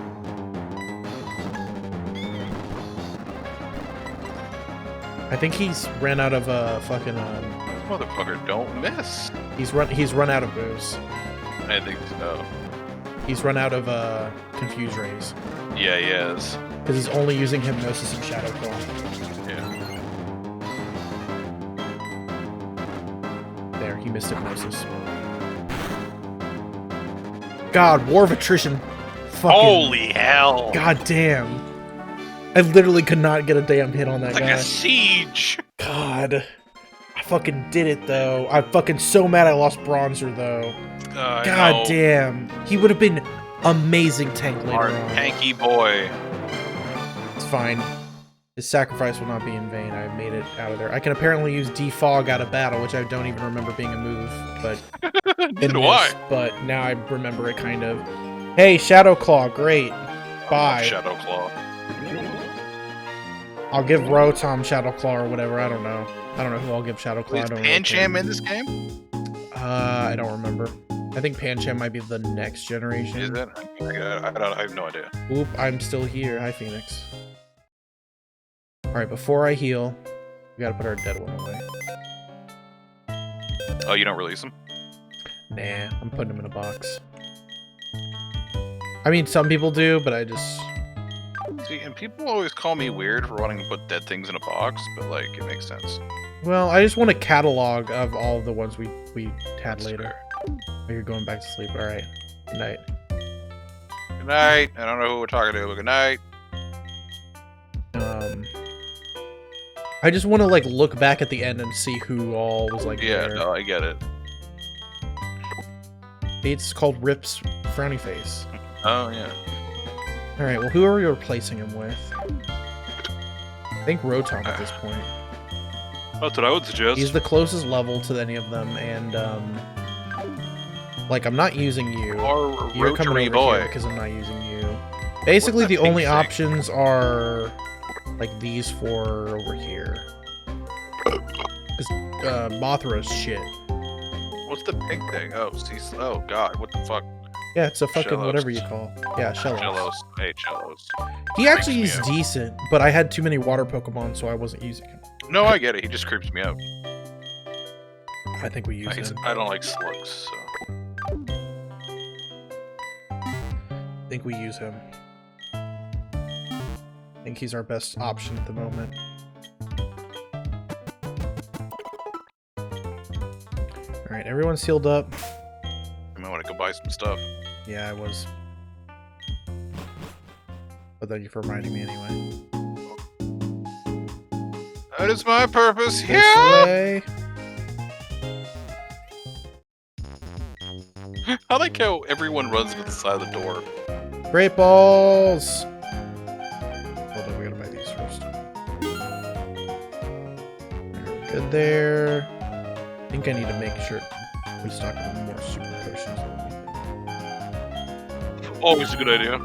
I think he's ran out of fucking. Motherfucker, don't miss. He's run out of moves. I think so. He's run out of confuse rays. Yeah, he is. Because he's only using hypnosis and shadow claw. Yeah. There, he missed hypnosis. God, War of Attrition. Fucking, holy hell! God damn. I literally could not get a damn hit on that it's guy. like a siege! God. I fucking did it, though. I'm fucking so mad I lost Bronzer, though. God damn. He would have been amazing tank later Our on. tanky boy. It's fine. His sacrifice will not be in vain. I made it out of there. I can apparently use defog out of battle, which I don't even remember being a move, but Neither do I. But now I remember it kind of. Hey, Shadow Claw, great. Bye. Shadow Claw. I'll give Rotom Shadow Claw or whatever. I don't know. I don't know who I'll give Shadow Claw. Is Pancham in this game? I don't remember. I think Pancham might be the next generation. Is it? I have no idea. Oop, I'm still here. Hi, Phoenix. Alright, before I heal, we gotta put our dead one away. Oh, you don't release him? Nah, I'm putting him in a box. I mean, some people do, but I just... See, and people always call me weird for wanting to put dead things in a box, but, like, it makes sense. Well, I just want a catalog of all the ones we had That's later. fair. Oh, you're going back to sleep. Alright. Good night. Good night. I don't know who we're talking to, but good night. I just want to, like, look back at the end and see who all was, like, Yeah, there. no, I get it. It's called Rip's Frowny Face. Oh, yeah. Alright, well, who are we replacing him with? I think Rotom at this point. That's what I would suggest. He's the closest level to any of them, and, like, I'm not using you. Our You're coming rotary over boy. here because I'm not using you. Basically, the What's that only pink thing? options are, like, these four over here. Because, Mothra's shit. What's the pink thing? Oh, oh god, what the fuck? Yeah, it's a fucking Shellos. whatever you call. Yeah, Shellos. Shellos. I hate Shellos. He actually Freaks is me out. decent, but I had too many water Pokemon, so I wasn't using him. No, I get it. He just creeps me out. I think we use him. I don't like slugs, so. I think we use him. I think he's our best option at the moment. Alright, everyone's healed up. I might want to go buy some stuff. Yeah, I was. But thank you for reminding me anyway. That is my purpose. This Yeah. way. I like how everyone runs to the side of the door. Great balls! Hold on, we gotta buy these first. We're good there. I think I need to make sure we stock up more super potions. Always a good idea,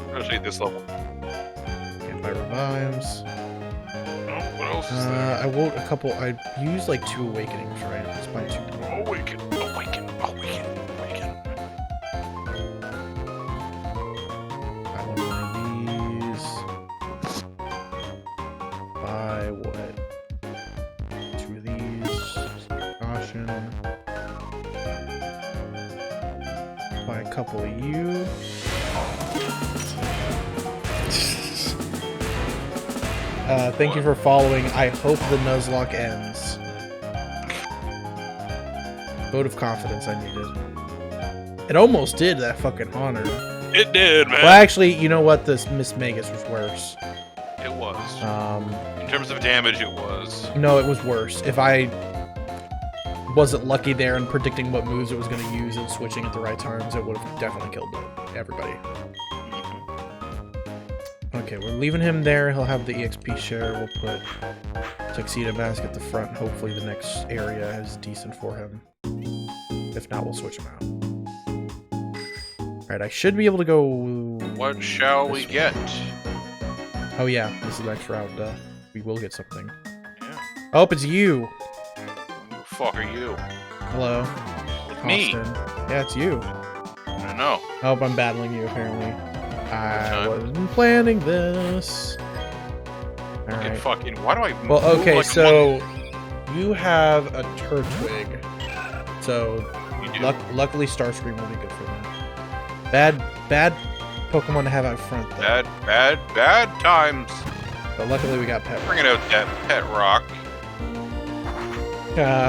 especially at this level. Can't buy revives. Oh, what else is there? I won't a couple. I used like 2 awakenings, right? Let's buy 2 more. Awaken, awaken, awaken, awaken. Buy one more of these. Buy what? 2 of these. Caution. Buy a couple of you. Thank you for following. I hope the Nuzlocke ends. Vote of confidence I needed. It almost did, that fucking Haunter. It did, man. Well, actually, you know what? This Miss Magus was worse. It was. In terms of damage, it was. No, it was worse. If I wasn't lucky there and predicting what moves it was going to use and switching at the right times, it would have definitely killed everybody. Okay, we're leaving him there. He'll have the EXP share. We'll put Tuxedo Mask at the front. Hopefully the next area is decent for him. If not, we'll switch him out. Alright, I should be able to go... What shall we get? Oh yeah, this is the next round. We will get something. Yeah. Oh, it's you! Who the fuck are you? Hello. With me? Austin. Yeah, it's you. I don't know. Oh, I'm battling you, apparently. I time? wasn't planning this. Okay, Alright. fucking. Why do I? Well, move okay, like so you have a Turtwig. So You do. luckily Starscream will be good for that. Bad Pokemon to have out front though. Bad times. But luckily we got Pet. Bringing out that pet rock.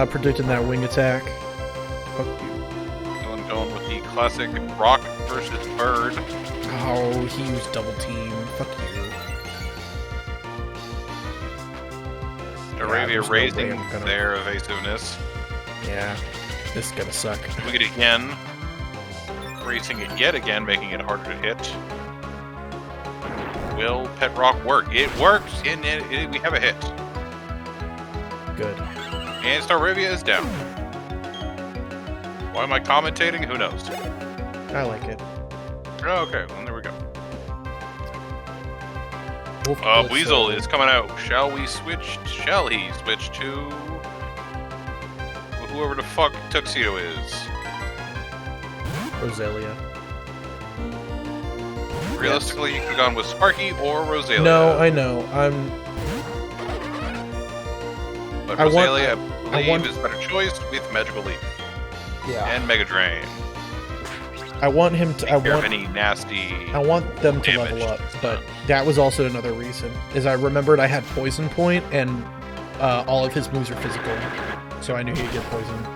Predicting that wing attack. Fuck you. Going with the classic rock versus bird. Oh, he used double team. Fuck you. Arabia there's no raising way I'm gonna- their evasiveness. Yeah. This is gonna suck. We get it again. Racing it yet again, making it harder to hit. Will Pet Rock work? It works, and we have a hit. Good. And Staravia is down. Why am I commentating? Who knows? I like it. Oh, okay, well, there we go. Wolf Weasel is coming out. Shall he switch to whoever the fuck Tuxedo is? Rosalia. Realistically, you could have gone with Sparky or Rosalia. No, I know. But I want- Rosalia, I I believe, want- is a better choice with Magical Leaf Yeah. and Mega Drain. I want him to. Take care of any nasty. I want them to damage. level up, but that was also another reason. Is I remembered I had Poison Point, and all of his moves are physical, so I knew he'd get poisoned.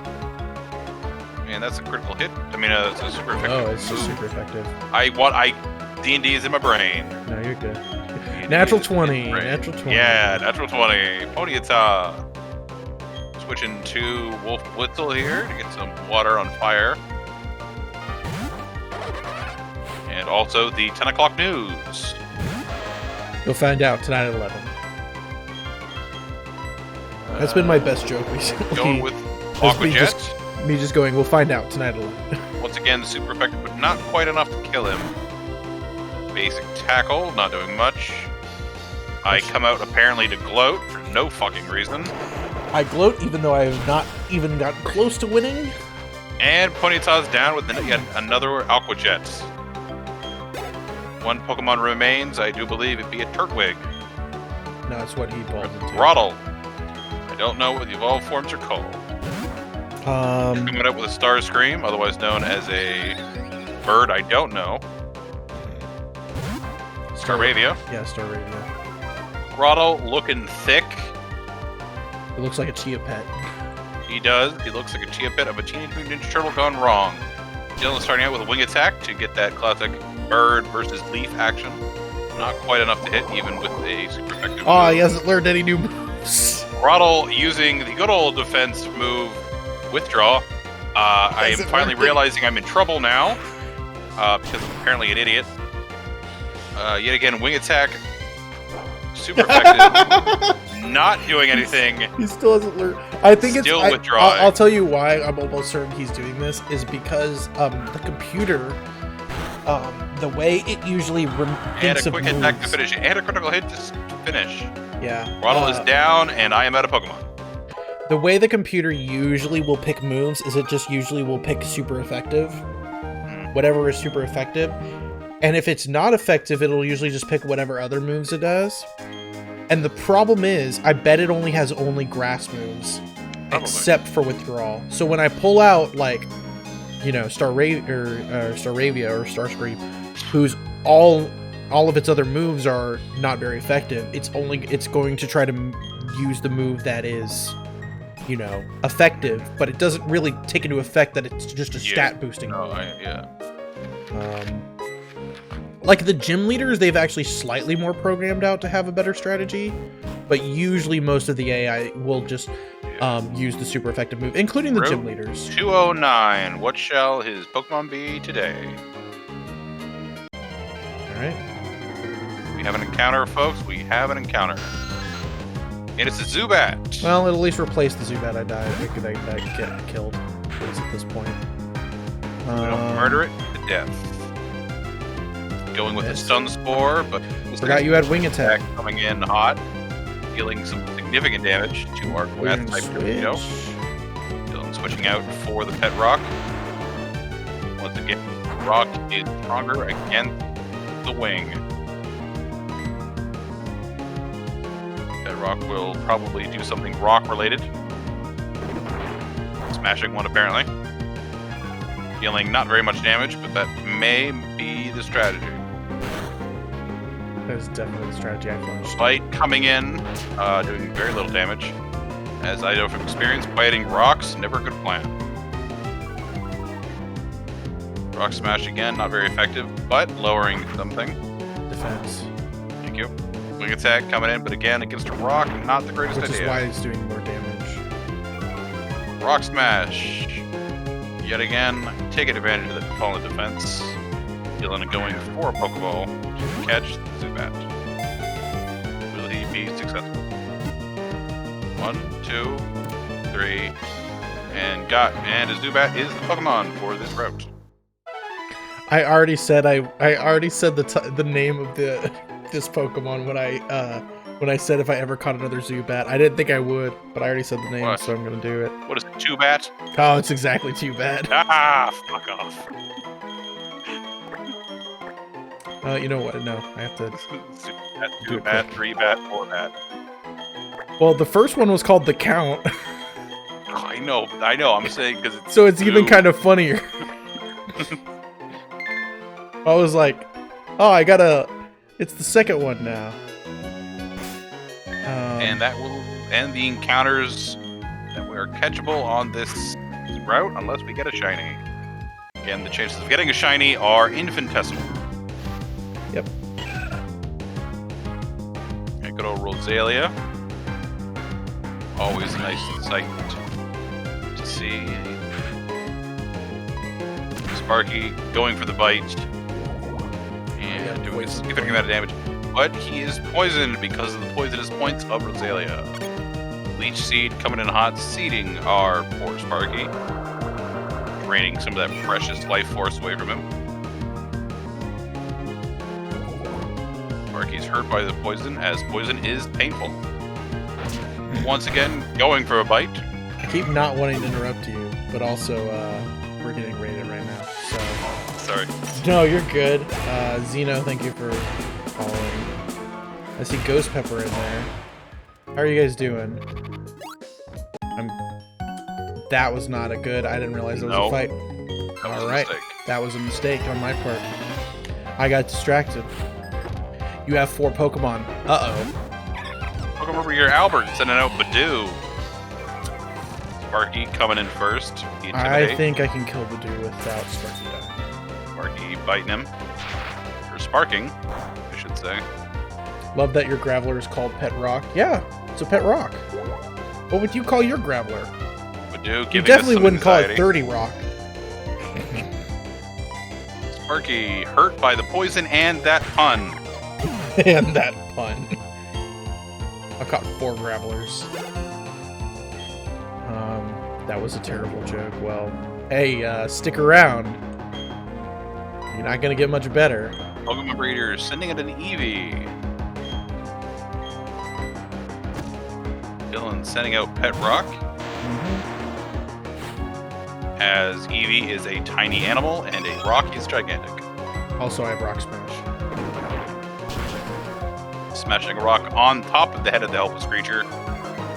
Man, that's a critical hit. I mean, it's a super effective. Oh, it's just move. super effective. D&D is in my brain. No, you're good. D&D Natural is in my 20. brain. Natural 20. Yeah, natural 20. Ponyta. Switching to Wolf Blitzel here to get some water on fire. And also the 10 o'clock news. You'll find out tonight at 11. That's been my best joke recently. Going with That's Aqua me Jet. me just going, we'll find out tonight at 11. Once again, super effective, but not quite enough to kill him. Basic tackle, not doing much. I come out apparently to gloat for no fucking reason. I gloat even though I have not even gotten close to winning. And Ponyta's down with yet another Aqua Jet. One Pokemon remains. I do believe it be a Turtwig. No, it's what he evolved into. Throttle. I don't know what the evolved forms are called. Coming up with a Starscream, otherwise known as a bird I don't know. Staravia. Yeah, Staravia. Throttle looking thick. It looks like a Chia Pet. He does. He looks like a Chia Pet of a Teenage Mutant Ninja Turtle gone wrong. Dylan starting out with a Wing Attack to get that classic bird versus leaf action. Not quite enough to hit, even with a super effective Oh, move. he hasn't learned any new moves. Throttle using the good old defense move, Withdraw. I am finally realizing I'm in trouble now, because I'm apparently an idiot. Yet again, Wing Attack, super effective, not doing anything. He still hasn't learned. I think Still it's. withdrawing. I'll tell you why I'm almost certain he's doing this is because the computer, the way it usually And thinks a of quick moves. attack to finish, and a critical hit to finish. Yeah. Throttle is down, and I am out of Pokemon. The way the computer usually will pick moves is it just usually will pick super effective, whatever is super effective, and if it's not effective, it'll usually just pick whatever other moves it does. And the problem is, I bet it only has grass moves, except for withdrawal. So when I pull out like, Staravia or Starscream, whose all of its other moves are not very effective, it's going to try to use the move that is, effective, but it doesn't really take into effect that it's just a stat boosting move. Like the gym leaders, they've actually slightly more programmed out to have a better strategy, but usually most of the AI will just use the super effective move, including the gym leaders. 209. What shall his Pokemon be today? All right. We have an encounter, folks. We have an encounter. And it's a Zubat. Well, it'll at least replace the Zubat I died. I could get killed at this point. We don't murder it to death. Going with the Stun Spore, but forgot you had Wing Attack coming in hot, dealing some significant damage to our Grass type Torpedo. Dylan switching out for the Pet Rock. Once again, Rock is stronger against the Wing. Pet Rock will probably do something rock related. Smashing one apparently. Dealing not very much damage, but that may be the strategy. That is definitely the strategy I flashed. Bite coming in, doing very little damage. As I know from experience, biting rocks, never a good plan. Rock Smash again, not very effective, but lowering something. Defense. Thank you. Wing Attack coming in, but again, against a rock, not the greatest idea. Which is why he's doing more damage. Rock Smash. Yet again, taking advantage of the fallen defense. Dylan going for a Pokeball to catch the Zubat. Will he be successful? 1, 2, 3, and got. And a Zubat is the Pokemon for this route. I already said the name of this Pokemon when I said if I ever caught another Zubat. I didn't think I would, but I already said the name, so I'm gonna do it. What is it, Zubat? Oh, it's exactly Zubat. Ah, fuck off. You know what? No, I have to. Zubat, 3-bat, 4-bat. Well, the first one was called The Count. Oh, I know. I'm saying because it's so it's even kind of funnier. I was like, oh, it's the second one now. And that will end the encounters that were catchable on this route, unless we get a shiny. Again, the chances of getting a shiny are infinitesimal. Yep. And good old Rosalia. Always a nice sight to see. Sparky going for the bite. And doing a significant amount of damage. But he is poisoned because of the poisonous points of Rosalia. Leech Seed coming in hot, seeding our poor Sparky. Draining some of that precious life force away from him. Sparky's hurt by the poison, as poison is painful. Once again, going for a bite. I keep not wanting to interrupt you, but also, we're getting raided right now. So Sorry. no, you're good. Zeno, thank you for following. I see Ghost Pepper in there. How are you guys doing? That was not a good. I didn't realize it was a fight. All right, that was a mistake on my part. I got distracted. You have 4 Pokemon. Welcome over here, Albert, sending out Badoo. Sparky coming in first. I think I can kill Badoo without Sparky dying. Sparky biting him. Or sparking, I should say. Love that your Graveler is called Pet Rock. Yeah, it's a Pet Rock. What would you call your Graveler? Badoo, you definitely wouldn't call it 30 Rock. Sparky hurt by the poison and that pun. And that pun. I've caught 4 Gravelers. That was a terrible joke. Well, hey, stick around. You're not gonna get much better. Pokemon Breeder sending it an Eevee. Dylan sending out Pet Rock. As Eevee is a tiny animal and a rock is gigantic. Also, I have Rock Smash. Smashing a rock on top of the head of the helpless creature,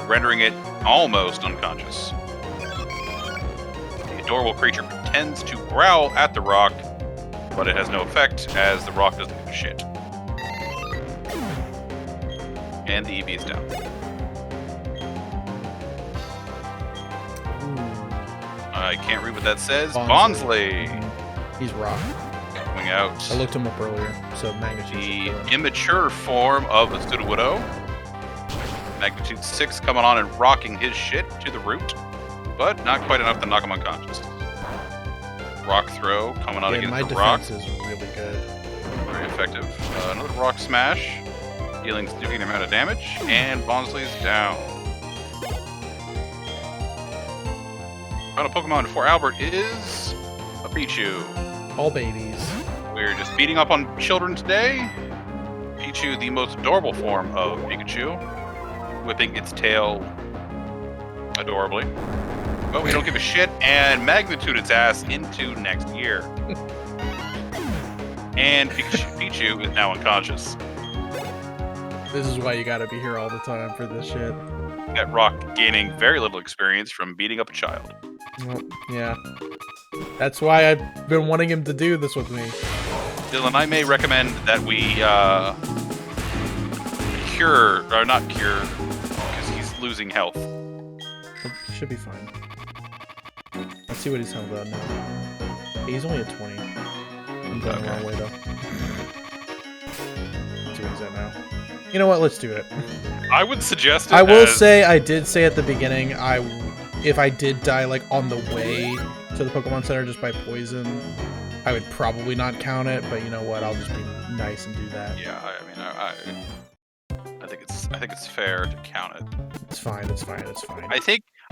rendering it almost unconscious. The adorable creature pretends to growl at the rock, but it has no effect as the rock doesn't give a shit. And the Eevee is down. I can't read what that says. Bonsley. He's rock. Coming out. I looked him up earlier, so magnitude. The immature form of a Sudowoodo. Magnitude 6 coming on and rocking his shit to the root, but not quite enough to knock him unconscious. Rock throw coming out against the rock. My defense is really good. Very effective. Another rock smash, dealing significant amount of damage, and Bonsley's down. Final Pokemon for Albert is a Pichu. All babies. We're just beating up on children today. Pichu, the most adorable form of Pikachu, whipping its tail adorably. But we don't give a shit and magnitude its ass into next year. And Pichu is now unconscious. This is why you gotta be here all the time for this shit. That rock gaining very little experience from beating up a child. Well, yeah. That's why I've been wanting him to do this with me. Dylan, I may recommend that we cure, or not cure, because he's losing health. He should be fine. Let's see what he's held on now. Hey, he's only at 20. I'm going the wrong way though. Let's see what he's at now. You know what? Let's do it. I would suggest it. I will say, I did say at the beginning, if I did die like on the way to the Pokemon Center just by poison, I would probably not count it. But you know what? I'll just be nice and do that. Yeah, I mean, I think it's fair to count it. It's fine. It's fine. It's fine.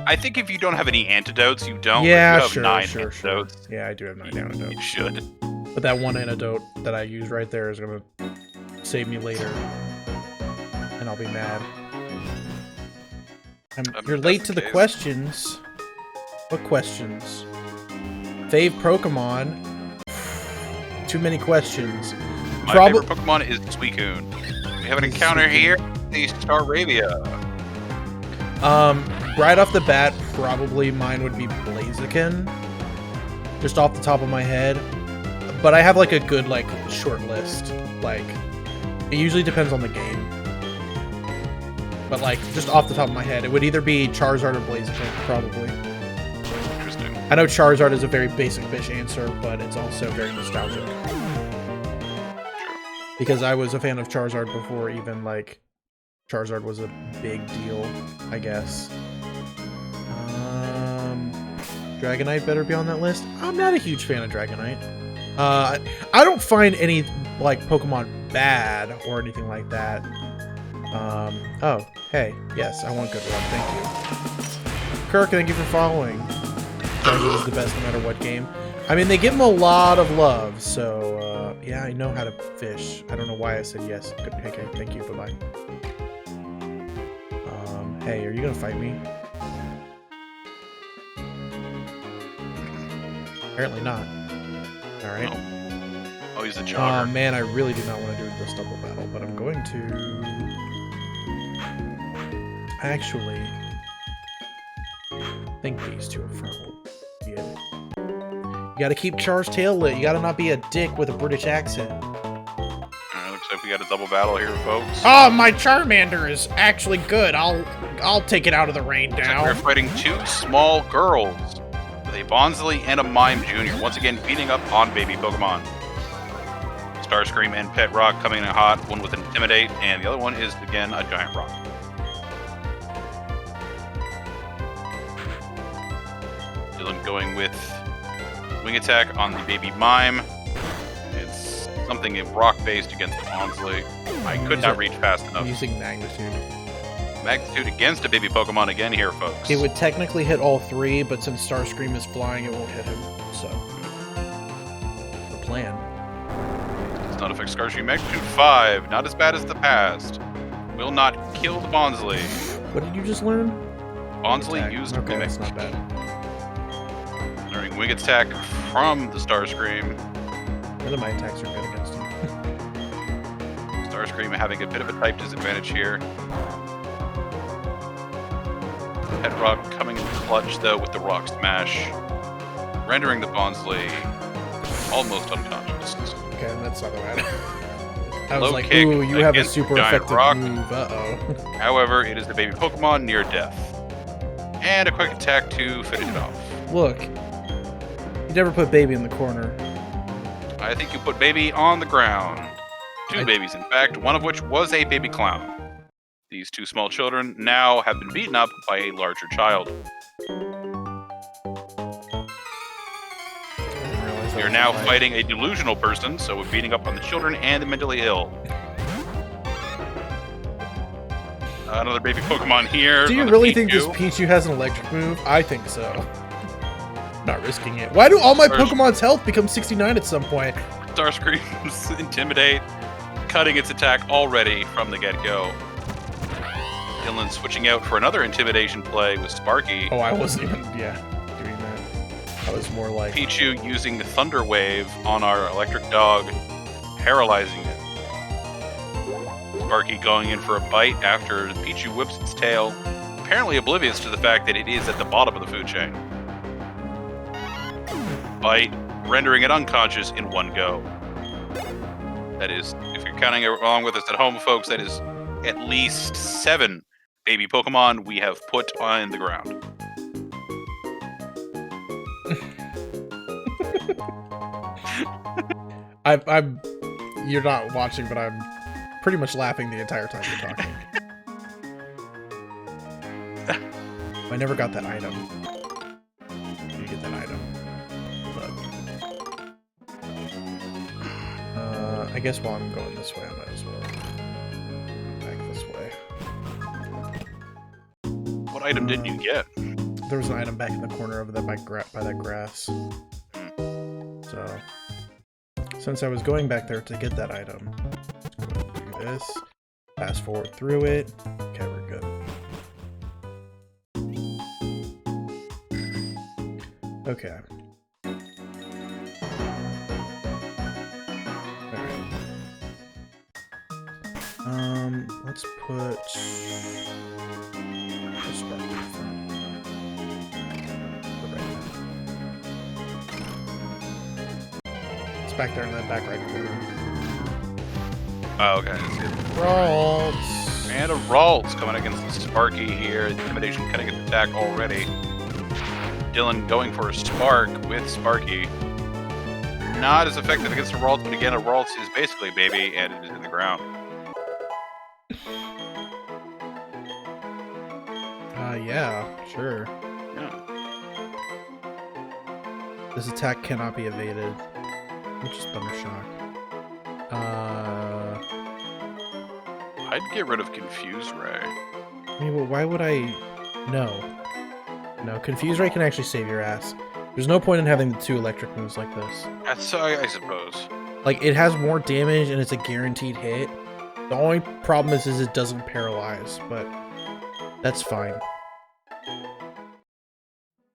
I think if you don't have any antidotes, you don't. Yeah, you have sure, 9 sure. antidotes. Yeah, I do have 9 antidotes. You should. But that one antidote that I use right there is gonna save me later, and I'll be mad. You're late to the questions. What questions? Fave Pokemon. Too many questions. My favorite Pokemon is Suicune. We have an encounter here. The Staravia. Right off the bat, probably mine would be Blaziken. Just off the top of my head. But I have like a good like short list. Like, it usually depends on the game. But like, just off the top of my head, it would either be Charizard or Blaziken, probably. Interesting. I know Charizard is a very basic bitch answer, but it's also very nostalgic. Because I was a fan of Charizard before even, like, Charizard was a big deal, I guess. Dragonite better be on that list. I'm not a huge fan of Dragonite. I don't find any, like, Pokemon bad or anything like that. Oh, hey, yes, I want Good Run, thank you. Kirk, thank you for following. Charizard is the best no matter what game. I mean, they give him a lot of love, so, yeah, I know how to fish. I don't know why I said yes. Good, okay, thank you, bye-bye. Hey, are you gonna fight me? Apparently not. Alright. Oh, he's the Oh jogger. man, I really do not want to do this double battle, but I'm going to... Actually... I think these two are front will be it. You gotta keep Char's tail lit. You gotta not be a dick with a British accent. Alright, looks like we got a double battle here, folks. Oh, my Charmander is actually good. I'll take it out of the rain Looks now. like we're fighting two small girls with a Bonsley and a Mime Jr. Once again, beating up on baby Pokemon. Starscream and Pet Rock coming in hot. One with Intimidate, and the other one is, again, a Giant Rock. Dylan going with Wing Attack on the baby Mime. It's something rock-based against the Bonsley. I could not reach fast enough. I'm using Magnitude. Magnitude against a baby Pokemon again here, folks. It would technically hit all three, but since Starscream is flying, it won't hit him. So, the plan. Does not affect Starscream. Magnitude 5. Not as bad as the past. Will not kill the Bonsley. What did you just learn? Bonsley Attack. used Okay, Wing that's Attack. not bad. Learning Wing Attack from the Starscream. None of my attacks are good against him. Starscream having a bit of a type disadvantage here. Pet Rock coming in clutch, though, with the Rock Smash. Rendering the Bonsley almost unconscious. Okay, that's not bad. I was Low like, kick ooh, you have a against super Giant effective Rock. move. Uh-oh. However, it is the baby Pokemon near death. And a quick attack to finish it off. Look. You never put baby in the corner. I think you put baby on the ground. Two babies, in fact, one of which was a baby clown. These two small children now have been beaten up by a larger child. We are now fighting a delusional person, so we're beating up on the children and the mentally ill. Another baby Pokemon here. Do you really think this Pichu has an electric move? I think so. Not risking it. Why do all my Pokemon's health become 69 at some point? Starscream's Intimidate, cutting its attack already from the get-go. Dylan switching out for another Intimidation play with Sparky. Oh, I wasn't even, doing that. I was more like... Pichu using the Thunder Wave on our electric dog, paralyzing it. Sparky going in for a bite after Pichu whips its tail, apparently oblivious to the fact that it is at the bottom of the food chain. Bite, rendering it unconscious in one go. That is, if you're counting along with us at home, folks, that is at least 7 baby Pokemon we have put on the ground. I'm you're not watching, but I'm pretty much laughing the entire time you're talking. I never got that item. You get that item. But, I guess while I'm going this way, I might as well back this way. What item didn't you get? There was an item back in the corner over there by that grass. So, since I was going back there to get that item, let's go ahead and do this. Fast forward through it. Okay, we're good. Okay. Alright. Let's put this back in front. It's back there in that back right corner. Oh, okay. Ralts! And a Ralts coming against the Sparky here. Intimidation cutting its attack already. Dylan going for a Spark with Sparky. Not as effective against a Ralts, but again, a Ralts is basically a baby, and it is in the ground. Yeah, sure. Yeah. This attack cannot be evaded. Which is Thunder Shock. I'd get rid of Confuse Ray. I mean, well, why would I... No. No, Confuse Ray can actually save your ass. There's no point in having the 2 electric moves like this. That's, I suppose. Like, it has more damage and it's a guaranteed hit. The only problem is it doesn't paralyze, but that's fine.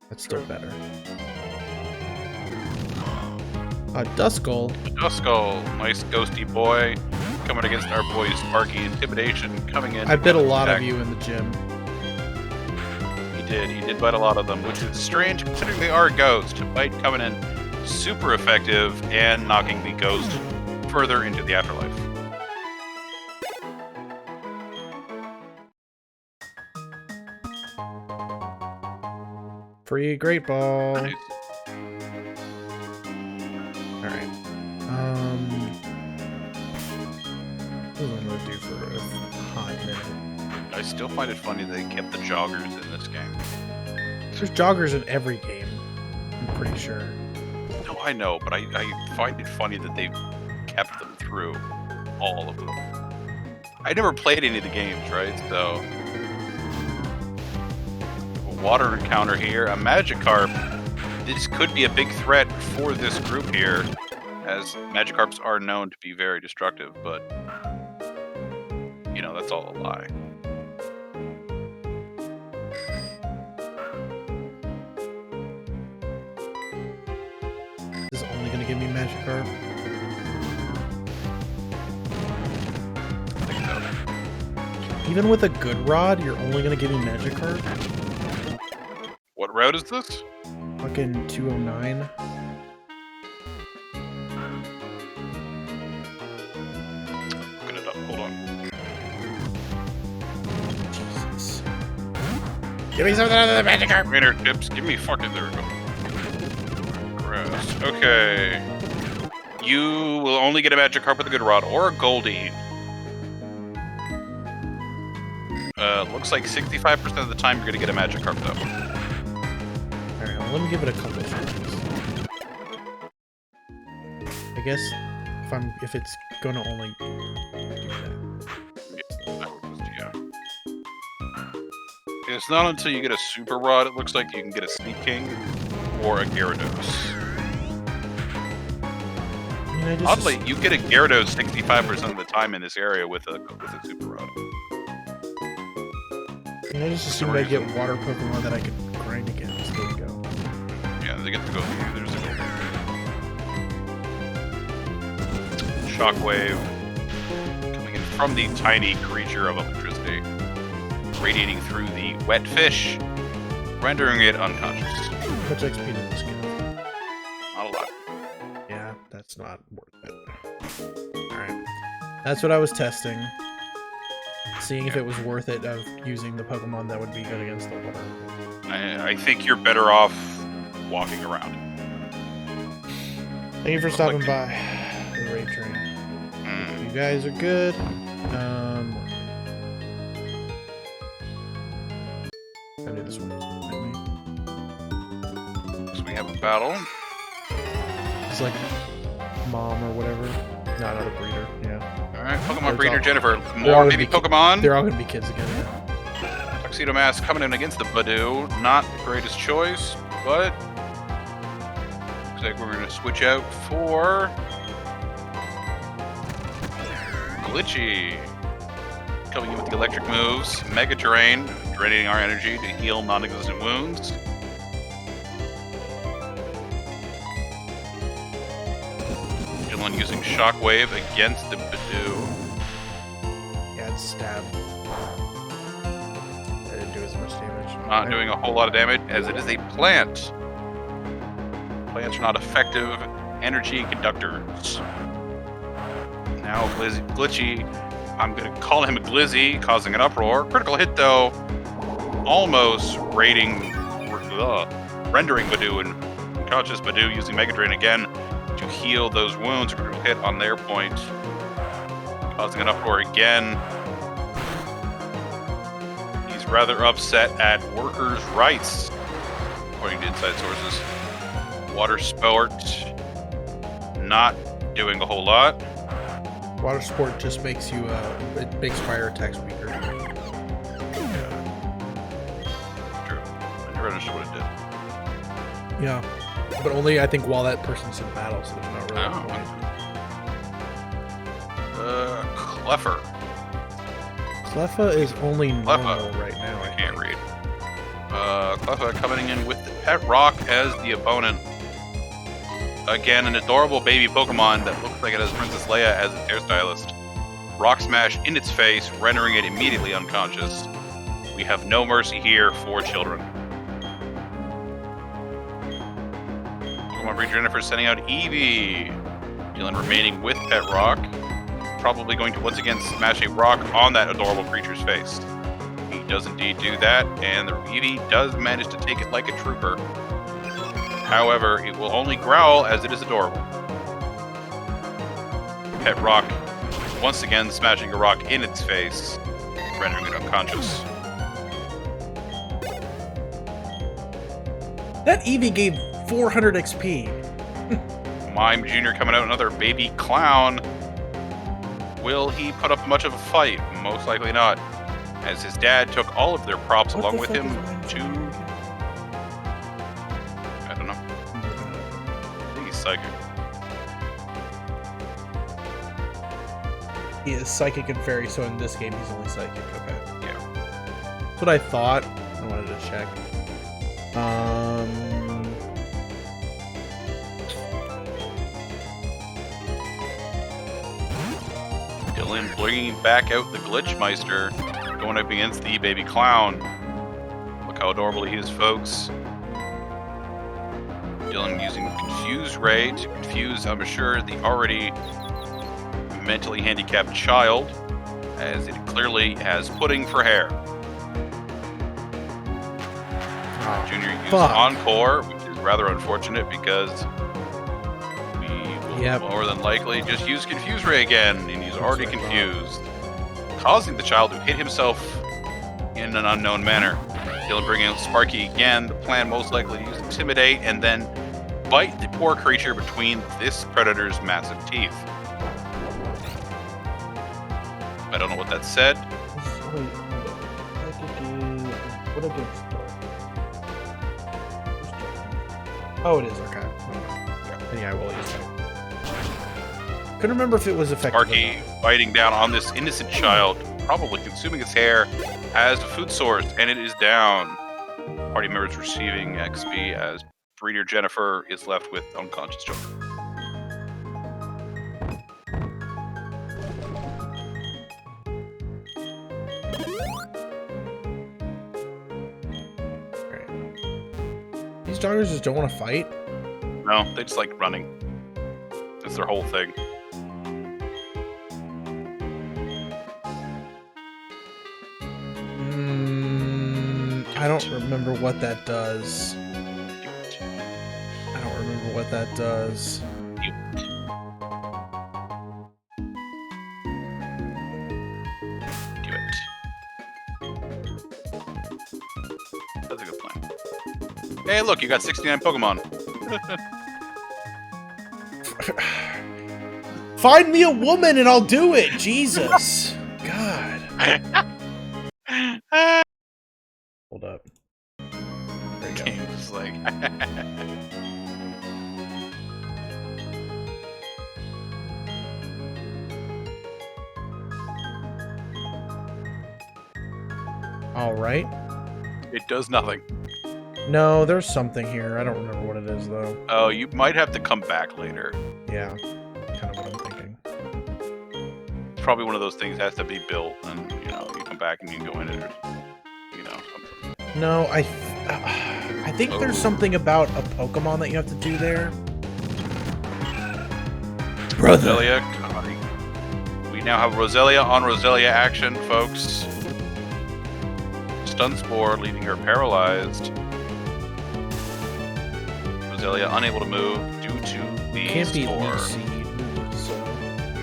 That's still better. Duskull. Duskull, nice ghosty boy. Coming against our boy Sparky. Intimidation coming in. I bit a lot of you in the gym. He did bite a lot of them, which is strange considering they are ghosts. Bite coming in super effective and knocking the ghost further into the afterlife. Free Great Ball. Nice. Alright. What am I gonna do for a hot minute? I still find it funny they kept the joggers in this game. There's joggers in every game, I'm pretty sure. No, I know, but I find it funny that they've kept them through all of them. I never played any of the games, right? So, a water encounter here, a Magikarp. This could be a big threat for this group here, as Magikarps are known to be very destructive, but, you know, that's all a lie. This is only gonna give me Magikarp. I think so. Even with a good rod, you're only gonna give me Magikarp? What route is this? Fucking 209. Look it up, hold on. Jesus. Give me something other than Magikarp! Trainer tips, give me fucking, there we go. Grass. Okay. You will only get a Magikarp with a good rod, or a Goldie. Looks like 65% of the time you're gonna get a Magikarp though. Alright, well, let me give it a couple tries. I guess if it's gonna only do that. Yeah. It's not until you get a Super Rod, it looks like you can get a Sneak King or a Gyarados. I mean, I just Oddly, you get a Gyarados 65% of the time in this area with a Super Rod. I just assumed I'd get water Pokemon that I could grind against. There we go. Yeah, they get to go through. There's a Goldie. Shockwave coming in from the tiny creature of electricity, radiating through the wet fish, rendering it unconscious. How much XP does this give? Not a lot. Yeah, that's not worth it. Alright. That's what I was testing. Seeing if it was worth it of using the Pokemon that would be good against the water. I think you're better off walking around. Thank you for stopping by the raid train. You guys are good. I knew this one was me. So we have a battle. It's like mom or whatever. No, not a breeder. Yeah. Alright, Pokemon breeder all- Jennifer. they're all More gonna baby be Pokemon. They're all gonna be kids again. Yeah. Tuxedo Mask coming in against the Badoo. Not the greatest choice, but looks like we're gonna switch out for Glitchy. Coming in with the electric moves. Mega Drain, draining our energy to heal non-existent wounds. Dylan using Shockwave against the Badoo. Yeah, it's stab. I didn't do as much damage. Not doing a whole lot of damage, as it is a plant. Plants are not effective energy conductors. Now Glitchy, I'm going to call him a Glizzy, causing an uproar. Critical hit though, almost rendering Badoo and unconscious Badoo using Mega Drain again to heal those wounds. Critical hit on their point, causing an uproar again. He's rather upset at workers' rights, according to inside sources. Water Sport, not doing a whole lot. Water Sport just makes you, it makes fire attacks weaker. Yeah. True. I never understood what it did. Yeah. But only, I think, while that person's in battle, so there's not really a point. Cleffer. Cleffa is only normal right now. I can't read. Cleffa coming in with the Pet Rock as the opponent. Again, an adorable baby Pokemon that looks like it has Princess Leia as its hairstylist. Rock Smash in its face, rendering it immediately unconscious. We have no mercy here for children. Pokemon breeder Jennifer sending out Eevee. Dylan remaining with Pet Rock. Probably going to once again smash a rock on that adorable creature's face. He does indeed do that, and the Eevee does manage to take it like a trooper. However, it will only growl as it is adorable. Pet Rock once again smashing a rock in its face, rendering it unconscious. That Eevee gave 400 XP. Mime Jr. coming out, another baby clown. Will he put up much of a fight? Most likely not, as his dad took all of their props along with him to... I don't know. I think he's psychic. He is psychic and fairy, so in this game he's only psychic. Okay. Yeah. That's what I thought. I wanted to check. Dylan bringing back out the Glitchmeister, going up against the baby clown. Look how adorable he is, folks. Dylan using Confuse Ray to confuse, I'm sure, the already mentally handicapped child, as it clearly has pudding for hair. Junior uses Encore, which is rather unfortunate because we will more than likely just use Confuse Ray again, and he's already confused, causing the child to hit himself in an unknown manner. Dylan bringing out Sparky again, the plan most likely to use Intimidate and then bite the poor creature between this predator's massive teeth. I don't know what that said. Oh, it is. Okay. Yeah, I will use that. Couldn't remember if it was effective. Sparky biting down on this innocent child, probably consuming its hair as a food source, and it is down. Party members receiving XP as breeder Jennifer is left with unconscious children. These joggers just don't want to fight? No, they just like running. That's their whole thing. I don't remember what that does. I don't remember what that does. Do it. That's a good plan. Hey, look, you got 69 Pokemon. Find me a woman and I'll do it! Jesus! God. Hold up. There you go. Game's like... Alright. It does nothing. No, there's something here. I don't remember what it is, though. Oh, you might have to come back later. Yeah. Kind of what I'm thinking. It's probably one of those things that has to be built, and, you know, you come back and you go in it, or, you know, something. No, I think there's something about a Pokemon that you have to do there. Brother. Roselia. We now have Roselia on Roselia action, folks. Stun Spore, leaving her paralyzed. Roselia unable to move due to the Can't be spore. Seed, so.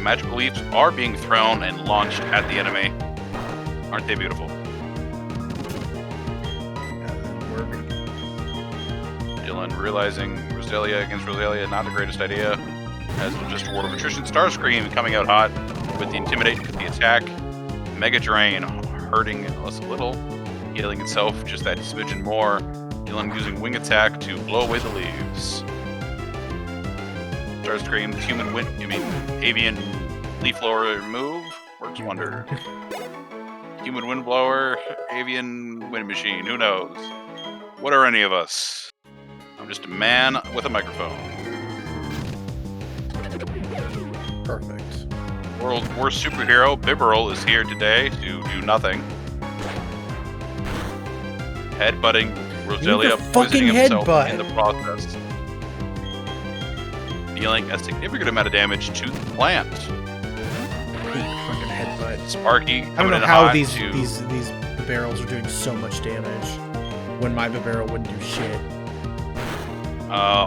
Magical leaves are being thrown and launched at the enemy. Aren't they beautiful? Dylan realizing Roselia against Roselia, not the greatest idea. As just a word of attrition, Starscream coming out hot with the Intimidate, the attack. Mega Drain hurting us a little, healing itself just that smidgen more. Dylan using Wing Attack to blow away the leaves. Starscream, Avian Leaf Blower move works wonders. Human Windblower, Avian Wind Machine, who knows? What are any of us? I'm just a man with a microphone. Perfect. World's worst superhero, Bibarel, is here today to do nothing. Headbutting Roselia, poisoning himself in the process. Dealing a significant amount of damage to the plant. Fucking headbutt. Sparky, I don't know how these barrels are doing so much damage when my barrel wouldn't do shit.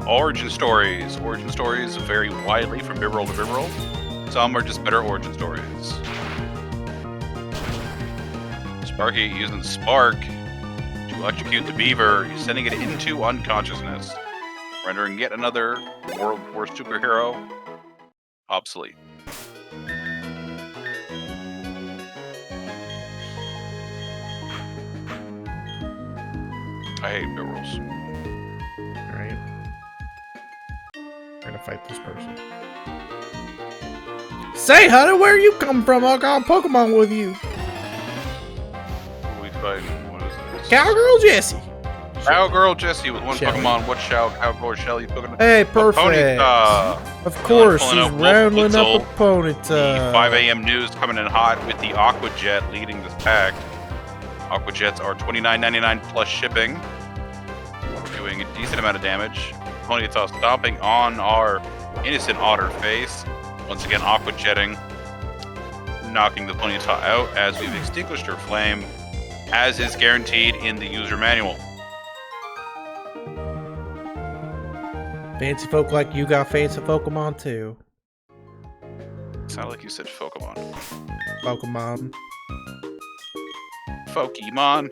Origin stories. Origin stories vary widely from Bibarel to Bibarel. Some are just better origin stories. Sparky using Spark to electrocute the beaver, sending it into unconsciousness, rendering yet another world's worst superhero obsolete. I hate Bibarels. Alright. We're gonna fight this person. Say, honey, where you come from? I got a Pokemon with you. Who are we fighting? What is this? Cowgirl Jessie. Cowgirl Jessie with one Shelly. Pokemon. What Cowgirl Shelly? Hey, perfect. Of course, pulling she's out Wolf rambling Blitzel. up opponent. The 5 a.m. news coming in hot with the Aqua Jet leading this pack. Aqua Jets are $29.99 plus shipping. We're doing a decent amount of damage. Ponyta stomping on our innocent otter face. Once again, Aqua Jetting, knocking the Ponyta out as we've extinguished her flame, as is guaranteed in the user manual. Fancy folk like you got fancy Pokemon too. Sounded like you said Pokemon. Pokemon. Pokemon.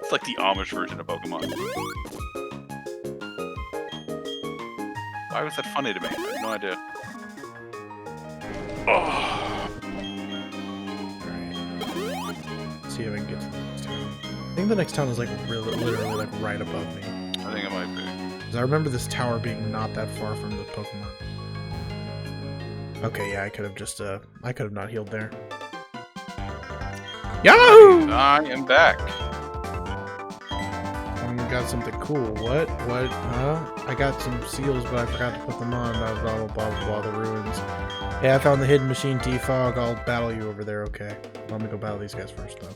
It's like the Amish version of Pokemon. Why was that funny to me? I have no idea. Oh. Alright. Let's see if I can get to the next town. I think the next town is like literally like right above me. I think it might be. Because I remember this tower being not that far from the Pokemon. Okay, yeah, I could have just I could have not healed there. Yahoo! I am back. I got something cool. What? What? Huh? I got some seals, but I forgot to put them on. Blah, blah, blah, blah, the ruins. Hey, I found the hidden machine, T-Fog. I'll battle you over there, okay? Let me go battle these guys first, though.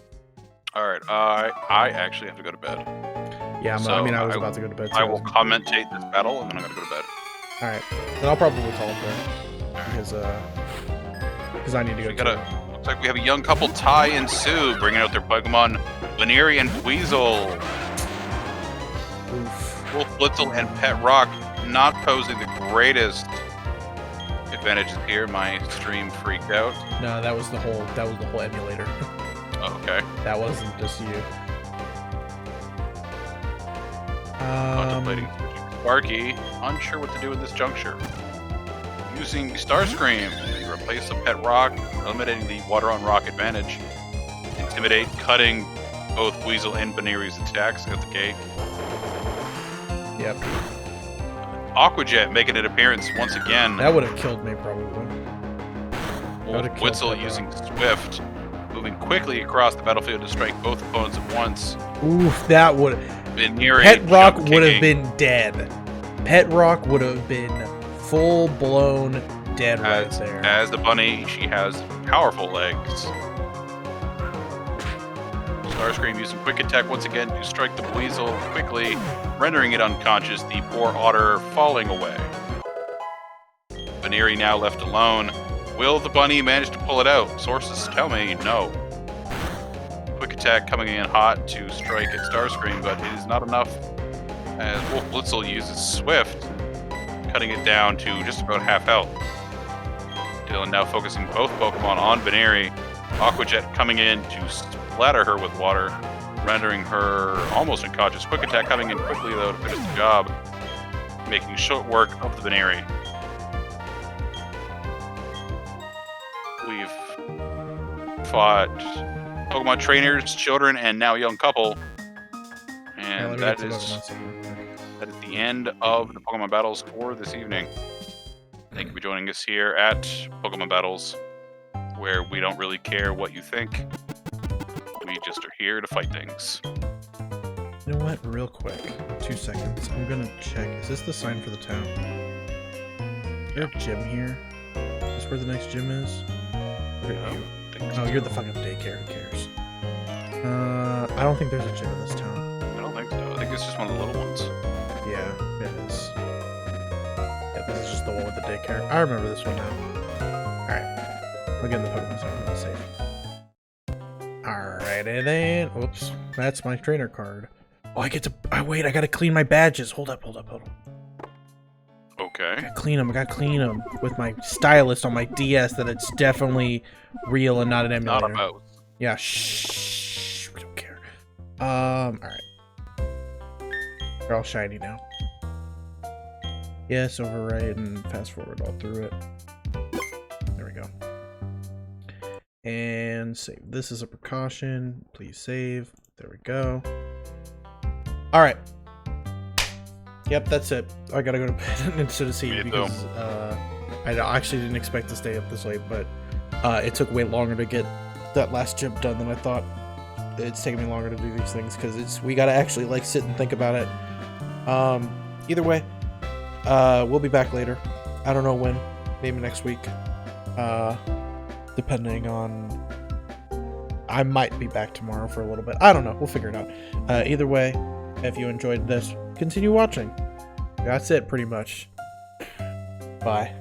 Alright, I actually have to go to bed. Yeah, So, I mean, I was about to go to bed. I will commentate this battle, and then I'm gonna go to bed. Alright. Then I'll probably call it there. Because I need to go We got looks like we have a young couple, Ty and Sue, bringing out their Pokemon, Veneri and Weasel. Oof. Wolf Blitzel and Pet Rock not posing the greatest advantages here. My stream freaked out. No, that was the whole emulator. Oh, okay. That wasn't just you. Contemplating switching Sparky, unsure what to do in this juncture. Using Starscream to replace the Pet Rock, eliminating the Water on Rock advantage. Intimidate, cutting both Weasel and Veneri's attacks at the gate. Yep. Aqua Jet making an appearance once again. That would have killed me, probably. Wolf Blitzel using Swift, moving quickly across the battlefield to strike both opponents at once. Oof, that would have... Veneri Pet Rock jump would have kicking been dead. Pet Rock would have been full-blown dead right there. As the bunny, she has powerful legs. Starscream using Quick Attack once again to strike the Weasel quickly, rendering it unconscious, the poor otter falling away. Veneri now left alone. Will the bunny manage to pull it out? Sources tell me no. Quick Attack coming in hot to strike at Starscream, but it is not enough as Wolf Blitzel uses Swift, cutting it down to just about half health. Dylan now focusing both Pokemon on Veneri. Aqua Jet coming in to splatter her with water, rendering her almost unconscious. Quick Attack coming in quickly, though, to finish the job, making short work of the Veneri. We've fought Pokemon trainers, children, and now young couple. And that is the end of the Pokemon battles for this evening. Thank you for joining us here at Pokemon Battles, where we don't really care what you think. We just are here to fight things. You know what? Real quick. 2 seconds. I'm gonna check. Is this the sign for the town? Is there a gym here? where the next gym is? What are you? Oh, you're the fucking daycare. Who cares? I don't think there's a gym in this town. I don't think so. I think it's just one of the little ones. Yeah, it is. Yeah, this is just the one with the daycare. I remember this one now. Alright. I'll get in the Pokemon Center. That's safe. Alrighty then. Oops. That's my trainer card. Oh, I get to... Oh, wait, I gotta clean my badges. Hold up. Okay. I gotta clean them with my stylus on my DS that it's definitely real and not an emulator. Not about. Yeah, shh. We don't care. Alright. They're all shiny now. Yes, overwrite and fast forward all through it. There we go. And save. This is a precaution. Please save. There we go. Alright. Yep, that's it. I gotta go to bed instead of sleep because I actually didn't expect to stay up this late, but it took way longer to get that last gym done than I thought. It's taking me longer to do these things because we gotta actually like sit and think about it. Either way, we'll be back later. I don't know when, maybe next week. Depending on, I might be back tomorrow for a little bit. I don't know. We'll figure it out. Either way, if you enjoyed this, continue watching. That's it, pretty much. Bye.